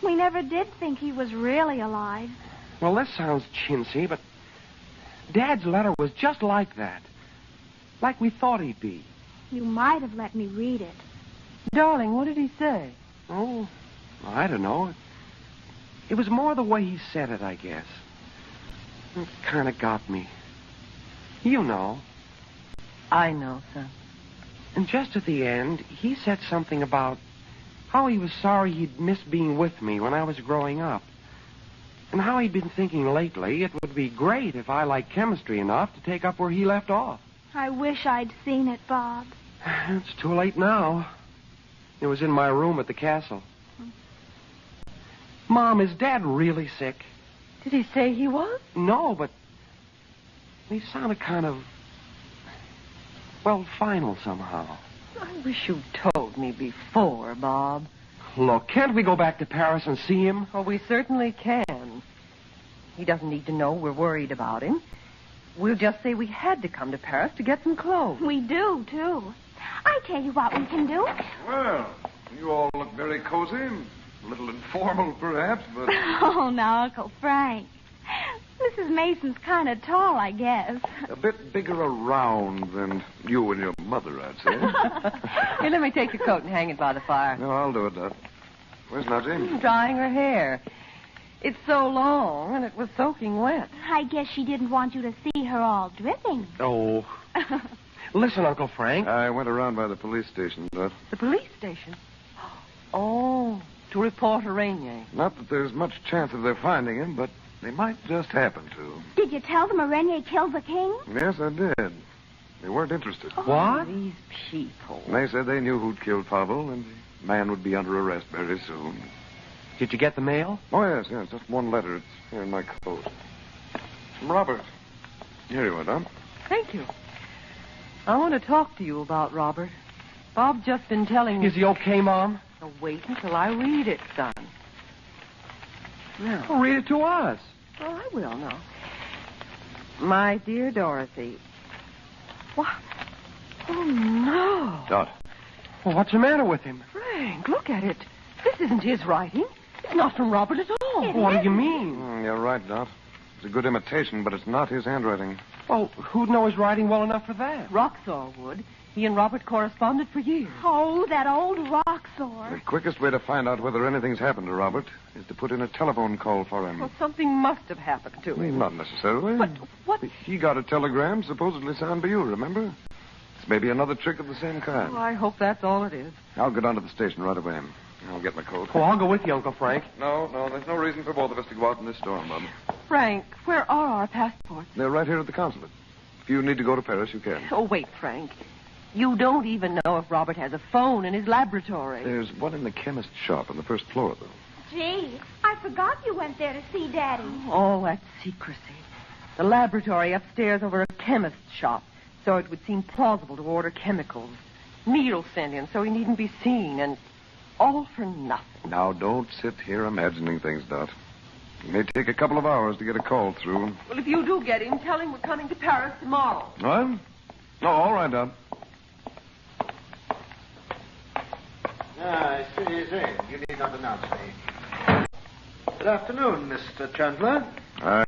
We never did think he was really alive. Well, this sounds chintzy, but Dad's letter was just like that. Like we thought he'd be. You might have let me read it. Darling, what did he say? Oh, I don't know. It was more the way he said it, I guess. It kind of got me. You know. I know, son. And just at the end, he said something about how he was sorry he'd missed being with me when I was growing up. And how he'd been thinking lately it would be great if I liked chemistry enough to take up where he left off. I wish I'd seen it, Bob. It's too late now. It was in my room at the castle. Mom, is Dad really sick? Did he say he was? No, but he sounded kind of, well, final somehow. I wish you'd told me before, Bob. Look, can't we go back to Paris and see him? Oh, we certainly can. He doesn't need to know we're worried about him. We'll just say we had to come to Paris to get some clothes. We do, too. I tell you what we can do. Well, you all look very cozy. A little informal, perhaps, but... Oh, now, Uncle Frank. Mrs. Mason's kind of tall, I guess. A bit bigger around than you and your mother, I'd say. Here, let me take your coat and hang it by the fire. No, I'll do it, Dot. Where's Najee? Drying her hair. It's so long, and it was soaking wet. I guess she didn't want you to see her all dripping. Oh. Listen, Uncle Frank. I went around by the police station, Dot. The police station? Oh, to report Araignée. Not that there's much chance of their finding him, but they might just happen to. Did you tell them Araignée killed the king? Yes, I did. They weren't interested. Oh, what? These people. They said they knew who'd killed Pavel, and the man would be under arrest very soon. Did you get the mail? Oh, yes, just one letter. It's here in my coat. From Robert. Here you are, Don. Thank you. I want to talk to you about Robert. Bob's just been telling me... Is he okay, Mom? Now, wait until I read it, son. Now. Well, read it to us. Oh, I will now. My dear Dorothy. What? Oh, no. Dot. Well, what's the matter with him? Frank, look at it. This isn't his writing. It's not from Robert at all. What do you mean? You're right, Dot. It's a good imitation, but it's not his handwriting. Well, who'd know his writing well enough for that? Roxor would. He and Robert corresponded for years. Oh, that old Roxor. The quickest way to find out whether anything's happened to Robert is to put in a telephone call for him. Well, something must have happened to him. Not necessarily. But what? He got a telegram supposedly signed by you, remember? It's maybe another trick of the same kind. Oh, I hope that's all it is. I'll get on to the station right away. I'll get my coat. Oh, I'll go with you, Uncle Frank. No, there's no reason for both of us to go out in this storm, Bub. Frank, where are our passports? They're right here at the consulate. If you need to go to Paris, you can. Oh, wait, Frank. You don't even know if Robert has a phone in his laboratory. There's one in the chemist's shop on the first floor, though. Gee, I forgot you went there to see Daddy. Oh, that's secrecy. The laboratory upstairs over a chemist's shop, so it would seem plausible to order chemicals. Needles sent in so he needn't be seen, and all for nothing. Now, don't sit here imagining things, Dot. It may take a couple of hours to get a call through. Well, if you do get him, tell him we're coming to Paris tomorrow. What? Oh, all right, Dot. I see. You need not announce me. Good afternoon, Mr. Chandler. I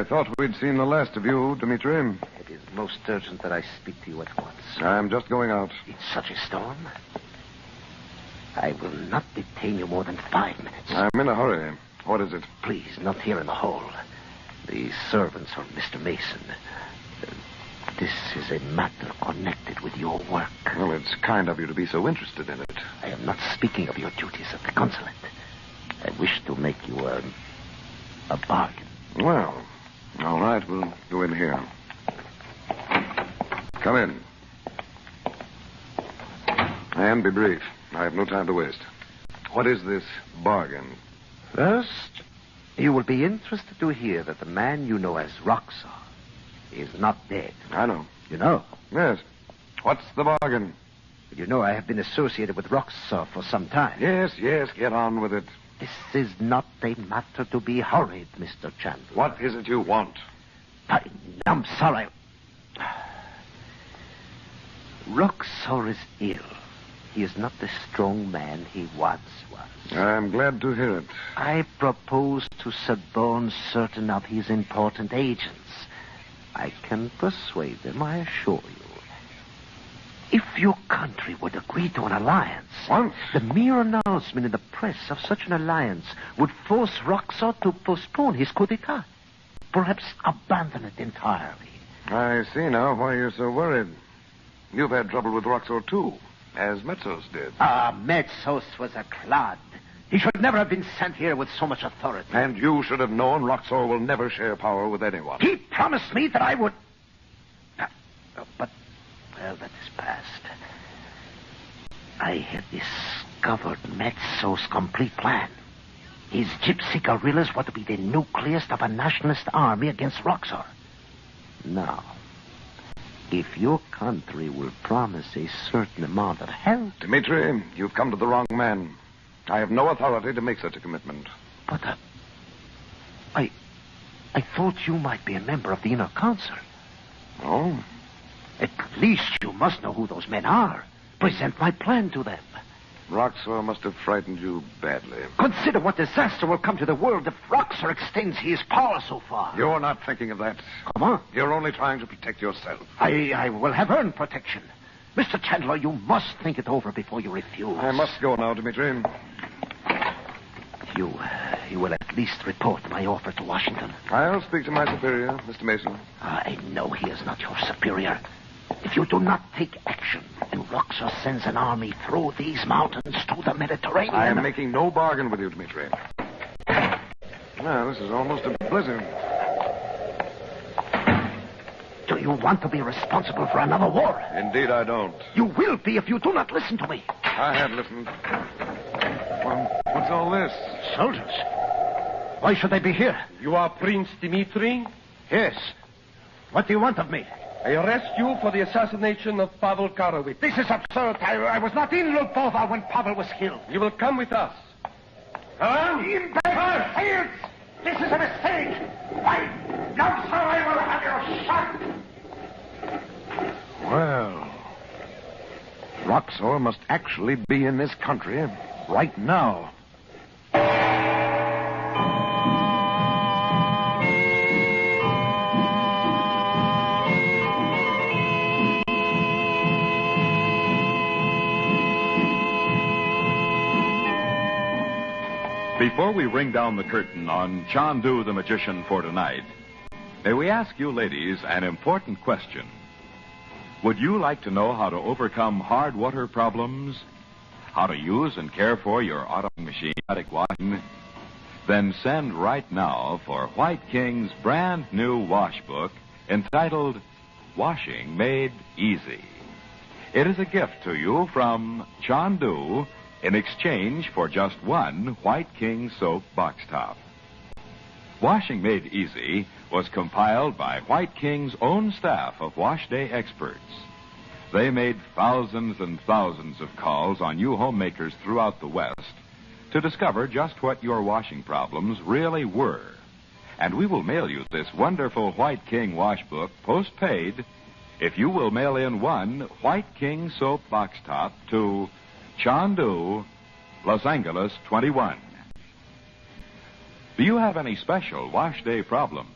thought we'd seen the last of you, Dmitri. It is most urgent that I speak to you at once. I'm just going out. In such a storm? I will not detain you more than 5 minutes. I'm in a hurry. What is it? Please, not here in the hall. The servants from Mr. Mason. This is a matter connected with your work. Well, it's kind of you to be so interested in it. I am not speaking of your duties at the consulate. I wish to make you a A bargain. Well, all right, we'll go in here. Come in. And be brief. I have no time to waste. What is this bargain? First, you will be interested to hear that the man you know as Roxor is not dead. I know. You know? Yes. What's the bargain? You know I have been associated with Roxor for some time. Yes, get on with it. This is not a matter to be hurried, Mr. Chandler. What is it you want? I'm sorry. Roxor is ill. He is not the strong man he once was. I'm glad to hear it. I propose to suborn certain of his important agents. I can persuade them, I assure you. If your country would agree to an alliance, the mere announcement in the press of such an alliance would force Roxor to postpone his coup d'etat, perhaps abandon it entirely. I see now why you're so worried. You've had trouble with Roxor, too, as Metzos did. Metzos was a clod. He should never have been sent here with so much authority. And you should have known Roxor will never share power with anyone. He promised me that I would... But, well, that is past. I had discovered Metzos' complete plan. His gypsy guerrillas were to be the nucleus of a nationalist army against Roxor. Now, if your country will promise a certain amount of help... Dmitri, you've come to the wrong man. I have no authority to make such a commitment. But, I thought you might be a member of the Inner Council. Oh? At least you must know who those men are. Present my plan to them. Roxor must have frightened you badly. Consider what disaster will come to the world if Roxor extends his power so far. You're not thinking of that. Come on. You're only trying to protect yourself. I will have earned protection. Mr. Chandler, you must think it over before you refuse. I must go now, Dmitri. You will at least report my offer to Washington. I'll speak to my superior, Mr. Mason. I know he is not your superior. If you do not take action, and Roxor sends an army through these mountains to the Mediterranean... I am making no bargain with you, Dmitri. Well, this is almost a blizzard. Do you want to be responsible for another war? Indeed, I don't. You will be if you do not listen to me. I have listened. Well, what's all this? Soldiers. Why should they be here? You are Prince Dmitri? Yes. What do you want of me? I arrest you for the assassination of Pavel Karowitz. This is absurd. I was not in Lubova when Pavel was killed. You will come with us. In bed! This is a mistake! No, sir, I will have you shot! Well, Roxor must actually be in this country right now. Before we ring down the curtain on Chandu the Magician for tonight, may we ask you ladies an important question. Would you like to know how to overcome hard water problems? How to use and care for your auto machine washing? Then send right now for White King's brand new wash book entitled Washing Made Easy. It is a gift to you from Chandu in exchange for just one White King soap box top. Washing Made Easy was compiled by White King's own staff of wash day experts. They made thousands and thousands of calls on you homemakers throughout the West to discover just what your washing problems really were. And we will mail you this wonderful White King wash book postpaid if you will mail in one White King soap box top to Chandu, Los Angeles 21. Do you have any special wash day problems?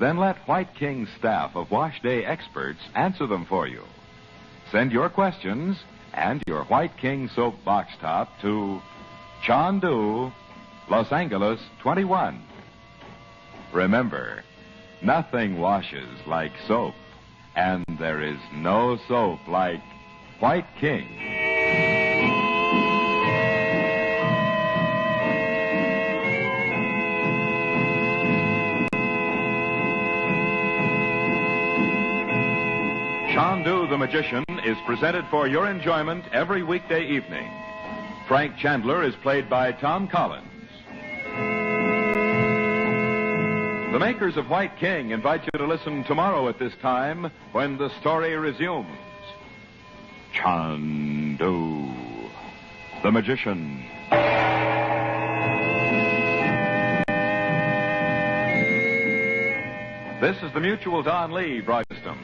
Then let White King's staff of wash day experts answer them for you. Send your questions and your White King soap box top to Chandu, Los Angeles 21. Remember, nothing washes like soap, and there is no soap like White King. Chandu the Magician is presented for your enjoyment every weekday evening. Frank Chandler is played by Tom Collins. The makers of White King invite you to listen tomorrow at this time when the story resumes. Chandu the Magician. This is the Mutual Don Lee broadcasting system.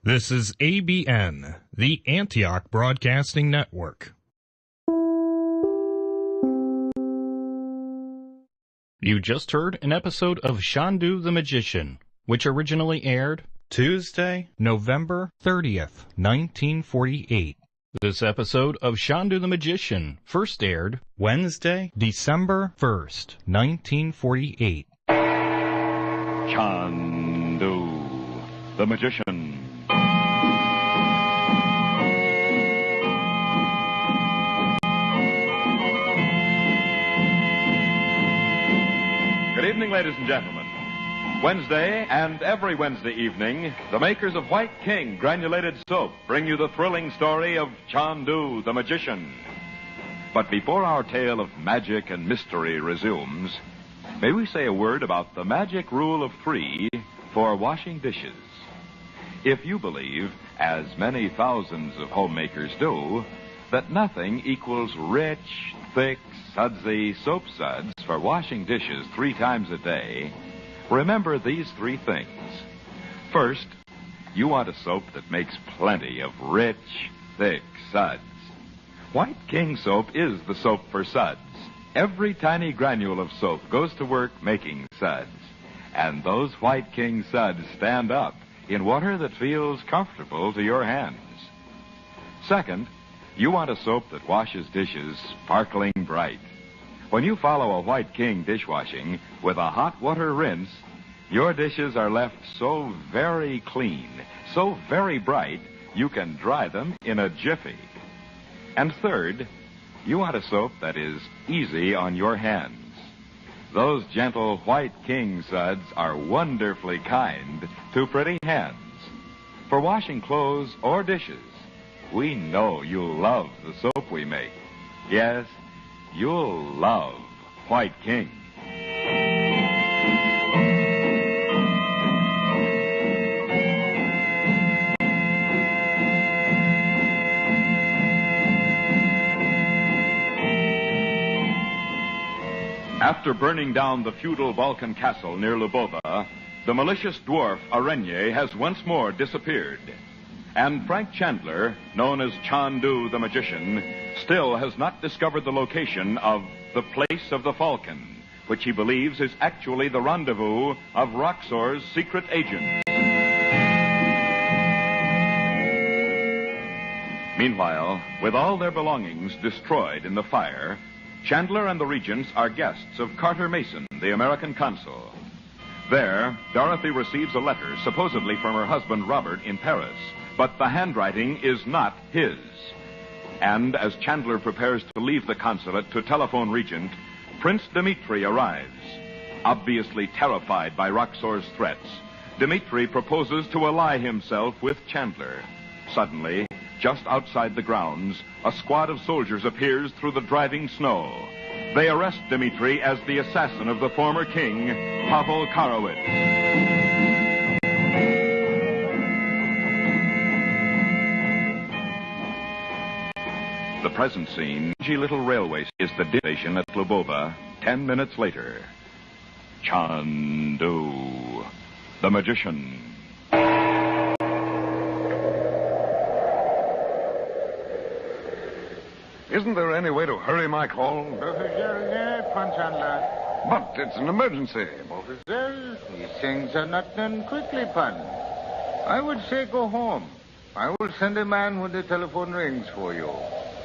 This is ABN, the Antioch Broadcasting Network. You just heard an episode of Chandu the Magician, which originally aired Tuesday, November 30th, 1948. This episode of Chandu the Magician first aired Wednesday, December 1st, 1948. Chandu the Magician. Good evening, ladies and gentlemen. Wednesday and every Wednesday evening, the makers of White King granulated soap bring you the thrilling story of Chandu the Magician. But before our tale of magic and mystery resumes, may we say a word about the magic rule of 3 for washing dishes. If you believe, as many thousands of homemakers do, that nothing equals rich, thick, sudsy soap suds for washing dishes 3 times a day, remember these 3 things. First, you want a soap that makes plenty of rich, thick suds. White King soap is the soap for suds. Every tiny granule of soap goes to work making suds. And those White King suds stand up in water that feels comfortable to your hands. Second, you want a soap that washes dishes sparkling bright. When you follow a White King dishwashing with a hot water rinse, your dishes are left so very clean, so very bright, you can dry them in a jiffy. And third, you want a soap that is easy on your hands. Those gentle White King suds are wonderfully kind to pretty hands. For washing clothes or dishes, we know you'll love the soap we make. Yes, you'll love White King. After burning down the feudal Balkan castle near Lubova, the malicious dwarf Arenye has once more disappeared. And Frank Chandler, known as Chandu the Magician, still has not discovered the location of the Place of the Falcon, which he believes is actually the rendezvous of Roxor's secret agents. Meanwhile, with all their belongings destroyed in the fire, Chandler and the regents are guests of Carter Mason, the American consul. There, Dorothy receives a letter supposedly from her husband Robert in Paris, but the handwriting is not his. And as Chandler prepares to leave the consulate to telephone Regent, Prince Dmitri arrives. Obviously terrified by Roxor's threats, Dmitri proposes to ally himself with Chandler. Suddenly, just outside the grounds, a squad of soldiers appears through the driving snow. They arrest Dmitri as the assassin of the former king, Pavel Karowitz. The present scene, dingy little railway, is the station at Lubova 10 minutes later. Chandu the Magician. Isn't there any way to hurry my call? But it's an emergency. Officer, these things are not done quickly, Pan. I would say go home. I will send a man when the telephone rings for you.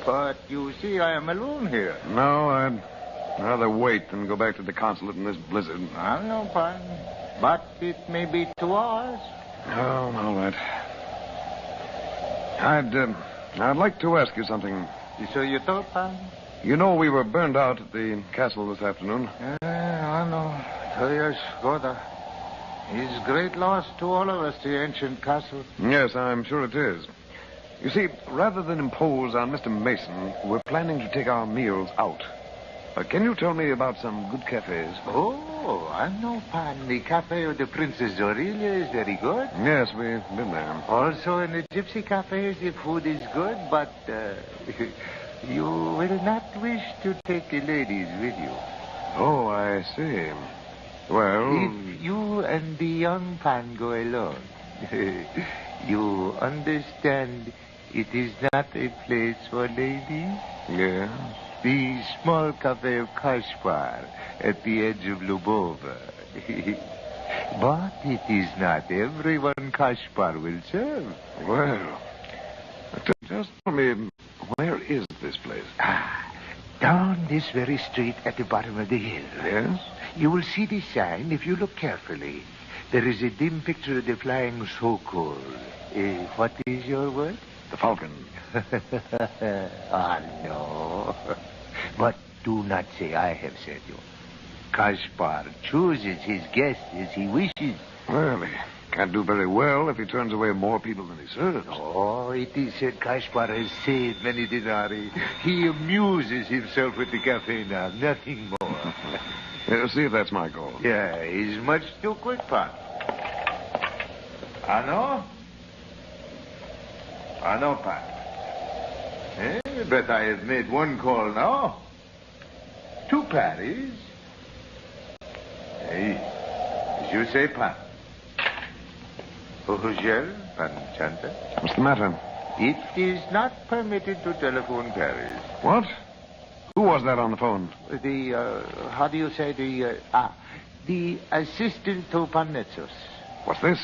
But you see, I am alone here. No, I'd rather wait than go back to the consulate in this blizzard. I know, Pan. But it may be 2 hours. Oh, all right. I'd like to ask you something. So you thought, Pan? You know we were burned out at the castle this afternoon. I know. Yes, Goda. It's great loss to all of us, the ancient castle. Yes, I'm sure it is. You see, rather than impose on Mr. Mason, we're planning to take our meals out. Can you tell me about some good cafes? Oh, I know, Pan. The Cafe of the Princess Aurelia is very good. Yes, we've been there. Also, in the gypsy cafes, the food is good, but you will not wish to take the ladies with you. Oh, I see. Well... If you and the young Pan go alone, you understand it is not a place for ladies? Yes. The small cafe of Kashpar at the edge of Lubova. But it is not everyone Kashpar will serve. Well, just tell me, where is this place? Down this very street at the bottom of the hill. Yes? You will see the sign if you look carefully. There is a dim picture of the flying Sokol. What is your word? The falcon. No. But do not say I have said you. Kashpar chooses his guests as he wishes. Well, he can't do very well if he turns away more people than he serves. Oh, it is said Kashpar has saved many dinari. He amuses himself with the cafe now, nothing more. See if that's my goal. Yeah, he's much too quick, Pan. I know, Pan. But I have made one call now. To Paris. Hey, as you say, Pan. Gel, Pan Chanta. What's the matter? It is not permitted to telephone Paris. What? Who was that on the phone? How do you say the assistant to Pan Metzos. What's this?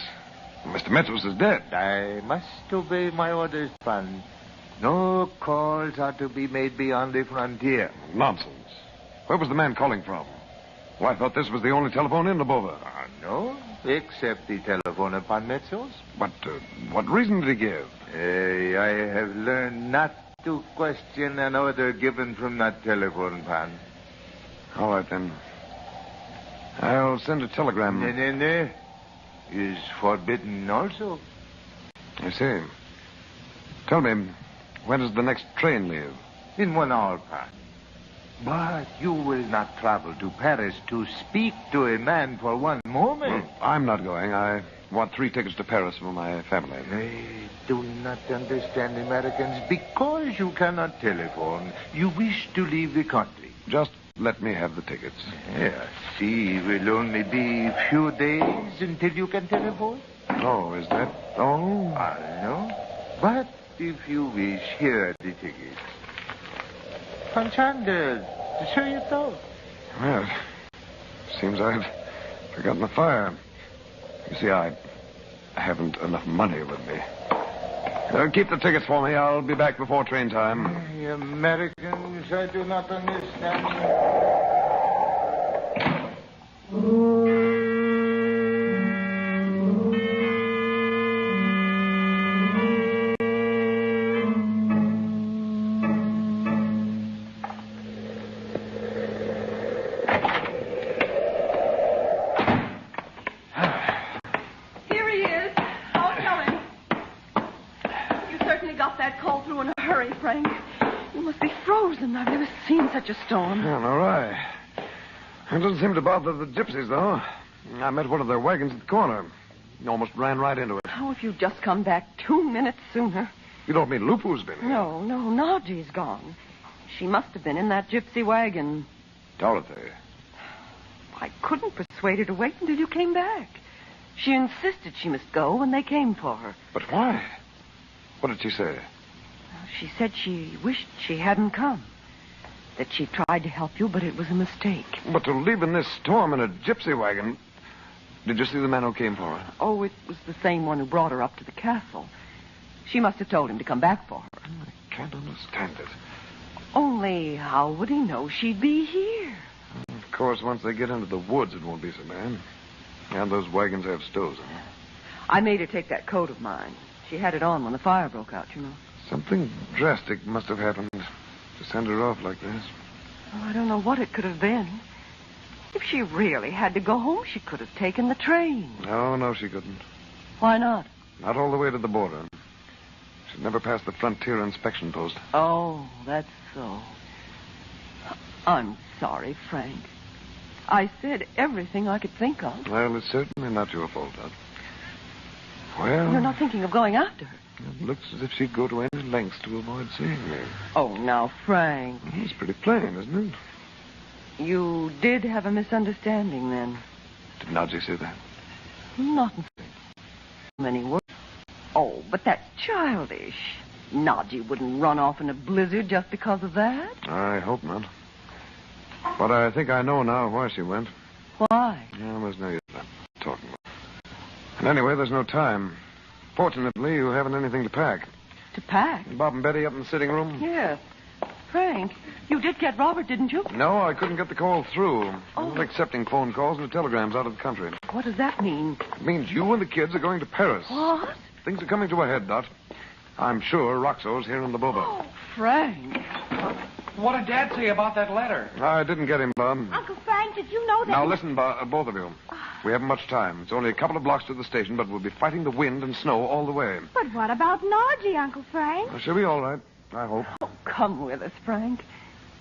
Mr. Metzos is dead. I must obey my orders, Pan. No calls are to be made beyond the frontier. Nonsense. Where was the man calling from? Well, I thought this was the only telephone in Lubova. No, except the telephone of Pan Metzos. But what reason did he give? I have learned not to question an order given from that telephone, Pan. All right, then. I'll send a telegram. No. Is forbidden also. I see. Tell me, when does the next train leave? In 1 hour, Pan. But you will not travel to Paris to speak to a man for one moment. Well, I'm not going. I want 3 tickets to Paris for my family. I do not understand Americans. Because you cannot telephone, you wish to leave the country. Just let me have the tickets. Yes. See, it will only be a few days until you can telephone. Oh, is that all? I know. But if you wish, here are the tickets. Panchanda, so you thought. Well, seems I've forgotten the fire. You see, I haven't enough money with me. Keep the tickets for me. I'll be back before train time. The Americans, I do not understand. Here he is. I'll tell him. You certainly got that call through in a hurry, Frank. You must be frozen. I've never seen such a storm. Yeah, all right. It doesn't seem to bother the gypsies, though. I met one of their wagons at the corner. Almost ran right into it. How have you just come back 2 minutes sooner? You don't mean Lupu's been here? No, Naji's gone. She must have been in that gypsy wagon. Dorothy. I couldn't persuade her to wait until you came back. She insisted she must go when they came for her. But why? What did she say? She said she wished she hadn't come. That she tried to help you, but it was a mistake. But to leave in this storm in a gypsy wagon... Did you see the man who came for her? Oh, it was the same one who brought her up to the castle. She must have told him to come back for her. I can't understand it. Only how would he know she'd be here? Of course, once they get into the woods, it won't be so bad. And those wagons have stoves in them. I made her take that coat of mine. She had it on when the fire broke out, you know. Something drastic must have happened to send her off like this. Oh, I don't know what it could have been. If she really had to go home, she could have taken the train. No, she couldn't. Why not? Not all the way to the border. She'd never passed the frontier inspection post. Oh, that's so. I'm sorry, Frank. I said everything I could think of. Well, it's certainly not your fault, Dot. Well... You're not thinking of going after her? It looks as if she'd go to any lengths to avoid seeing me. Oh, now, Frank. It's pretty plain, isn't it? You did have a misunderstanding, then? Did Nadji say that? Not in many words. Oh, but that's childish. Nadji wouldn't run off in a blizzard just because of that. I hope not. But I think I know now why she went. Why? Yeah, there's no use talking about it. And anyway, there's no time. Fortunately, you haven't anything to pack. To pack? Bob and Betty up in the sitting room? Yes. Frank, you did get Robert, didn't you? No, I couldn't get the call through. I'm not accepting phone calls and telegrams out of the country. What does that mean? It means you and the kids are going to Paris. What? Things are coming to a head, Dot. I'm sure Roxo's here in the Boba. Oh, Frank. What did Dad say about that letter? I didn't get him, Bob. Uncle Frank, did you know that... Now, listen, both of you. We haven't much time. It's only a couple of blocks to the station, but we'll be fighting the wind and snow all the way. But what about Nadji, Uncle Frank? She'll be all right, I hope. Oh, come with us, Frank.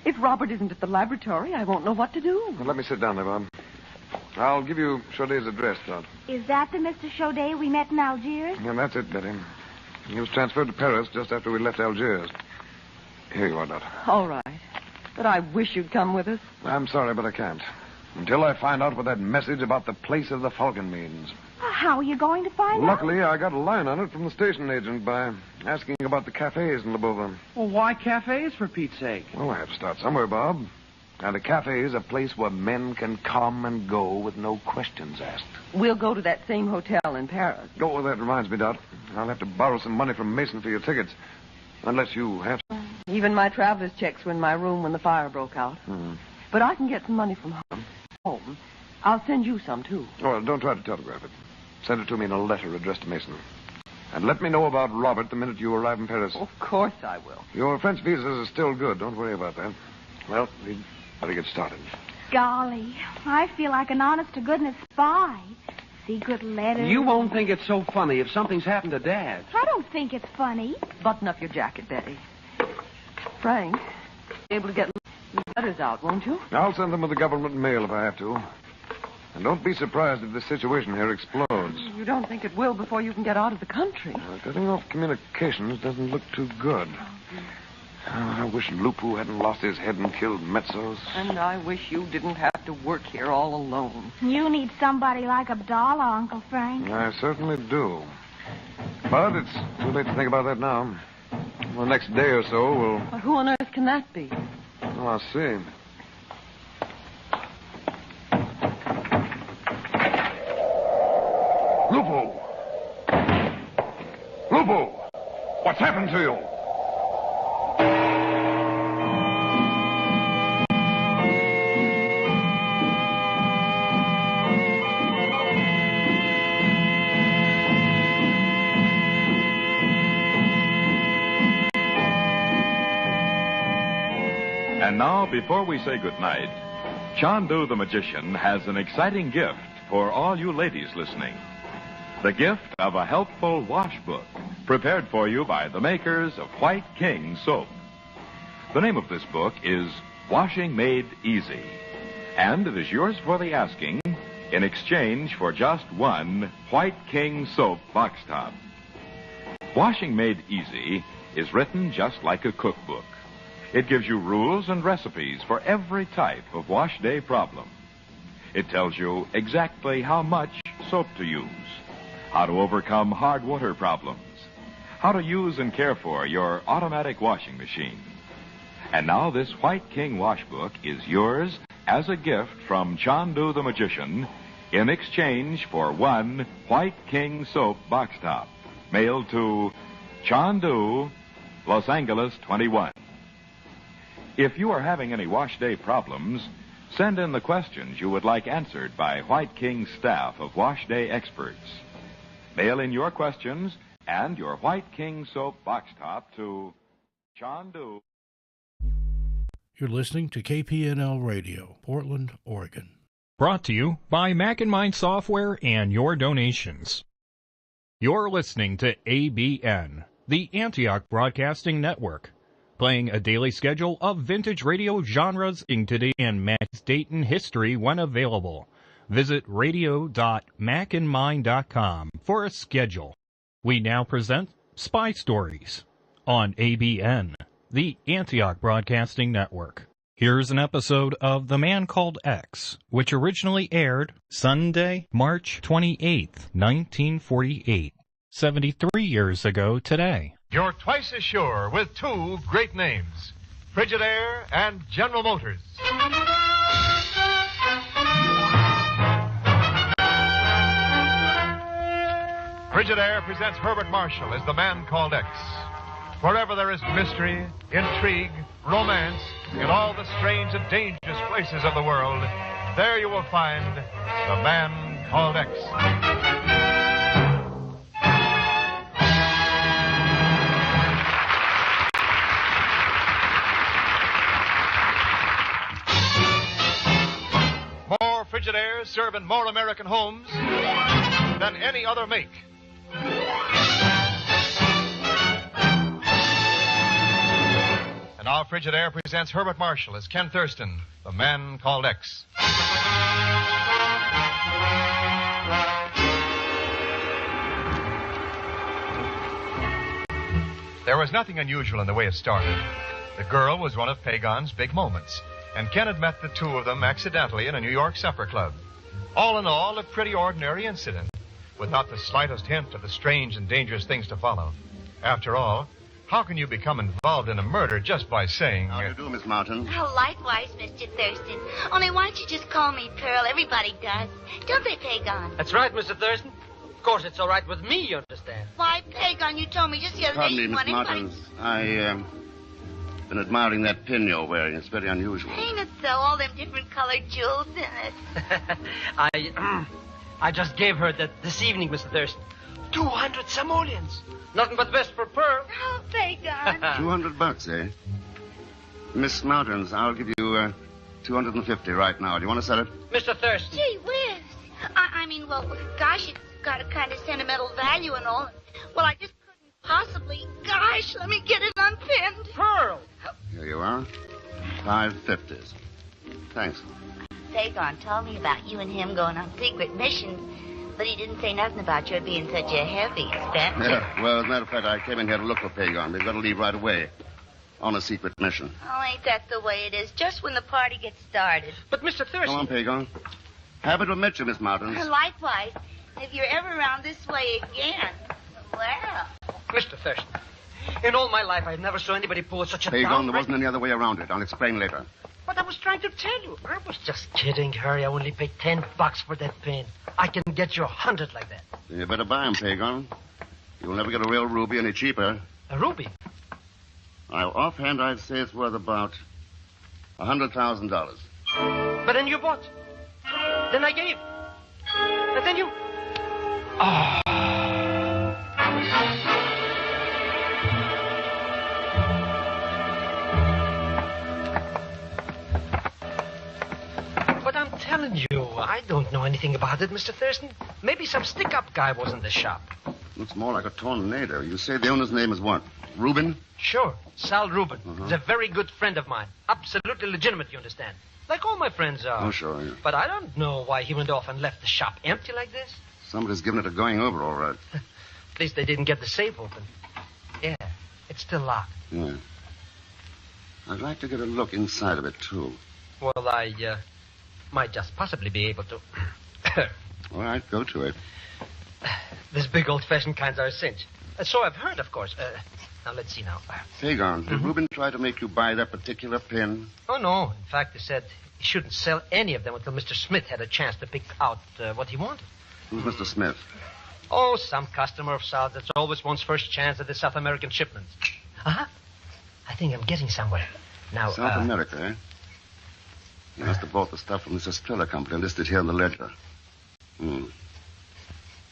If Robert isn't at the laboratory, I won't know what to do. Well, let me sit down there, Bob. I'll give you Chaudet's address, Dot. Is that the Mr. Chaudet we met in Algiers? Yeah, that's it, Betty. He was transferred to Paris just after we left Algiers. Here you are, Dot. All right. But I wish you'd come with us. I'm sorry, but I can't. Until I find out what that message about the place of the Falcon means. How are you going to find out? Luckily, I got a line on it from the station agent by asking about the cafes in Leboeuf. Well, why cafes, for Pete's sake? Well, I have to start somewhere, Bob. And a cafe is a place where men can come and go with no questions asked. We'll go to that same hotel in Paris. Oh, that reminds me, Dot. I'll have to borrow some money from Mason for your tickets. Unless you have... Even my traveler's checks were in my room when the fire broke out. But I can get some money from home. I'll send you some, too. Oh, don't try to telegraph it. Send it to me in a letter addressed to Mason. And let me know about Robert the minute you arrive in Paris. Of course I will. Your French visas are still good. Don't worry about that. Well, we'd better get started. Golly, I feel like an honest-to-goodness spy. Secret letters. You won't think it's so funny if something's happened to Dad. I don't think it's funny. Button up your jacket, Betty. Frank, be able to get letters out, won't you? I'll send them with the government mail if I have to. And don't be surprised if this situation here explodes. You don't think it will before you can get out of the country? Cutting off communications doesn't look too good. I wish Lupu hadn't lost his head and killed Metzos. And I wish you didn't have to work here all alone. You need somebody like Abdallah, Uncle Frank. I certainly do. But it's too late to think about that now. The next day or so, we'll... Well, who on earth can that be? Oh, I'll see. Lupu! Lupu! What's happened to you? And now, before we say goodnight, Chandu the Magician has an exciting gift for all you ladies listening. The gift of a helpful wash book prepared for you by the makers of White King soap. The name of this book is Washing Made Easy, and it is yours for the asking in exchange for just one White King soap box top. Washing Made Easy is written just like a cookbook. It gives you rules and recipes for every type of wash day problem. It tells you exactly how much soap to use, how to overcome hard water problems, how to use and care for your automatic washing machine. And now this White King wash book is yours as a gift from Chandu the Magician in exchange for one White King soap box top, mailed to Chandu, Los Angeles 21. If you are having any wash day problems, send in the questions you would like answered by White King's staff of wash day experts. Mail in your questions and your White King soap box top to Chandu. You're listening to KPNL Radio, Portland, Oregon. Brought to you by Mac and Mind Software and your donations. You're listening to ABN, the Antioch Broadcasting Network, playing a daily schedule of vintage radio genres in today and Mac's date and history when available. Visit radio.macandmind.com for a schedule. We now present Spy Stories on ABN, the Antioch Broadcasting Network. Here's an episode of The Man Called X, which originally aired Sunday, March 28th, 1948, 73 years ago today. You're twice as sure with two great names, Frigidaire and General Motors. Frigidaire presents Herbert Marshall as The Man Called X. Wherever there is mystery, intrigue, romance, in all the strange and dangerous places of the world, there you will find The Man Called X. More Frigidaires serve in more American homes than any other make. And now Frigidaire presents Herbert Marshall as Ken Thurston, The Man Called X. There was nothing unusual in the way it started. The girl was one of Pagon's big moments, and Ken had met the two of them accidentally in a New York supper club. All in all, a pretty ordinary incident, without the slightest hint of the strange and dangerous things to follow. After all, how can you become involved in a murder just by saying... How do you do, Miss Martin? Oh, likewise, Mr. Thurston. Only why don't you just call me Pearl? Everybody does. Don't they, Pagon? That's right, Mr. Thurston. Of course, it's all right with me, you understand. Why, Pagon, you told me just the other Pardon day me, you Miss wanted Martin. Been admiring that pin you're wearing. It's very unusual. Ain't it so? All them different colored jewels in it. I just gave her that this evening, Mr. Thurston. 200 simoleons. Nothing but best for Pearl. Oh, Pagon. $200, eh? Miss Martins, I'll give you $250 right now. Do you want to sell it? Mr. Thurston. Gee whiz. I mean, well, gosh, it's got a kind of sentimental value and all. Well, I just couldn't possibly. Gosh, let me get it unpinned. Pearl. Here you are. 550s. Thanks. Pagon told me about you and him going on secret missions, but he didn't say nothing about your being such a heavy expense. Yeah, well, as a matter of fact, I came in here to look for Pagon. We've got to leave right away on a secret mission. Oh, ain't that the way it is? Just when the party gets started. But, Mr. Thurston... Come on, Pagon. Happy to meet you, Miss Martins. Likewise. If you're ever around this way again, well... Mr. Thurston, in all my life, I've never saw anybody pull such a Pagon, there wasn't any other way around it. I'll explain later. But I was trying to tell you. I was just kidding, Harry. I only paid $10 for that pin. I can get you 100 like that. Then you better buy 'em, Pagon. You'll never get a real ruby any cheaper. A ruby? Now, offhand, I'd say it's worth about $100,000. But then you bought. Then I gave. And then you... Oh. But I'm telling you, I don't know anything about it, Mr. Thurston. Maybe some stick-up guy was in the shop. Looks more like a tornado. You say the owner's name is what? Reuben? Sure, Sal Reuben. He's a very good friend of mine. Absolutely legitimate, you understand. Like all my friends are. Oh, sure, yeah. But I don't know why he went off and left the shop empty like this. Somebody's given it a going over, all right. At least they didn't get the safe open. Yeah, it's still locked. Yeah. I'd like to get a look inside of it, too. Well, I might just possibly be able to. All right, go to it. This big old-fashioned kinds are a cinch. So I've heard, of course. Now, let's see now. Pagon, did Reuben try to make you buy that particular pin? Oh, no. In fact, he said he shouldn't sell any of them until Mr. Smith had a chance to pick out what he wanted. Who's Mr. Smith? Oh, some customer of Sal's that's always wants first chance at the South American shipments. Uh-huh. I think I'm getting somewhere. Now, South America, eh? You must have bought the stuff from Mrs. Triller Company listed here in the ledger.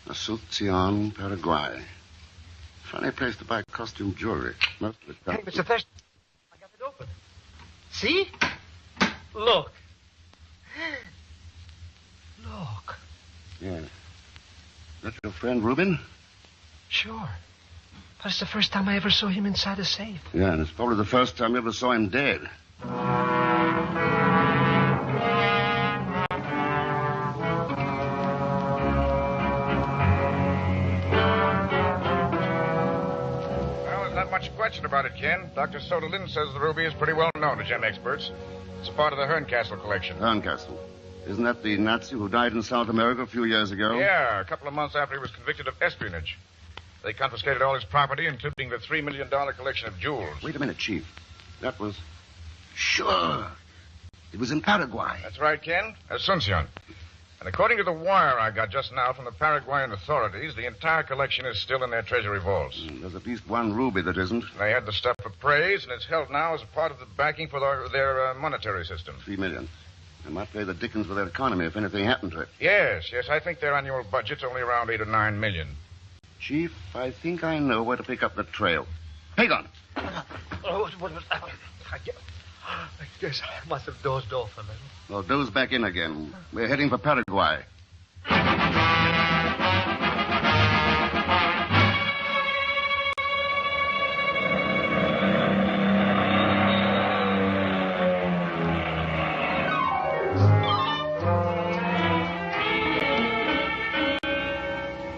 Asunción, Paraguay. Funny place to buy costume jewelry. Most of it Hey, comes... Mr. Thurston, I got it open. See? Look. Look. Yeah. That your friend Reuben? Sure. But it's the first time I ever saw him inside a safe. Yeah, and it's probably the first time you ever saw him dead. Well, there's not much question about it, Ken. Dr. Soderlin says the ruby is pretty well known to gem experts. It's a part of the Herncastle collection. Herncastle. Isn't that the Nazi who died in South America a few years ago? Yeah, a couple of months after he was convicted of espionage. They confiscated all his property, including the $3 million collection of jewels. Wait a minute, Chief. That was... Sure. It was in Paraguay. That's right, Ken. Asuncion. And according to the wire I got just now from the Paraguayan authorities, the entire collection is still in their treasury vaults. There's at least one ruby that isn't. They had the stuff appraised, and it's held now as a part of the backing for their monetary system. $3 million. They might play the dickens with their economy if anything happened to it. Yes. I think their annual budget's only around $8 or $9 million. Chief, I think I know where to pick up the trail. Pagon! Oh, what was that? I guess I must have dozed off a little. Well, doze back in again. We're heading for Paraguay.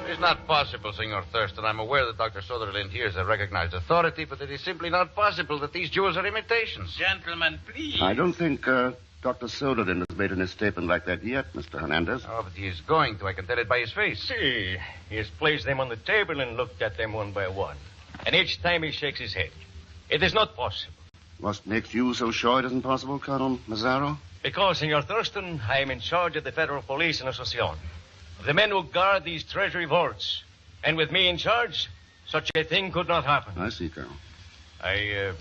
It's not possible, Senor Thurston. I'm aware that Dr. Sutherland here is a recognized authority, but it is simply not possible that these jewels are imitations. Gentlemen, please. I don't think Dr. Soderlin has made any statement like that yet, Mr. Hernandez. Oh, but he is going to. I can tell it by his face. See, he has placed them on the table and looked at them one by one. And each time he shakes his head. It is not possible. What makes you so sure it isn't possible, Colonel Mazzaro? Because, Senor Thurston, I am in charge of the federal police in Asuncion. Of the men who guard these treasury vaults. And with me in charge, such a thing could not happen. I see, Colonel. I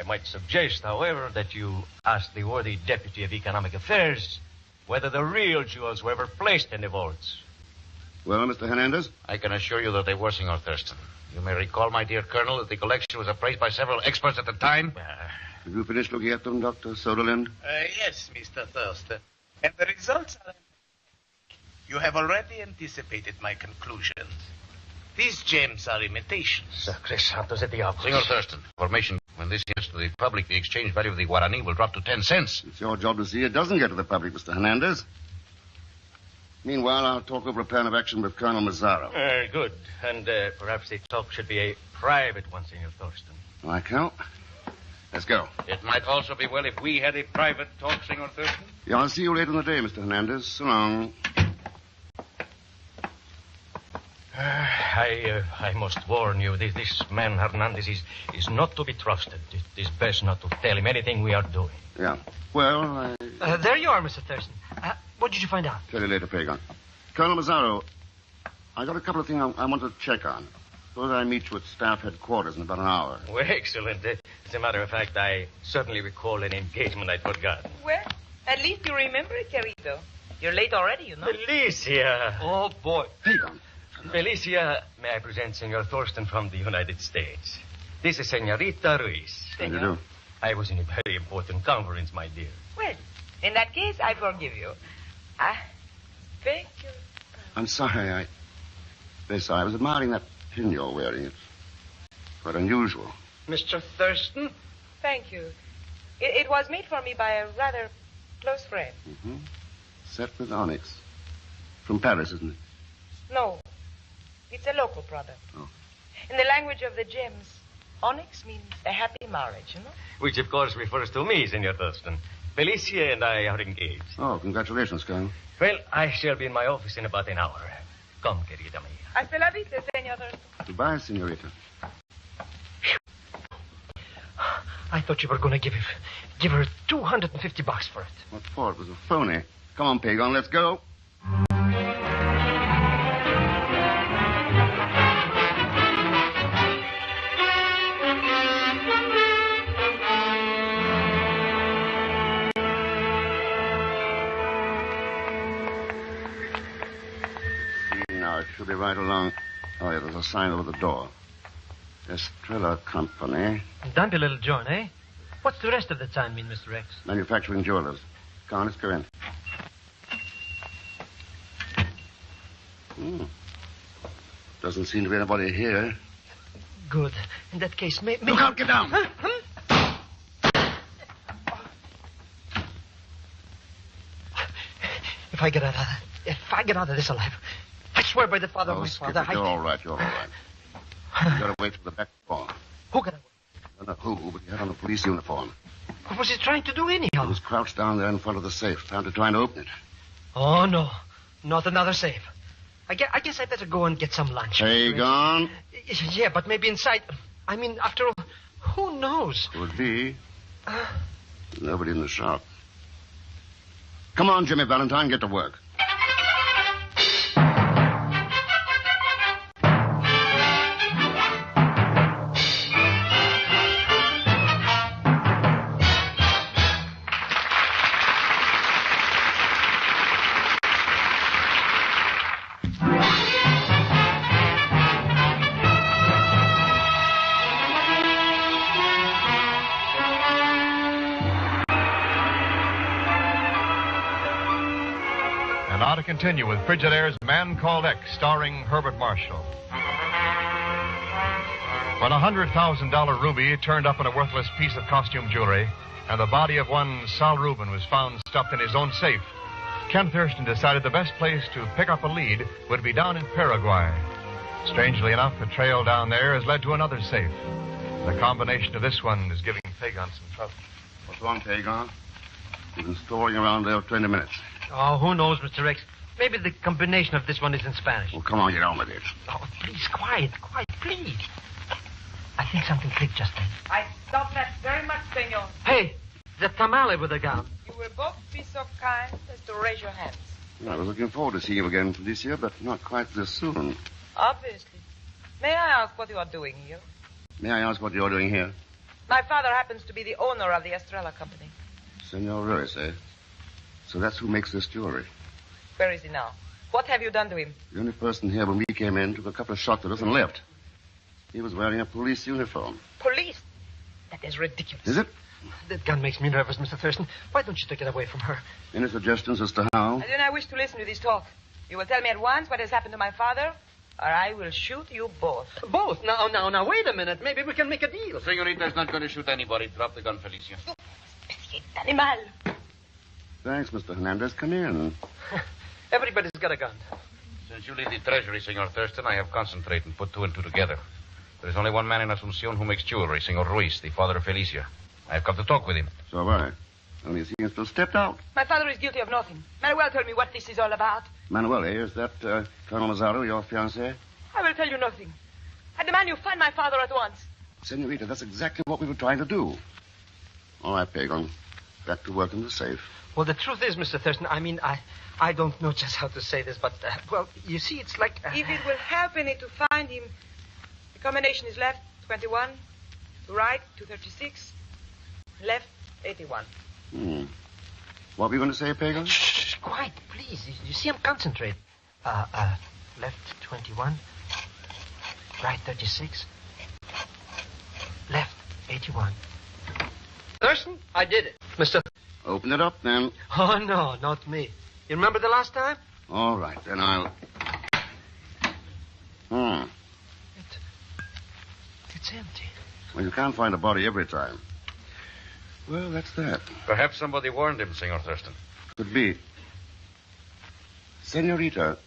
might suggest, however, that you ask the worthy Deputy of Economic Affairs whether the real jewels were ever placed in the vaults. Well, Mr. Hernandez? I can assure you that they were, Senor Thurston. You may recall, my dear Colonel, that the collection was appraised by several experts at the time. Have you finished looking at them, Dr. Soderlin? Yes, Mr. Thurston. And the results are... You have already anticipated my conclusions. These gems are imitations. Sacre Santos et Diablos. Senor Thurston, information when this gets to the public, the exchange value of the Guarani will drop to 10 cents. It's your job to see it doesn't get to the public, Mr. Hernandez. Meanwhile, I'll talk over a plan of action with Colonel Mazzaro. Good. And perhaps the talk should be a private one, Senor Thurston. Like hell. Let's go. It might also be well if we had a private talk, Senor Thurston. Yeah, I'll see you later in the day, Mr. Hernandez. So long. I must warn you, this man Hernandez is not to be trusted. It is best not to tell him anything we are doing. Yeah. Well, There you are, Mr. Thurston. What did you find out? Tell you later, Pagon. Colonel Mazzaro, I got a couple of things I want to check on. Suppose I meet you at staff headquarters in about an hour. Well, excellent. As a matter of fact, I certainly recall an engagement I'd forgotten. Well, at least you remember it, Querido. You're late already, you know. Felicia! Oh, boy. Pagon. Felicia, may I present Senor Thurston from the United States. This is Senorita Ruiz. How do you do? I was in a very important conference, my dear. Well, in that case, I forgive you. I beg your... I'm sorry, I was admiring that pin you're wearing. It's quite unusual. Mr. Thurston? Thank you. It was made for me by a rather close friend. Mm-hmm. Set with onyx. From Paris, isn't it? No. It's a local product. Oh. In the language of the gems, onyx means a happy marriage, you know? Which, of course, refers to me, Senor Thurston. Felicia and I are engaged. Oh, congratulations, Colonel. Well, I shall be in my office in about an hour. Come, querida mia. Hasta la vista, Senor Thurston. Goodbye, senorita. I thought you were going to give her $250 for it. What for? It was a phony. Come on, Pagon, let's go. Now, it should be right along. Oh, yeah, there's a sign over the door. Estrella Company. Dumpy little joint, eh? What's the rest of the time mean, Mr. X? Manufacturing jewelers. Come on, let's go in. Doesn't seem to be anybody here. Good. In that case, maybe... Look out, get down. If I get out of this alive, I swear by the father of my father, You're all right. You got away from the back door. Who got away? I don't know who, but he had on a police uniform. What was he trying to do anyhow? He was crouched down there in front of the safe, trying to open it. Oh, no. Not another safe. I guess I better go and get some lunch. Pagan? Yeah, but maybe inside... I mean, after all, who knows? Could be. Nobody in the shop. Come on, Jimmy Valentine, get to work. Now to continue with Frigidaire's Man Called X, starring Herbert Marshall. When a $100,000 ruby turned up in a worthless piece of costume jewelry, and the body of one Sal Rubin was found stuffed in his own safe, Ken Thurston decided the best place to pick up a lead would be down in Paraguay. Strangely enough, the trail down there has led to another safe. The combination of this one is giving Pagan some trouble. What's wrong, Pagan? You've been storing around there for 20 minutes. Oh, who knows, Mr. X? Maybe the combination of this one is in Spanish. Well, come on, get on with it. Oh, please, quiet, please. I think something clicked just then. I doubt that very much, senor. Hey, the tamale with the gown. You will both be so kind as to raise your hands. I was looking forward to seeing you again this year, but not quite this soon. Obviously. May I ask what you are doing here? May I ask what you're doing here? My father happens to be the owner of the Estrella Company. Senor Ruiz, eh? So that's who makes this jewelry. Where is he now? What have you done to him? The only person here when we came in took a couple of shots at us and left. He was wearing a police uniform. Police? That is ridiculous. Is it? That gun makes me nervous, Mr. Thurston. Why don't you take it away from her? Any suggestions as to how? I do not wish to listen to this talk. You will tell me at once what has happened to my father, or I will shoot you both. Both? Now, wait a minute. Maybe we can make a deal. The senorita's not going to shoot anybody. Drop the gun, Felicia. Animal. Thanks, Mr. Hernandez. Come in. Everybody's got a gun. Since you lead the treasury, Senor Thurston, I have concentrated and put two and two together. There is only one man in Asuncion who makes jewelry, Senor Ruiz, the father of Felicia. I have come to talk with him. So have I. Only he seems to have stepped out. My father is guilty of nothing. Manuel, tell me what this is all about. Manuel, eh? Is that Colonel Mazzaro, your fiancé? I will tell you nothing. I demand you find my father at once. Senorita, that's exactly what we were trying to do. All right, Pagan. Back to work in the safe. Well, the truth is, Mr. Thurston, I don't know just how to say this, but, well, you see, it's like... If it will help any to find him, the combination is left 21, to right 236, left 81. What were you going to say, Pagan? Shh, quiet, please. You see, I'm concentrating. Left 21, right 36, left 81. Thurston, I did it. Mr. Open it up, then. Oh, no, not me. You remember the last time? All right, then I'll... It's empty. Well, you can't find a body every time. Well, that's that. Perhaps somebody warned him, Senor Thurston. Could be. Senorita,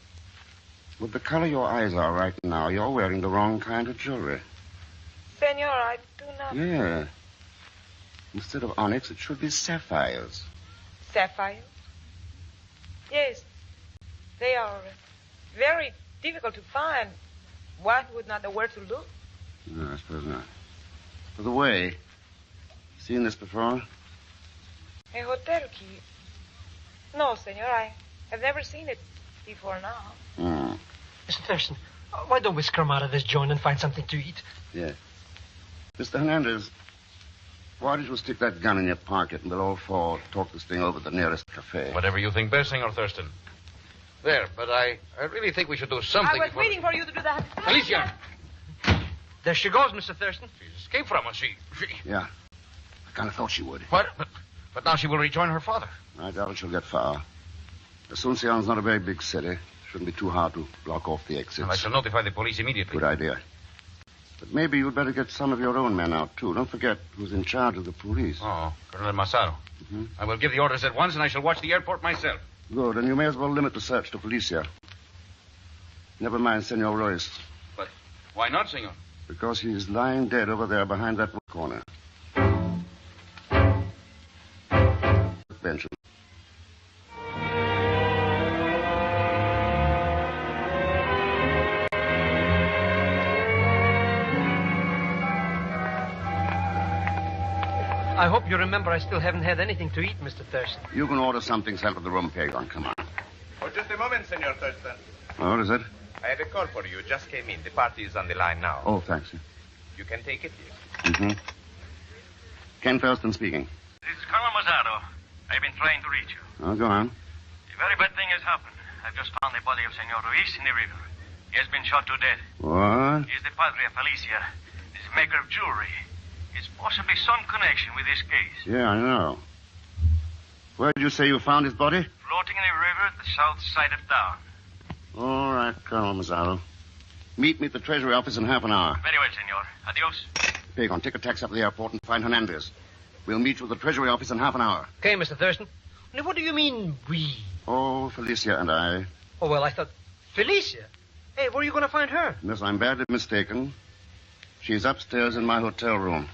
with the color your eyes are right now, you're wearing the wrong kind of jewelry. Senor, I do not... Yeah. Instead of onyx, it should be sapphires. Sapphires? Yes. They are very difficult to find. One would not know where to look. No, I suppose not. By the way, seen this before? A hotel key? No, senor, I have never seen it before now. Mr. Thurston, why don't we scrum out of this joint and find something to eat? Yeah. Mr. Hernandez, why did you stick that gun in your pocket and we'll all four talk this thing over at the nearest cafe? Whatever you think best, Senor Thurston. There, but I really think we should do something. I was waiting for you to do that. Alicia! There she goes, Mr. Thurston. She's escaped from us. She... Yeah. I kind of thought she would. What? But now she will rejoin her father. I doubt she'll get far. Asunción's not a very big city. Shouldn't be too hard to block off the exits. Well, I shall notify the police immediately. Good idea. But maybe you'd better get some of your own men out, too. Don't forget who's in charge of the police. Oh, Colonel Massaro. Mm-hmm. I will give the orders at once, and I shall watch the airport myself. Good, and you may as well limit the search to Felicia. Never mind Senor Ruiz. But why not, senor? Because he's lying dead over there behind that corner. Benjamin. I hope you remember I still haven't had anything to eat, Mr. Thurston. You can order something sent to the room, Pagon. Come on. Oh, just a moment, Senor Thurston. What is it? I have a call for you. Just came in. The party is on the line now. Oh, thanks. You can take it, yes. Mm-hmm. Ken Thurston speaking. This is Colonel Mazzaro. I've been trying to reach you. Oh, go on. A very bad thing has happened. I've just found the body of Senor Ruiz in the river. He has been shot to death. What? He is the padre of Felicia, this maker of jewelry. It's possibly some connection with this case. Yeah, I know. Where did you say you found his body? Floating in the river at the south side of town. All right, Colonel Mazzaro. Meet me at the Treasury office in half an hour. Very well, senor. Adios. Pagon, take a taxi up to the airport and find Hernandez. We'll meet you at the Treasury office in half an hour. Okay, Mr. Thurston. Now, what do you mean, we? Oh, Felicia and I. Oh, well, I thought... Felicia? Hey, where are you going to find her? Unless I'm badly mistaken, she's upstairs in my hotel room.